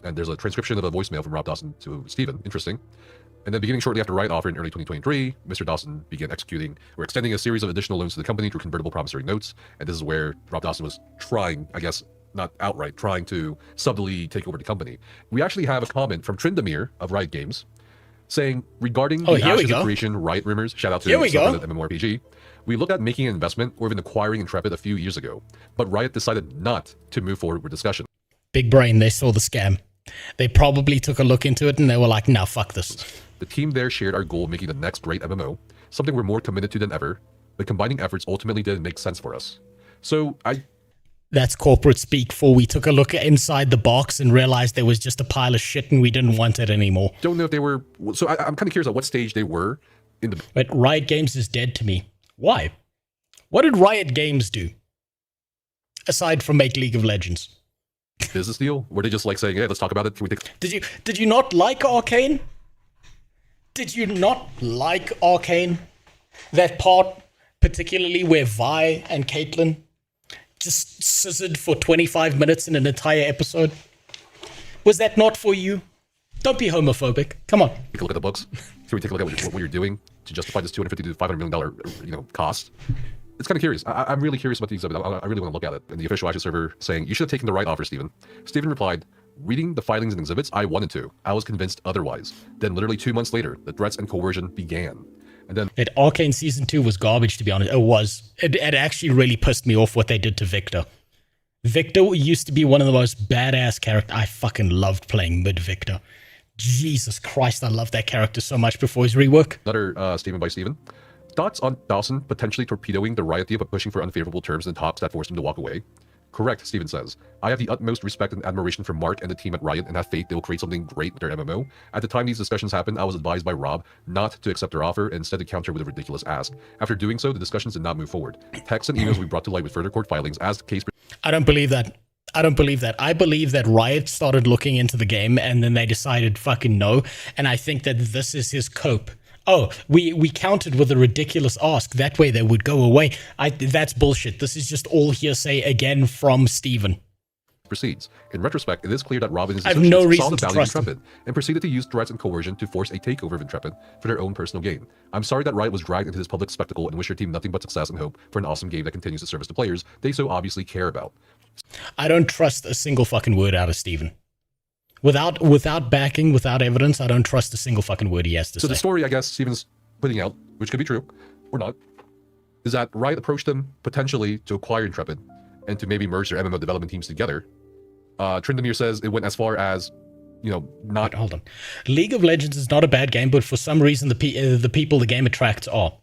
And there's a transcription of a voicemail from Rob Dawson to Stephen. Interesting. And then beginning shortly after Riot offer in early 2023, Mr. Dawson began extending a series of additional loans to the company through convertible promissory notes. And this is where Rob Dawson was trying, I guess, not outright, trying to subtly take over the company. We actually have a comment from Trindamir of Riot Games saying, regarding the Ashes of Creation Riot rumors, shout out to MMORPG, we looked at making an investment or even acquiring Intrepid a few years ago, but Riot decided not to move forward with discussion. Big brain, they saw the scam. They probably took a look into it and they were like, nah, fuck this. The team there shared our goal of making the next great MMO, something we're more committed to than ever, but combining efforts ultimately didn't make sense for us. So That's corporate speak for we took a look inside the box and realized there was just a pile of shit and we didn't want it anymore. Don't know if they were... So I'm kind of curious at what stage they were in the... But Riot Games is dead to me. Why? What did Riot Games do? Aside from make League of Legends. Business deal? Were they just like saying, hey, let's talk about it? Can we take... Did you not like Arcane? Did you not like Arcane? That part, particularly where Vi and Caitlyn just scissored for 25 minutes in an entire episode? Was that not for you? Don't be homophobic. Come on. Take a look at the books. Can we take a look at what you're doing to justify this $250 to $500 million, cost? It's kind of curious. I'm really curious about the exhibit. I really want to look at it. And the official Ashes server saying, you should have taken the right offer, Stephen. Stephen replied, reading the filings and exhibits, I wanted to. I was convinced otherwise. Then literally 2 months later, the threats and coercion began. And then... Arcane Season 2 was garbage, to be honest. It was. It actually really pissed me off what they did to Victor. Victor used to be one of the most badass characters. I fucking loved playing mid-Victor. Jesus Christ, I loved that character so much before his rework. Another statement by Stephen. thoughts on Dawson potentially torpedoing the Riot deal by pushing for unfavorable terms in talks that forced him to walk away? Correct, Steven says. I have the utmost respect and admiration for Mark and the team at Riot and have faith they will create something great with their MMO. At the time these discussions happened, I was advised by Rob not to accept their offer and instead to counter with a ridiculous ask. After doing so, the discussions did not move forward. Texts and emails will be brought to light with further court filings as the case... I don't believe that. I don't believe that. I believe that Riot started looking into the game and then they decided fucking no. And I think that this is his cope. Oh, we countered with a ridiculous ask. That way they would go away. That's bullshit. This is just all hearsay again from Steven. Proceeds. In retrospect, it is clear that Rob and his I have no associates reason saw the to value of trust Intrepid and proceeded to use threats and coercion to force a takeover of Intrepid for their own personal gain. I'm sorry that Riot was dragged into this public spectacle and wish your team nothing but success and hope for an awesome game that continues to service the players they so obviously care about. I don't trust a single fucking word out of Steven. Without backing, without evidence, I don't trust a single fucking word he has to say. So the story, I guess, Steven's putting out, which could be true or not, is that Riot approached them potentially to acquire Intrepid and to maybe merge their MMO development teams together. Trindamir says it went as far as, you know, not... Hold on. League of Legends is not a bad game, but for some reason the people the game attracts are.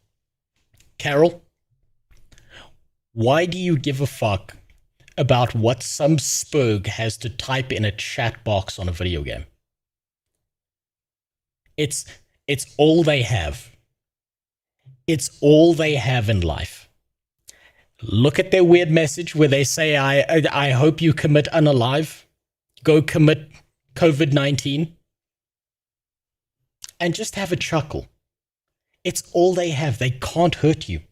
Carol, why do you give a fuck about what some spurg has to type in a chat box on a video game? It's all they have. It's all they have in life. Look at their weird message where they say, I hope you commit unalive. Go commit COVID-19. And just have a chuckle. It's all they have. They can't hurt you.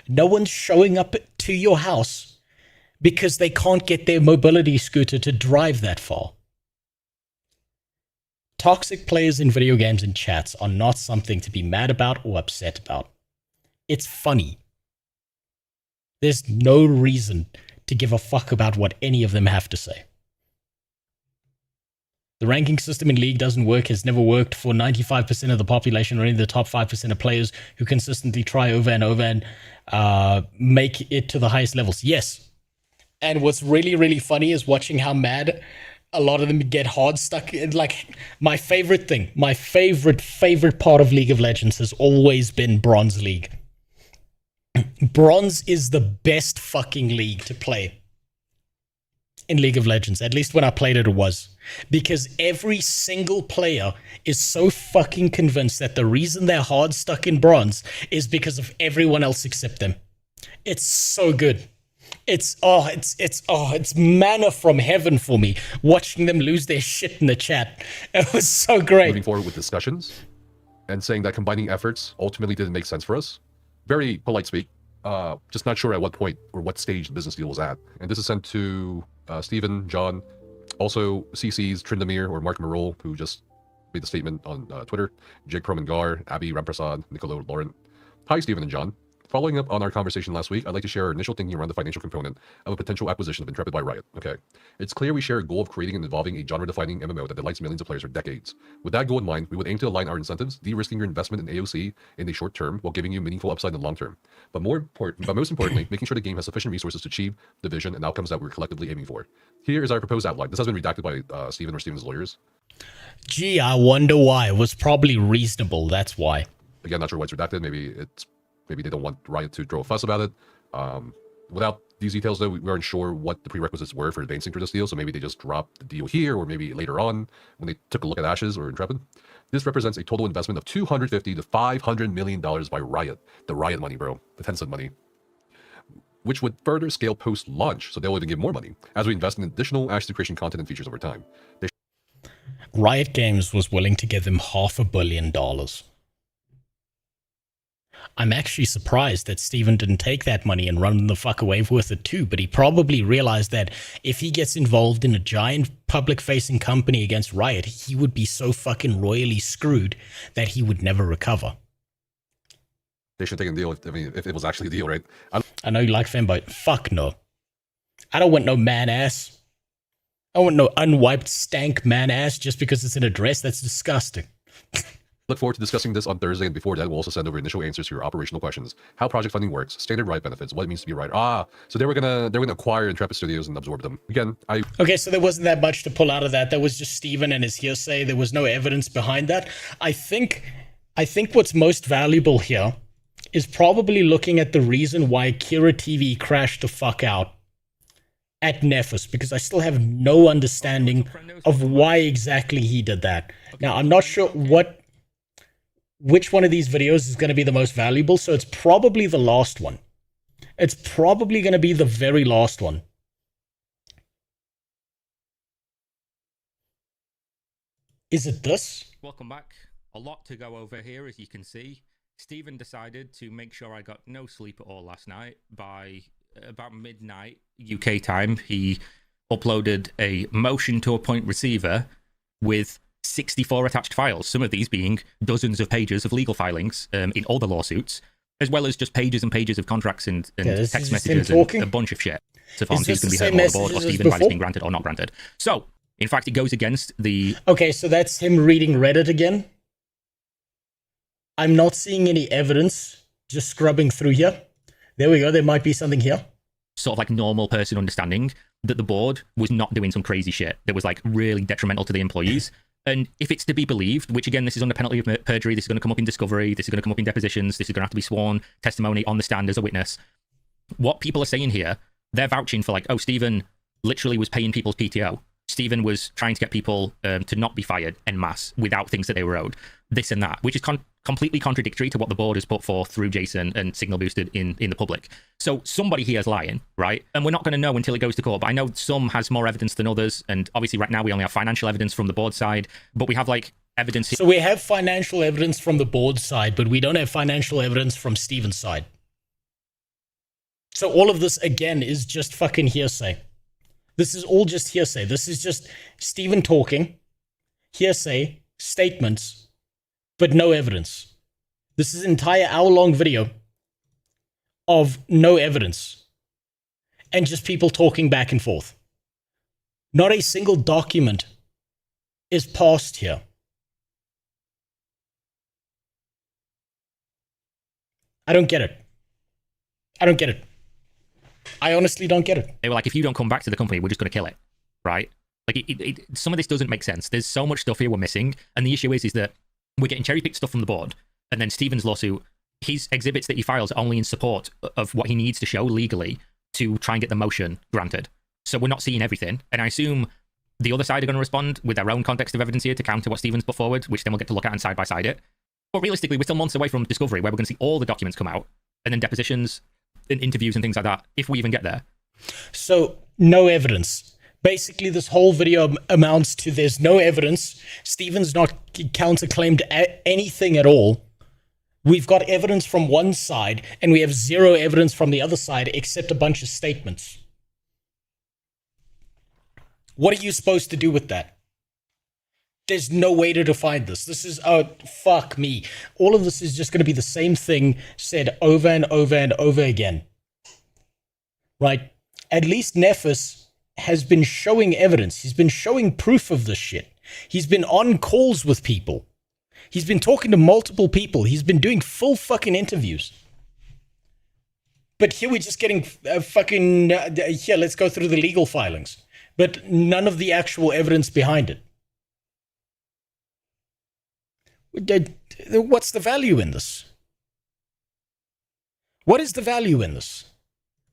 No one's showing up to your house because they can't get their mobility scooter to drive that far. Toxic players in video games and chats are not something to be mad about or upset about. It's funny. There's no reason to give a fuck about what any of them have to say. The ranking system in League doesn't work, has never worked for 95% of the population or in the top 5% of players who consistently try over and over and make it to the highest levels. Yes. And what's really, really funny is watching how mad a lot of them get hard stuck in. Like, my favorite thing, my favorite part of League of Legends has always been Bronze League. Bronze is the best fucking league to play in League of Legends. At least when I played it, it was. Because every single player is so fucking convinced that the reason they're hard stuck in Bronze is because of everyone else except them. It's so good. It's manna from heaven for me, watching them lose their shit in the chat. It was so great. Moving forward with discussions and saying that combining efforts ultimately didn't make sense for us. Very polite speak. Just not sure at what point or what stage the business deal was at. And this is sent to Steven, John, also CC's Trindamir or Mark Marol, who just made the statement on Twitter, Jake Promangar, Abby Ramprasad, Nicolo Lauren. Hi, Steven and John. Following up on our conversation last week, I'd like to share our initial thinking around the financial component of a potential acquisition of Intrepid by Riot. Okay. It's clear we share a goal of creating and evolving a genre-defining MMO that delights millions of players for decades. With that goal in mind, we would aim to align our incentives, de-risking your investment in AOC in the short term while giving you meaningful upside in the long term. But most importantly, making sure the game has sufficient resources to achieve the vision and outcomes that we're collectively aiming for. Here is our proposed outline. This has been redacted by Steven or Steven's lawyers. Gee, I wonder why. It was probably reasonable, that's why. Again, not sure why it's redacted. Maybe they don't want Riot to throw a fuss about it. Without these details, though, we aren't sure what the prerequisites were for advancing through this deal, so maybe they just dropped the deal here, or maybe later on when they took a look at Ashes or Intrepid. This represents a total investment of $250 to $500 million by Riot. The Riot money, bro. The Tencent money. Which would further scale post-launch, so they'll even give more money, as we invest in additional Ashes to creation content and features over time. Riot Games was willing to give them $500 million. I'm actually surprised that Steven didn't take that money and run the fuck away with it too, but he probably realized that if he gets involved in a giant public-facing company against Riot, he would be so fucking royally screwed that he would never recover. They should take a deal if it was actually a deal, right? I know you like Femboy. Fuck no. I don't want no man ass. I want no unwiped stank man ass just because it's in a dress. That's disgusting. Look forward to discussing this on Thursday, and before that, we'll also send over initial answers to your operational questions. How project funding works, standard Riot benefits, what it means to be Riot. So they're gonna acquire Intrepid Studios and absorb them. Again, Okay, so there wasn't that much to pull out of that. That was just Steven and his hearsay. There was no evidence behind that. I think what's most valuable here is probably looking at the reason why Kira TV crashed the fuck out at Nephis, because I still have no understanding of why exactly he did that. Now, I'm not sure which one of these videos is going to be the most valuable, so it's probably the last one. It's probably going to be the very last one. Is it this? Welcome back. A lot to go over here, as you can see. Stephen decided to make sure I got no sleep at all last night. By about midnight UK time, he uploaded a motion to appoint receiver with 64 attached files, some of these being dozens of pages of legal filings in all the lawsuits, as well as just pages and pages of contracts and text messages and a bunch of shit. So who's going to be heard on the board, or Stephen, why it's being granted or not granted. So, in fact, it goes against the... Okay, so that's him reading Reddit again. I'm not seeing any evidence. Just scrubbing through here. There we go. There might be something here. Sort of like normal person understanding that the board was not doing some crazy shit that was like really detrimental to the employees. And if it's to be believed, which again, this is under penalty of perjury, this is going to come up in discovery, this is going to come up in depositions, this is going to have to be sworn testimony on the stand as a witness. What people are saying here, they're vouching for like, oh, Stephen literally was paying people's PTO. Stephen was trying to get people to not be fired en masse without things that they were owed. This and that, which is completely contradictory to what the board has put forth through Jason and signal boosted in the public. So somebody here is lying, right? And we're not going to know until it goes to court. But I know some has more evidence than others. And obviously right now we only have financial evidence from the board side, but we have like evidence. So we have financial evidence from the board side, but we don't have financial evidence from Stephen's side. So all of this, again, is just fucking hearsay. This is all just hearsay. This is just Stephen talking, hearsay, statements, but no evidence. This is an entire hour-long video of no evidence and just people talking back and forth. Not a single document is passed here. I don't get it. I don't get it. I honestly don't get it. They were like, if you don't come back to the company, we're just going to kill it, right? Like, some of this doesn't make sense. There's so much stuff here we're missing, and the issue is that we're getting cherry-picked stuff from the board, and then Stephen's lawsuit, his exhibits that he files are only in support of what he needs to show legally to try and get the motion granted. So we're not seeing everything, and I assume the other side are going to respond with their own context of evidence here to counter what Stephen's put forward, which then we'll get to look at and side-by-side it. But realistically, we're still months away from discovery, where we're going to see all the documents come out, and then depositions, and interviews and things like that, if we even get there. So, no evidence. Basically, this whole video amounts to there's no evidence. Stephen's not counterclaimed anything at all. We've got evidence from one side, and we have zero evidence from the other side, except a bunch of statements. What are you supposed to do with that? There's no way to define this. This is, oh, fuck me. All of this is just going to be the same thing said over and over and over again. Right? At least Nephis has been showing evidence. He's been showing proof of this shit. He's been on calls with people. He's been talking to multiple people. He's been doing full fucking interviews. But here we're just getting here, let's go through the legal filings. But none of the actual evidence behind it. What's the value in this? What is the value in this?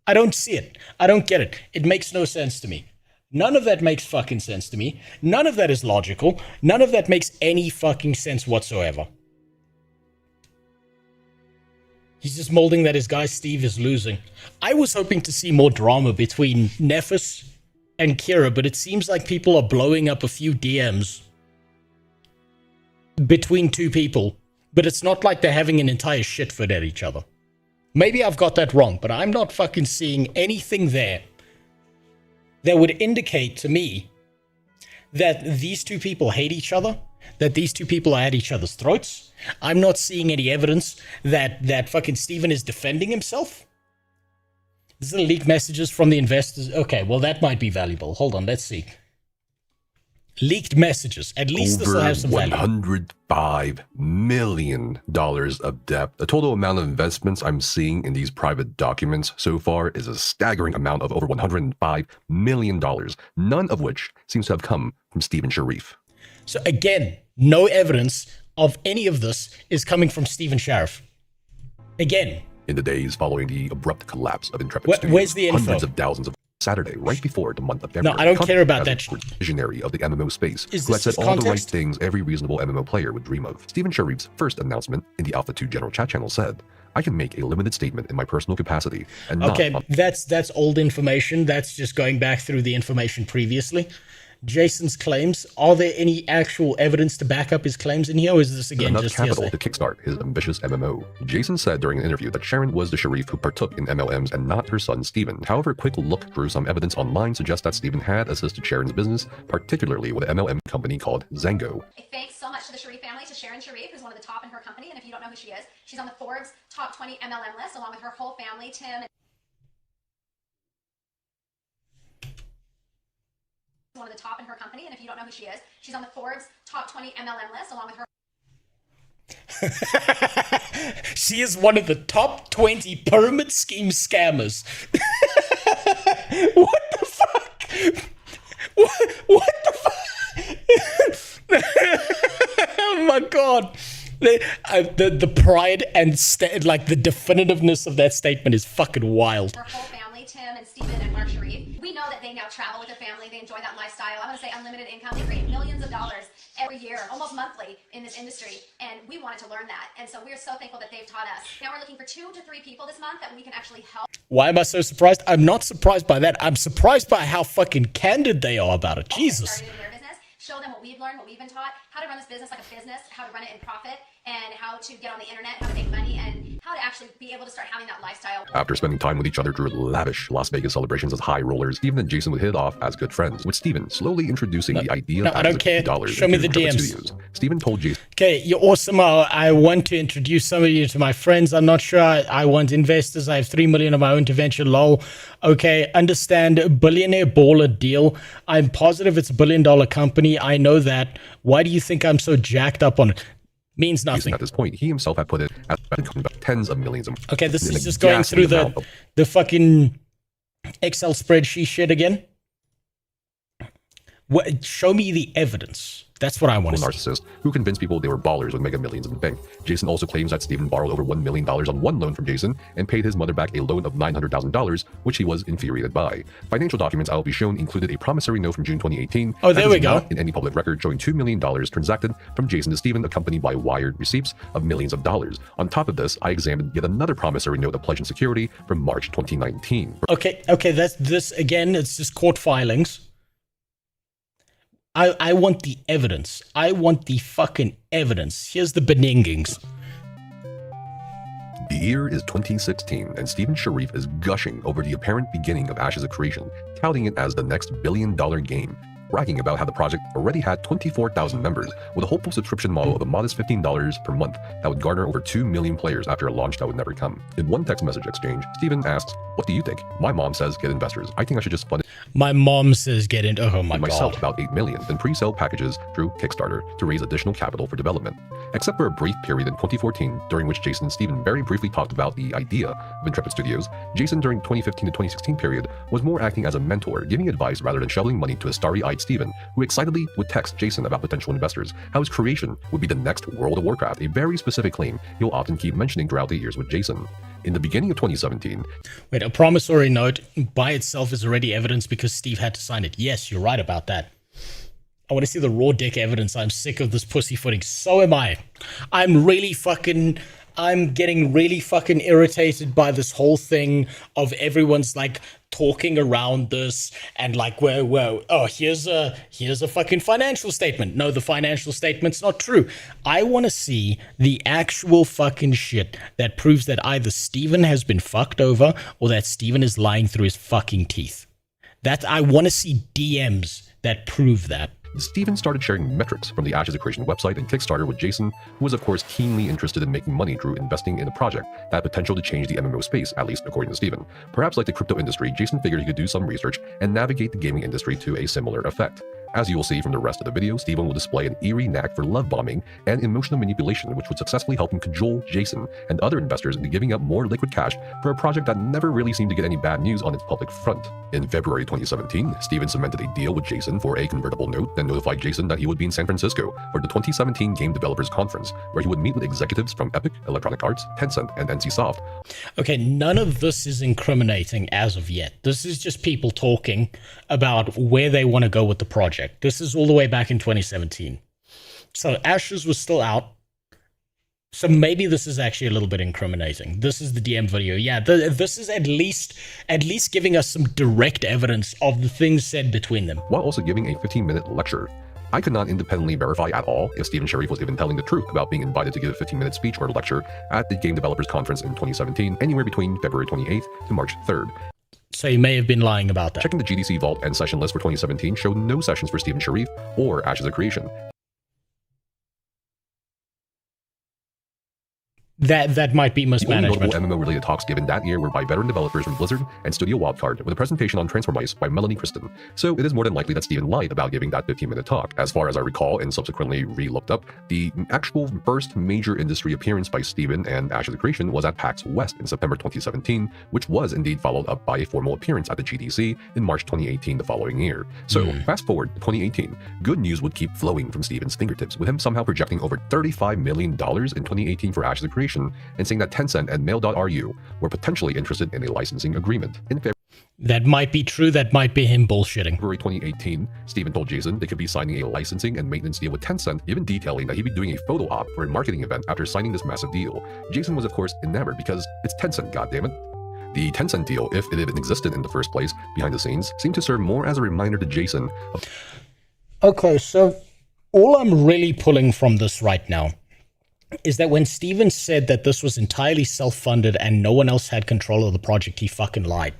I don't see it. I don't get it. It makes no sense to me. None of that makes fucking sense to me. None of that is logical. None of that makes any fucking sense whatsoever. He's just molding that his guy Steve is losing. I was hoping to see more drama between Nephis and Kira, but it seems like people are blowing up a few DMs between two people, but it's not like they're having an entire shit fit at each other. Maybe I've got that wrong, but I'm not fucking seeing anything there that would indicate to me that these two people hate each other, that these two people are at each other's throats. I'm not seeing any evidence that fucking Stephen is defending himself. These are leaked messages from the investors. Okay, well, that might be valuable. Hold on, let's see. Leaked messages. At least this will have some value. $105 million of debt. The total amount of investments I'm seeing in these private documents so far is a staggering amount of over $105 million, none of which seems to have come from Stephen Sharif. So again, no evidence of any of this is coming from Stephen Sharif. Again. In the days following the abrupt collapse of Intrepid Studios, where's the info? hundreds of thousands of Saturday, right before the month of February. No, I don't care about that. Visionary of the MMO space, Is who had this said all the right context? things every reasonable MMO player would dream of. Stephen Sharif's first announcement in the Alpha 2 general chat channel said, "I can make a limited statement in my personal capacity and not Okay, that's old information. That's just going back through the information previously. Jason's claims, are there any actual evidence to back up his claims in here, or is this again enough just capital hearsay? to kickstart his ambitious MMO. Jason said during an interview that Sharon was the Sharif who partook in MLMs and not her son Stephen. However, a quick look through some evidence online suggests that Stephen had assisted Sharon's business, particularly with an MLM company called Zango. Thanks so much to the Sharif family, to Sharon Sharif, who's one of the top in her company. And if you don't know who she is, she's on the Forbes top 20 MLM list, along with her whole family, Tim. One of the top in her company, and if you don't know who she is, she's on the Forbes top 20 MLM list, along with her. She is one of the top 20 pyramid scheme scammers. What the fuck? What the fuck? Oh my god. The pride and like the definitiveness of that statement is fucking wild. Her whole family, Tim and Stephen and Mark Sharif. We know that they now travel with their family. They enjoy that lifestyle. I want to say unlimited income. They create millions of dollars every year, almost monthly, in this industry. And we wanted to learn that. And so we're so thankful that they've taught us. Now we're looking for 2 to 3 people this month that we can actually help. Why am I so surprised? I'm not surprised by that. I'm surprised by how fucking candid they are about it. Jesus. Started in their business, show them what we've learned, what we've been taught, how to run this business like a business, how to run it in profit, and how to get on the internet, how to make money, and how to actually be able to start having that lifestyle. After spending time with each other through lavish Las Vegas celebrations as high rollers, Stephen and Jason would hit off as good friends, with Stephen slowly introducing the idea of I don't care. $dollars Show me into the Intrepid DMs. Studios. Stephen told Jason, Okay, you're awesome. I want to introduce some of you to my friends. I'm not sure I want investors. I have 3 million of my own to venture. Lol. Okay, understand. Billionaire baller deal. I'm positive it's $1 billion company. I know that. Why do you think I'm so jacked up on it? Means nothing. At this point, he himself had put it at tens of millions of. Okay, this in is a just going through ghastly amount of the fucking Excel spreadsheet shit again. What? Show me the evidence. That's what I want to see. narcissist who convinced people they were ballers with mega millions in the bank. Jason also claims that Stephen borrowed over $1 million on one loan from Jason and paid his mother back a loan of $900,000, which he was infuriated by. Financial documents I will be shown included a promissory note from June 2018. Oh, there that we is go. not in any public record, showing $2 million transacted from Jason to Stephen, accompanied by wired receipts of millions of dollars. On top of this, I examined yet another promissory note of pledge and security from March 2019. Okay, that's this again. It's just court filings. I want the evidence. I want the fucking evidence. Here's the beningings. The year is 2016, and Stephen Sharif is gushing over the apparent beginning of Ashes of Creation, touting it as the next billion-dollar game, bragging about how the project already had 24,000 members, with a hopeful subscription model of a modest $15 per month that would garner over 2 million players after a launch that would never come. In one text message exchange, Stephen asks, "What do you think?" "My mom says get investors. I think I should just fund it My mom says get into. Oh my myself, god. about 8 million, then pre-sell packages through Kickstarter to raise additional capital for development." Except for a brief period in 2014, during which Jason and Stephen very briefly talked about the idea of Intrepid Studios, Jason during 2015 to 2016 period was more acting as a mentor, giving advice rather than shoveling money to a starry-eyed Stephen, who excitedly would text Jason about potential investors, how his creation would be the next World of Warcraft, a very specific claim he'll often keep mentioning throughout the years with Jason. In the beginning of 2017, Wait, a promissory note by itself is already evidence because Steve had to sign it. Yes, you're right about that. I want to see the raw dick evidence. I'm sick of this pussyfooting. So am I. I'm getting really fucking irritated by this whole thing of everyone's like talking around this and like, whoa, oh, here's a fucking financial statement. No, the financial statement's not true. I want to see the actual fucking shit that proves that either Steven has been fucked over or that Steven is lying through his fucking teeth. That I want to see DMs that prove that. Stephen started sharing metrics from the Ashes of Creation website and Kickstarter with Jason, who was of course keenly interested in making money through investing in a project that had potential to change the MMO space, at least according to Stephen. Perhaps like the crypto industry, Jason figured he could do some research and navigate the gaming industry to a similar effect. As you will see from the rest of the video, Steven will display an eerie knack for love bombing and emotional manipulation, which would successfully help him cajole Jason and other investors into giving up more liquid cash for a project that never really seemed to get any bad news on its public front. In February 2017, Steven cemented a deal with Jason for a convertible note and notified Jason that he would be in San Francisco for the 2017 Game Developers Conference, where he would meet with executives from Epic, Electronic Arts, Tencent, and NCSoft. Okay, none of this is incriminating as of yet. This is just people talking about where they want to go with the project. This is all the way back in 2017. So Ashes was still out. So maybe this is actually a little bit incriminating. This is the DM video. Yeah, this is at least giving us some direct evidence of the things said between them. While also giving a 15-minute lecture. I could not independently verify at all if Steven Sharif was even telling the truth about being invited to give a 15-minute speech or lecture at the Game Developers Conference in 2017, anywhere between February 28th to March 3rd. So he may have been lying about that. Checking the GDC Vault and session list for 2017 showed no sessions for Steven Sharif or Ashes of Creation. That might be mismanagement. The only notable MMO-related talks given that year were by veteran developers from Blizzard and Studio Wildcard, with a presentation on Transfer Mice by Melanie Kristen. So it is more than likely that Steven lied about giving that 15-minute talk. As far as I recall, and subsequently re-looked up, the actual first major industry appearance by Steven and Ashes of Creation was at PAX West in September 2017, which was indeed followed up by a formal appearance at the GDC in March 2018 the following year. So fast forward to 2018, good news would keep flowing from Steven's fingertips, with him somehow projecting over $35 million in 2018 for Ashes of Creation, and saying that Tencent and Mail.ru were potentially interested in a licensing agreement. In February, that might be true, that might be him bullshitting. February 2018, Steven told Jason they could be signing a licensing and maintenance deal with Tencent, even detailing that he'd be doing a photo op for a marketing event after signing this massive deal. Jason was of course enamored because it's Tencent, goddammit. The Tencent deal, if it even existed in the first place behind the scenes, seemed to serve more as a reminder to Jason of... Okay, so all I'm really pulling from this right now is that when Steven said that this was entirely self-funded and no one else had control of the project, he fucking lied.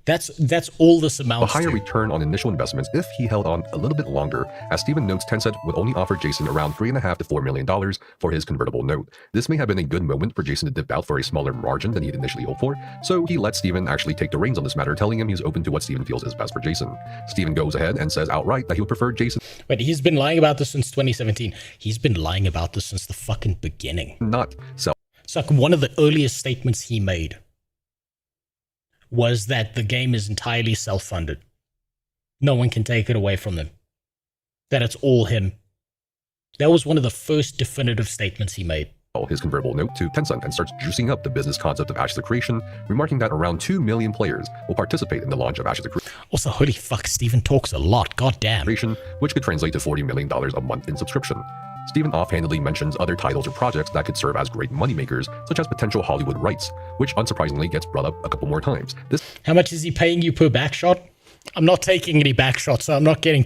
That's all this amounts to. A higher return on initial investments if he held on a little bit longer, as Steven notes Tencent would only offer Jason around $3.5 to $4 million for his convertible note. This may have been a good moment for Jason to dip out for a smaller margin than he'd initially hoped for, so he let Steven actually take the reins on this matter, telling him he's open to what Steven feels is best for Jason. Steven goes ahead and says outright that he would prefer Jason. But he's been lying about this since 2017. He's been lying about this since the fucking beginning. Not sell. It's like one of the earliest statements he made was that the game is entirely self-funded. No one can take it away from them. That it's all him. That was one of the first definitive statements he made. His convertible note to Tencent and starts juicing up the business concept of Ashes of Creation, remarking that around 2 million players will participate in the launch of Ashes of Creation. Also, holy fuck, Steven talks a lot, goddamn. Which could translate to $40 million a month in subscription. Steven offhandedly mentions other titles or projects that could serve as great moneymakers, such as potential Hollywood rights, which unsurprisingly gets brought up a couple more times. How much is he paying you per backshot? I'm not taking any backshots, so I'm not getting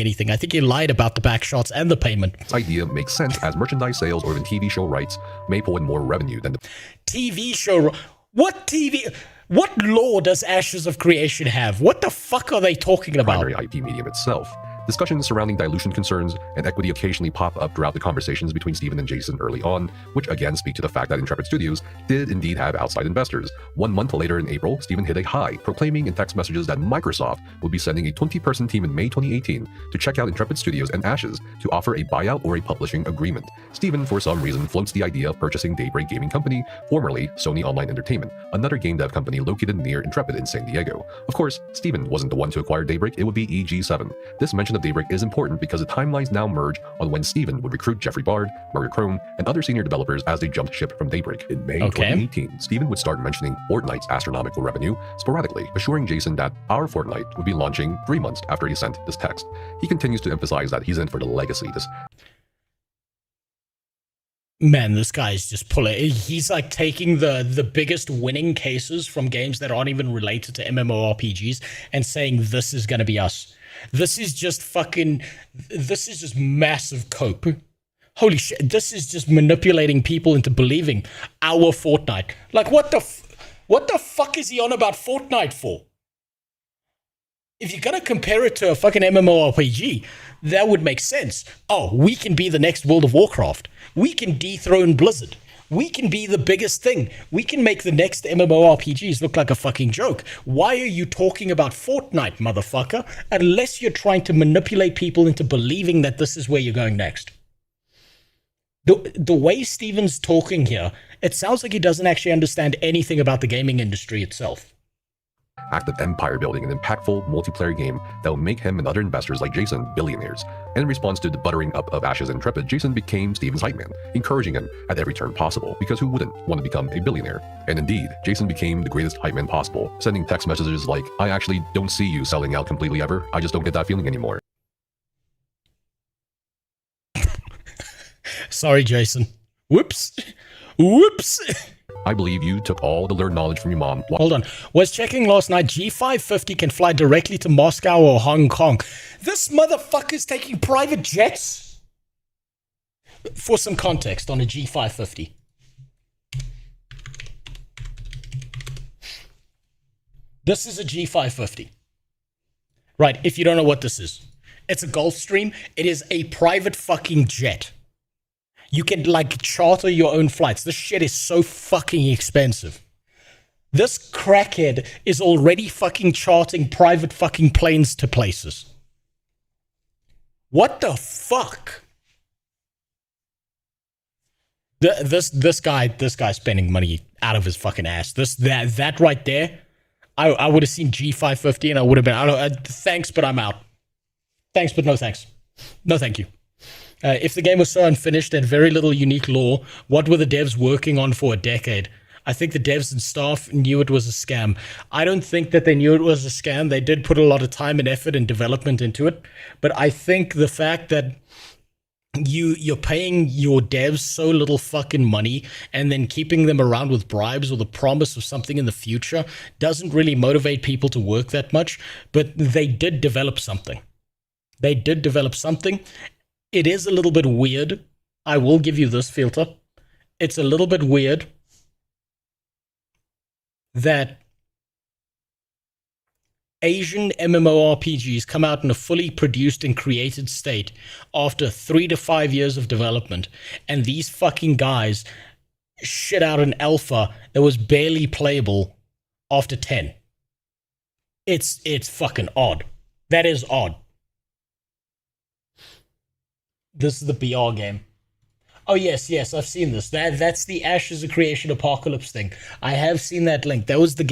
anything. I think he lied about the backshots and the payment. This idea makes sense as merchandise sales or even TV show rights may pull in more revenue than the TV show. What law does Ashes of Creation have? What the fuck are they talking about? Primary IP medium itself. Discussions surrounding dilution concerns and equity occasionally pop up throughout the conversations between Steven and Jason early on, which again speak to the fact that Intrepid Studios did indeed have outside investors. 1 month later in April, Steven hit a high, proclaiming in text messages that Microsoft would be sending a 20-person team in May 2018 to check out Intrepid Studios and Ashes to offer a buyout or a publishing agreement. Steven, for some reason, floats the idea of purchasing Daybreak Gaming Company, formerly Sony Online Entertainment, another game dev company located near Intrepid in San Diego. Of course, Steven wasn't the one to acquire Daybreak, it would be EG7. This mention of Daybreak is important because the timelines now merge on when Steven would recruit Jeffrey Bard, Margaret Crone, and other senior developers as they jumped ship from Daybreak. In May 2018, Steven would start mentioning Fortnite's astronomical revenue sporadically, assuring Jason that our Fortnite would be launching 3 months after he sent this text. He continues to emphasize that he's in for the legacy. Man, this guy's just pulling. He's like taking the biggest winning cases from games that aren't even related to MMORPGs and saying this is going to be us. This is just massive cope. Holy shit, this is just manipulating people into believing our Fortnite. Like, what the fuck is he on about Fortnite for? If you're going to compare it to a fucking MMORPG, that would make sense. Oh, we can be the next World of Warcraft. We can dethrone Blizzard. We can be the biggest thing. We can make the next MMORPGs look like a fucking joke. Why are you talking about Fortnite, motherfucker? Unless you're trying to manipulate people into believing that this is where you're going next. The way Steven's talking here, it sounds like he doesn't actually understand anything about the gaming industry itself. Active empire building, an impactful multiplayer game that will make him and other investors like Jason billionaires. And in response to the buttering up of Ash's Intrepid, Jason became Steven's hype man, encouraging him at every turn possible, because who wouldn't want to become a billionaire? And indeed, Jason became the greatest hype man possible, sending text messages like, I actually don't see you selling out completely ever, I just don't get that feeling anymore. Sorry, Jason. Whoops. Whoops. I believe you took all the learned knowledge from your mom. Hold on. Was checking last night, G550 can fly directly to Moscow or Hong Kong. This motherfucker's taking private jets? For some context on a G550. This is a G550. Right, if you don't know what this is. It's a Gulfstream. It is a private fucking jet. You can, like, charter your own flights. This shit is so fucking expensive. This crackhead is already fucking charting private fucking planes to places. What the fuck? This guy's spending money out of his fucking ass. That right there, I would have seen G550 and I would have been, thanks, but I'm out. Thanks, but no thanks. No thank you. If the game was so unfinished and very little unique lore, what were the devs working on for a decade? I think the devs and staff knew it was a scam. I don't think that they knew it was a scam. They did put a lot of time and effort and development into it. But I think the fact that you're paying your devs so little fucking money and then keeping them around with bribes or the promise of something in the future doesn't really motivate people to work that much. But they did develop something. They did develop something. It is a little bit weird. I will give you this filter. It's a little bit weird that Asian MMORPGs come out in a fully produced and created state after 3 to 5 years of development, and these fucking guys shit out an alpha that was barely playable after 10. It's fucking odd. That is odd. This is the BR game. Oh, yes, I've seen this. That's the Ashes of Creation Apocalypse thing. I have seen that link. That was the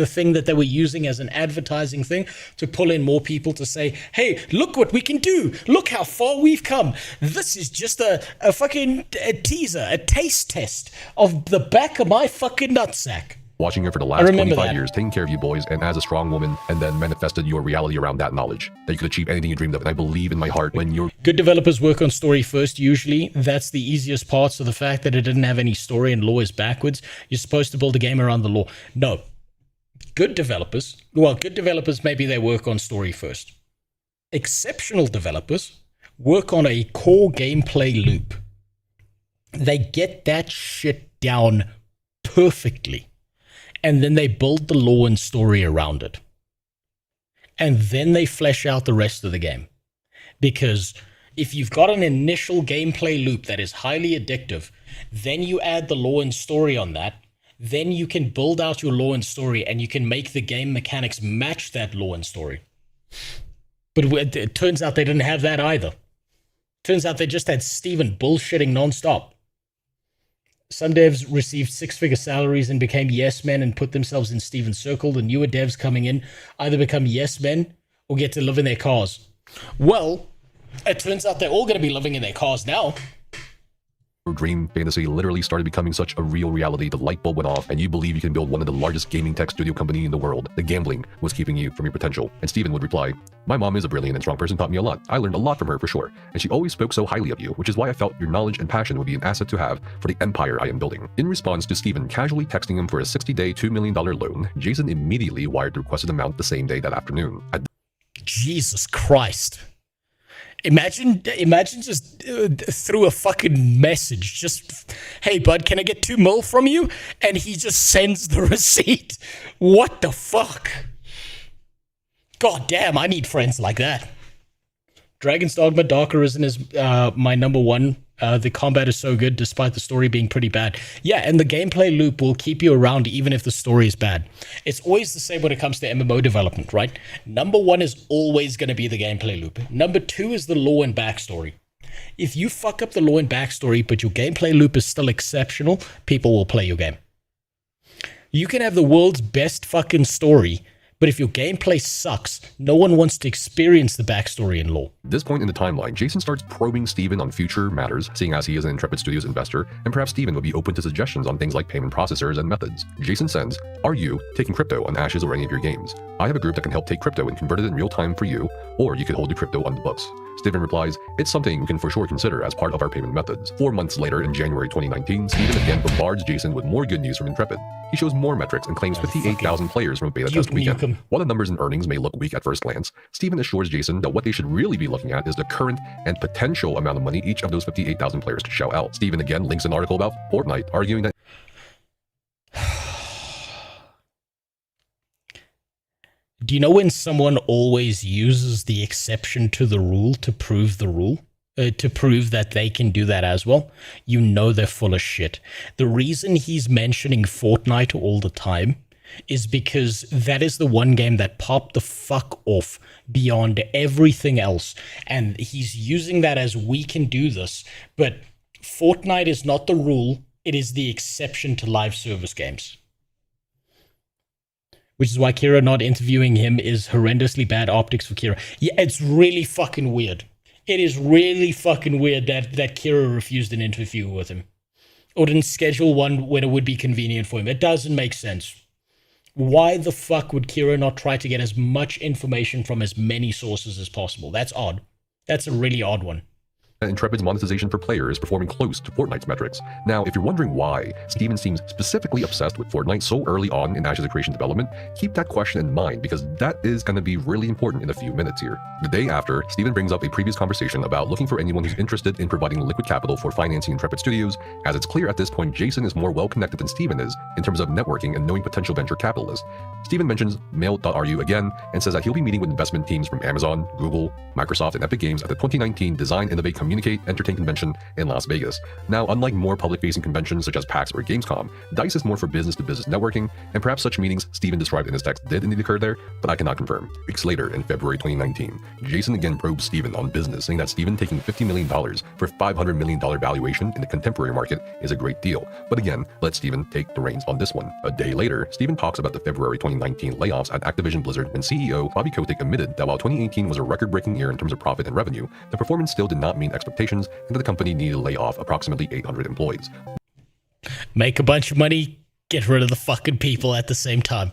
thing that they were using as an advertising thing to pull in more people to say, hey, look what we can do. Look how far we've come. This is just a fucking teaser, a taste test of the back of my fucking nutsack. Watching her for the last 25 years, taking care of you boys, and as a strong woman, and then manifested your reality around that knowledge, that you could achieve anything you dreamed of. And I believe in my heart when you're... Good developers work on story first, usually. That's the easiest part, so the fact that it didn't have any story and lore is backwards. You're supposed to build a game around the lore. No. Good developers, maybe they work on story first. Exceptional developers work on a core gameplay loop. They get that shit down perfectly. And then they build the lore and story around it. And then they flesh out the rest of the game. Because if you've got an initial gameplay loop that is highly addictive, then you add the lore and story on that, then you can build out your lore and story and you can make the game mechanics match that lore and story. But it turns out they didn't have that either. Turns out they just had Steven bullshitting nonstop. Some devs received 6-figure salaries and became yes men and put themselves in Steven's circle. The newer devs coming in either become yes men or get to live in their cars. Well, it turns out they're all going to be living in their cars now. Your dream fantasy literally started becoming such a real reality. The light bulb went off and you believe you can build one of the largest gaming tech studio company in the world. The gambling was keeping you from your potential. And Steven would reply, my mom is a brilliant and strong person, taught me a lot. I learned a lot from her for sure. And she always spoke so highly of you, which is why I felt your knowledge and passion would be an asset to have for the empire I am building. In response to Steven casually texting him for a 60-day $2 million loan, Jason immediately wired the requested amount the same day that afternoon. Jesus Christ. Imagine just through a fucking message, just, hey bud, can I get 2 mil from you? And he just sends the receipt. What the fuck? God damn, I need friends like that. Dragon's Dogma Dark Arisen is my number one The combat is so good despite the story being pretty bad. Yeah, and the gameplay loop will keep you around even if the story is bad. It's always the same when it comes to MMO development, right? Number one is always going to be the gameplay loop. Number two is the lore and backstory. If you fuck up the lore and backstory, but your gameplay loop is still exceptional, people will play your game. You can have the world's best fucking story, but if your gameplay sucks, no one wants to experience the backstory and lore. At this point in the timeline, Jason starts probing Steven on future matters, seeing as he is an Intrepid Studios investor, and perhaps Steven would be open to suggestions on things like payment processors and methods. Jason sends, "Are you taking crypto on Ashes or any of your games? I have a group that can help take crypto and convert it in real time for you, or you could hold your crypto on the books." Steven replies, "It's something we can for sure consider as part of our payment methods." 4 months later, in January 2019, Steven again bombards Jason with more good news from Intrepid. He shows more metrics and claims 58,000 players from a beta test weekend. While the numbers and earnings may look weak at first glance, Steven assures Jason that what they should really be looking at is the current and potential amount of money each of those 58,000 players could shell out. Steven again links an article about Fortnite, arguing that Do you know when someone always uses the exception to the rule to prove the rule? To prove that they can do that as well? You know they're full of shit. The reason he's mentioning Fortnite all the time is because that is the one game that popped the fuck off beyond everything else. And he's using that as we can do this. But Fortnite is not the rule. It is the exception to live service games. Which is why Kira not interviewing him is horrendously bad optics for Kira. Yeah, it's really fucking weird. It is really fucking weird that Kira refused an interview with him. Or didn't schedule one when it would be convenient for him. It doesn't make sense. Why the fuck would Kira not try to get as much information from as many sources as possible? That's odd. That's a really odd one. Intrepid's monetization for players is performing close to Fortnite's metrics. Now, if you're wondering why Steven seems specifically obsessed with Fortnite so early on in Ashes of Creation development, keep that question in mind because that is going to be really important in a few minutes here. The day after, Steven brings up a previous conversation about looking for anyone who's interested in providing liquid capital for financing Intrepid Studios, as it's clear at this point Jason is more well-connected than Steven is in terms of networking and knowing potential venture capitalists. Steven mentions mail.ru again and says that he'll be meeting with investment teams from Amazon, Google, Microsoft, and Epic Games at the 2019 Design, Innovate, Communicate, Entertain convention in Las Vegas. Now, unlike more public-facing conventions such as PAX or Gamescom, DICE is more for business-to-business networking, and perhaps such meetings Steven described in his text did indeed occur there, but I cannot confirm. Weeks later, in February 2019, Jason again probes Steven on business, saying that Steven taking $50 million for $500 million valuation in the contemporary market is a great deal. But again, let Steven take the reins on this one. A day later, Steven talks about the February 2019 layoffs at Activision Blizzard when CEO Bobby Kotick admitted that while 2018 was a record-breaking year in terms of profit and revenue, the performance still did not meet expectations and that the company needed to lay off approximately 800 employees. Make a bunch of money, get rid of the fucking people at the same time.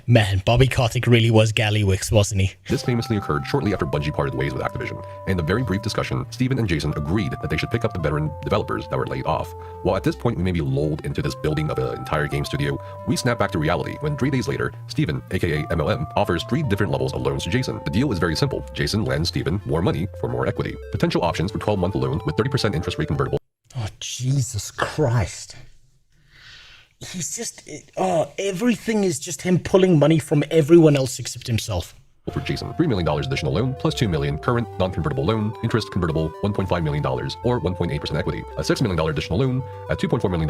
Man, Bobby Kotick really was Gallywix, wasn't he? This famously occurred shortly after Bungie parted ways with Activision. In a very brief discussion, Steven and Jason agreed that they should pick up the veteran developers that were laid off. While at this point we may be lulled into this building of an entire game studio, we snap back to reality when 3 days later, Steven, aka MLM, offers 3 different levels of loans to Jason. The deal is very simple. Jason lends Steven more money for more equity. Potential options for 12-month loan with 30% interest rate convertible. Oh, Jesus Christ. He's just, everything is just him pulling money from everyone else except himself. For Jason, $3 million additional loan plus $2 million current non-convertible loan, interest convertible $1.5 million or 1.8% equity, a $6 million additional loan at $2.4 million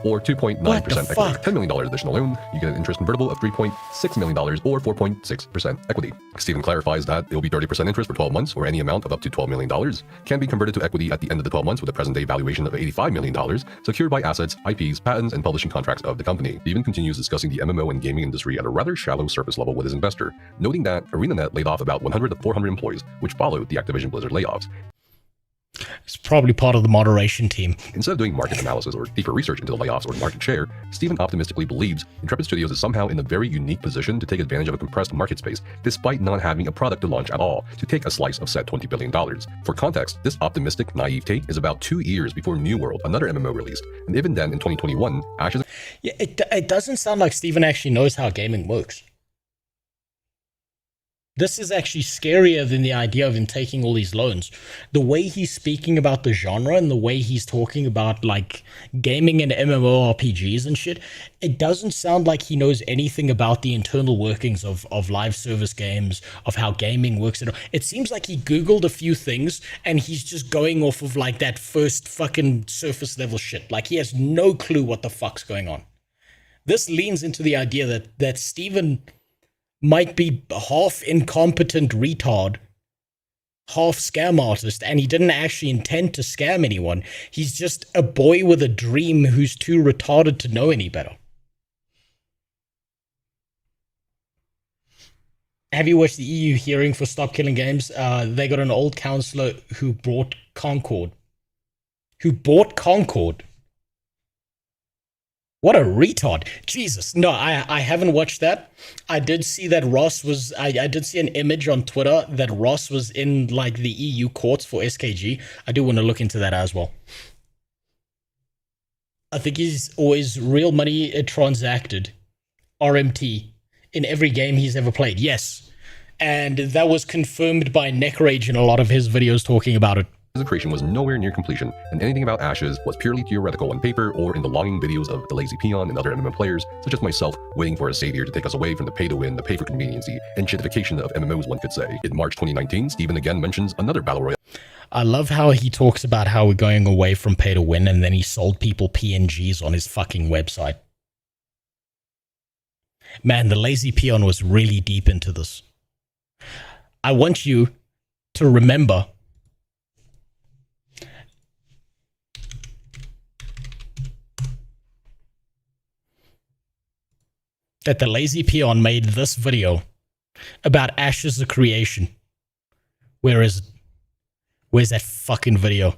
or 2.9% equity, $10 million additional loan, you get an interest convertible of $3.6 million or 4.6% equity. Steven clarifies that it will be 30% interest for 12 months or any amount of up to $12 million, can be converted to equity at the end of the 12 months with a present-day valuation of $85 million, secured by assets, IPs, patents, and publishing contracts of the company. Steven continues discussing the MMO and gaming industry at a rather shallow surface level with his investor, noting that ArenaNet laid off about 100 to 400 employees, which followed the Activision Blizzard layoffs. It's probably part of the moderation team. Instead of doing market analysis or deeper research into the layoffs or market share, Steven optimistically believes Intrepid Studios is somehow in a very unique position to take advantage of a compressed market space, despite not having a product to launch at all, to take a slice of said $20 billion. For context, this optimistic, naive take is about 2 years before New World, another MMO released, and even then in 2021, Ashes... Yeah, it doesn't sound like Steven actually knows how gaming works. This is actually scarier than the idea of him taking all these loans. The way he's speaking about the genre and the way he's talking about like gaming and MMORPGs and shit, it doesn't sound like he knows anything about the internal workings of live service games, of how gaming works. It seems like he Googled a few things and he's just going off of like that first fucking surface level shit. Like he has no clue what the fuck's going on. This leans into the idea that Steven might be half incompetent retard, half scam artist, and he didn't actually intend to scam anyone. He's just a boy with a dream who's too retarded to know any better. Have you watched the EU hearing for Stop Killing Games? They got an old councillor who bought Concord. What a retard. Jesus. No, I haven't watched that. I did see that Ross was... I did see an image on Twitter that Ross was in, like, the EU courts for SKG. I do want to look into that as well. I think he's always real money transacted. RMT. In every game he's ever played. Yes. And that was confirmed by Neckrage in a lot of his videos talking about it. The creation was nowhere near completion, and anything about Ashes was purely theoretical on paper or in the longing videos of the Lazy Peon and other MMO players, such as myself, waiting for a savior to take us away from the pay-to-win, the pay-for-conveniency, and shitification of MMOs, one could say. In March 2019, Steven again mentions another Battle Royale. I love how he talks about how we're going away from pay-to-win, and then he sold people PNGs on his fucking website. Man, the Lazy Peon was really deep into this. I want you to remember that the Lazy Peon made this video about Ashes of Creation. Where's that fucking video?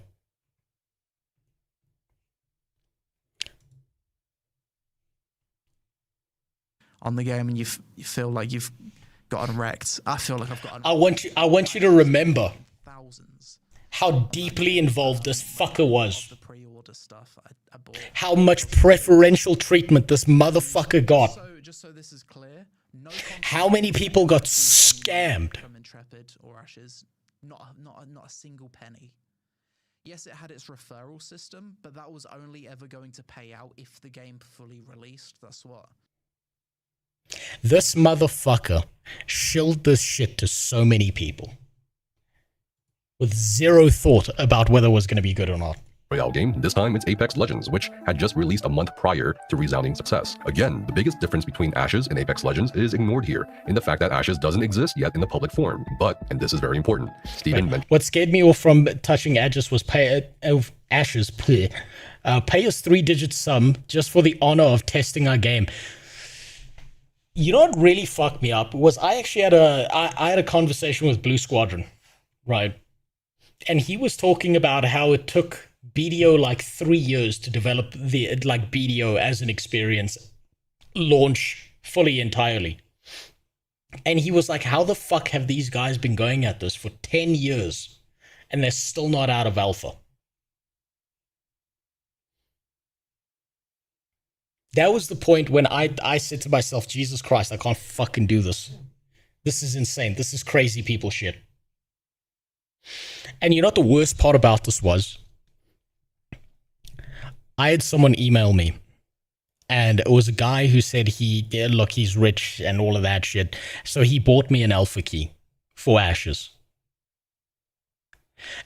On the game, and you feel like you've gotten wrecked. I feel like I've gotten. I want you to remember how deeply involved this fucker was. The pre-order stuff I bought. How much preferential treatment this motherfucker got. Just so this is clear, no how many people got scammed from Intrepid or Ashes? Not a single penny. Yes, it had its referral system, but that was only ever going to pay out if the game fully released. That's what. This motherfucker shilled this shit to so many people with zero thought about whether it was going to be good or not. Royale game, this time it's Apex Legends, which had just released a month prior to resounding success. Again, the biggest difference between Ashes and Apex Legends is ignored here, in the fact that Ashes doesn't exist yet in the public form. But, and this is very important, Steven mentioned... What scared me off from touching Ashes was pay us 3-digit sum just for the honor of testing our game. You know what really fucked me up was I actually had a conversation with Blue Squadron, right? And he was talking about how it took BDO like 3 years to develop the like BDO as an experience launch fully entirely. And he was like, how the fuck have these guys been going at this for 10 years and they're still not out of alpha? That was the point when I said to myself, Jesus Christ, I can't fucking do this. This is insane. This is crazy people shit. And you know what the worst part about this was? I had someone email me, and it was a guy who said look, he's rich and all of that shit. So he bought me an alpha key for Ashes.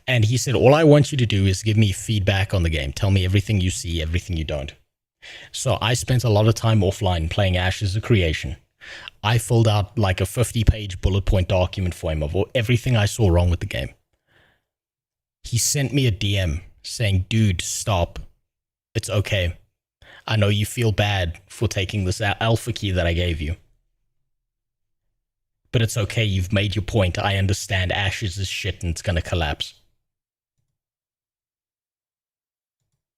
And he said, all I want you to do is give me feedback on the game. Tell me everything you see, everything you don't. So I spent a lot of time offline playing Ashes of Creation. I filled out like a 50-page bullet point document for him of everything I saw wrong with the game. He sent me a DM saying, dude, stop. It's okay. I know you feel bad for taking this alpha key that I gave you. But it's okay, you've made your point. I understand Ashes is shit and it's gonna collapse.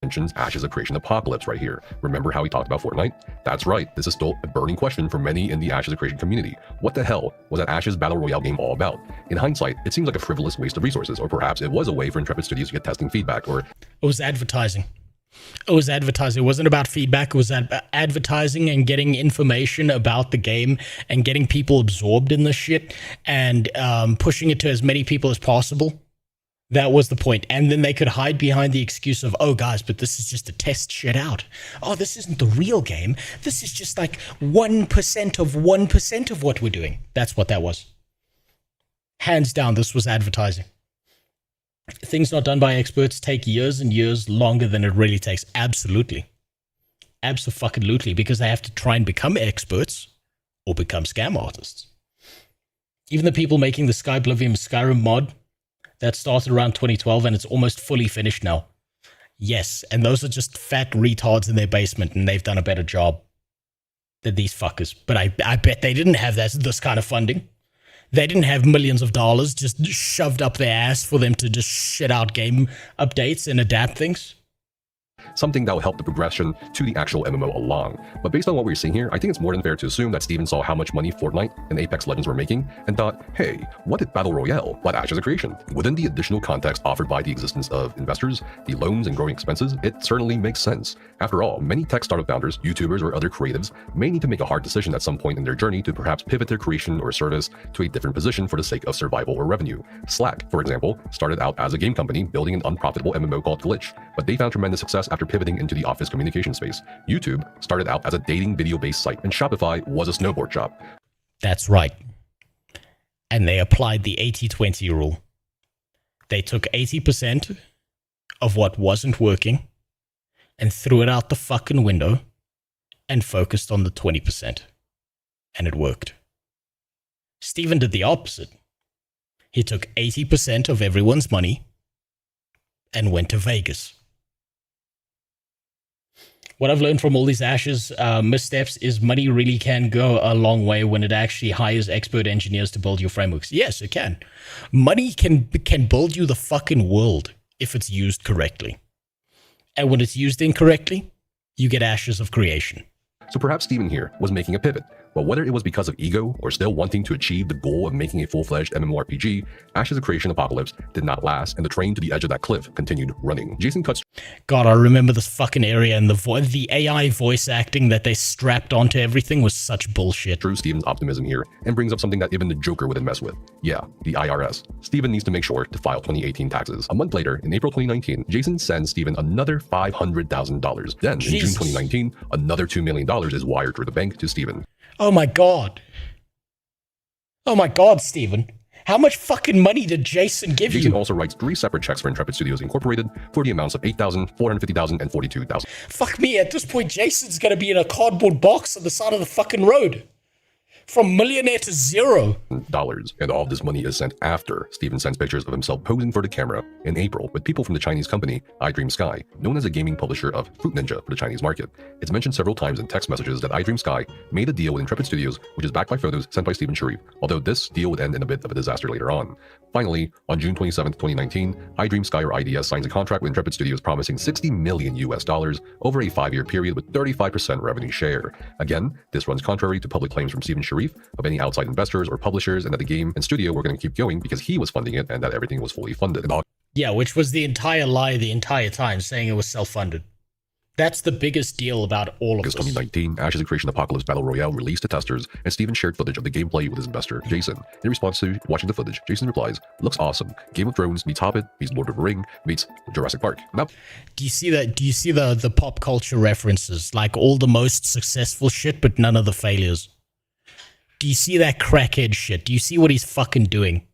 Mentions Ashes of Creation apocalypse right here. Remember how he talked about Fortnite? That's right, this is still a burning question for many in the Ashes of Creation community. What the hell was that Ashes Battle Royale game all about? In hindsight, it seems like a frivolous waste of resources, or perhaps it was a way for Intrepid Studios to get testing feedback, or... It was advertising. It was advertising. It wasn't about feedback. It was advertising and getting information about the game and getting people absorbed in this shit and pushing it to as many people as possible. That was the point. And then they could hide behind the excuse of, oh, guys, but this is just to test shit out. Oh, this isn't the real game. This is just like 1% of 1% of what we're doing. That's what that was. Hands down, this was advertising. Things not done by experts take years and years longer than it really takes. Absolutely. Abso-fucking-lutely, because they have to try and become experts or become scam artists. Even the people making the Skyrim mod, that started around 2012 and it's almost fully finished now. Yes, and those are just fat retards in their basement and they've done a better job than these fuckers. But I bet they didn't have this kind of funding. They didn't have millions of dollars just shoved up their ass for them to just shit out game updates and adapt things. Something that will help the progression to the actual MMO along. But based on what we're seeing here, I think it's more than fair to assume that Steven saw how much money Fortnite and Apex Legends were making and thought, hey, what if Battle Royale but Ash as a creation? Within the additional context offered by the existence of investors, the loans and growing expenses, it certainly makes sense. After all, many tech startup founders, YouTubers, or other creatives may need to make a hard decision at some point in their journey to perhaps pivot their creation or service to a different position for the sake of survival or revenue. Slack, for example, started out as a game company building an unprofitable MMO called Glitch, but they found tremendous success after pivoting into the office communication space. YouTube started out as a dating video-based site, and Shopify was a snowboard shop. That's right. And they applied the 80-20 rule. They took 80% of what wasn't working and threw it out the fucking window and focused on the 20%. And it worked. Steven did the opposite. He took 80% of everyone's money and went to Vegas. What I've learned from all these Ashes missteps is money really can go a long way when it actually hires expert engineers to build your frameworks. Yes, it can. Money can build you the fucking world if it's used correctly. And when it's used incorrectly, you get ashes of creation. So perhaps Steven here was making a pivot. But whether it was because of ego or still wanting to achieve the goal of making a full-fledged MMORPG, Ash's creation apocalypse did not last, and the train to the edge of that cliff continued running. Jason cuts. God, I remember this fucking area, and the AI voice acting that they strapped onto everything was such bullshit. Through Steven's optimism here, and brings up something that even the Joker wouldn't mess with. Yeah, the IRS. Steven needs to make sure to file 2018 taxes. A month later, in April 2019, Jason sends Steven another $500,000. Then, in June 2019, another $2 million is wired through the bank to Steven. Oh my God. Oh my God, Steven. How much fucking money did Jason give you? Jason also writes 3 separate checks for Intrepid Studios Incorporated for the amounts of $8,000, $450,000, and $42,000. Fuck me, at this point, Jason's gonna be in a cardboard box on the side of the fucking road. From millionaire to zero. And all of this money is sent after Steven sends pictures of himself posing for the camera in April with people from the Chinese company iDream Sky, known as a gaming publisher of Fruit Ninja for the Chinese market. It's mentioned several times in text messages that iDream Sky made a deal with Intrepid Studios, which is backed by photos sent by Steven Sharif, although this deal would end in a bit of a disaster later on. Finally, on June 27, 2019, iDream Sky or IDS signs a contract with Intrepid Studios promising $60 million over a 5-year period with 35% revenue share. Again, this runs contrary to public claims from Steven Sharif of any outside investors or publishers, and that the game and studio were going to keep going because he was funding it and that everything was fully funded. Yeah, which was the entire lie the entire time, saying it was self-funded. That's the biggest deal about all of this. August 2019, Ash's Creation Apocalypse Battle Royale released to testers, and Steven shared footage of the gameplay with his investor, Jason. In response to watching the footage, Jason replies, "Looks awesome. Game of Thrones meets Hobbit, meets Lord of the Ring, meets Jurassic Park." Now, do you see that? Do you see the pop culture references? Like all the most successful shit, but none of the failures. Do you see that crackhead shit? Do you see what he's fucking doing?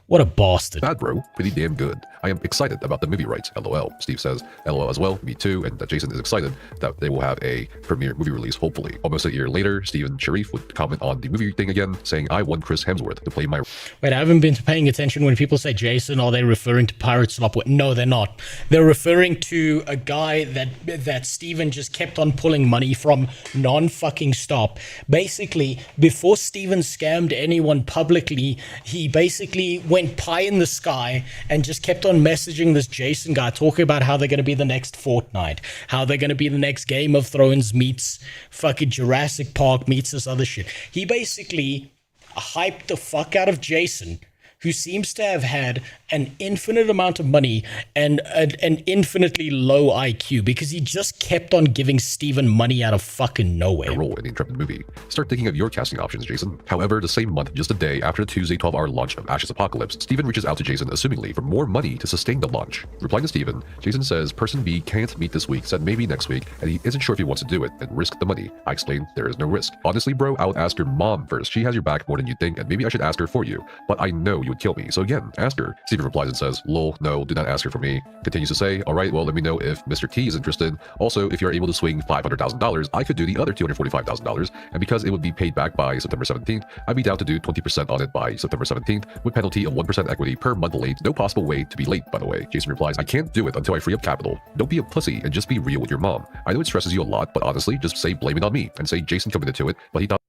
What a bastard. Bad bro, pretty damn good. I am excited about the movie rights, LOL. Steve says, LOL as well, me too, and that Jason is excited that they will have a premiere movie release, hopefully. Almost a year later, Steven Sharif would comment on the movie thing again, saying, I want Chris Hemsworth to play my... Wait, I haven't been paying attention when people say Jason, are they referring to Pirate Slop? No, they're not. They're referring to a guy that Steven just kept on pulling money from non-fucking stop. Basically, before Steven scammed anyone publicly, he basically went pie in the sky and just kept on messaging this Jason guy, talking about how they're going to be the next Fortnite, how they're going to be the next Game of Thrones meets fucking Jurassic Park meets this other shit. He basically hyped the fuck out of Jason who seems to have had an infinite amount of money and an infinitely low IQ because he just kept on giving Steven money out of fucking nowhere. Role in the Intrepid movie. Start thinking of your casting options, Jason. However, the same month, just a day after the Tuesday 12-hour launch of Ashes Apocalypse, Steven reaches out to Jason assumingly for more money to sustain the launch. Replying to Steven, Jason says person B can't meet this week, said maybe next week, and he isn't sure if he wants to do it and risk the money. I explained there is no risk. Honestly, bro, I would ask your mom first. She has your back more than you think, and maybe I should ask her for you. But I know you would kill me, so again, ask her. Steven replies and says, lol, no, do not ask her for me. Continues to say, alright, well, let me know if Mr. T is interested. Also, if you're able to swing $500,000, I could do the other $245,000, and because it would be paid back by September 17th, I'd be down to do 20% on it by September 17th, with penalty of 1% equity per month late. No possible way to be late, by the way. Jason replies, I can't do it until I free up capital. Don't be a pussy and just be real with your mom. I know it stresses you a lot, but honestly, just say blame it on me, and say Jason committed to it, but he thought...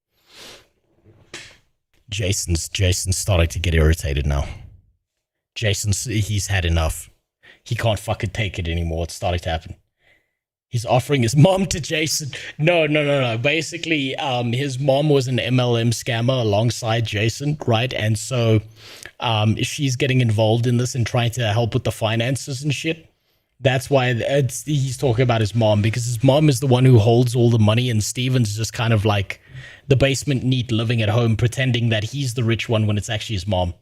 Jason's starting to get irritated now. He's had enough. He can't fucking take it anymore. It's starting to happen. He's offering his mom to Jason. No. Basically, his mom was an MLM scammer alongside Jason, right? And so she's getting involved in this and trying to help with the finances and shit. That's why he's talking about his mom, because his mom is the one who holds all the money, and Steven's just kind of like the basement neat living at home, pretending that he's the rich one when it's actually his mom.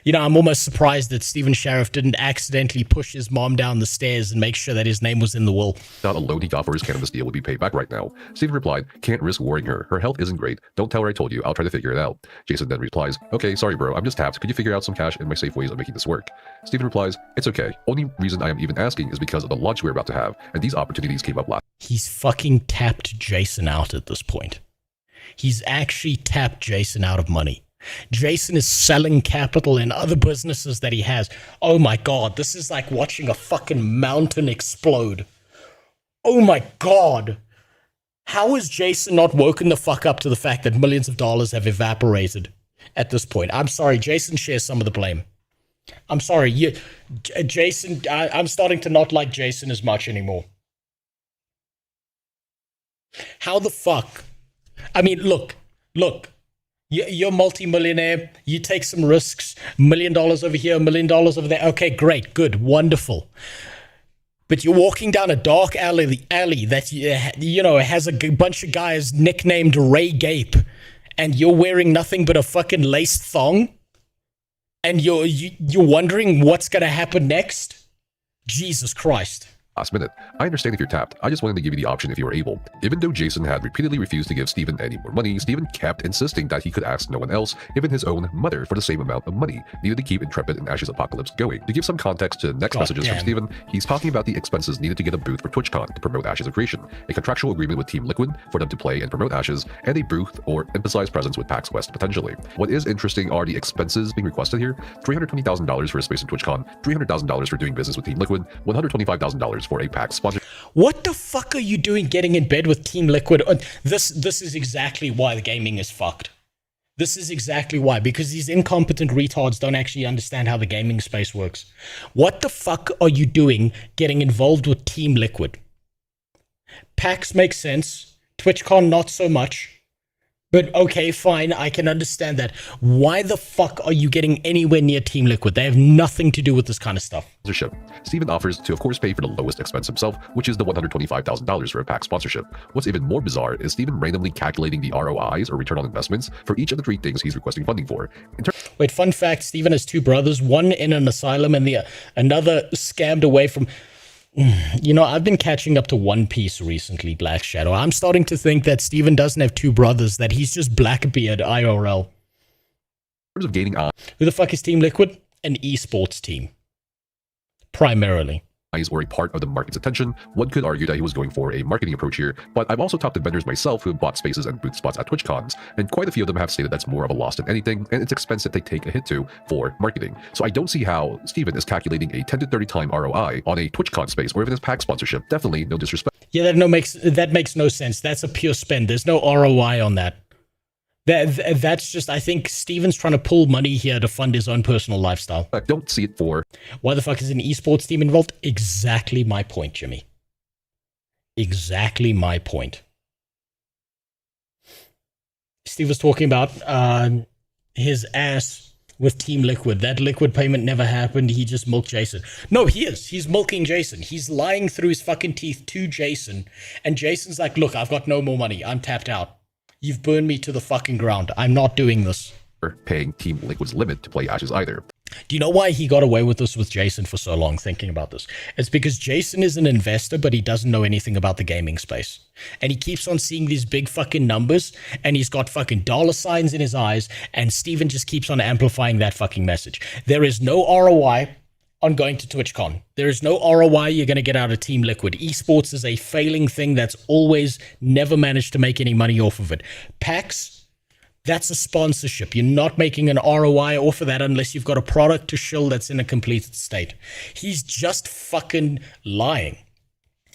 You know, I'm almost surprised that Steven Sheriff didn't accidentally push his mom down the stairs and make sure that his name was in the will. Not a loan he got for his cannabis deal would be paid back right now. Steven replied, can't risk worrying her. Her health isn't great. Don't tell her I told you. I'll try to figure it out. Jason then replies, okay, sorry bro, I'm just tapped. Could you figure out some cash in my safe ways of making this work? Steven replies, it's okay. Only reason I am even asking is because of the launch we're about to have, and these opportunities came up last. He's fucking tapped Jason out at this point. He's actually tapped Jason out of money. Jason is selling capital in other businesses that he has. Oh my god, this is like watching a fucking mountain explode. Oh my god. How is Jason not woken the fuck up to the fact that millions of dollars have evaporated at this point? I'm sorry, Jason shares some of the blame. I'm sorry, Jason, I'm starting to not like Jason as much anymore. How the fuck? I mean, look. You're multi-millionaire, you take some risks, $1 million over here, $1 million over there. Okay, great, good, wonderful. But you're walking down a dark alley that, you know, has a bunch of guys nicknamed Ray Gape, and you're wearing nothing but a fucking laced thong? And you're wondering what's going to happen next? Jesus Christ. Last minute. I understand if you're tapped. I just wanted to give you the option if you were able. Even though Jason had repeatedly refused to give Steven any more money, Steven kept insisting that he could ask no one else, even his own mother, for the same amount of money needed to keep Intrepid and Ashes Apocalypse going. To give some context to the next messages from Steven, he's talking about the expenses needed to get a booth for TwitchCon to promote Ashes of Creation, a contractual agreement with Team Liquid for them to play and promote Ashes, and a booth or emphasized presence with PAX West potentially. What is interesting are the expenses being requested here: $320,000 for a space in TwitchCon, $300,000 for doing business with Team Liquid, $125,000 for a PAX sponsor. What the fuck are you doing getting in bed with Team Liquid? This is exactly why the gaming is fucked. This is exactly why, because these incompetent retards don't actually understand how the gaming space works. What the fuck are you doing getting involved with Team Liquid? PAX makes sense. TwitchCon not so much. But okay, fine, I can understand that. Why the fuck are you getting anywhere near Team Liquid? They have nothing to do with this kind of stuff. Sponsorship. Steven offers to, of course, pay for the lowest expense himself, which is the $125,000 for a PAX sponsorship. What's even more bizarre is Steven randomly calculating the ROIs, or return on investments, for each of the 3 things he's requesting funding for. Wait, fun fact, Steven has 2 brothers, one in an asylum and another scammed away from... You know, I've been catching up to One Piece recently, Black Shadow. I'm starting to think that Steven doesn't have 2 brothers, that he's just Blackbeard IRL. In terms of gaining who the fuck is Team Liquid? An esports team. Primarily. Or a part of the market's attention. One could argue that he was going for a marketing approach here, but I've also talked to vendors myself who have bought spaces and booth spots at TwitchCons, and quite a few of them have stated that's more of a loss than anything, and it's expense that they take a hit to for marketing. So I don't see how Steven is calculating a 10 to 30 time ROI on a TwitchCon space or even his PAX sponsorship. Definitely no disrespect. Yeah, that makes no sense. That's a pure spend. There's no ROI on that. That's just, I think Steven's trying to pull money here to fund his own personal lifestyle. I don't see it for... Why the fuck is an esports team involved? Exactly my point, Jimmy. Exactly my point. Steve was talking about his ass with Team Liquid. That Liquid payment never happened. He just milked Jason. No, he is. He's milking Jason. He's lying through his fucking teeth to Jason. And Jason's like, look, I've got no more money. I'm tapped out. You've burned me to the fucking ground. I'm not doing this. Paying Team Liquid's limit to play Ashes either. Do you know why he got away with this with Jason for so long, thinking about this? It's because Jason is an investor, but he doesn't know anything about the gaming space. And he keeps on seeing these big fucking numbers, and he's got fucking dollar signs in his eyes, and Steven just keeps on amplifying that fucking message. There is no ROI on going to TwitchCon. There is no ROI you're going to get out of Team Liquid. Esports is a failing thing that's always never managed to make any money off of it. PAX, that's a sponsorship. You're not making an ROI off of that unless you've got a product to shill that's in a completed state. He's just fucking lying.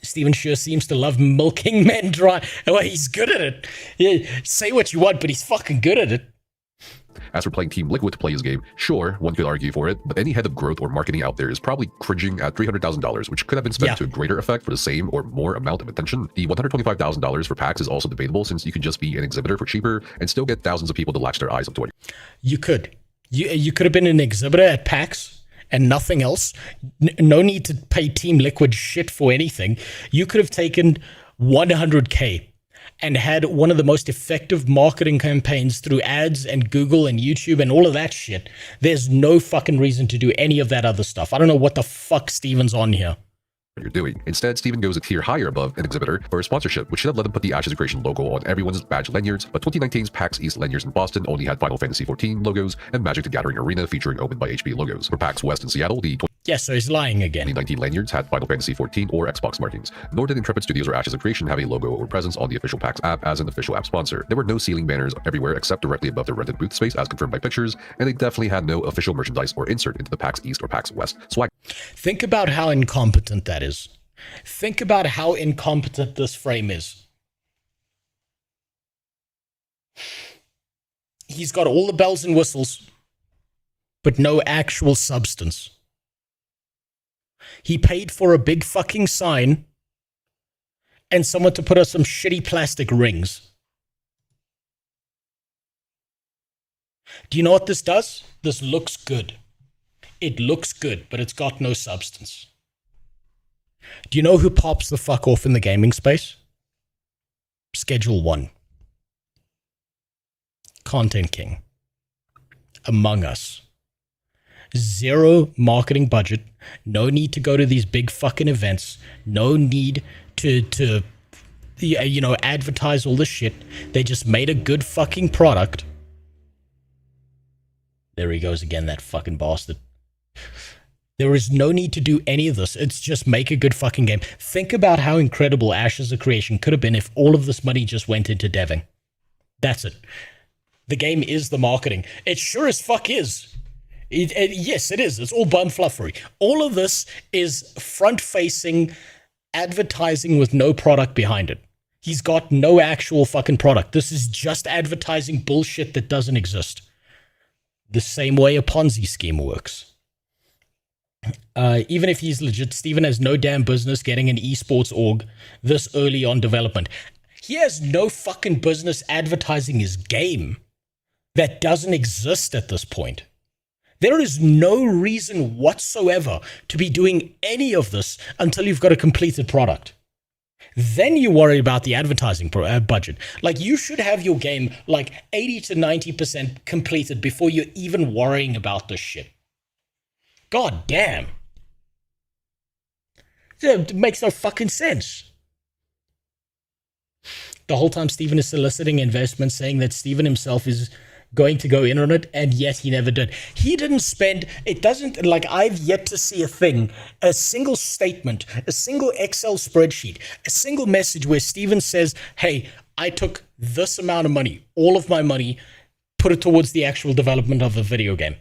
Steven sure seems to love milking men dry. Well, he's good at it. Yeah, say what you want, but he's fucking good at it. As for playing Team Liquid to play his game, sure, one could argue for it, but any head of growth or marketing out there is probably cringing at $300,000, which could have been spent to a greater effect for the same or more amount of attention. The $125,000 for PAX is also debatable, since you could just be an exhibitor for cheaper and still get thousands of people to latch their eyes onto it. You could. You could have been an exhibitor at PAX and nothing else. No need to pay Team Liquid shit for anything. You could have taken 100K and had one of the most effective marketing campaigns through ads and Google and YouTube and all of that shit. There's no fucking reason to do any of that other stuff. I don't know what the fuck Steven's on here. You're doing. Instead, Steven goes a tier higher above an exhibitor for a sponsorship, which should have let him put the Ashes of Creation logo on everyone's badge lanyards, but 2019's PAX East lanyards in Boston only had Final Fantasy XIV logos and Magic the Gathering Arena featuring Open by HP logos. For PAX West in Seattle, the yeah, so he's lying again. 2019 lanyards had Final Fantasy XIV or Xbox markings, nor did Intrepid Studios or Ashes of Creation have a logo or presence on the official PAX app as an official app sponsor. There were no ceiling banners everywhere except directly above their rented booth space as confirmed by pictures, and they definitely had no official merchandise or insert into the PAX East or PAX West swag. Think about how incompetent that is. Think about how incompetent this frame is. He's got all the bells and whistles, but no actual substance. He paid for a big fucking sign and someone to put us some shitty plastic rings. Do you know what this does? This looks good. It looks good, but it's got no substance. Do you know who pops the fuck off in the gaming space? Schedule 1. Content King. Among Us. Zero marketing budget. No need to go to these big fucking events. No need to advertise all this shit. They just made a good fucking product. There he goes again, that fucking bastard. There is no need to do any of this. It's just make a good fucking game. Think about how incredible Ashes of Creation could have been if all of this money just went into deving. That's it. The game is the marketing. It sure as fuck is. Yes, it is. It's all bum fluffery. All of this is front-facing advertising with no product behind it. He's got no actual fucking product. This is just advertising bullshit that doesn't exist. The same way a Ponzi scheme works. Even if he's legit, Steven has no damn business getting an esports org this early on development. He has no fucking business advertising his game that doesn't exist at this point. There is no reason whatsoever to be doing any of this until you've got a completed product. Then you worry about the advertising budget. Like, you should have your game like 80 to 90% completed before you're even worrying about this shit. God damn. It makes no fucking sense. The whole time Steven is soliciting investments, saying that Steven himself is going to go in on it, and yet he never did. He didn't spend, it doesn't, like, I've yet to see a thing, a single statement, a single Excel spreadsheet, a single message where Steven says, hey, I took this amount of money, all of my money, put it towards the actual development of the video game.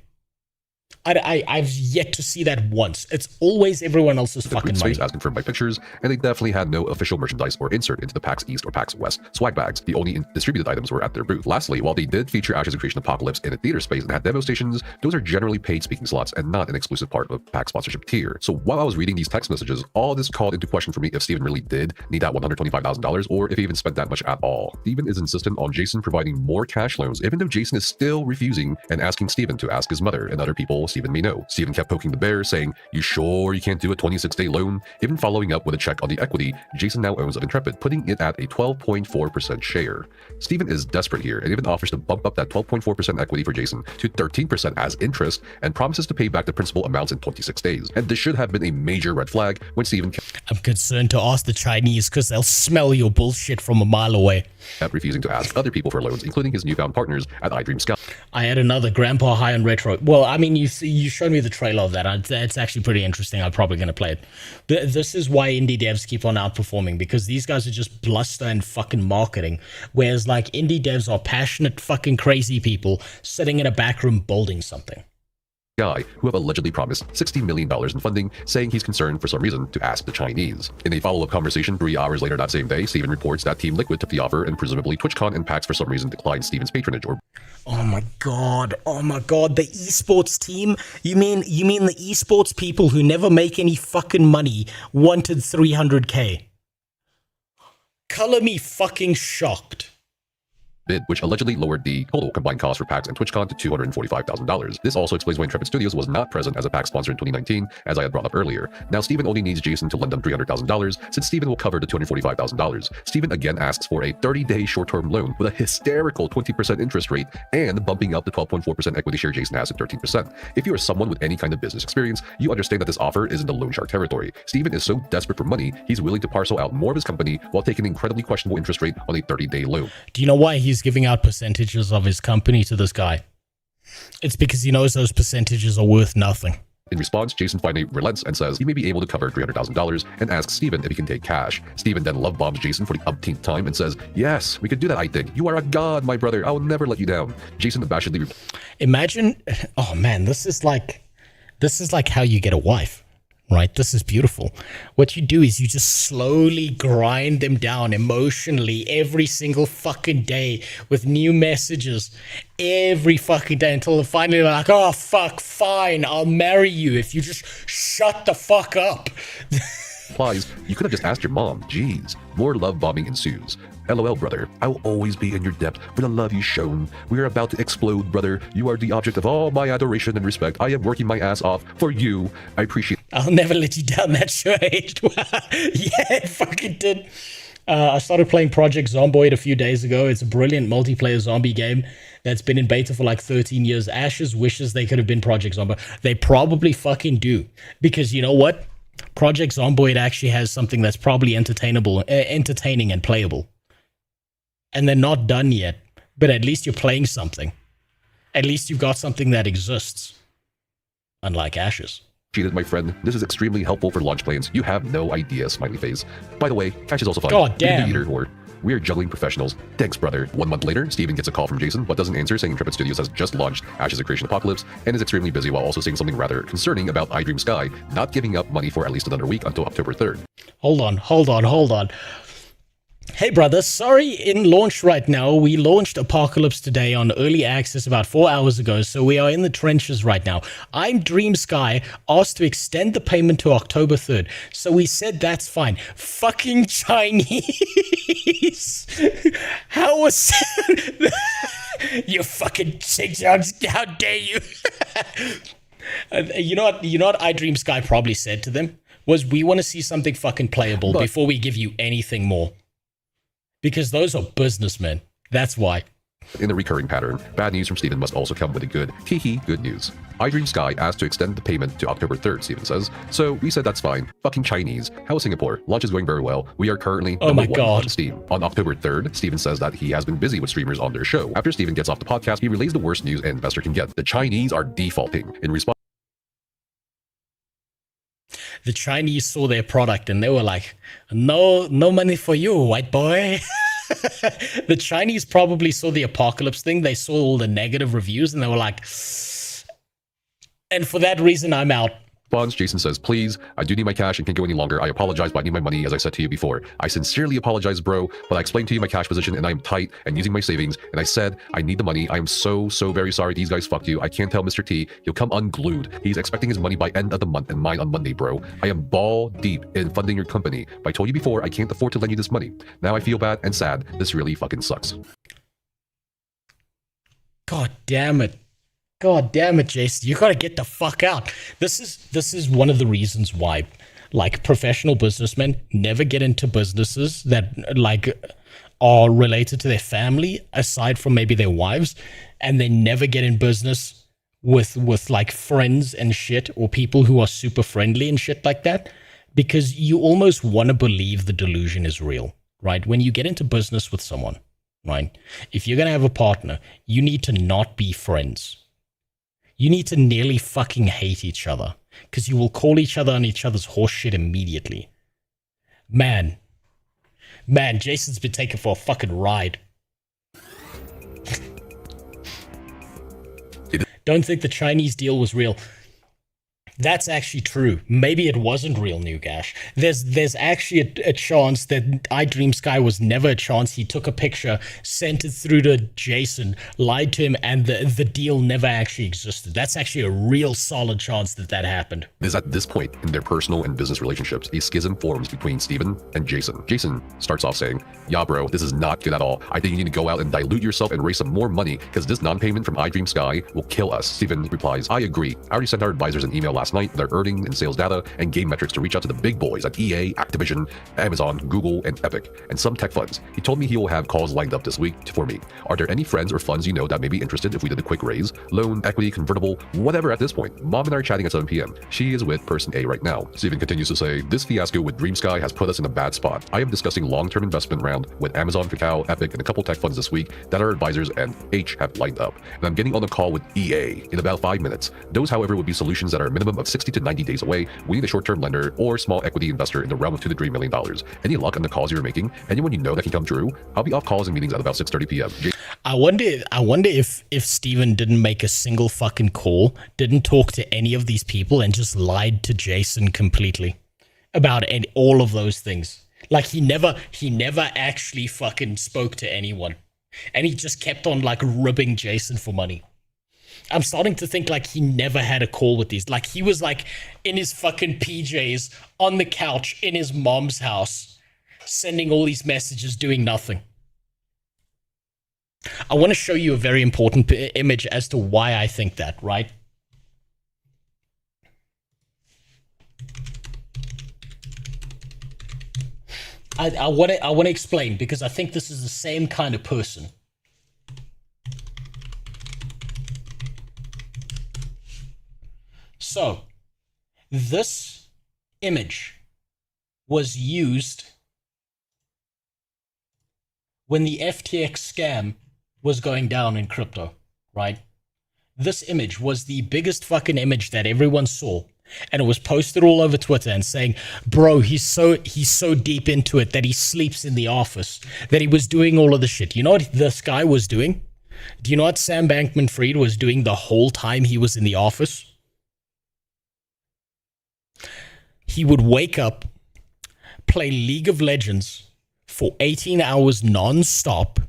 I've yet to see that once. It's always everyone else's fucking money. As confirmed by pictures, and they definitely had no official merchandise or insert into the PAX East or PAX West swag bags. The only distributed items were at their booth. Lastly, while they did feature Ashes of Creation Apocalypse in a theater space and had demo stations, those are generally paid speaking slots and not an exclusive part of PAX sponsorship tier. So while I was reading these text messages, all this called into question for me if Steven really did need that $125,000 or if he even spent that much at all. Steven is insistent on Jason providing more cash loans, even though Jason is still refusing and asking Steven to ask his mother and other people Steven may know. Steven kept poking the bear, saying, "You sure you can't do a 26-day loan?" Even following up with a check on the equity Jason now owns of Intrepid, putting it at a 12.4% share. Steven is desperate here and even offers to bump up that 12.4% equity for Jason to 13% as interest and promises to pay back the principal amounts in 26 days. And this should have been a major red flag when Steven I'm concerned to ask the Chinese because they'll smell your bullshit from a mile away. kept refusing to ask other people for loans, including his newfound partners at iDream Sky. I had another Grandpa High on Retro. Well, I mean, you showed me the trailer of that. It's actually pretty interesting. I'm probably going to play it. This is why indie devs keep on outperforming, because these guys are just bluster and fucking marketing. Whereas, like, indie devs are passionate, fucking crazy people sitting in a back room building something. Guy, who have allegedly promised $60 million in funding, saying he's concerned for some reason to ask the Chinese. In a follow-up conversation 3 hours later that same day, Steven reports that Team Liquid took the offer and presumably TwitchCon and PAX for some reason declined Steven's patronage. Oh my god, the esports team? You mean the esports people who never make any fucking money wanted 300k? Color me fucking shocked. Bid, which allegedly lowered the total combined cost for PAX and TwitchCon to $245,000. This also explains why Intrepid Studios was not present as a PAX sponsor in 2019, as I had brought up earlier. Now, Steven only needs Jason to lend them $300,000, since Steven will cover the $245,000. Steven again asks for a 30-day short-term loan with a hysterical 20% interest rate and bumping up the 12.4% equity share Jason has at 13%. If you are someone with any kind of business experience, you understand that this offer is in the loan shark territory. Steven is so desperate for money, he's willing to parcel out more of his company while taking an incredibly questionable interest rate on a 30-day loan. Do you know why he's giving out percentages of his company to this guy? It's because he knows those percentages are worth nothing. In response, Jason finally relents and says he may be able to cover $300,000 and asks Steven if he can take cash. Steven then love bombs Jason for the umpteenth time and says, "Yes, we could do that, I think. You are a god, my brother. I will never let you down." Jason abashedly Imagine, oh man, this is like how you get a wife. Right? This is beautiful. What you do is you just slowly grind them down emotionally every single fucking day with new messages every fucking day until finally they're like, "Oh, fuck, fine, I'll marry you if you just shut the fuck up." Implies you could have just asked your mom. Jeez. More love bombing ensues. LOL, brother. I will always be in your debt for the love you've shown. We are about to explode, brother. You are the object of all my adoration and respect. I am working my ass off for you. I appreciate. I'll never let you down. That sure aged well. Yeah, it fucking did. I started playing Project Zomboid a few days ago. It's a brilliant multiplayer zombie game that's been in beta for like 13 years. Ashes wishes they could have been Project Zomboid. They probably fucking do. Because you know what? Project Zomboid actually has something that's probably entertaining and playable. And they're not done yet, but at least you're playing something. At least you've got something that exists. Unlike Ashes. My friend, this is extremely helpful for launch plans. You have no idea, smiley face. By the way, Ash is also fun. God damn. We are juggling professionals. Thanks, brother. 1 month later, Steven gets a call from Jason, but doesn't answer, saying Intrepid Studios has just launched Ashes of Creation Apocalypse and is extremely busy, while also saying something rather concerning about iDream Sky not giving up money for at least another week until October 3rd. Hold on. Hey brother, sorry in launch right now. We launched Apocalypse today on early access about 4 hours ago, so we are in the trenches right now. iDream Sky asked to extend the payment to October 3rd, so we said that's fine. Fucking Chinese! How was... You fucking chicks, how dare you! You know what iDream Sky probably said to them? Was, "We want to see something fucking playable before we give you anything more." Because those are businessmen. That's why. In the recurring pattern, bad news from Steven must also come with a good, hee good news. iDream Sky asked to extend the payment to October 3rd, Steven says. So we said that's fine. Fucking Chinese. How is Singapore? Launch is going very well. We are currently number 1 on Steam. On October 3rd, Steven says that he has been busy with streamers on their show. After Steven gets off the podcast, he relays the worst news an investor can get. The Chinese are defaulting. In response, the Chinese saw their product and they were like, no money for you, white boy. The Chinese probably saw the Apocalypse thing. They saw all the negative reviews and they were like, And for that reason, I'm out. Bonds, Jason says, please, I do need my cash and can't go any longer. I apologize, but I need my money, as I said to you before. I sincerely apologize, bro, but I explained to you my cash position and I am tight and using my savings, and I said I need the money. I am so very sorry these guys fucked you. I can't tell Mr. T. He'll come unglued. He's expecting his money by end of the month and mine on Monday, bro. I am ball deep in funding your company, but I told you before I can't afford to lend you this money. Now I feel bad and sad. This really fucking sucks. God damn it. God damn it, Jason. You gotta get the fuck out. This is one of the reasons why, like, professional businessmen never get into businesses that, like, are related to their family, aside from maybe their wives, and they never get in business with like, friends and shit, or people who are super friendly and shit like that, because you almost want to believe the delusion is real, right? When you get into business with someone, right? If you're gonna have a partner, you need to not be friends. You need to nearly fucking hate each other, because you will call each other on each other's horseshit immediately. Man, Jason's been taken for a fucking ride. Don't think the Chinese deal was real. That's actually true. Maybe it wasn't real, Newgash. There's actually a chance that iDreamSky was never a chance. He took a picture, sent it through to Jason, lied to him, and the deal never actually existed. That's actually a real solid chance that happened. It is at this point in their personal and business relationships, a schism forms between Steven and Jason. Jason starts off saying, yeah, bro, this is not good at all. I think you need to go out and dilute yourself and raise some more money, because this non-payment from iDreamSky will kill us. Steven replies, I agree. I already sent our advisors an email last night, their earnings and sales data and game metrics to reach out to the big boys at EA, Activision, Amazon, Google, and Epic, and some tech funds. He told me he will have calls lined up this week for me. Are there any friends or funds you know that may be interested if we did a quick raise? Loan, equity, convertible, whatever at this point. Mom and I are chatting at 7 p.m. She is with person A right now. Steven continues to say, this fiasco with DreamSky has put us in a bad spot. I am discussing long-term investment round with Amazon, Kakao, Epic, and a couple tech funds this week that our advisors and H have lined up. And I'm getting on a call with EA in about 5 minutes. Those, however, would be solutions that are a minimum of 60 to 90 days away. We need a short-term lender or small equity investor in the realm of $2 to $3 million. Any luck on the calls you're making? Anyone you know that can come true? I'll be off calls and meetings at about 6:30 p.m. I wonder if Steven didn't make a single fucking call, didn't talk to any of these people, and just lied to Jason completely about all of those things. Like, he never actually fucking spoke to anyone, and he just kept on, like, ribbing Jason for money. I'm starting to think, like, he never had a call with these. Like, he was, like, in his fucking PJs on the couch in his mom's house, sending all these messages, doing nothing. I want to show you a very important image as to why I think that, right? I want to explain, because I think this is the same kind of person. So, this image was used when the FTX scam was going down in crypto, right? This image was the biggest fucking image that everyone saw, and it was posted all over Twitter and saying, bro, he's so deep into it that he sleeps in the office, that he was doing all of the shit. You know what this guy was doing? Do you know what Sam Bankman-Fried was doing the whole time he was in the office? He would wake up, play League of Legends for 18 hours non-stop,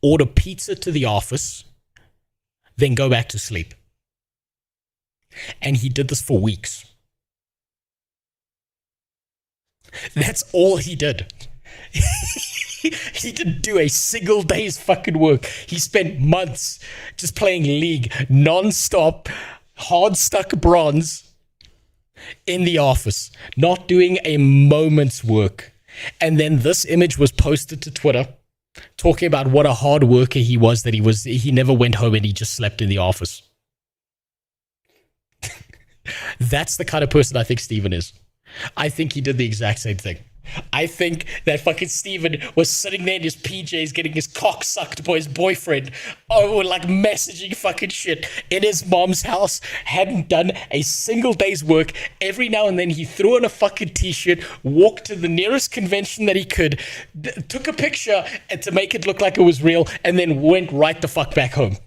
order pizza to the office, then go back to sleep. And he did this for weeks. That's all he did. He didn't do a single day's fucking work. He spent months just playing League non-stop, hard stuck bronze in the office, not doing a moment's work. And then this image was posted to Twitter, talking about what a hard worker he was, that he never went home and he just slept in the office. That's the kind of person I think Steven is. I think he did the exact same thing. I think that fucking Steven was sitting there in his PJs getting his cock sucked by his boyfriend, like messaging fucking shit in his mom's house, hadn't done a single day's work. Every now and then he threw on a fucking t-shirt, walked to the nearest convention that he could, took a picture and to make it look like it was real, and then went right the fuck back home.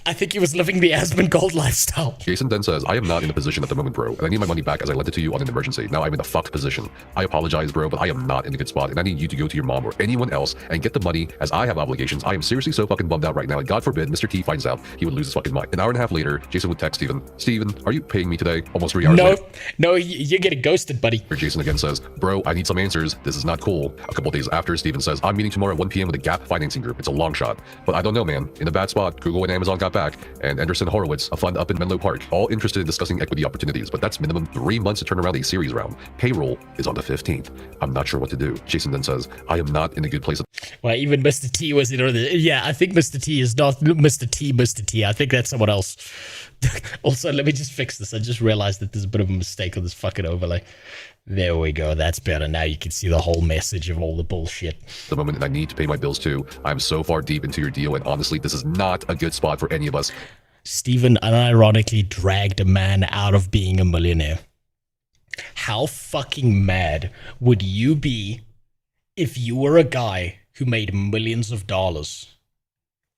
I think he was living the Asmongold lifestyle. Jason then says, I am not in a position at the moment, bro, and I need my money back as I lent it to you on an emergency. Now I'm in a fucked position. I apologize, bro, but I am not in a good spot, and I need you to go to your mom or anyone else and get the money as I have obligations. I am seriously so fucking bummed out right now, and God forbid Mr. T finds out, he would lose his fucking mind. An hour and a half later, Jason would text Steven, Steven, are you paying me today? Almost 3 hours later. No, you're getting ghosted, buddy. Jason again says, bro, I need some answers. This is not cool. A couple days after, Steven says, I'm meeting tomorrow at 1 p.m. with the Gap Financing Group. It's a long shot. But I don't know, man. In a bad spot, Google and Amazon got back, and Anderson Horowitz, a fund up in Menlo Park, all interested in discussing equity opportunities, but that's minimum 3 months to turn around a series round. Payroll is on the 15th. I'm not sure what to do. Jason then says, I am not in a good place. Well, even Mr. T was in on it. Yeah, I think Mr. T is not Mr. T. I think that's someone else. Also, let me just fix this. I just realized that there's a bit of a mistake on this fucking overlay. There we go. That's better. Now you can see the whole message of all the bullshit. The moment that I need to pay my bills too. I'm so far deep into your deal, and honestly, this is not a good spot for any of us. Steven unironically dragged a man out of being a millionaire. How fucking mad would you be if you were a guy who made millions of dollars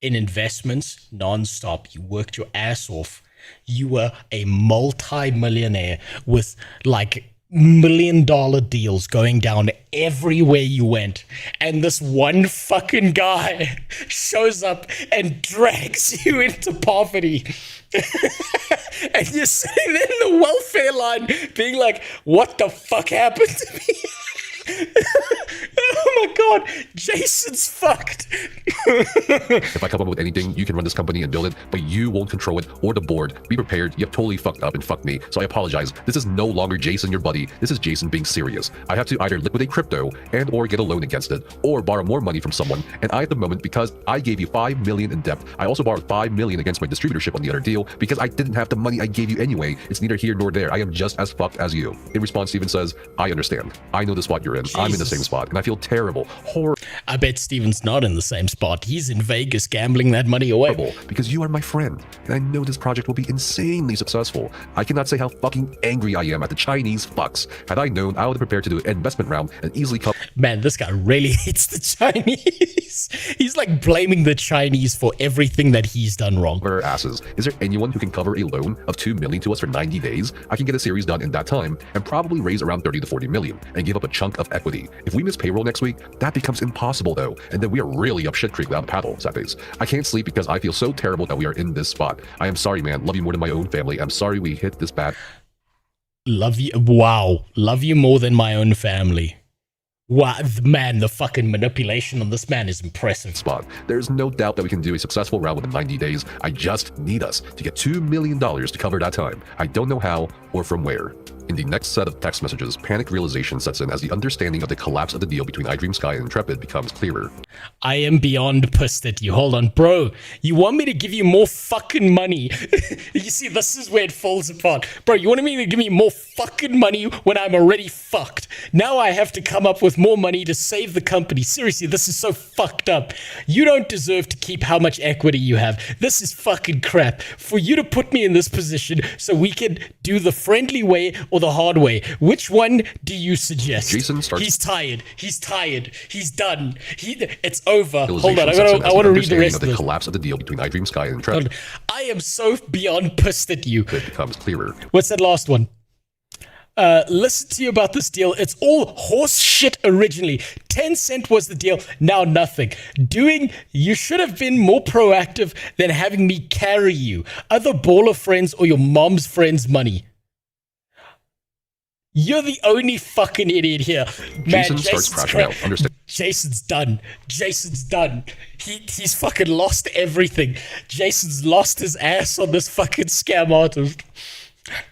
in investments nonstop? You worked your ass off. You were a multi-millionaire with like $1 million deals going down everywhere you went, and this one fucking guy shows up and drags you into poverty. And you're sitting there in the welfare line being like, what the fuck happened to me? Oh my god, Jason's fucked. If I come up with anything, you can run this company and build it, but you won't control it or the board. Be prepared. You have totally fucked up and fucked me, so I apologize. This is no longer Jason, your buddy. This is Jason being serious. I have to either liquidate crypto and or get a loan against it, or borrow more money from someone. And I, at the moment, because I gave you $5 million in debt, I also borrowed $5 million against my distributorship on the other deal because I didn't have the money I gave you anyway. It's neither here nor there. I am just as fucked as you. In response, Steven says, I understand. I know the spot you're in. Jesus. I'm in the same spot, and I feel terrible. Horrible. I bet Steven's not in the same spot. He's in Vegas gambling that money away. Because you are my friend, and I know this project will be insanely successful. I cannot say how fucking angry I am at the Chinese fucks. Had I known, I would have prepared to do an investment round and easily cover. Man, this guy really hates the Chinese. He's like blaming the Chinese for everything that he's done wrong. Our asses. Is there anyone who can cover a loan of $2 million to us for 90 days? I can get a series done in that time and probably raise around 30 to 40 million and give up a chunk of equity. If we miss payroll next week, that becomes impossible though, and then we are really up shit creek without a paddle, sad face. I can't sleep because I feel so terrible that we are in this spot. I am sorry, man. Love you more than my own family. I'm sorry we hit this bad. Love you. Wow. Love you more than my own family. Wow, man, the fucking manipulation on this man is impressive. Spot. There's no doubt that we can do a successful round within 90 days. I just need us to get $2 million to cover that time. I don't know how or from where. In the next set of text messages, panic realization sets in as the understanding of the collapse of the deal between iDreamSky and Intrepid becomes clearer. I am beyond pissed at you. Hold on, bro. You want me to give you more fucking money? You see, this is where it falls apart. Bro, you wanted me to give me more fucking money when I'm already fucked. Now I have to come up with more money to save the company. Seriously, this is so fucked up. You don't deserve to keep how much equity you have. This is fucking crap. For you to put me in this position so we can do the friendly way or the hard way, which one do you suggest? Jason starts. He's tired. He's tired. He's done. It's over. Hold on. I want to read the rest of the this. Collapse of the deal between iDreamSky and Intrepid. I am so beyond pissed at you. It becomes clearer. What's that last one? Listen to you about this deal. It's all horse shit originally. 10 cent was the deal, now nothing. You should have been more proactive than having me carry you. Other baller friends or your mom's friends' money. You're the only fucking idiot here. Man, Jason starts crashing out. Understand. Jason's done. Jason's done. He's fucking lost everything. Jason's lost his ass on this fucking scam artist.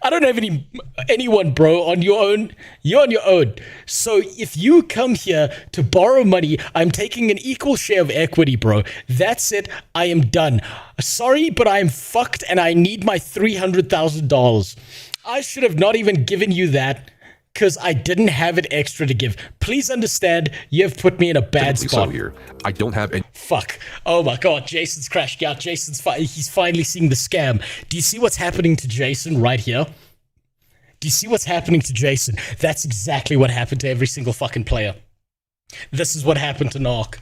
I don't have anyone, bro, on your own. You're on your own. So if you come here to borrow money, I'm taking an equal share of equity, bro. That's it. I am done. Sorry, but I'm fucked and I need my $300,000. I should have not even given you that because I didn't have it extra to give. Please understand, you have put me in a bad spot. So here, I don't have any. Fuck. Oh my god, Jason's crashed out. He's finally seeing the scam. Do you see what's happening to Jason right here? Do you see what's happening to Jason? That's exactly what happened to every single fucking player. This is what happened to Narc.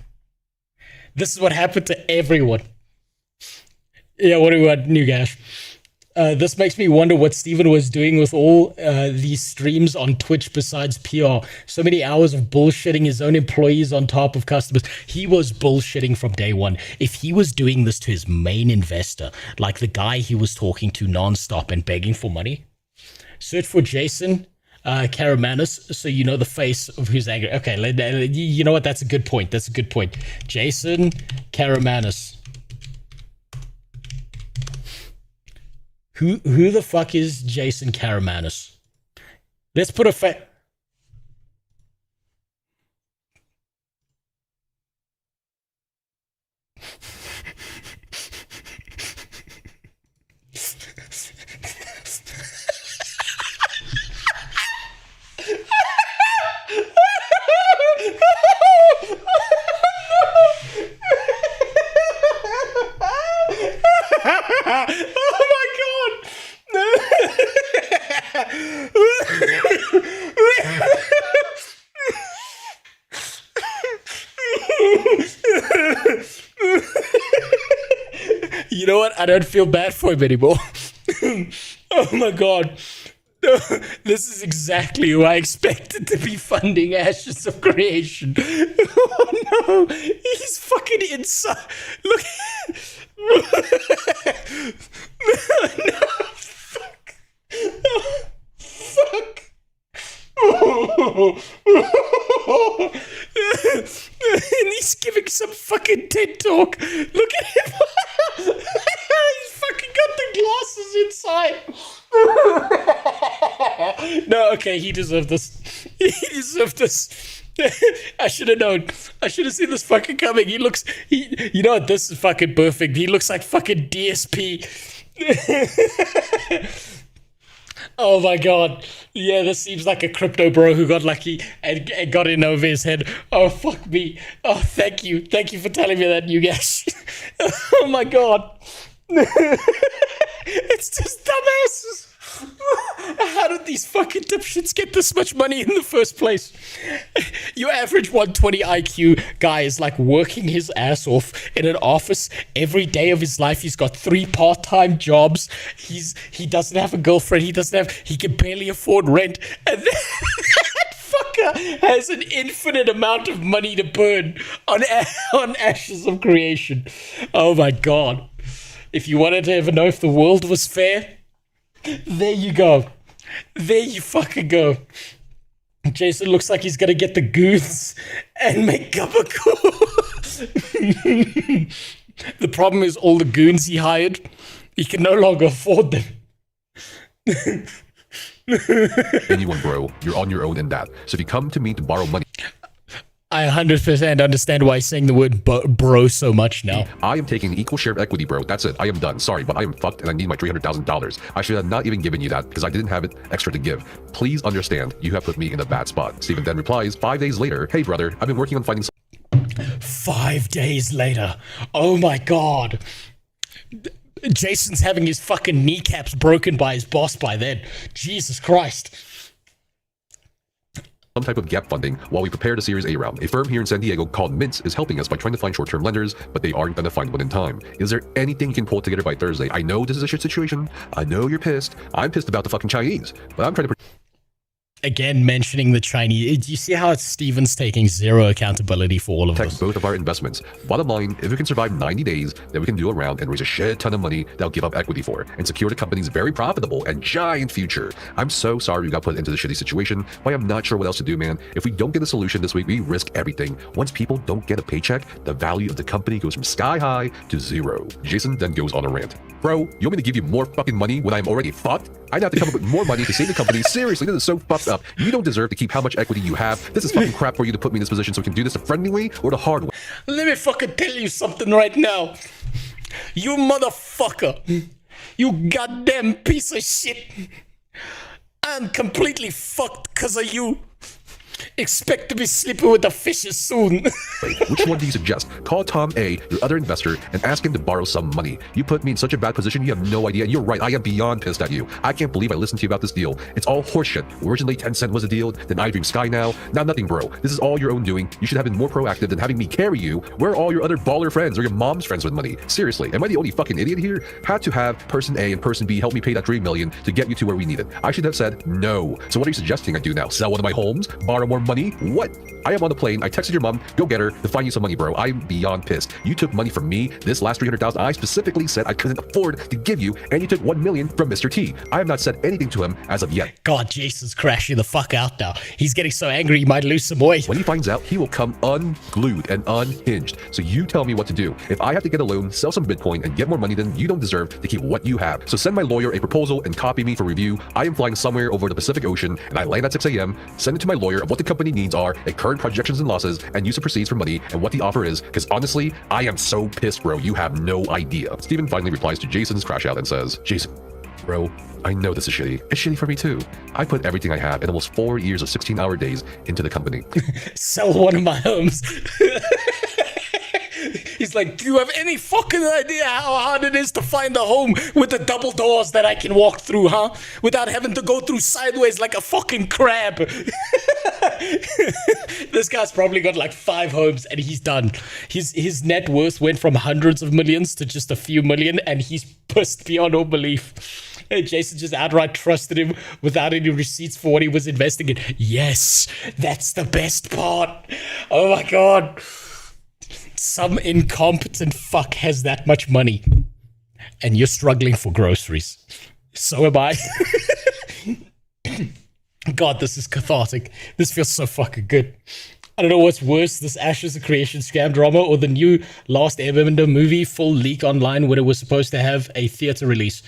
This is what happened to everyone. Yeah, what do we want, New Gash? This makes me wonder what Steven was doing with all these streams on Twitch besides PR. So many hours of bullshitting his own employees on top of customers. He was bullshitting from day one. If he was doing this to his main investor, like the guy he was talking to nonstop and begging for money, search for Jason Karamanis so you know the face of who's angry. Okay, you know what? That's a good point. That's a good point. Jason Karamanis. Who the fuck is Jason Karamanis? Let's put a oh my god! You know what? I don't feel bad for him anymore. Oh my god. This is exactly who I expected to be funding Ashes of Creation. Oh no, he's fucking inside. Look. No, fuck. Oh, fuck. And he's giving some fucking TED talk. Look at him. He's fucking got the glasses inside. No, okay, he deserved this. He deserved this. I should have known. I should have seen this fucking coming. You know what? This is fucking perfect. He looks like fucking DSP. Oh my god. Yeah, this seems like a crypto bro who got lucky and got in over his head. Oh, fuck me. Oh, thank you. Thank you for telling me that, you guys. Oh my god. It's just dumbasses. How did these fucking dipshits get this much money in the first place? Your average 120 IQ guy is like working his ass off in an office every day of his life. He's got 3 part-time jobs. He doesn't have a girlfriend. He can barely afford rent. And then that fucker has an infinite amount of money to burn on Ashes of Creation. Oh my god. If you wanted to ever know if the world was fair, there you go. There you fucking go. Jason looks like he's gonna get the goons and make gabagool. The problem is all the goons he hired, he can no longer afford them. Anyone, bro, you're on your own in that. So if you come to me to borrow money, I 100% understand why he's saying the word bro so much now. I am taking an equal share of equity, bro. That's it. I am done. Sorry, but I am fucked and I need my $300,000. I should have not even given you that because I didn't have it extra to give. Please understand, you have put me in a bad spot. Steven then replies 5 days later, hey brother, I've been working on finding 5 days later. Oh my god. Jason's having his fucking kneecaps broken by his boss by then. Jesus Christ. some type of gap funding while we prepare the Series A round. A firm here in San Diego called Mint is helping us by trying to find short-term lenders, but they aren't going to find one in time. Is there anything you can pull together by Thursday? I know this is a shit situation. I know you're pissed. I'm pissed about the fucking Chinese, but I'm trying to... Again, mentioning the Chinese. Do you see how Steven's taking zero accountability for all of this? Both of our investments. Bottom line, if we can survive 90 days, then we can do a round and raise a shit ton of money that'll give up equity for and secure the company's very profitable and giant future. I'm so sorry we got put into this shitty situation, but I'm not sure what else to do, man. If we don't get a solution this week, we risk everything. Once people don't get a paycheck, the value of the company goes from sky high to zero. Jason then goes on a rant. Bro, you want me to give you more fucking money when I'm already fucked? I'd have to come up with more money to save the company. Seriously, this is so fucked up. You don't deserve to keep how much equity you have. This is fucking crap for you to put me in this position so we can do this the friendly way or the hard way. Let me fucking tell you something right now. You motherfucker. You goddamn piece of shit. I'm completely fucked because of you. Expect to be sleeping with the fishes soon. Which one do you suggest? Call Tom A, your other investor, and ask him to borrow some money. You put me in such a bad position, you have no idea. And you're right, I am beyond pissed at you. I can't believe I listened to you about this deal. It's all horseshit. Originally 10 cent was a deal, then iDream Sky now nothing, bro. This is all your own doing. You should have been more proactive than having me carry you. Where are all your other baller friends or your mom's friends with money? Seriously, am I the only fucking idiot here? Had to have person A and person B help me pay that $3 million to get you to where we needed. I should have said no. So what are you suggesting I do now? Sell one of my homes? Borrow more money? What? I am on the plane. I texted your mom, go get her to find you some money, bro. I'm beyond pissed. You took money from me. This last $300,000 I specifically said I couldn't afford to give you, and you took $1 million from Mr. T. I have not said anything to him as of yet. God, Jason's crashing the fuck out now. He's getting so angry he might lose some weight. When he finds out, he will come unglued and unhinged. So you tell me what to do. If I have to get a loan, sell some Bitcoin, and get more money, then you don't deserve to keep what you have. So send my lawyer a proposal and copy me for review. I am flying somewhere over the Pacific Ocean, and I land at 6 a.m. Send it to my lawyer of what the company needs are, a current projections and losses, and use of proceeds for money, and what the offer is, because honestly, I am so pissed, bro. You have no idea. Steven finally replies to Jason's crash out and says, Jason, bro, I know this is shitty. It's shitty for me too. I put everything I have in almost 4 years of 16-hour days into the company. Sell one of my homes. He's like, do you have any fucking idea how hard it is to find a home with the double doors that I can walk through, huh? Without having to go through sideways like a fucking crab. This guy's probably got like 5 homes and he's done. His net worth went from hundreds of millions to just a few million, and he's pissed beyond all belief. Jason just outright trusted him without any receipts for what he was investing in. Yes, that's the best part. Oh my God. Some incompetent fuck has that much money, and you're struggling for groceries. So am I. God, this is cathartic. This feels so fucking good. I don't know what's worse, this Ashes of Creation scam drama or the new Last Airbender movie full leak online when it was supposed to have a theater release.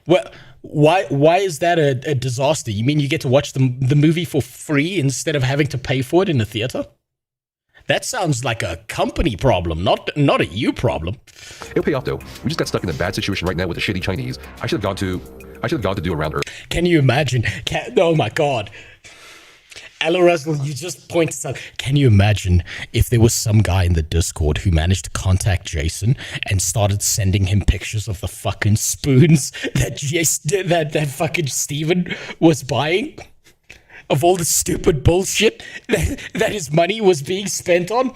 Well, why is that a disaster? You mean you get to watch the movie for free instead of having to pay for it in the theater? That sounds like a company problem, not a you problem. It'll pay off though. We just got stuck in a bad situation right now with the shitty Chinese. I should have gone to do a round early. Can you imagine? Oh my God. Ella Russell, you just pointed out. Can you imagine if there was some guy in the Discord who managed to contact Jason and started sending him pictures of the fucking spoons that fucking Steven was buying? Of all the stupid bullshit that his money was being spent on?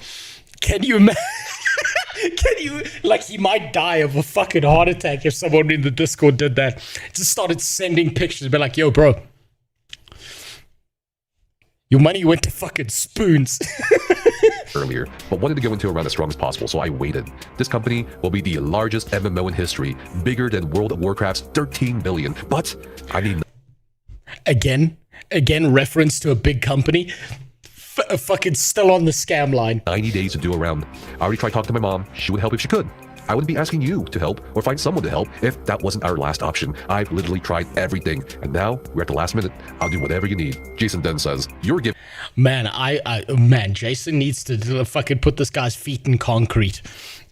Can you imagine? He might die of a fucking heart attack if someone in the Discord did that. Just started sending pictures, be like, yo, bro, your money went to fucking spoons. Earlier, but wanted to go into around as strong as possible, so I waited. This company will be the largest MMO in history, bigger than World of Warcraft's 13 billion. But, I mean... Again, reference to a big company. Fucking still on the scam line. 90 days to do a round. I already tried talking to my mom. She would help if she could. I wouldn't be asking you to help or find someone to help if that wasn't our last option. I've literally tried everything, and now we're at the last minute. I'll do whatever you need. Jason then says, "You're giving." Man, Jason needs to fucking put this guy's feet in concrete.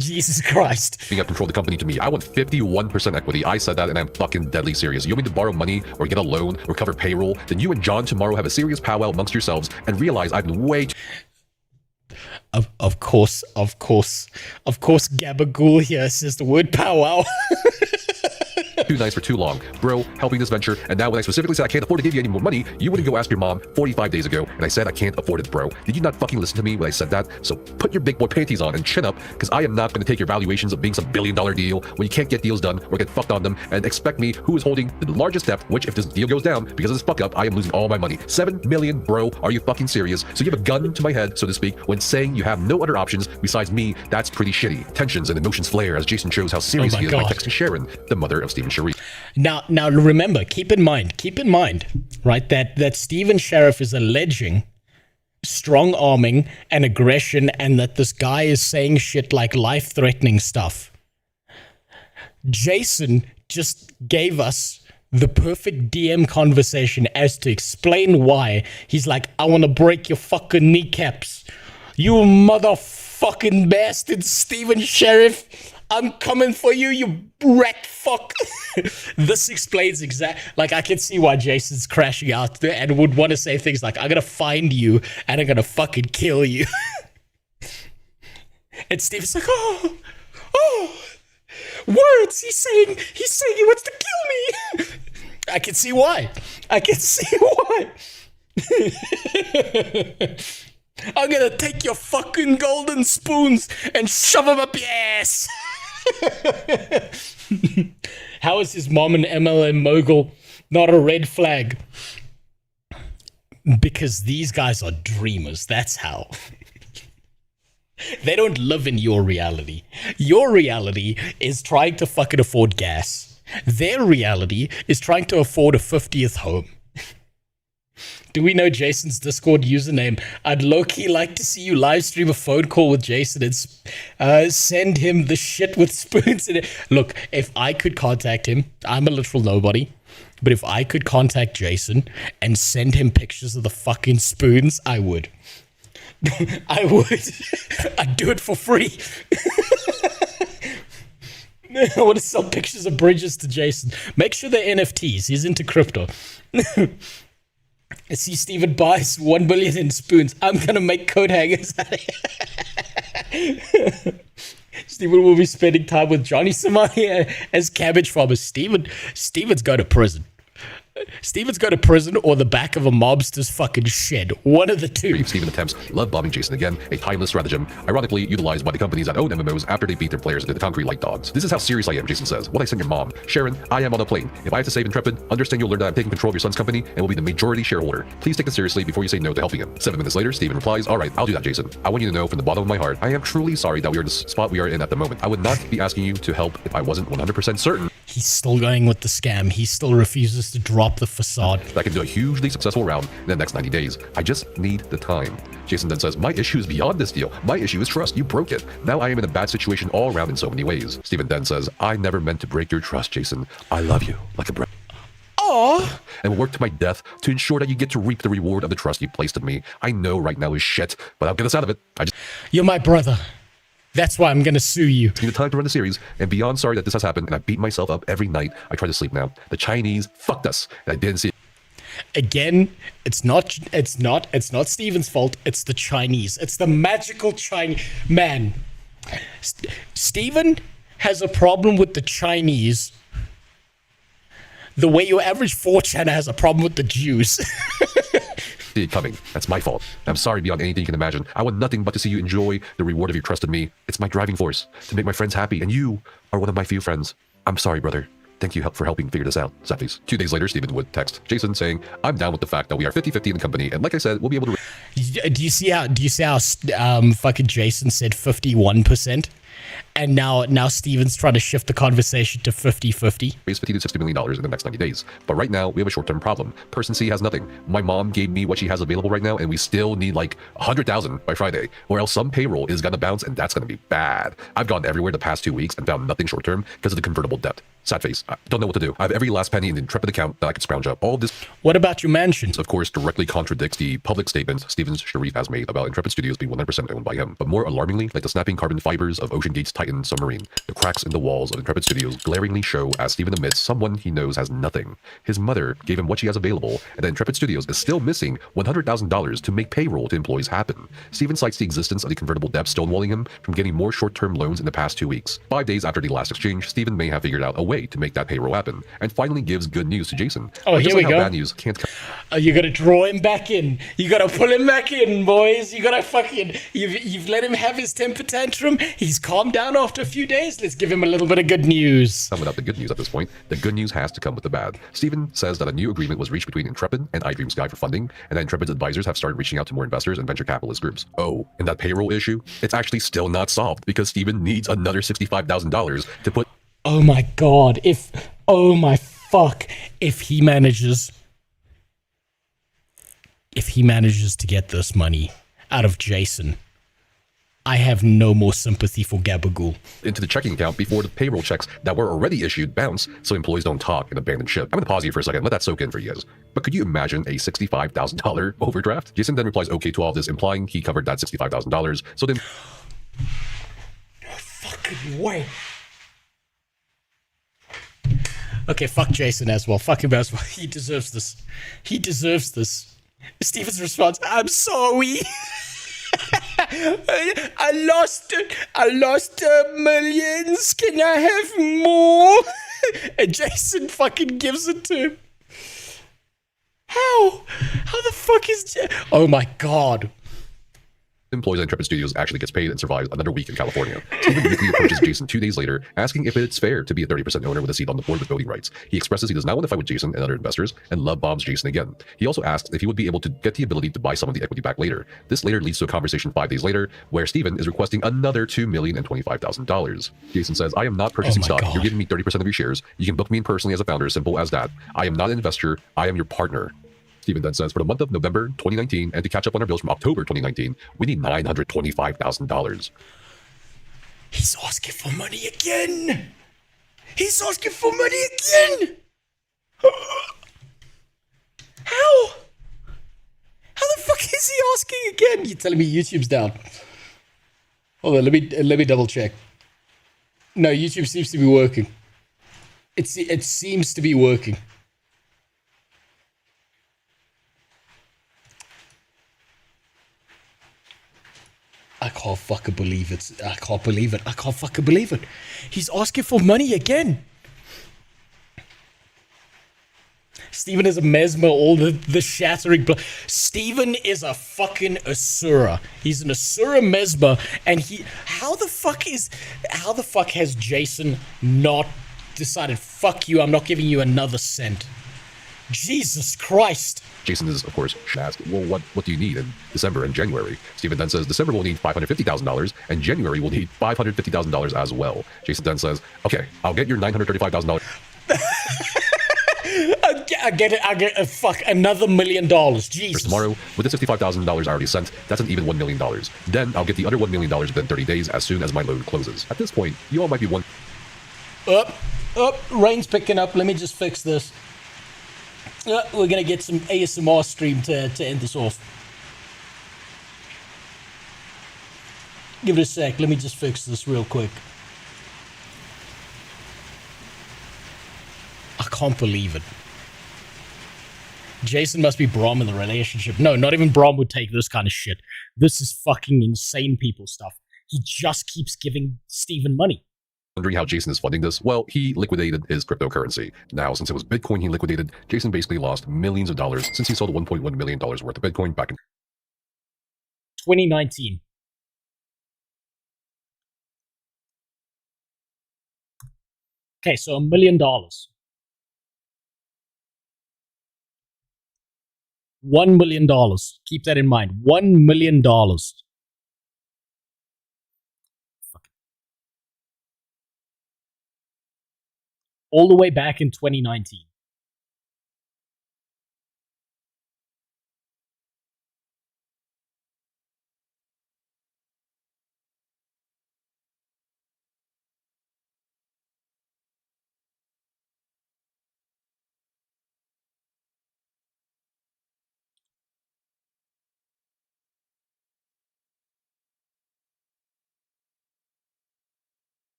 Jesus Christ. Being up control the company to me. I want 51% equity. I said that, and I'm fucking deadly serious. You want me to borrow money or get a loan or cover payroll? Then you and John tomorrow have a serious powwow amongst yourselves and realize I've been way too... Of course, Gabagool here says the word powwow. Too nice for too long. Bro, helping this venture, and now when I specifically said I can't afford to give you any more money, you wouldn't go ask your mom 45 days ago, and I said I can't afford it, bro. Did you not fucking listen to me when I said that? So put your big boy panties on and chin up, because I am not going to take your valuations of being some billion-dollar deal when you can't get deals done or get fucked on them, and expect me, who is holding the largest debt, which if this deal goes down because of this fuck up, I am losing all my money. 7 million, bro. Are you fucking serious? So you have a gun to my head, so to speak, when saying you have no other options besides me. That's pretty shitty. Tensions and emotions flare as Jason shows how serious he is by texting Sharon, the mother of Stephen Sharif. Now remember, keep in mind, right, that Stephen Sheriff is alleging strong arming and aggression, and that this guy is saying shit like life-threatening stuff. Jason just gave us the perfect DM conversation as to explain why he's like, I want to break your fucking kneecaps. You motherfucking bastard, Stephen Sheriff. I'm coming for you, you rat fuck. This explains like, I can see why Jason's crashing out there and would want to say things like, I'm gonna find you and I'm gonna fucking kill you. And Steven's like, oh, words. He's saying he wants to kill me. I can see why. I'm gonna take your fucking golden spoons and shove them up your ass. How is his mom an MLM mogul not a red flag? Because these guys are dreamers. That's how. They don't live in your reality. Your reality is trying to fucking afford gas. Their reality is trying to afford a 50th home. Do we know Jason's Discord username? I'd low-key like to see you live stream a phone call with Jason and send him the shit with spoons in it. Look, if I could contact him, I'm a literal nobody, but if I could contact Jason and send him pictures of the fucking spoons, I would. I would. I'd do it for free. I want to sell pictures of bridges to Jason. Make sure they're NFTs. He's into crypto. I see Steven buys 1 billion in spoons. I'm going to make coat hangers out of it. Steven will be spending time with Johnny Samani as cabbage farmer. Steven's going to prison. Steven's go to prison or the back of a mobster's fucking shed. One of the two. Steven attempts love bombing Jason again, a timeless stratagem, ironically utilized by the companies that own MMOs after they beat their players into the concrete like dogs. This is how serious I am, Jason says. What I send your mom. Sharon, I am on a plane. If I have to save Intrepid, understand you'll learn that I'm taking control of your son's company and will be the majority shareholder. Please take this seriously before you say no to helping him. 7 minutes later, Steven replies, all right, I'll do that, Jason. I want you to know from the bottom of my heart, I am truly sorry that we are in the spot we are in at the moment. I would not be asking you to help if I wasn't 100% certain. He's still going with the scam. He still refuses to drop the facade. That can do a hugely successful round in the next 90 days. I just need the time. Jason then says, my issue is beyond this deal. My issue is trust. You broke it. Now I am in a bad situation all around in so many ways. Steven then says, I never meant to break your trust, Jason. I love you like a brother. Aww. And will work to my death to ensure that you get to reap the reward of the trust you placed in me. I know right now is shit, but I'll get us out of it. You're my brother. That's why I'm gonna sue you. Need the time to run the series, and beyond sorry that this has happened, and I beat myself up every night. I try to sleep now. The Chinese fucked us, and I didn't see it. Again, it's not Steven's fault. It's the Chinese. It's the magical Chinese. Man, Steven has a problem with the Chinese the way your average 4chaner has a problem with the Jews. See it coming. That's my fault. I'm sorry beyond anything you can imagine. I want nothing but to see you enjoy the reward of your trust in me. It's my driving force to make my friends happy, and you are one of my few friends. I'm sorry, brother. Thank you for helping figure this out. Sad face. 2 days later, Steven would text Jason saying, I'm down with the fact that we are 50-50 in the company, and like I said, we'll be able to... Do you see how fucking Jason said 51%? And now Steven's trying to shift the conversation to 50-50. Raise $50 to $60 million in the next 90 days. But right now, we have a short-term problem. Person C has nothing. My mom gave me what she has available right now, and we still need like 100,000 by Friday, or else some payroll is gonna bounce, and that's gonna be bad. I've gone everywhere the past 2 weeks and found nothing short-term because of the convertible debt. Sad face. I don't know what to do. I have every last penny in the Intrepid account that I could scrounge up. All this... What about your mansion? Of course, directly contradicts the public statement Steven Sharif has made about Intrepid Studios being 100% owned by him. But more alarmingly, like the snapping carbon fibers of Ocean Gate's Titan submarine, the cracks in the walls of Intrepid Studios glaringly show as Steven admits someone he knows has nothing. His mother gave him what she has available, and that Intrepid Studios is still missing $100,000 to make payroll to employees happen. Steven cites the existence of the convertible debt stonewalling him from getting more short-term loans in the past 2 weeks. 5 days after the last exchange, Steven may have figured out a way to make that payroll happen, and finally gives good news to Jason. Oh, here we go. Bad news can't come. You gotta draw him back in. You gotta pull him back in, boys. You gotta fucking... You've let him have his temper tantrum. He's calmed down after a few days. Let's give him a little bit of good news. Not without the good news at this point. The good news has to come with the bad. Steven says that a new agreement was reached between Intrepid and iDream Sky for funding, and that Intrepid's advisors have started reaching out to more investors and venture capitalist groups. Oh, and that payroll issue? It's actually still not solved because Steven needs another $65,000 to put... Oh my god, oh my fuck, if he manages to get this money out of Jason, I have no more sympathy for Gabagool. Into the checking account before the payroll checks that were already issued bounce, so employees don't talk and abandon ship. I'm gonna pause you for a second, let that soak in for you guys. But could you imagine a $65,000 overdraft? Jason then replies okay to all of this, implying he covered that $65,000. So then... No fucking way. Okay, fuck Jason as well. Fuck him as well. He deserves this. He deserves this. Steven's response, I'm sorry. I lost millions. Can I have more? And Jason fucking gives it to him. How the fuck is... Oh my god. Employees at Intrepid Studios actually gets paid and survives another week in California. Steven weekly approaches Jason 2 days later, asking if it's fair to be a 30% owner with a seat on the board with voting rights. He expresses he does not want to fight with Jason and other investors, and love bombs Jason again. He also asks if he would be able to get the ability to buy some of the equity back later. This later leads to a conversation 5 days later, where Steven is requesting another $2,025,000. Jason says, I am not purchasing stock. God. You're giving me 30% of your shares. You can book me in personally as a founder, simple as that. I am not an investor. I am your partner. Steven then says, for the month of November 2019, and to catch up on our bills from October 2019, we need $925,000. He's asking for money again. He's asking for money again. How? How the fuck is he asking again? You're telling me YouTube's down. Hold on, let me double check. No, YouTube seems to be working. It seems to be working. I can't fucking believe it. I can't believe it. I can't fucking believe it. He's asking for money again. Steven is a mesmer, all the shattering Steven is a fucking Asura. He's an Asura mesmer, and how the fuck has Jason not decided, fuck you, I'm not giving you another cent? Jesus Christ. Jason is, of course, asked, well, what do you need in December and January? Steven then says December will need $550,000 and January will need $550,000 as well. Jason then says, okay, I'll get your $935,000. I get it. Fuck, another $1 million. Jesus. For tomorrow, with the $65,000 already sent, that's an even $1 million. Then I'll get the other $1 million within 30 days as soon as my loan closes. At this point, you all might be rain's picking up. Let me just fix this. We're gonna get some ASMR stream to end this off. Give it a sec. Let me just fix this real quick. I can't believe it. Jason must be Brom in the relationship. No, not even Brom would take this kind of shit. This is fucking insane people stuff. He just keeps giving Steven money. Wondering how Jason is funding this? Well, he liquidated his cryptocurrency. Now, since it was Bitcoin he liquidated, Jason basically lost millions of dollars since he sold $1.1 million worth of Bitcoin back in 2019. Okay, so $1 million. $1 million. Keep that in mind. $1 million. All the way back in 2019.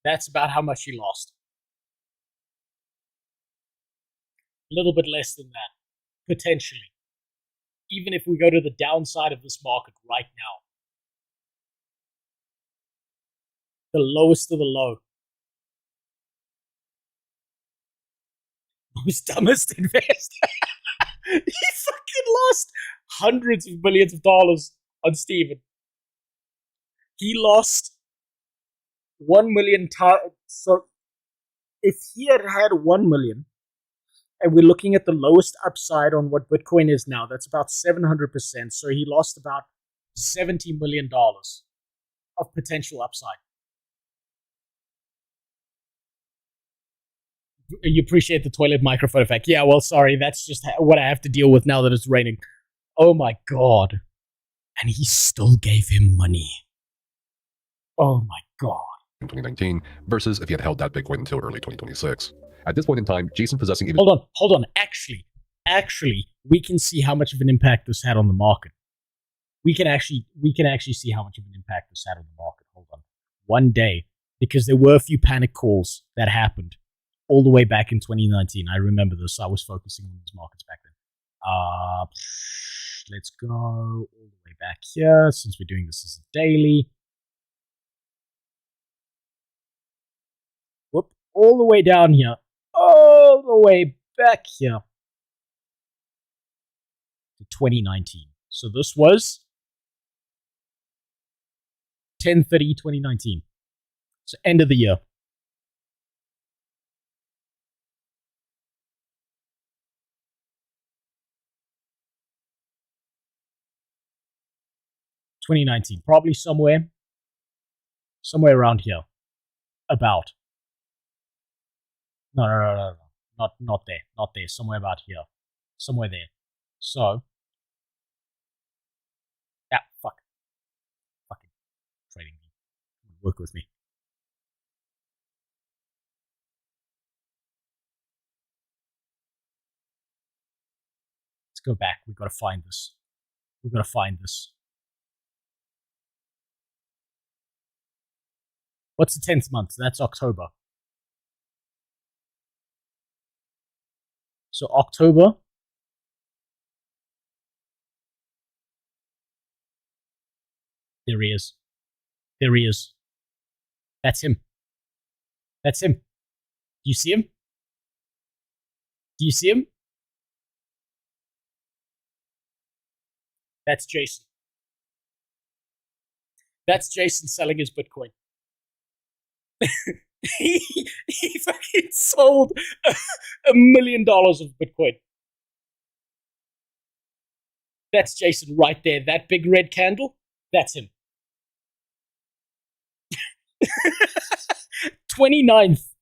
That's about how much he lost. A little bit less than that, potentially. Even if we go to the downside of this market right now. The lowest of the low. Most dumbest investor. He fucking lost hundreds of millions of dollars on Steven. He lost 1 million times. So if he had 1 million, and we're looking at the lowest upside on what Bitcoin is now, that's about 700%. So he lost about $70 million of potential upside. You appreciate the toilet microphone effect. Yeah, well, sorry, that's just what I have to deal with now that it's raining. Oh my god. And he still gave him money. Oh my god. In 2019 versus if he had held that Bitcoin until early 2026. At this point in time, Jason possessing even... Hold on. Actually, actually, we can see how much of an impact this had on the market. We can actually see how much of an impact this had on the market. Hold on. One day, because there were a few panic calls that happened all the way back in 2019. I remember this. I was focusing on these markets back then. Let's go all the way back here, since we're doing this as a daily. Whoop, all the way down here. All the way back here. To 2019. So this was 10/30/2019. So end of the year. $2019, probably somewhere around here. About. No, not there. Somewhere about here. Somewhere there. So, yeah, fucking trading me. Work with me. Let's go back. We've got to find this. What's the 10th month? That's October. So October. There he is. That's him. Do you see him? That's Jason. That's Jason selling his Bitcoin. he fucking sold $1 million of Bitcoin. That's Jason right there. That big red candle, that's him. 29th.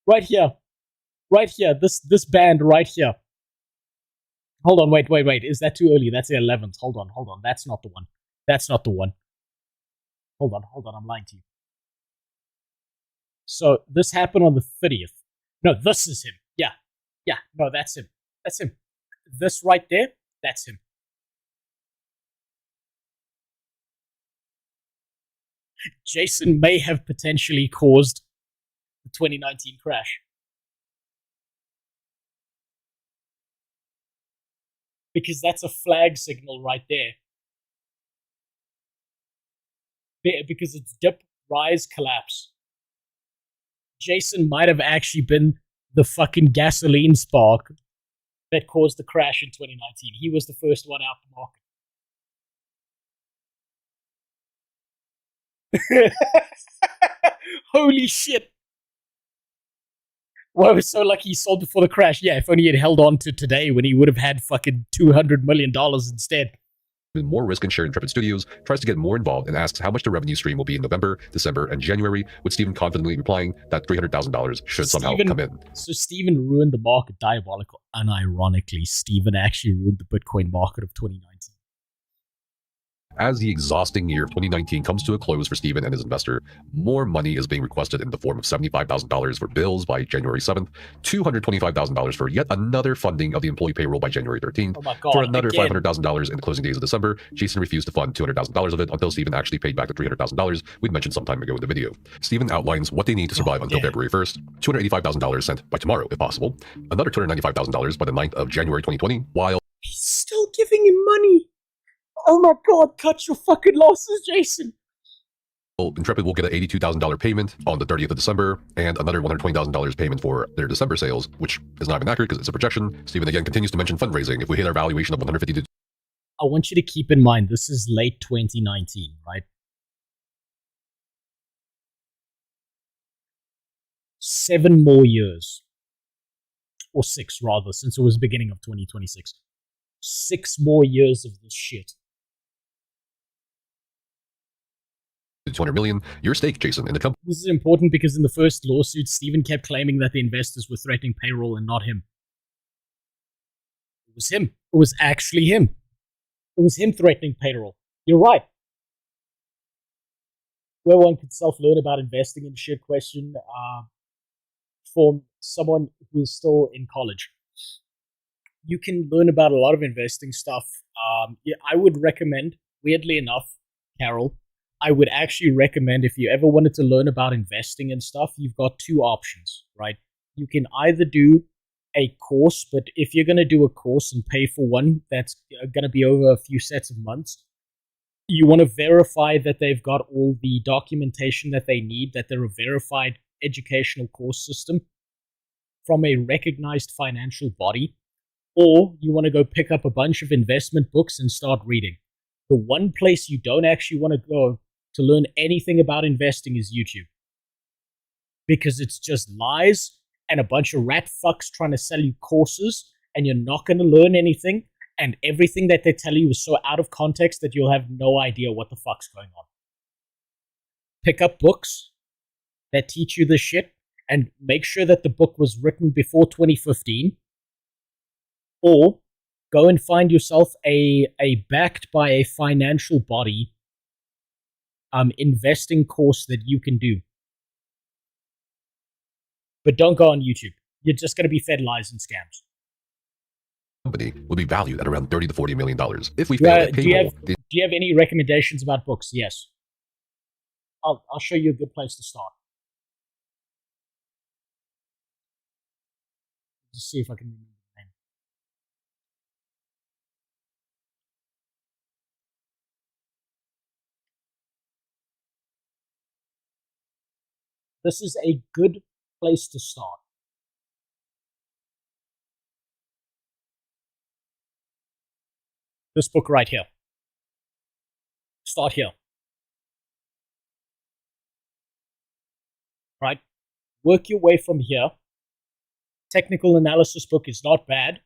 Right here. This band right here. Hold on, wait. Is that too early? That's the 11th. Hold on. That's not the one. Hold on, I'm lying to you. So this happened on the 30th. No, this is him. Yeah. No, that's him. This right there, that's him. Jason may have potentially caused the 2019 crash. Because that's a flag signal right there. Because it's dip, rise, collapse. Jason might have actually been the fucking gasoline spark that caused the crash in 2019. He was the first one out the market. Holy shit. Well, I was so lucky he sold before the crash. Yeah, if only he had held on to today when he would have had fucking $200 million instead. More Risk and Share Intrepid Studios tries to get more involved and asks how much the revenue stream will be in November, December, and January, with Steven confidently replying that $300,000 should somehow come in. So Steven ruined the market diabolical. Unironically, Steven actually ruined the Bitcoin market of 2019. As the exhausting year of 2019 comes to a close for Steven and his investor, more money is being requested in the form of $75,000 for bills by January 7th, $225,000 for yet another funding of the employee payroll by January 13th, Oh my God, for another again. $500,000 in the closing days of December. Jason refused to fund $200,000 of it until Steven actually paid back the $300,000 we'd mentioned some time ago in the video. Steven outlines what they need to survive until February 1st, $285,000 sent by tomorrow if possible, another $295,000 by the 9th of January 2020, while He's still giving him money. Oh my God, cut your fucking losses, Jason. Intrepid will get an $82,000 payment on the 30th of December and another $120,000 payment for their December sales, which is not even accurate because it's a projection. Steven again continues to mention fundraising. If we hit our valuation of 150 to I want you to keep in mind, this is late 2019, right? 7 more years. Or 6, rather, since it was the beginning of 2026. 6 more years of this shit. 200 million, your stake, Jason, in the company. This is important because in the first lawsuit, Steven kept claiming that the investors were threatening Payroll and not him. It was him. It was actually him. It was him threatening Payroll. You're right. Where one could self-learn about investing in shit question from someone who is still in college. you can learn about a lot of investing stuff. Yeah, I would recommend, weirdly enough, Carol, I would actually recommend if you ever wanted to learn about investing and stuff, you've got two options, right? You can either do a course, but if you're going to do a course and pay for one that's going to be over a few sets of months, you want to verify that they've got all the documentation that they need, that they're a verified educational course system from a recognized financial body, or you want to go pick up a bunch of investment books and start reading. The one place you don't actually want to go to learn anything about investing is YouTube, because it's just lies and a bunch of rat fucks trying to sell you courses, and you're not going to learn anything, and everything that they tell you is so out of context that you'll have no idea what the fuck's going on. Pick up books that teach you this shit, and make sure that the book was written before 2015, or go and find yourself a backed by a financial body investing course that you can do. But don't go on YouTube. You're just going to be fed lies and scams. Company will be valued at around $30 to $40 million. If we fail at payroll, do you have any recommendations about books? Yes. I'll show you a good place to start. Let's see if I can remember the name. This is a good place to start. This book right here. Start here. Right? Work your way from here. Technical analysis book is not bad,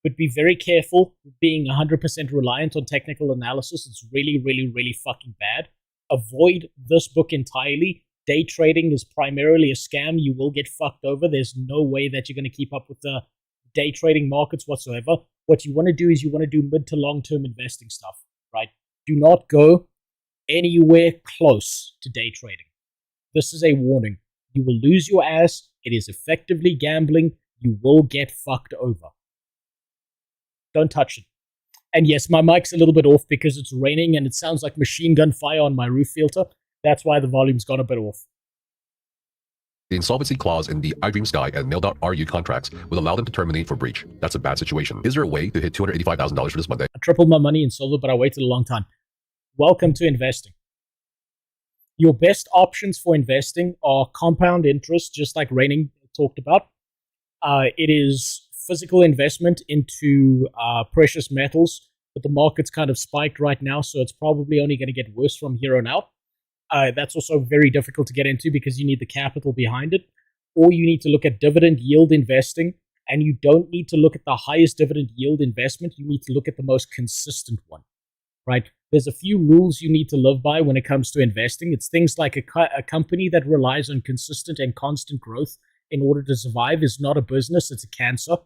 but be very careful being 100% reliant on technical analysis. It's really, really, really fucking bad. Avoid this book entirely. Day trading is primarily a scam. You will get fucked over. There's no way that you're going to keep up with the day trading markets whatsoever. What you want to do is you want to do mid to long-term investing stuff, right? Do not go anywhere close to day trading. This is a warning. You will lose your ass. It is effectively gambling. You will get fucked over. Don't touch it. And yes, my mic's a little bit off because it's raining and it sounds like machine gun fire on my roof filter. That's why the volume's gone a bit off. The insolvency clause in the iDream Sky and Mail.ru contracts will allow them to terminate for breach. That's a bad situation. Is there a way to hit $285,000 for this Monday? I tripled my money in silver, but I waited a long time. Welcome to investing. Your best options for investing are compound interest, just like Raining talked about. It is physical investment into precious metals, but the market's kind of spiked right now, so it's probably only going to get worse from here on out. That's also very difficult to get into because you need the capital behind it. Or you need to look at dividend yield investing, and you don't need to look at the highest dividend yield investment. You need to look at the most consistent one, right? There's a few rules you need to live by when it comes to investing. It's things like a company that relies on consistent and constant growth in order to survive is not a business, it's a cancer.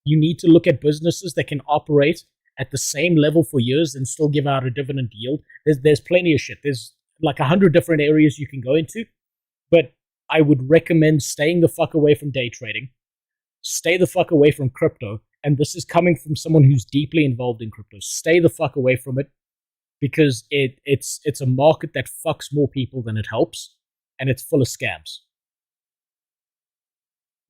You need to look at businesses that can operate at the same level for years and still give out a dividend yield. There's plenty of shit. There's like 100 different areas you can go into, but I would recommend staying the fuck away from day trading. Stay the fuck away from crypto, and this is coming from someone who's deeply involved in crypto. Stay the fuck away from it because it's a market that fucks more people than it helps, and it's full of scams.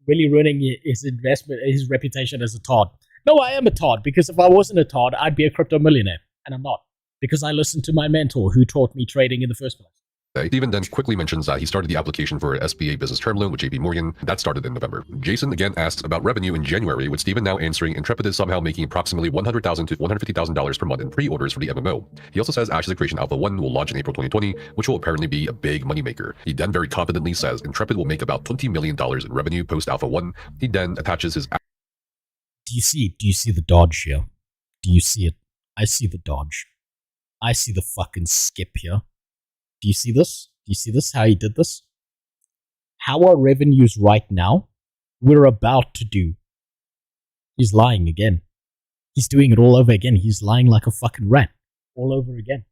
Really ruining his investment, his reputation as a Todd. No, I am a Todd, because if I wasn't a Todd, I'd be a crypto millionaire, and I'm not. Because I listened to my mentor who taught me trading in the first place. Steven then quickly mentions that he started the application for an SBA business term loan with JP Morgan. That started in November. Jason again asks about revenue in January, with Steven now answering Intrepid is somehow making approximately $100,000 to $150,000 per month in pre-orders for the MMO. He also says Ashes of Creation Alpha 1 will launch in April 2020, which will apparently be a big moneymaker. He then very confidently says Intrepid will make about $20 million in revenue post Alpha 1. He then attaches his... Do you see the dodge here? Do you see it? I see the dodge. I see the fucking skip here. Do you see this? Do you see this? How he did this? How are revenues right now? We're about to do. He's lying again. He's doing it all over again. He's lying like a fucking rat. All over again.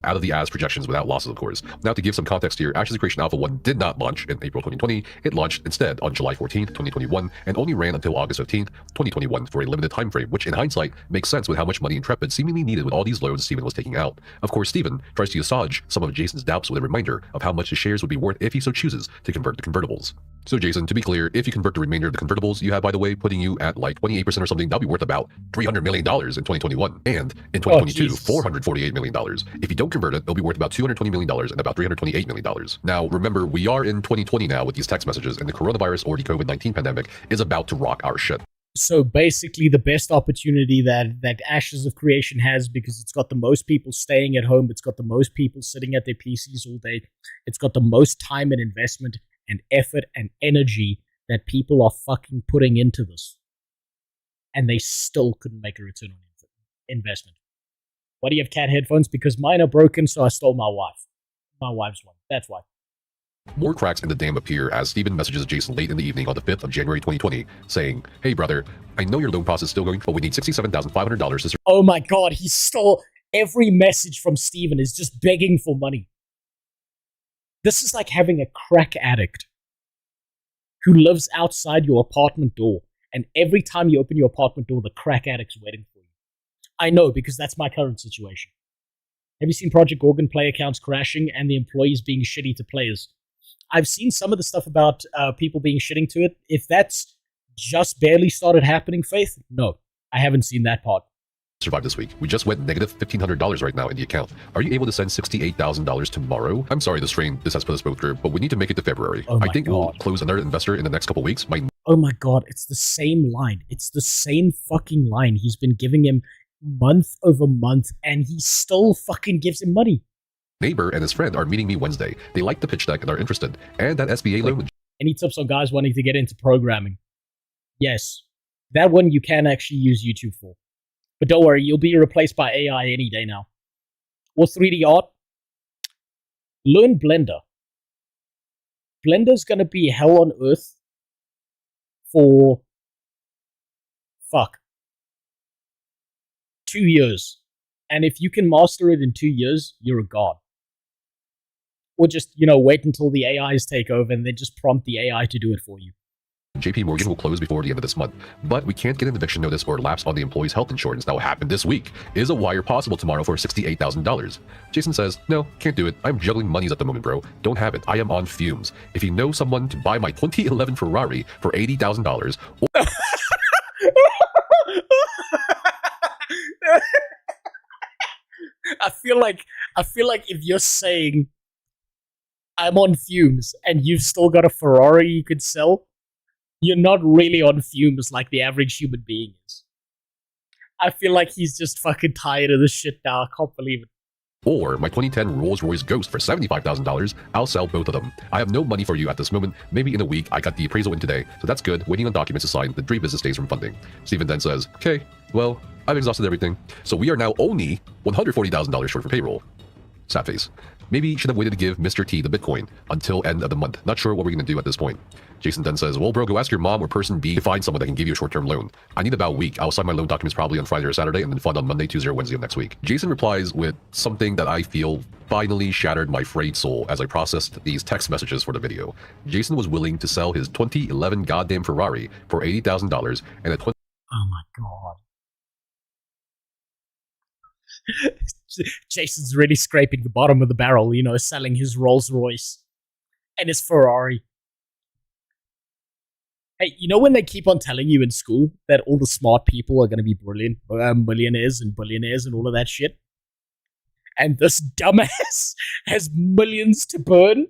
out of the as projections without losses, of course. Now, to give some context here, Ashes of Creation Alpha 1 did not launch in April 2020. It launched instead on July 14th, 2021, and only ran until August 15th, 2021 for a limited time frame, which in hindsight makes sense with how much money Intrepid seemingly needed with all these loans Steven was taking out. Of course, Steven tries to assuage some of Jason's doubts with a reminder of how much his shares would be worth if he so chooses to convert the convertibles. So Jason, to be clear, if you convert the remainder of the convertibles you have, by the way, putting you at like 28% or something, that'll be worth about $300 million in 2021. And in 2022, $448 million. If you don't convert it, it'll be worth about $220 million and about $328 million. Now, remember, we are in 2020 now with these text messages, and the coronavirus or the COVID-19 pandemic is about to rock our shit. So basically the best opportunity that Ashes of Creation has, because it's got the most people staying at home, it's got the most people sitting at their PCs all day, it's got the most time and investment and effort and energy that people are fucking putting into this. And they still couldn't make a return on investment. Why do you have cat headphones? Because mine are broken, so I stole my wife's one. That's why. More cracks in the dam appear as Steven messages Jason late in the evening on the 5th of January 2020, saying, "Hey brother, I know your loan process is still going, but we need $67,500 to..." Oh my god, he stole every message from Steven is just begging for money. This is like having a crack addict who lives outside your apartment door, and every time you open your apartment door, the crack addict's waiting for you. I know, because that's my current situation. Have you seen Project Gorgon play accounts crashing and the employees being shitty to players? I've seen some of the stuff about people being shitting to it. If that's just barely started happening, Faith, no, I haven't seen that part. Survive this week. We just went negative $1,500 right now in the account. Are you able to send $68,000 tomorrow? I'm sorry this has put us both through, but we need to make it to February. I think we'll close another investor in the next couple weeks. Oh my god, it's the same line. It's the same fucking line. He's been giving him month over month, and he still fucking gives him money. Neighbor and his friend are meeting me Wednesday. They like the pitch deck and are interested. And that SBA loan. Any tips on guys wanting to get into programming? Yes. That one you can actually use YouTube for. But don't worry, you'll be replaced by AI any day now. Or 3D art. Learn Blender. Blender's gonna be hell on earth for... 2 years. And if you can master it in 2 years, you're a god. Or just, wait until the AIs take over and then just prompt the AI to do it for you. JP Morgan will close before the end of this month, but we can't get an eviction notice or lapse on the employee's health insurance. That will happen this week. Is a wire possible tomorrow for $68,000? Jason says, no, can't do it. I'm juggling monies at the moment, bro. Don't have it. I am on fumes. If you know someone to buy my 2011 Ferrari for $80,000... I feel like if you're saying I'm on fumes and you've still got a Ferrari you could sell, you're not really on fumes like the average human being is. I feel like he's just fucking tired of this shit now. I can't believe it. Or my 2010 Rolls-Royce Ghost for $75,000. I'll sell both of them. I have no money for you at this moment. Maybe in a week. I got the appraisal in today, so that's good. Waiting on documents to sign. The 3 business days from funding. Steven then says, okay, well, I've exhausted everything. So we are now only $140,000 short for payroll. Sad face. Maybe should have waited to give Mr. T the Bitcoin until end of the month. Not sure what we're going to do at this point. Jason then says, well, bro, go ask your mom or person B to find someone that can give you a short-term loan. I need about a week. I'll sign my loan documents probably on Friday or Saturday and then fund on Monday, Tuesday, or Wednesday of next week. Jason replies with something that I feel finally shattered my frayed soul as I processed these text messages for the video. Jason was willing to sell his 2011 goddamn Ferrari for $80,000 and a Oh my god. Jason's really scraping the bottom of the barrel, selling his Rolls Royce and his Ferrari. Hey, when they keep on telling you in school that all the smart people are going to be brilliant, millionaires and billionaires and all of that shit? And this dumbass has millions to burn?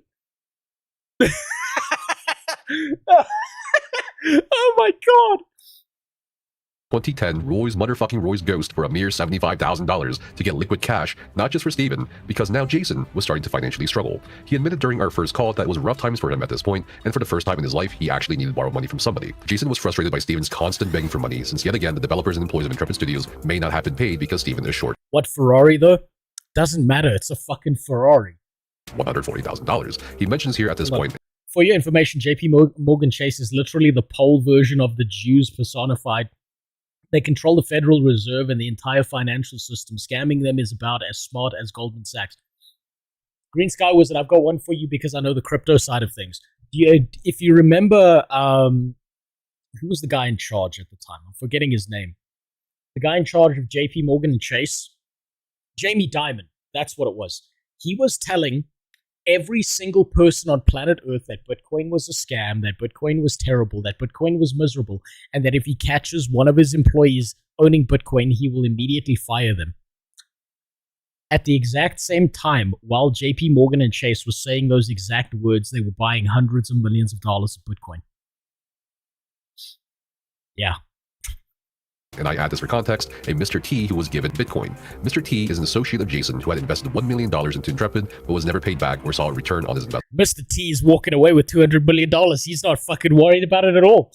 Oh my god. 2010 Roy's Ghost for a mere $75,000 to get liquid cash, not just for Steven, because now Jason was starting to financially struggle. He admitted during our first call that it was rough times for him at this point, and for the first time in his life, he actually needed to borrow money from somebody. Jason was frustrated by Steven's constant begging for money, since yet again, the developers and employees of Intrepid Studios may not have been paid because Steven is short. What Ferrari, though? Doesn't matter, it's a fucking Ferrari. $140,000. He mentions here at this point... For your information, JP Morgan Chase is literally the Pole version of the Jews personified. They control the Federal Reserve and the entire financial system. Scamming them is about as smart as Goldman Sachs. Green Sky Wizard, I've got one for you because I know the crypto side of things. If you remember, who was the guy in charge at the time? I'm forgetting his name. The guy in charge of JP Morgan and Chase? Jamie Dimon. That's what it was. He was telling every single person on planet Earth that Bitcoin was a scam, that Bitcoin was terrible, that Bitcoin was miserable, and that if he catches one of his employees owning Bitcoin, he will immediately fire them. At the exact same time, while JP Morgan and Chase were saying those exact words, they were buying hundreds of millions of dollars of Bitcoin. Yeah. And I add this for context, a Mr. T who was given Bitcoin. Mr. T is an associate of Jason who had invested $1 million into Intrepid, but was never paid back or saw a return on his investment. Mr. T is walking away with $200 million. He's not fucking worried about it at all.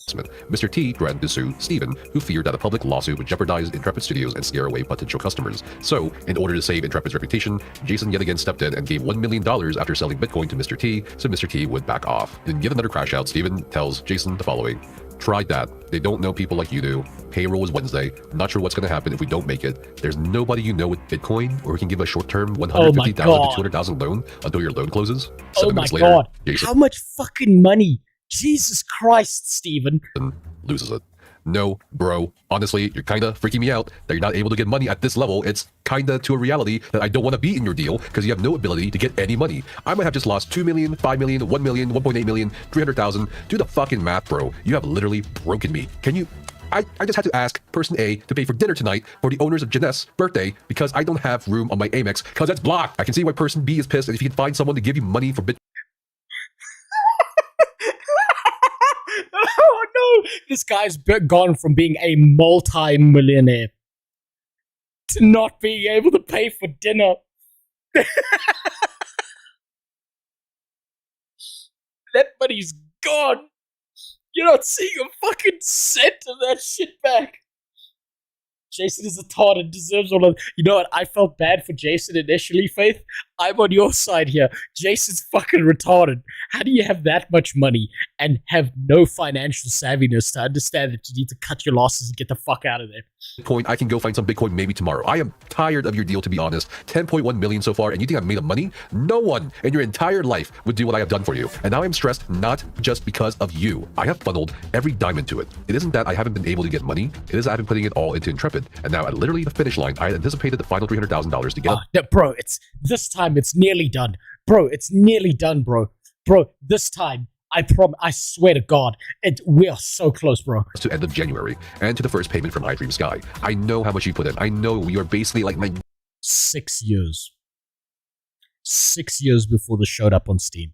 Mr. T threatened to sue Steven, who feared that a public lawsuit would jeopardize Intrepid Studios and scare away potential customers. So, in order to save Intrepid's reputation, Jason yet again stepped in and gave $1 million after selling Bitcoin to Mr. T, so Mr. T would back off. In yet another crash out, Steven tells Jason the following: "Tried that. They don't know people like you do. Payroll is Wednesday. Not sure what's going to happen if we don't make it. There's nobody you know with Bitcoin, or we can give a short-term $150,000 to $200,000 loan until your loan closes." 7 minutes later, Jason how much fucking money? Jesus Christ, Steven. Loses it. No, bro. Honestly, you're kinda freaking me out that you're not able to get money at this level. It's kinda to a reality that I don't want to be in your deal because you have no ability to get any money. I might have just lost 2 million, 5 million, 1 million, 1.8 million, 300,000. Do the fucking math, bro. You have literally broken me. Can you... I just had to ask person A to pay for dinner tonight for the owners of Jeanette's birthday because I don't have room on my Amex because it's blocked. I can see why person B is pissed, and if you can find someone to give you money for Bitcoin. Oh no! This guy's gone from being a multi-millionaire to not being able to pay for dinner. That money's gone. You're not seeing a fucking cent of that shit back. Jason is a tart and deserves all of... You know what? I felt bad for Jason initially, Faith. I'm on your side here. Jason's fucking retarded. How do you have that much money and have no financial savviness to understand that you need to cut your losses and get the fuck out of there? Bitcoin, I can go find some Bitcoin maybe tomorrow. I am tired of your deal, to be honest. 10.1 million so far, and you think I've made up money? No one in your entire life would do what I have done for you. And now I'm stressed not just because of you. I have funneled every dime into it. It isn't that I haven't been able to get money. It is that I've been putting it all into Intrepid. And now at literally the finish line, I anticipated the final $300,000 to get no, bro, this time it's nearly done. Bro, it's nearly done, bro. Bro, this time, I swear to God, we are so close, bro. To end of January, and to the first payment from iDream Sky. I know how much you put in. I know you are basically like my... 6 years. 6 years before this showed up on Steam,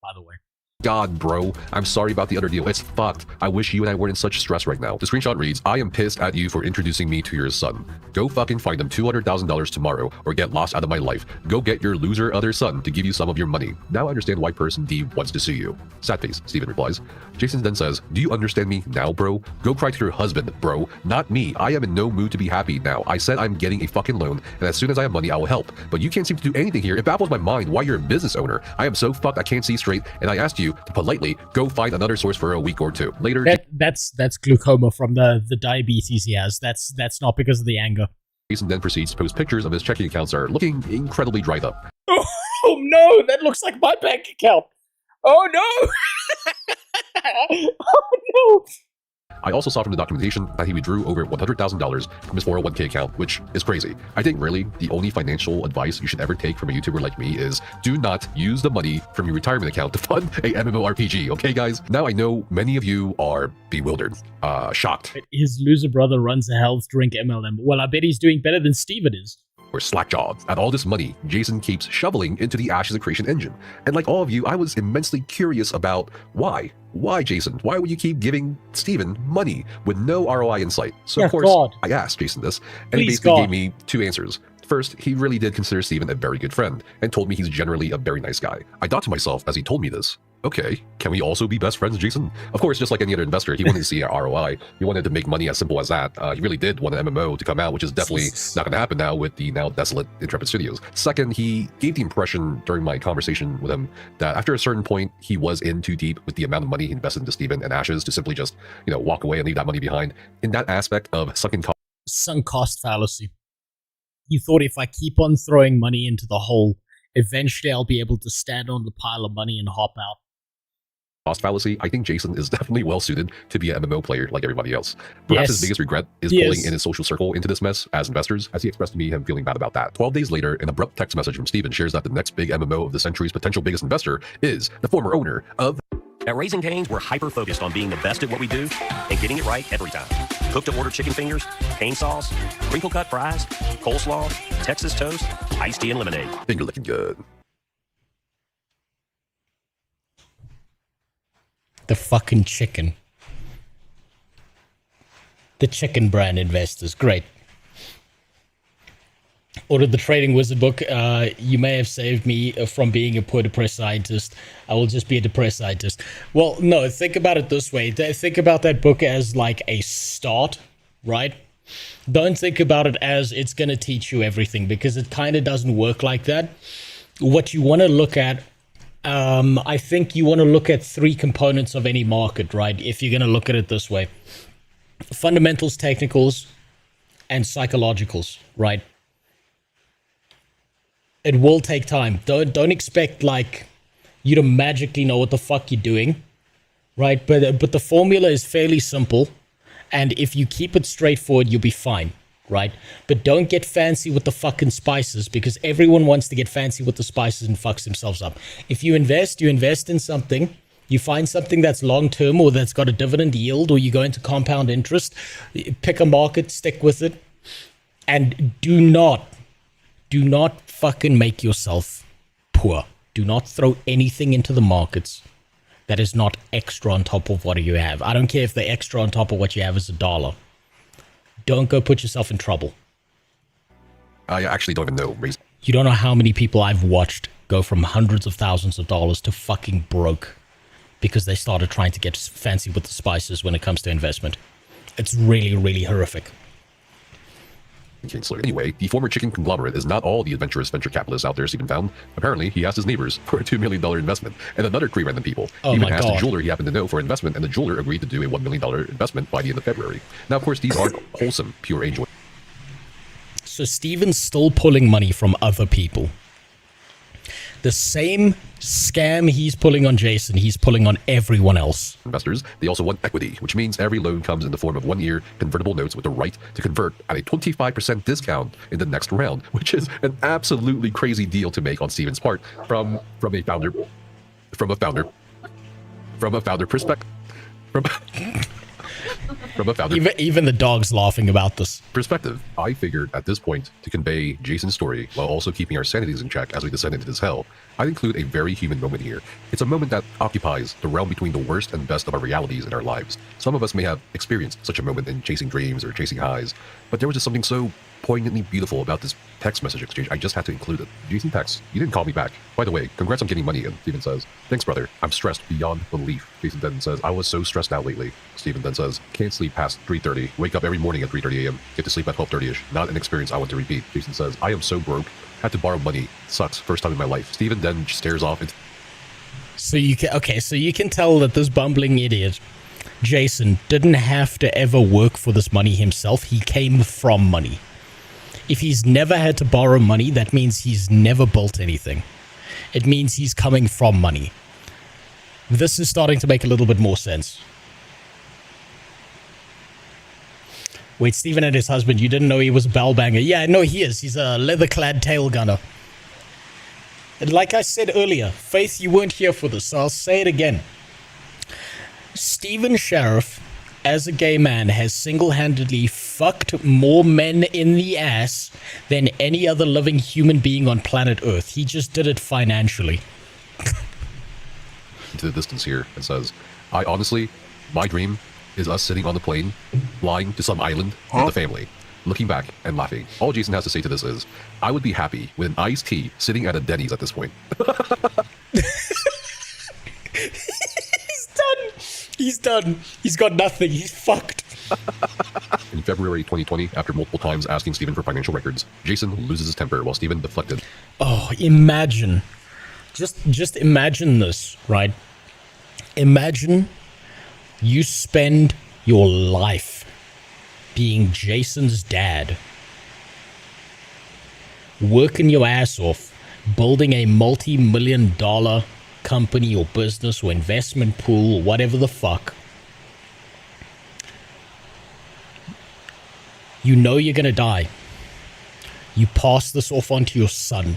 by the way. God, bro. I'm sorry about the other deal. It's fucked. I wish you and I weren't in such stress right now. The screenshot reads, "I am pissed at you for introducing me to your son. Go fucking find him $200,000 tomorrow or get lost out of my life. Go get your loser other son to give you some of your money. Now I understand why person D wants to sue you." Sad face, Steven replies. Jason then says, "Do you understand me now, bro? Go cry to your husband, bro. Not me. I am in no mood to be happy now. I said I'm getting a fucking loan, and as soon as I have money, I will help. But you can't seem to do anything here. It baffles my mind why you're a business owner. I am so fucked I can't see straight, and I asked you to politely go find another source for a week or two." Later, that's glaucoma from the diabetes he has. That's not because of the anger. Jason then proceeds to post pictures of his checking accounts are looking incredibly dried up. Oh no, that looks like my bank account. Oh no. Oh no. I also saw from the documentation that he withdrew over $100,000 from his 401k account, which is crazy. I think really the only financial advice you should ever take from a YouTuber like me is do not use the money from your retirement account to fund a MMORPG, okay guys? Now I know many of you are bewildered, shocked. His loser brother runs a health drink MLM. Well, I bet he's doing better than Steven is. Or slackjawed at all this money Jason keeps shoveling into the Ashes of Creation engine. And like all of you, I was immensely curious about why. Why, Jason? Why would you keep giving Steven money with no ROI in sight? So of course, I asked Jason this, and he basically gave me two answers. First, he really did consider Steven a very good friend, and told me he's generally a very nice guy. I thought to myself as he told me this, okay, can we also be best friends, Jason? Of course, just like any other investor, he wanted to see a ROI. He wanted to make money as simple as that. He really did want an MMO to come out, which is definitely not going to happen now with the now desolate Intrepid Studios. Second, he gave the impression during my conversation with him that after a certain point, he was in too deep with the amount of money he invested into Steven and Ashes to simply just, walk away and leave that money behind. In that aspect of sunk cost fallacy. He thought if I keep on throwing money into the hole, eventually I'll be able to stand on the pile of money and hop out. Cost fallacy, I think Jason is definitely well suited to be an MMO player like everybody else. Perhaps his biggest regret is pulling in his social circle into this mess as investors, as he expressed to me him feeling bad about that. 12 days later, an abrupt text message from Steven shares that the next big MMO of the century's potential biggest investor is the former owner of... At Raising Cane's, we're hyper-focused on being the best at what we do and getting it right every time. Cook-to-order chicken fingers, cane sauce, crinkle-cut fries, coleslaw, Texas toast, iced tea, and lemonade. Finger looking good. The fucking chicken. The chicken brand investors. Great. Ordered the Trading Wizard book. You may have saved me from being a poor depressed scientist. I will just be a depressed scientist. Well, no, think about it this way. Think about that book as like a start, right? Don't think about it as it's going to teach you everything, because it kind of doesn't work like that. What you want to look at, I think you want to look at three components of any market, right? If you're going to look at it this way. Fundamentals, technicals, and psychologicals, right? It will take time. Don't expect like you to magically know what the fuck you're doing, right? But the formula is fairly simple, and if you keep it straightforward, you'll be fine, right? But don't get fancy with the fucking spices, because everyone wants to get fancy with the spices and fucks themselves up. If you invest in something, you find something that's long-term or that's got a dividend yield, or you go into compound interest, pick a market, stick with it, and do not fucking make yourself poor. Do not throw anything into the markets that is not extra on top of what you have. I don't care if the extra on top of what you have is $1. Don't go put yourself in trouble. I actually don't even know. You don't know how many people I've watched go from hundreds of thousands of dollars to fucking broke because they started trying to get fancy with the spices when it comes to investment. It's really, really horrific. Anyway, the former chicken conglomerate is not all the adventurous venture capitalists out there Steven found. Apparently, he asked his neighbors for a $2 million investment, and another 3 random people. Oh he even my asked God. a jeweler he happened to know for investment, and the jeweler agreed to do a $1 million investment by the end of February. Now, of course, these aren't wholesome, pure angel. So Steven's still pulling money from other people. The same scam he's pulling on Jason, he's pulling on everyone else. Investors, they also want equity, which means every loan comes in the form of 1-year convertible notes with the right to convert at a 25% discount in the next round, which is an absolutely crazy deal to make on Steven's part from a founder perspective. From a founder Even the dog's laughing about this. perspective, I figured at this point to convey Jason's story while also keeping our sanities in check as we descend into this hell, I'd include a very human moment here. It's a moment that occupies the realm between the worst and best of our realities in our lives. Some of us may have experienced such a moment in chasing dreams or chasing highs, but there was just something so poignantly beautiful about this text message exchange. I just had to include it. Jason texts, "You didn't call me back. By the way, congrats on getting money again." Steven says, "Thanks, brother. I'm stressed beyond belief." Jason then says, "I was so stressed out lately." Steven then says, "Can't sleep past 3:30. Wake up every morning at 3:30 a.m. Get to sleep at 12:30ish. Not an experience I want to repeat." Jason says, "I am so broke. Had to borrow money. Sucks. First time in my life." Steven then stares off into... So you can tell that this bumbling idiot, Jason, didn't have to ever work for this money himself. He came from money. If he's never had to borrow money, that means he's never built anything. It means he's coming from money. This is starting to make a little bit more sense. Wait, Steven and his husband, you didn't know he was a bell banger? Yeah, no, he is. He's a leather-clad tail gunner. And like I said earlier, Faith, you weren't here for this, so I'll say it again. Steven Sheriff, as a gay man, has single-handedly fucked more men in the ass than any other living human being on planet Earth. He just did it financially. into the distance here and says, "I honestly, my dream is us sitting on the plane, flying to some island with the family, looking back and laughing." All Jason has to say to this is, "I would be happy with an iced tea sitting at a Denny's at this point." done. He's got nothing. He's fucked. In February 2020, after multiple times asking Steven for financial records, Jason loses his temper while Steven deflected. Oh, imagine. Just imagine this, right? Imagine you spend your life being Jason's dad, working your ass off, building a multi-million-dollar company or business or investment pool or whatever the fuck. You know you're gonna die. You pass this off onto your son.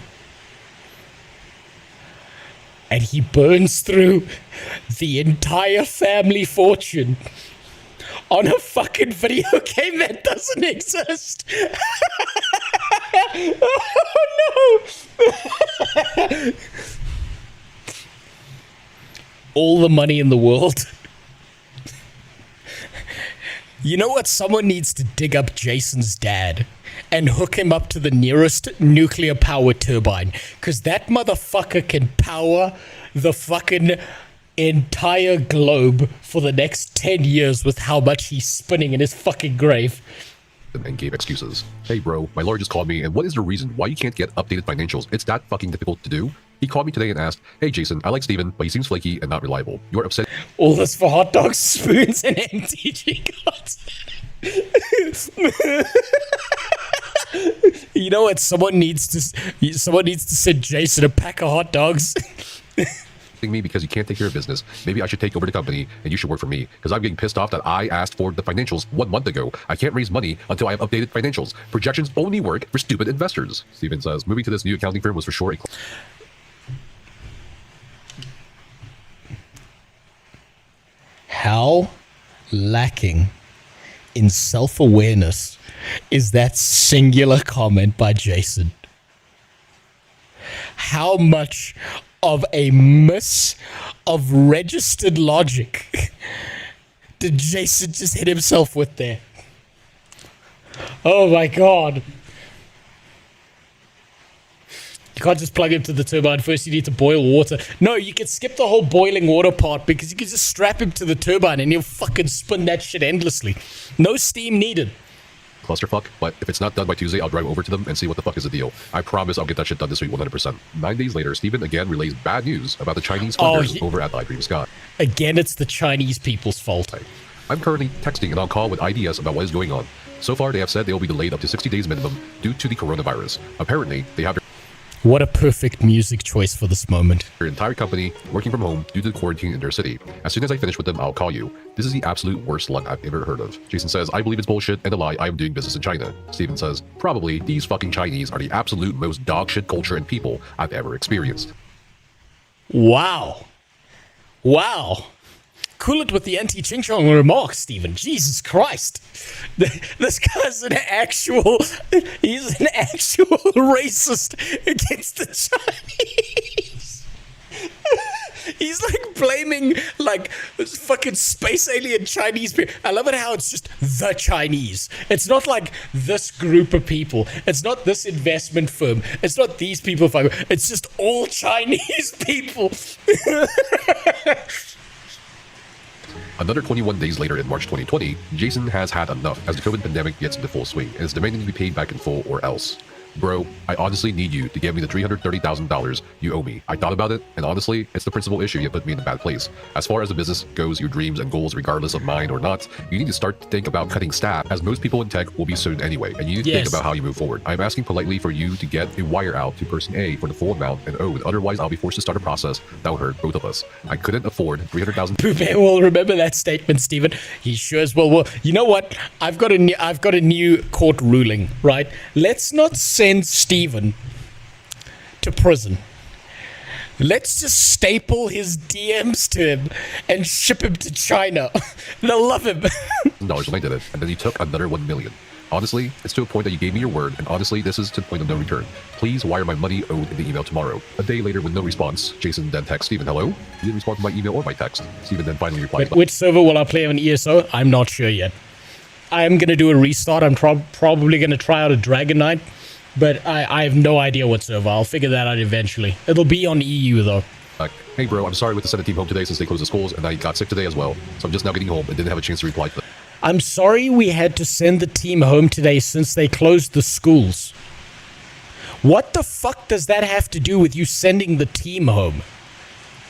And he burns through the entire family fortune on a fucking video game that doesn't exist. Oh no! All the money in the world. You know what? Someone needs to dig up Jason's dad and hook him up to the nearest nuclear power turbine, because that motherfucker can power the fucking entire globe for the next 10 years with how much he's spinning in his fucking grave. And gave excuses. Hey bro, my lawyer just called me, and what is the reason why you can't get updated financials? It's that fucking difficult to do. He called me today and asked, hey Jason, I like Steven, but he seems flaky and not reliable. You're upset. All this for hot dogs, spoons, and MTG cards. You know what? Someone needs to send Jason a pack of hot dogs. Me because you can't take care of business. Maybe I should take over the company and you should work for me, because I'm getting pissed off that I asked for the financials 1 month ago. I can't raise money until I have updated financials. Projections only work for stupid investors. Steven says moving to this new accounting firm was for sure a How lacking in self-awareness is that singular comment by Jason? How much of a miss of registered logic did Jason just hit himself with there? Oh my god. You can't just plug into the turbine. First you need to boil water. No, you can skip the whole boiling water part, because you can just strap him to the turbine and he'll fucking spin that shit endlessly. No steam needed. Clusterfuck, but if it's not done by Tuesday, I'll drive over to them and see what the fuck is the deal. I promise I'll get that shit done this week 100%. 9 days later, Steven again relays bad news about the Chinese funders over at iDream Scott. Again, it's the Chinese people's fault. I'm currently texting and on call with IDS about what is going on. So far, they have said they will be delayed up to 60 days minimum due to the coronavirus. Apparently, they have What a perfect music choice for this moment. their entire company working from home due to the quarantine in their city. As soon as I finish with them, I'll call you. This is the absolute worst luck I've ever heard of. Jason says, I believe it's bullshit and a lie. I am doing business in China. Steven says, probably these fucking Chinese are the absolute most dogshit culture and people I've ever experienced. Wow. Wow. Cool it with the anti-Ching Chong remarks, Steven. Jesus Christ. This guy's he's an actual racist against the Chinese. He's like blaming like fucking space alien Chinese people. I love it how it's just the Chinese. It's not like this group of people. It's not this investment firm. It's not these people. It's just all Chinese people. Another 21 days later in March 2020, Jason has had enough as the COVID pandemic gets into full swing and is demanding to be paid back in full or else. Bro, I honestly need you to give me the $330,000 you owe me. I thought about it, and honestly, it's the principal issue you put me in a bad place. As far as the business goes, your dreams and goals, regardless of mine or not, you need to start to think about cutting staff, as most people in tech will be soon anyway, and you need to think about how you move forward. I'm asking politely for you to get a wire out to person A for the full amount and owed, otherwise I'll be forced to start a process that will hurt both of us. I couldn't afford $300,000. Poupée will remember that statement, Steven. He sure as well will. You know what? I've got a new court ruling, right? Let's not send Steven to prison. Let's just staple his DMs to him and ship him to China. They'll love him. Dollars when I did it, and then you took another $1 million. Honestly, it's to a point that you gave me your word, and honestly, this is to the point of no return. Please wire my money owed in the email tomorrow. A day later with no response, Jason then texts Steven, hello? You didn't respond to my email or my text. Steven then finally replies. Which server will I play on ESO? I'm not sure yet. I'm going to do a restart. I'm probably going to try out a Dragon Knight, but I have no idea what server. I'll figure that out eventually. It'll be on EU though. Like, hey bro, I'm sorry with to send the team home today since they closed the schools, and I got sick today as well. So I'm just now getting home and didn't have a chance to reply to them. I'm sorry we had to send the team home today since they closed the schools. What the fuck does that have to do with you sending the team home?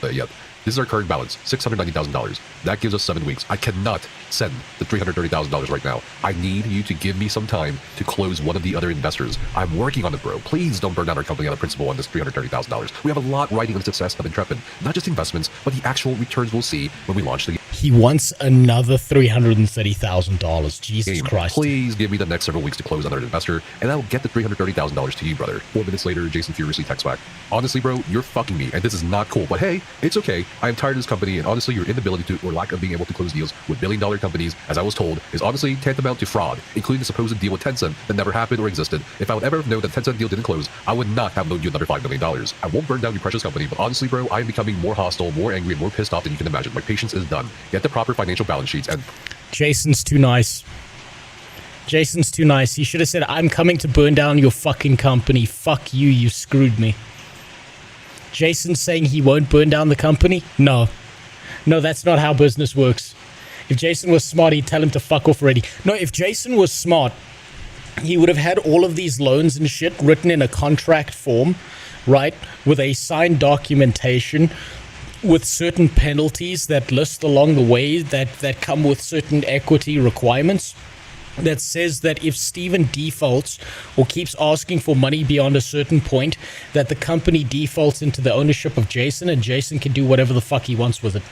Yep. This is our current balance, $690,000. That gives us 7 weeks. I cannot send the $330,000 right now. I need you to give me some time to close one of the other investors. I'm working on it, bro. Please don't burn down our company on the principal on this $330,000. We have a lot riding on the success of Intrepid. Not just investments, but the actual returns we'll see when we launch the game. He wants another $330,000. Jesus Christ. Please give me the next several weeks to close another investor, and I'll get the $330,000 to you, brother. 4 minutes later, Jason furiously texts back. Honestly, bro, you're fucking me, and this is not cool. But hey, it's okay. I am tired of this company, and honestly, your inability to, or lack of being able to close deals with billion-dollar companies, as I was told, is honestly tantamount to fraud, including the supposed deal with Tencent that never happened or existed. If I would ever have known that Tencent deal didn't close, I would not have loaned you another $5 million. I won't burn down your precious company, but honestly, bro, I am becoming more hostile, more angry, and more pissed off than you can imagine. My patience is done. Get the proper financial balance sheets and... Jason's too nice. Jason's too nice. He should have said, I'm coming to burn down your fucking company. Fuck you, you screwed me. Jason's saying he won't burn down the company? No. No, that's not how business works. If Jason was smart, he'd tell him to fuck off already. No, if Jason was smart, he would have had all of these loans and shit written in a contract form, right? With a signed documentation, with certain penalties that list along the way that come with certain equity requirements. That says that if Steven defaults or keeps asking for money beyond a certain point, that the company defaults into the ownership of Jason, and Jason can do whatever the fuck he wants with it.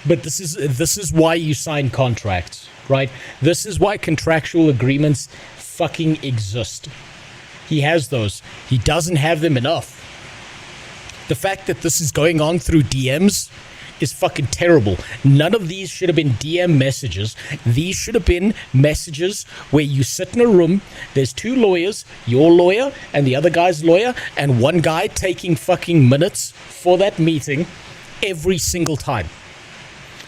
But this is why you sign contracts, right? This is why contractual agreements fucking exist. He has those. He doesn't have them enough. The fact that this is going on through DMs is fucking terrible. None of these should have been DM messages. These should have been messages where you sit in a room, there's two lawyers, your lawyer and the other guy's lawyer, and one guy taking fucking minutes for that meeting every single time.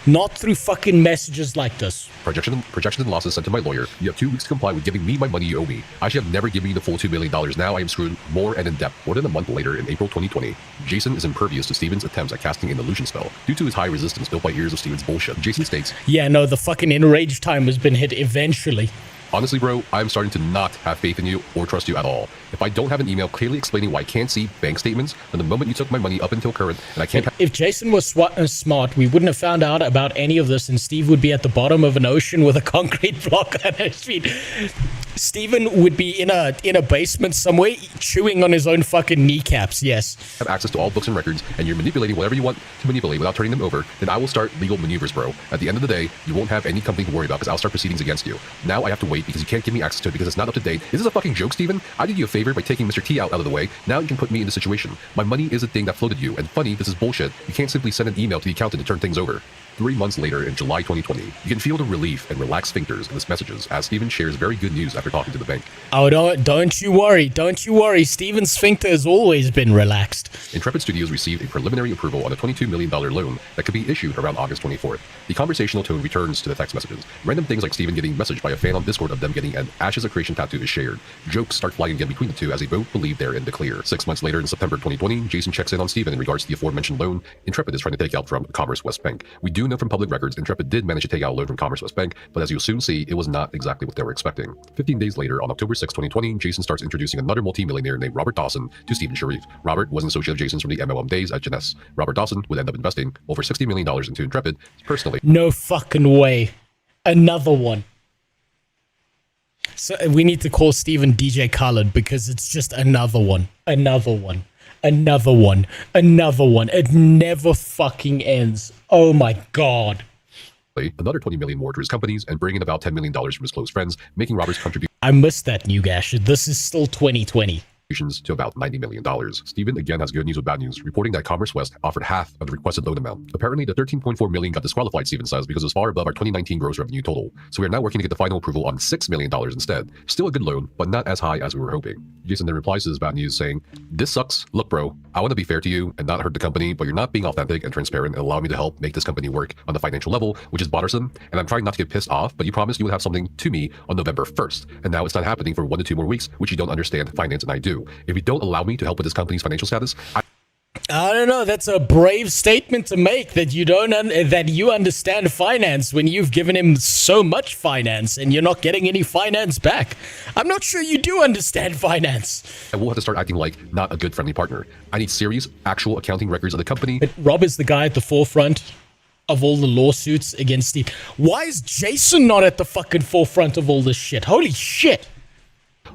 Not through fucking messages like this. Projections and losses sent to my lawyer. You have 2 weeks to comply with giving me my money you owe me. I should have never given you the full $2 million. Now I am screwed more and in debt. More than a month later, in April 2020, Jason is impervious to Steven's attempts at casting an illusion spell due to his high resistance built by years of Steven's bullshit. Jason states, yeah, no, the fucking enrage time has been hit eventually. Honestly, bro, I'm starting to not have faith in you or trust you at all. If I don't have an email clearly explaining why I can't see bank statements from the moment you took my money up until current, and I can't... If Jason was smart, we wouldn't have found out about any of this, and Steve would be at the bottom of an ocean with a concrete block on his feet. Steven would be in a basement somewhere, chewing on his own fucking kneecaps, yes. Have access to all books and records, and you're manipulating whatever you want to manipulate without turning them over, then I will start legal maneuvers, bro. At the end of the day, you won't have any company to worry about because I'll start proceedings against you. Now I have to wait because you can't give me access to it because it's not up to date. Is this a fucking joke, Steven? I did you a favor by taking Mr. T out of the way. Now you can put me in the situation. My money is a thing that floated you, and funny, this is bullshit. You can't simply send an email to the accountant to turn things over. 3 months later, in July 2020, you can feel the relief and relaxed sphincters in his messages as Steven shares very good news after talking to the bank. Oh, don't you worry. Steven's sphincter has always been relaxed. Intrepid Studios received a preliminary approval on a $22 million loan that could be issued around August 24th. The conversational tone returns to the text messages. Random things like Steven getting messaged by a fan on Discord of them getting an Ashes of Creation tattoo is shared. Jokes start flying again between the two as they both believe they're in the clear. 6 months later, in September 2020, Jason checks in on Steven in regards to the aforementioned loan Intrepid is trying to take out from Commerce West Bank. We do know from public records Intrepid did manage to take out a loan from Commerce West Bank, but as you'll soon see, it was not exactly what they were expecting. 15 days later, on October 6, 2020, Jason starts introducing another multimillionaire named Robert Dawson to Steven Sharif. Robert was an associate of Jason's from the MLM days at Jeunesse. Robert Dawson would end up investing over $60 million into Intrepid personally. No fucking way. Another one. So we need to call Steven DJ Khaled because it's just another one. Another one. Another one. Another one. It never fucking ends. Oh my god. Another $20 million more to his companies and bringing about $10 million from his close friends, making Robert's contribution. I missed that, Newgash. This is still 2020. To about $90 million. Steven again has good news with bad news, reporting that Commerce West offered half of the requested loan amount. Apparently, the $13.4 million got disqualified, Steven says, because it was far above our 2019 gross revenue total. So we are now working to get the final approval on $6 million instead. Still a good loan, but not as high as we were hoping. Jason then replies to this bad news saying, "This sucks. Look, bro, I want to be fair to you and not hurt the company, but you're not being authentic and transparent and allow me to help make this company work on the financial level, which is bothersome, and I'm trying not to get pissed off, but you promised you would have something to me on November 1st, and now it's not happening for 1 to 2 more weeks, which you don't understand finance and I do. If you don't allow me to help with this company's financial status, I don't know. That's a brave statement to make, that you don't that you understand finance when you've given him so much finance and you're not getting any finance back. I'm not sure you do understand finance. And we'll have to start acting like not a good friendly partner. I need serious, actual accounting records of the company. But Rob is the guy at the forefront of all the lawsuits against Steve. Why is Jason not at the fucking forefront of all this shit? Holy shit.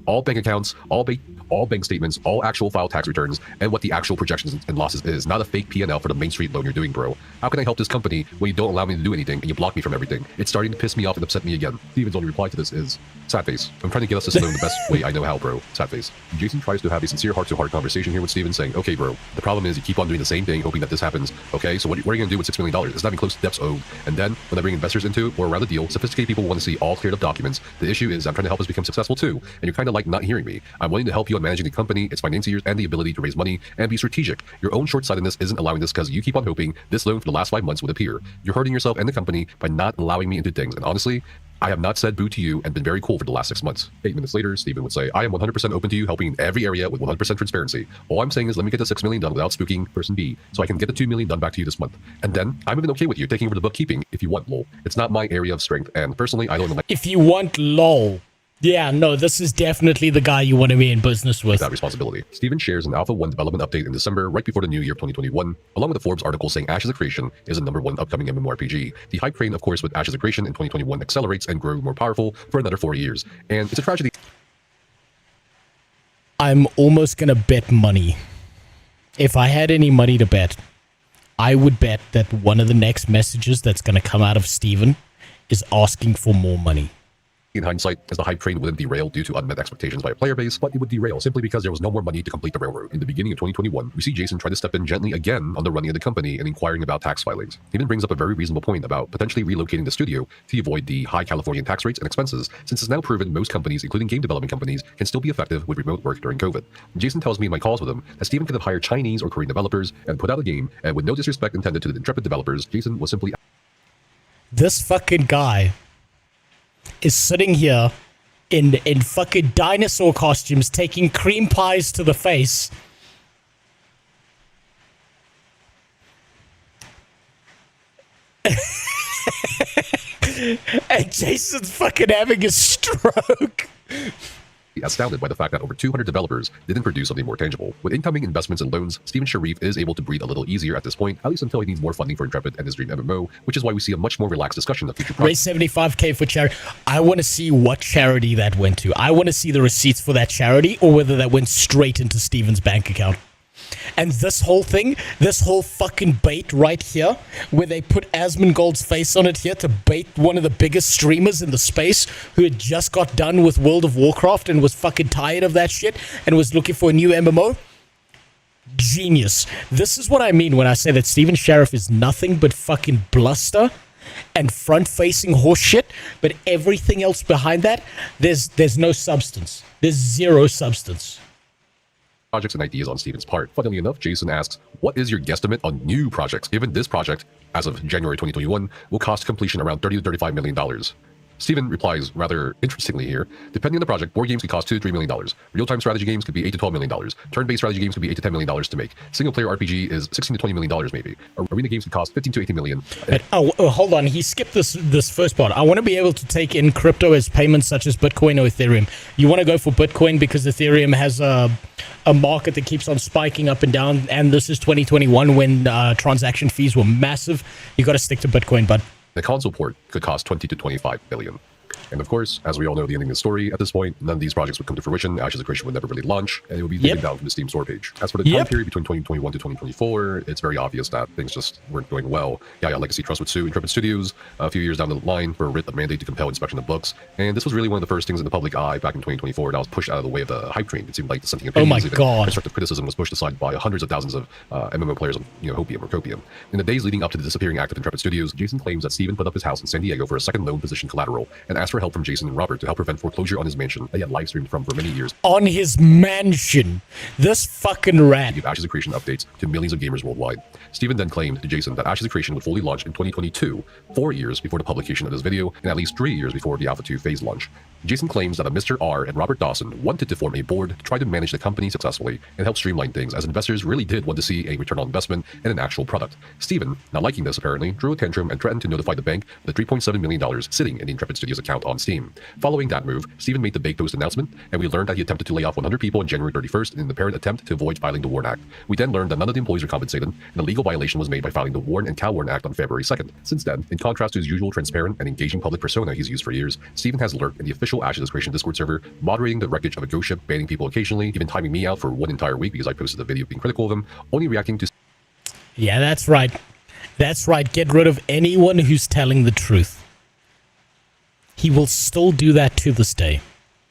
All bank accounts, all bank statements, all actual file tax returns, and what the actual projections and losses is, not a fake P&L for the Main Street loan you're doing, bro. How can I help this company when you don't allow me to do anything and you block me from everything? It's starting to piss me off and upset me again. Steven's only reply to this is, sad face. I'm trying to get us this loan the best way I know how, bro. Sad face. Jason tries to have a sincere heart-to-heart conversation here with Steven, saying, okay, bro, the problem is you keep on doing the same thing, hoping that this happens. Okay, so what are you going to do with $6 million? It's not even close to debts owed. And then, when I bring investors into or around the deal, sophisticated people want to see all cleared up documents. The issue is I'm trying to help us become successful too, and you're kind of like not hearing me. I'm willing to help you on managing the company, its financiers, and the ability to raise money and be strategic. Your own short-sightedness isn't allowing this because you keep on hoping this loan for the last 5 months would appear. You're hurting yourself and the company by not allowing me into things. And honestly, I have not said boo to you and been very cool for the last 6 months. 8 minutes later, Steven would say, I am 100% open to you helping in every area with 100% transparency. All I'm saying is let me get the $6 million done without spooking person B, so I can get the $2 million done back to you this month. And then I'm even okay with you taking over the bookkeeping if you want, lol. It's not my area of strength, and personally, I don't like if you want, lol. Yeah, no, this is definitely the guy you want to be in business with. that responsibility. Steven shares an Alpha 1 development update in December, right before the new year of 2021, along with a Forbes article saying Ashes of Creation is a #1 upcoming MMORPG. The hype train, of course, with Ashes of Creation in 2021 accelerates and grows more powerful for another 4 years. And it's a tragedy. I'm almost going to bet money. If I had any money to bet, I would bet that one of the next messages that's going to come out of Steven is asking for more money. In hindsight, as the hype train wouldn't derail due to unmet expectations by a player base, but it would derail simply because there was no more money to complete the railroad. In the beginning of 2021, we see Jason try to step in gently again on the running of the company and inquiring about tax filings. He even brings up a very reasonable point about potentially relocating the studio to avoid the high Californian tax rates and expenses, since it's now proven most companies, including game development companies, can still be effective with remote work during COVID. Jason tells me in my calls with him that Steven could have hired Chinese or Korean developers and put out a game, and with no disrespect intended to the intrepid developers, Jason was simply... This fucking guy is sitting here in fucking dinosaur costumes, taking cream pies to the face. And Jason's fucking having a stroke. astounded by the fact that over 200 developers didn't produce something more tangible. With incoming investments and loans, Steven Sharif is able to breathe a little easier at this point, at least until he needs more funding for Intrepid and his dream MMO, which is why we see a much more relaxed discussion of future projects. Raise 75k for charity. I want to see what charity that went to. I want to see the receipts for that charity, or whether that went straight into Steven's bank account. And this whole thing, this whole fucking bait right here, where they put Asmongold's face on it here to bait one of the biggest streamers in the space who had just got done with World of Warcraft and was fucking tired of that shit and was looking for a new MMO. Genius. This is what I mean when I say that Steven Sharif is nothing but fucking bluster and front-facing horse shit, but everything else behind that, there's no substance. There's zero substance. Projects and ideas on Steven's part. Funnily enough, Jason asks, what is your guesstimate on new projects, given this project, as of January 2021, will cost completion around $30 to $35 million? Steven replies rather interestingly here, depending on the project, board games could cost $2 to $3 million. Real-time strategy games could be $8 to $12 million. Turn-based strategy games could be $8 to $10 million to make. Single-player RPG is $16 to $20 million maybe. Arena games could cost $15 to $18 million. Hold on, he skipped this first part. I want to be able to take in crypto as payments such as Bitcoin or Ethereum. You want to go for Bitcoin because Ethereum has a market that keeps on spiking up and down, and this is 2021 when transaction fees were massive. You got to stick to Bitcoin, but the console port could cost $20 to $25 billion. And of course, as we all know the ending of the story, at this point, none of these projects would come to fruition. Ashes of Creation would never really launch, and it would be taken down from the Steam store page. As for the time period between 2021 to 2024, it's very obvious that things just weren't going well. Legacy Trust would sue Intrepid Studios a few years down the line for a writ of mandate to compel inspection of books. And this was really one of the first things in the public eye back in 2024 that was pushed out of the way of the hype train. It seemed like dissenting opinions, constructive criticism was pushed aside by hundreds of thousands of MMO players on Hopium or Copium. In the days leading up to the disappearing act of Intrepid Studios, Jason claims that Steven put up his house in San Diego for a second loan position collateral and asked for for help from Jason and Robert to help prevent foreclosure on his mansion that he had live streamed from for many years. On his mansion. This fucking rat. Give Ashes of Creation updates to millions of gamers worldwide. Steven then claimed to Jason that Ashes of Creation would fully launch in 2022, 4 years before the publication of this video, and at least 3 years before the Alpha 2 phase launch. Jason claims that a Mr. R and Robert Dawson wanted to form a board to try to manage the company successfully and help streamline things, as investors really did want to see a return on investment and an actual product. Steven, not liking this apparently, drew a tantrum and threatened to notify the bank of the $3.7 million sitting in the Intrepid Studios account on Steam. Following that move, Steven made the big post announcement, and we learned that he attempted to lay off 100 people on January 31st in an apparent attempt to avoid filing the WARN Act. We then learned that none of the employees were compensated, and a legal violation was made by filing the WARN and CalWARN Act on February 2nd. Since then, in contrast to his usual transparent and engaging public persona he's used for years, Steven has lurked in the official Ashes of Creation Discord server, moderating the wreckage of a ghost ship, banning people occasionally, even timing me out for 1 entire week because I posted a video being critical of him, only reacting to... Yeah, that's right. That's right. Get rid of anyone who's telling the truth. He will still do that to this day.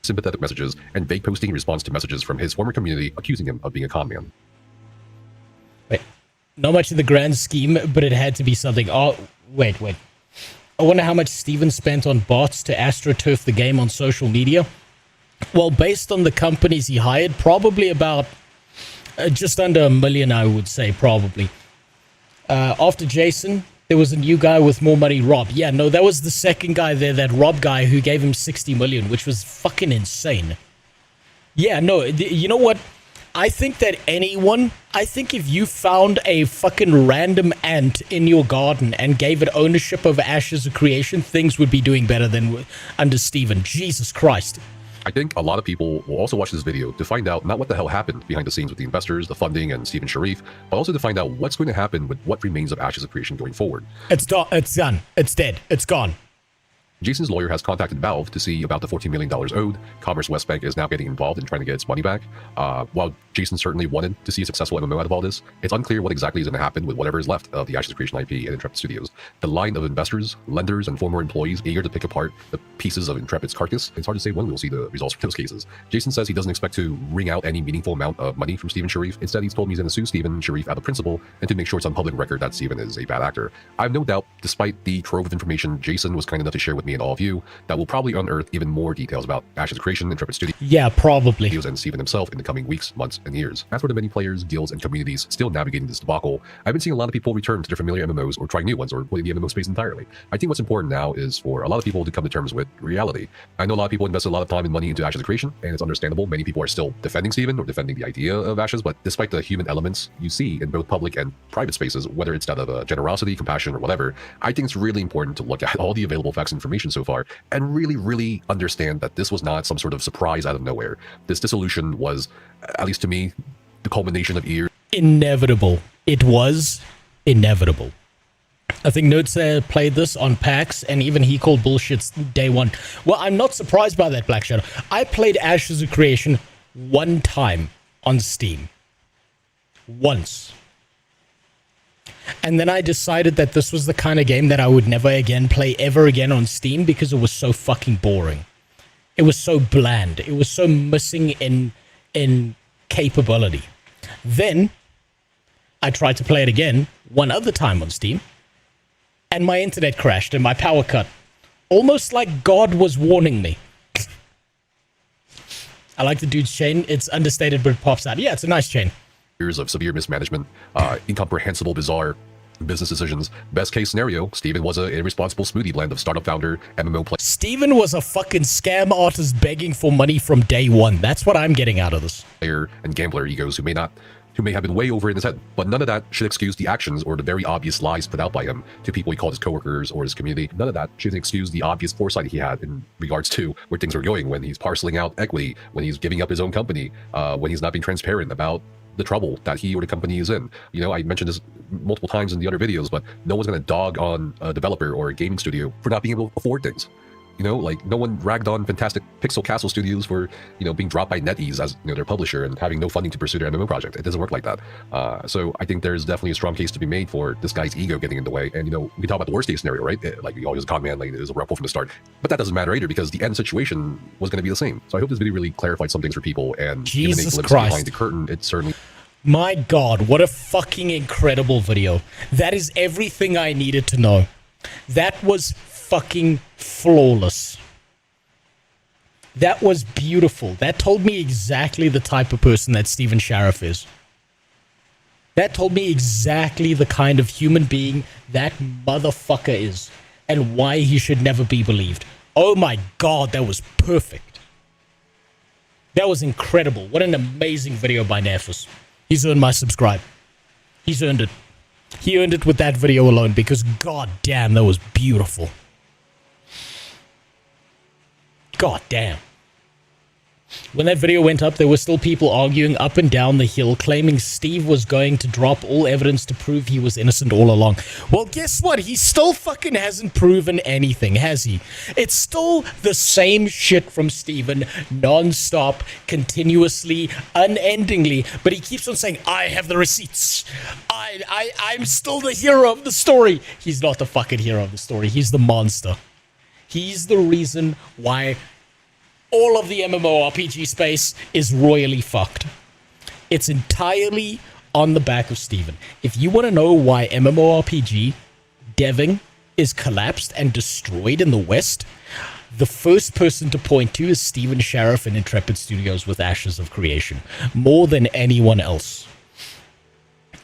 Sympathetic messages and vague posting in response to messages from his former community accusing him of being a con man. Wait, not much in the grand scheme, but it had to be something. Oh, wait. I wonder how much Steven spent on bots to astroturf the game on social media. Well, based on the companies he hired, probably about just under $1 million, I would say, probably. After Jason, there was a new guy with more money, Rob. Yeah, no, that was the second guy there, that Rob guy who gave him 60 million, which was fucking insane. Yeah, no, you know what? I think that I think if you found a fucking random ant in your garden and gave it ownership of Ashes of Creation, things would be doing better than under Steven. Jesus Christ. I think a lot of people will also watch this video to find out not what the hell happened behind the scenes with the investors, the funding, and Steven Sharif, but also to find out what's going to happen with what remains of Ashes of Creation going forward. It's done. It's done. It's dead. It's gone. Jason's lawyer has contacted Valve to see about the $14 million owed. Commerce West Bank is now getting involved in trying to get its money back. While Jason certainly wanted to see a successful MMO out of all this, it's unclear what exactly is going to happen with whatever is left of the Ashes of Creation IP and Intrepid Studios. The line of investors, lenders, and former employees eager to pick apart the pieces of Intrepid's carcass, it's hard to say when we'll see the results from those cases. Jason says he doesn't expect to wring out any meaningful amount of money from Steven Sharif. Instead, he's told me he's going to sue Steven Sharif out of principle and to make sure it's on public record that Steven is a bad actor. I have no doubt, despite the trove of information Jason was kind enough to share with me and all of you, that will probably unearth even more details about Ashes of Creation, Intrepid Studios, yeah, probably, and Steven himself in the coming weeks, months, and years. As for the many players, guilds, and communities still navigating this debacle, I've been seeing a lot of people return to their familiar MMOs or try new ones or quit the MMO space entirely. I think what's important now is for a lot of people to come to terms with reality. I know a lot of people invested a lot of time and money into Ashes of Creation, and it's understandable. Many people are still defending Steven or defending the idea of Ashes, but despite the human elements you see in both public and private spaces, whether it's that of generosity, compassion, or whatever, I think it's really important to look at all the available facts and information so far and really understand that this was not some sort of surprise out of nowhere. This dissolution was, at least to me, the culmination of years. Inevitable. It was inevitable. I think Notes played this on PAX, and even he called bullshit day one. Well, I'm not surprised by that, Black Shadow. I played Ashes of Creation one time on Steam. Once. And then I decided that this was the kind of game that I would never again play ever again on Steam because it was so fucking boring. It was so bland. It was so missing in capability. Then I tried to play it again one other time on Steam, and my internet crashed and my power cut. Almost like God was warning me. I like the dude's chain. It's understated, but it pops out. Yeah, it's a nice chain. Years of severe mismanagement, incomprehensible, bizarre business decisions. Best case scenario, Steven was an irresponsible smoothie blend of startup founder, MMO player. Steven was a fucking scam artist begging for money from day one. That's what I'm getting out of this. And gambler egos who may have been way over in his head, but none of that should excuse the actions or the very obvious lies put out by him to people he called his coworkers or his community. None of that should excuse the obvious foresight he had in regards to where things are going when he's parceling out equity, when he's giving up his own company, when he's not being transparent about the trouble that he or the company is in. You know, I mentioned this multiple times in the other videos, but no one's going to dog on a developer or a gaming studio for not being able to afford things. You know, like no one ragged on Fantastic Pixel Castle Studios for, you know, being dropped by NetEase as, you know, their publisher and having no funding to pursue their MMO project. It doesn't work like that. So I think there's definitely a strong case to be made for this guy's ego getting in the way. And, you know, we talk about the worst case scenario, right? Like, he always was a con man, like, it was a rebel from the start. But that doesn't matter either because the end situation was going to be the same. So I hope this video really clarified some things for people and Jesus given a glimpse Christ. behind the curtain. It certainly... My God, what a fucking incredible video. That is everything I needed to know. That was fucking flawless. That was beautiful. That told me exactly the type of person that Steven Sheriff is. That told me exactly the kind of human being that motherfucker is and why he should never be believed. Oh my God, that was perfect. That was incredible. What an amazing video by Nephis. He's earned my subscribe. He's earned it. He earned it with that video alone because god damn, that was beautiful. God damn. When that video went up, there were still people arguing up and down the hill, claiming Steve was going to drop all evidence to prove he was innocent all along. Well, guess what? He still fucking hasn't proven anything, has he? It's still the same shit from Steven, non-stop, continuously, unendingly, but he keeps on saying, I have the receipts. I'm still the hero of the story. He's not the fucking hero of the story. He's the monster. He's the reason why all of the MMORPG space is royally fucked. It's entirely on the back of Steven. If you want to know why MMORPG deving is collapsed and destroyed in the West, the first person to point to is Steven Sheriff and Intrepid Studios with Ashes of Creation, more than anyone else.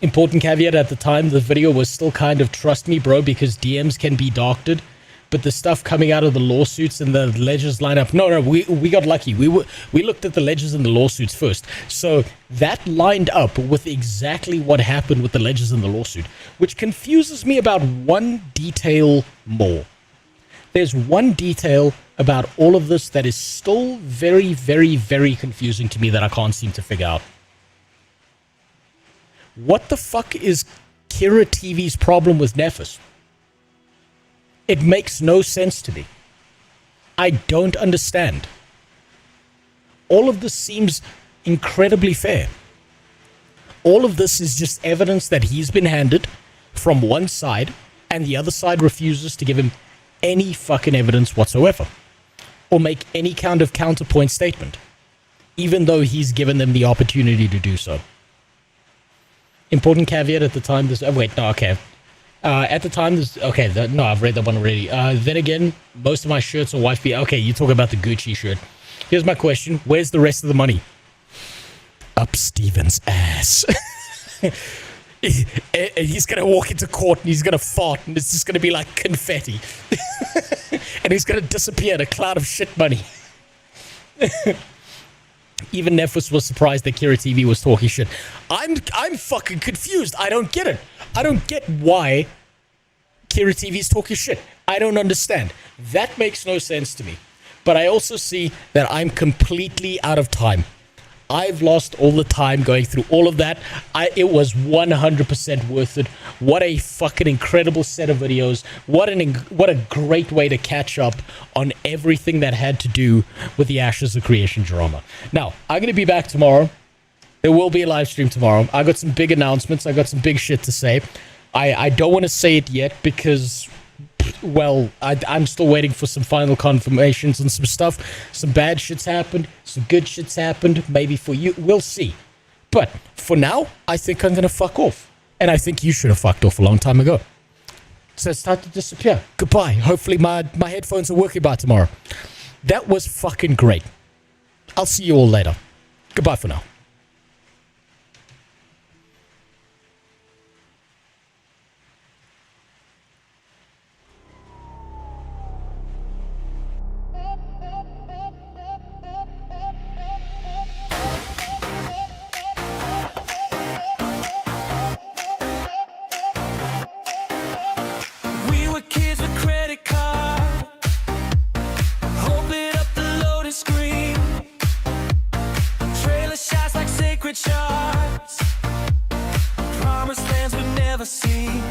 Important caveat, at the time, the video was still kind of trust me, bro, because DMs can be doctored. But the stuff coming out of the lawsuits and the ledgers lineup, no, we got lucky. We looked at the ledgers and the lawsuits first. So that lined up with exactly what happened with the ledgers and the lawsuit, which confuses me about one detail more. There's one detail about all of this that is still very, very, very confusing to me that I can't seem to figure out. What the fuck is Kira TV's problem with Nephis? It makes no sense to me. I don't understand. All of this seems incredibly fair. All of this is just evidence that he's been handed from one side and the other side refuses to give him any fucking evidence whatsoever or make any kind of counterpoint statement, even though he's given them the opportunity to do so. Important caveat at the time, at the time, no, I've read that one already. Then again, most of my shirts are wife beater. Okay, you talk about the Gucci shirt. Here's my question. Where's the rest of the money? Up Steven's ass. He's going to walk into court and he's going to fart and it's just going to be like confetti. And he's going to disappear in a cloud of shit money. Even Nephis was surprised that Kira TV was talking shit. I'm fucking confused. I don't get it. I don't get why Kira TV is talking shit. I don't understand. That makes no sense to me. But I also see that I'm completely out of time. I've lost all the time going through all of that. It was 100% worth it. What a fucking incredible set of videos. What a great way to catch up on everything that had to do with the Ashes of Creation drama. Now, I'm going to be back tomorrow. There will be a live stream tomorrow. I got some big announcements. I got some big shit to say. I don't want to say it yet because, well, I'm still waiting for some final confirmations and some stuff. Some bad shit's happened. Some good shit's happened. Maybe for you. We'll see. But for now, I think I'm going to fuck off. And I think you should have fucked off a long time ago. So it's time to disappear. Goodbye. Hopefully my headphones are working by tomorrow. That was fucking great. I'll see you all later. Goodbye for now. Shards, promised lands we've never seen.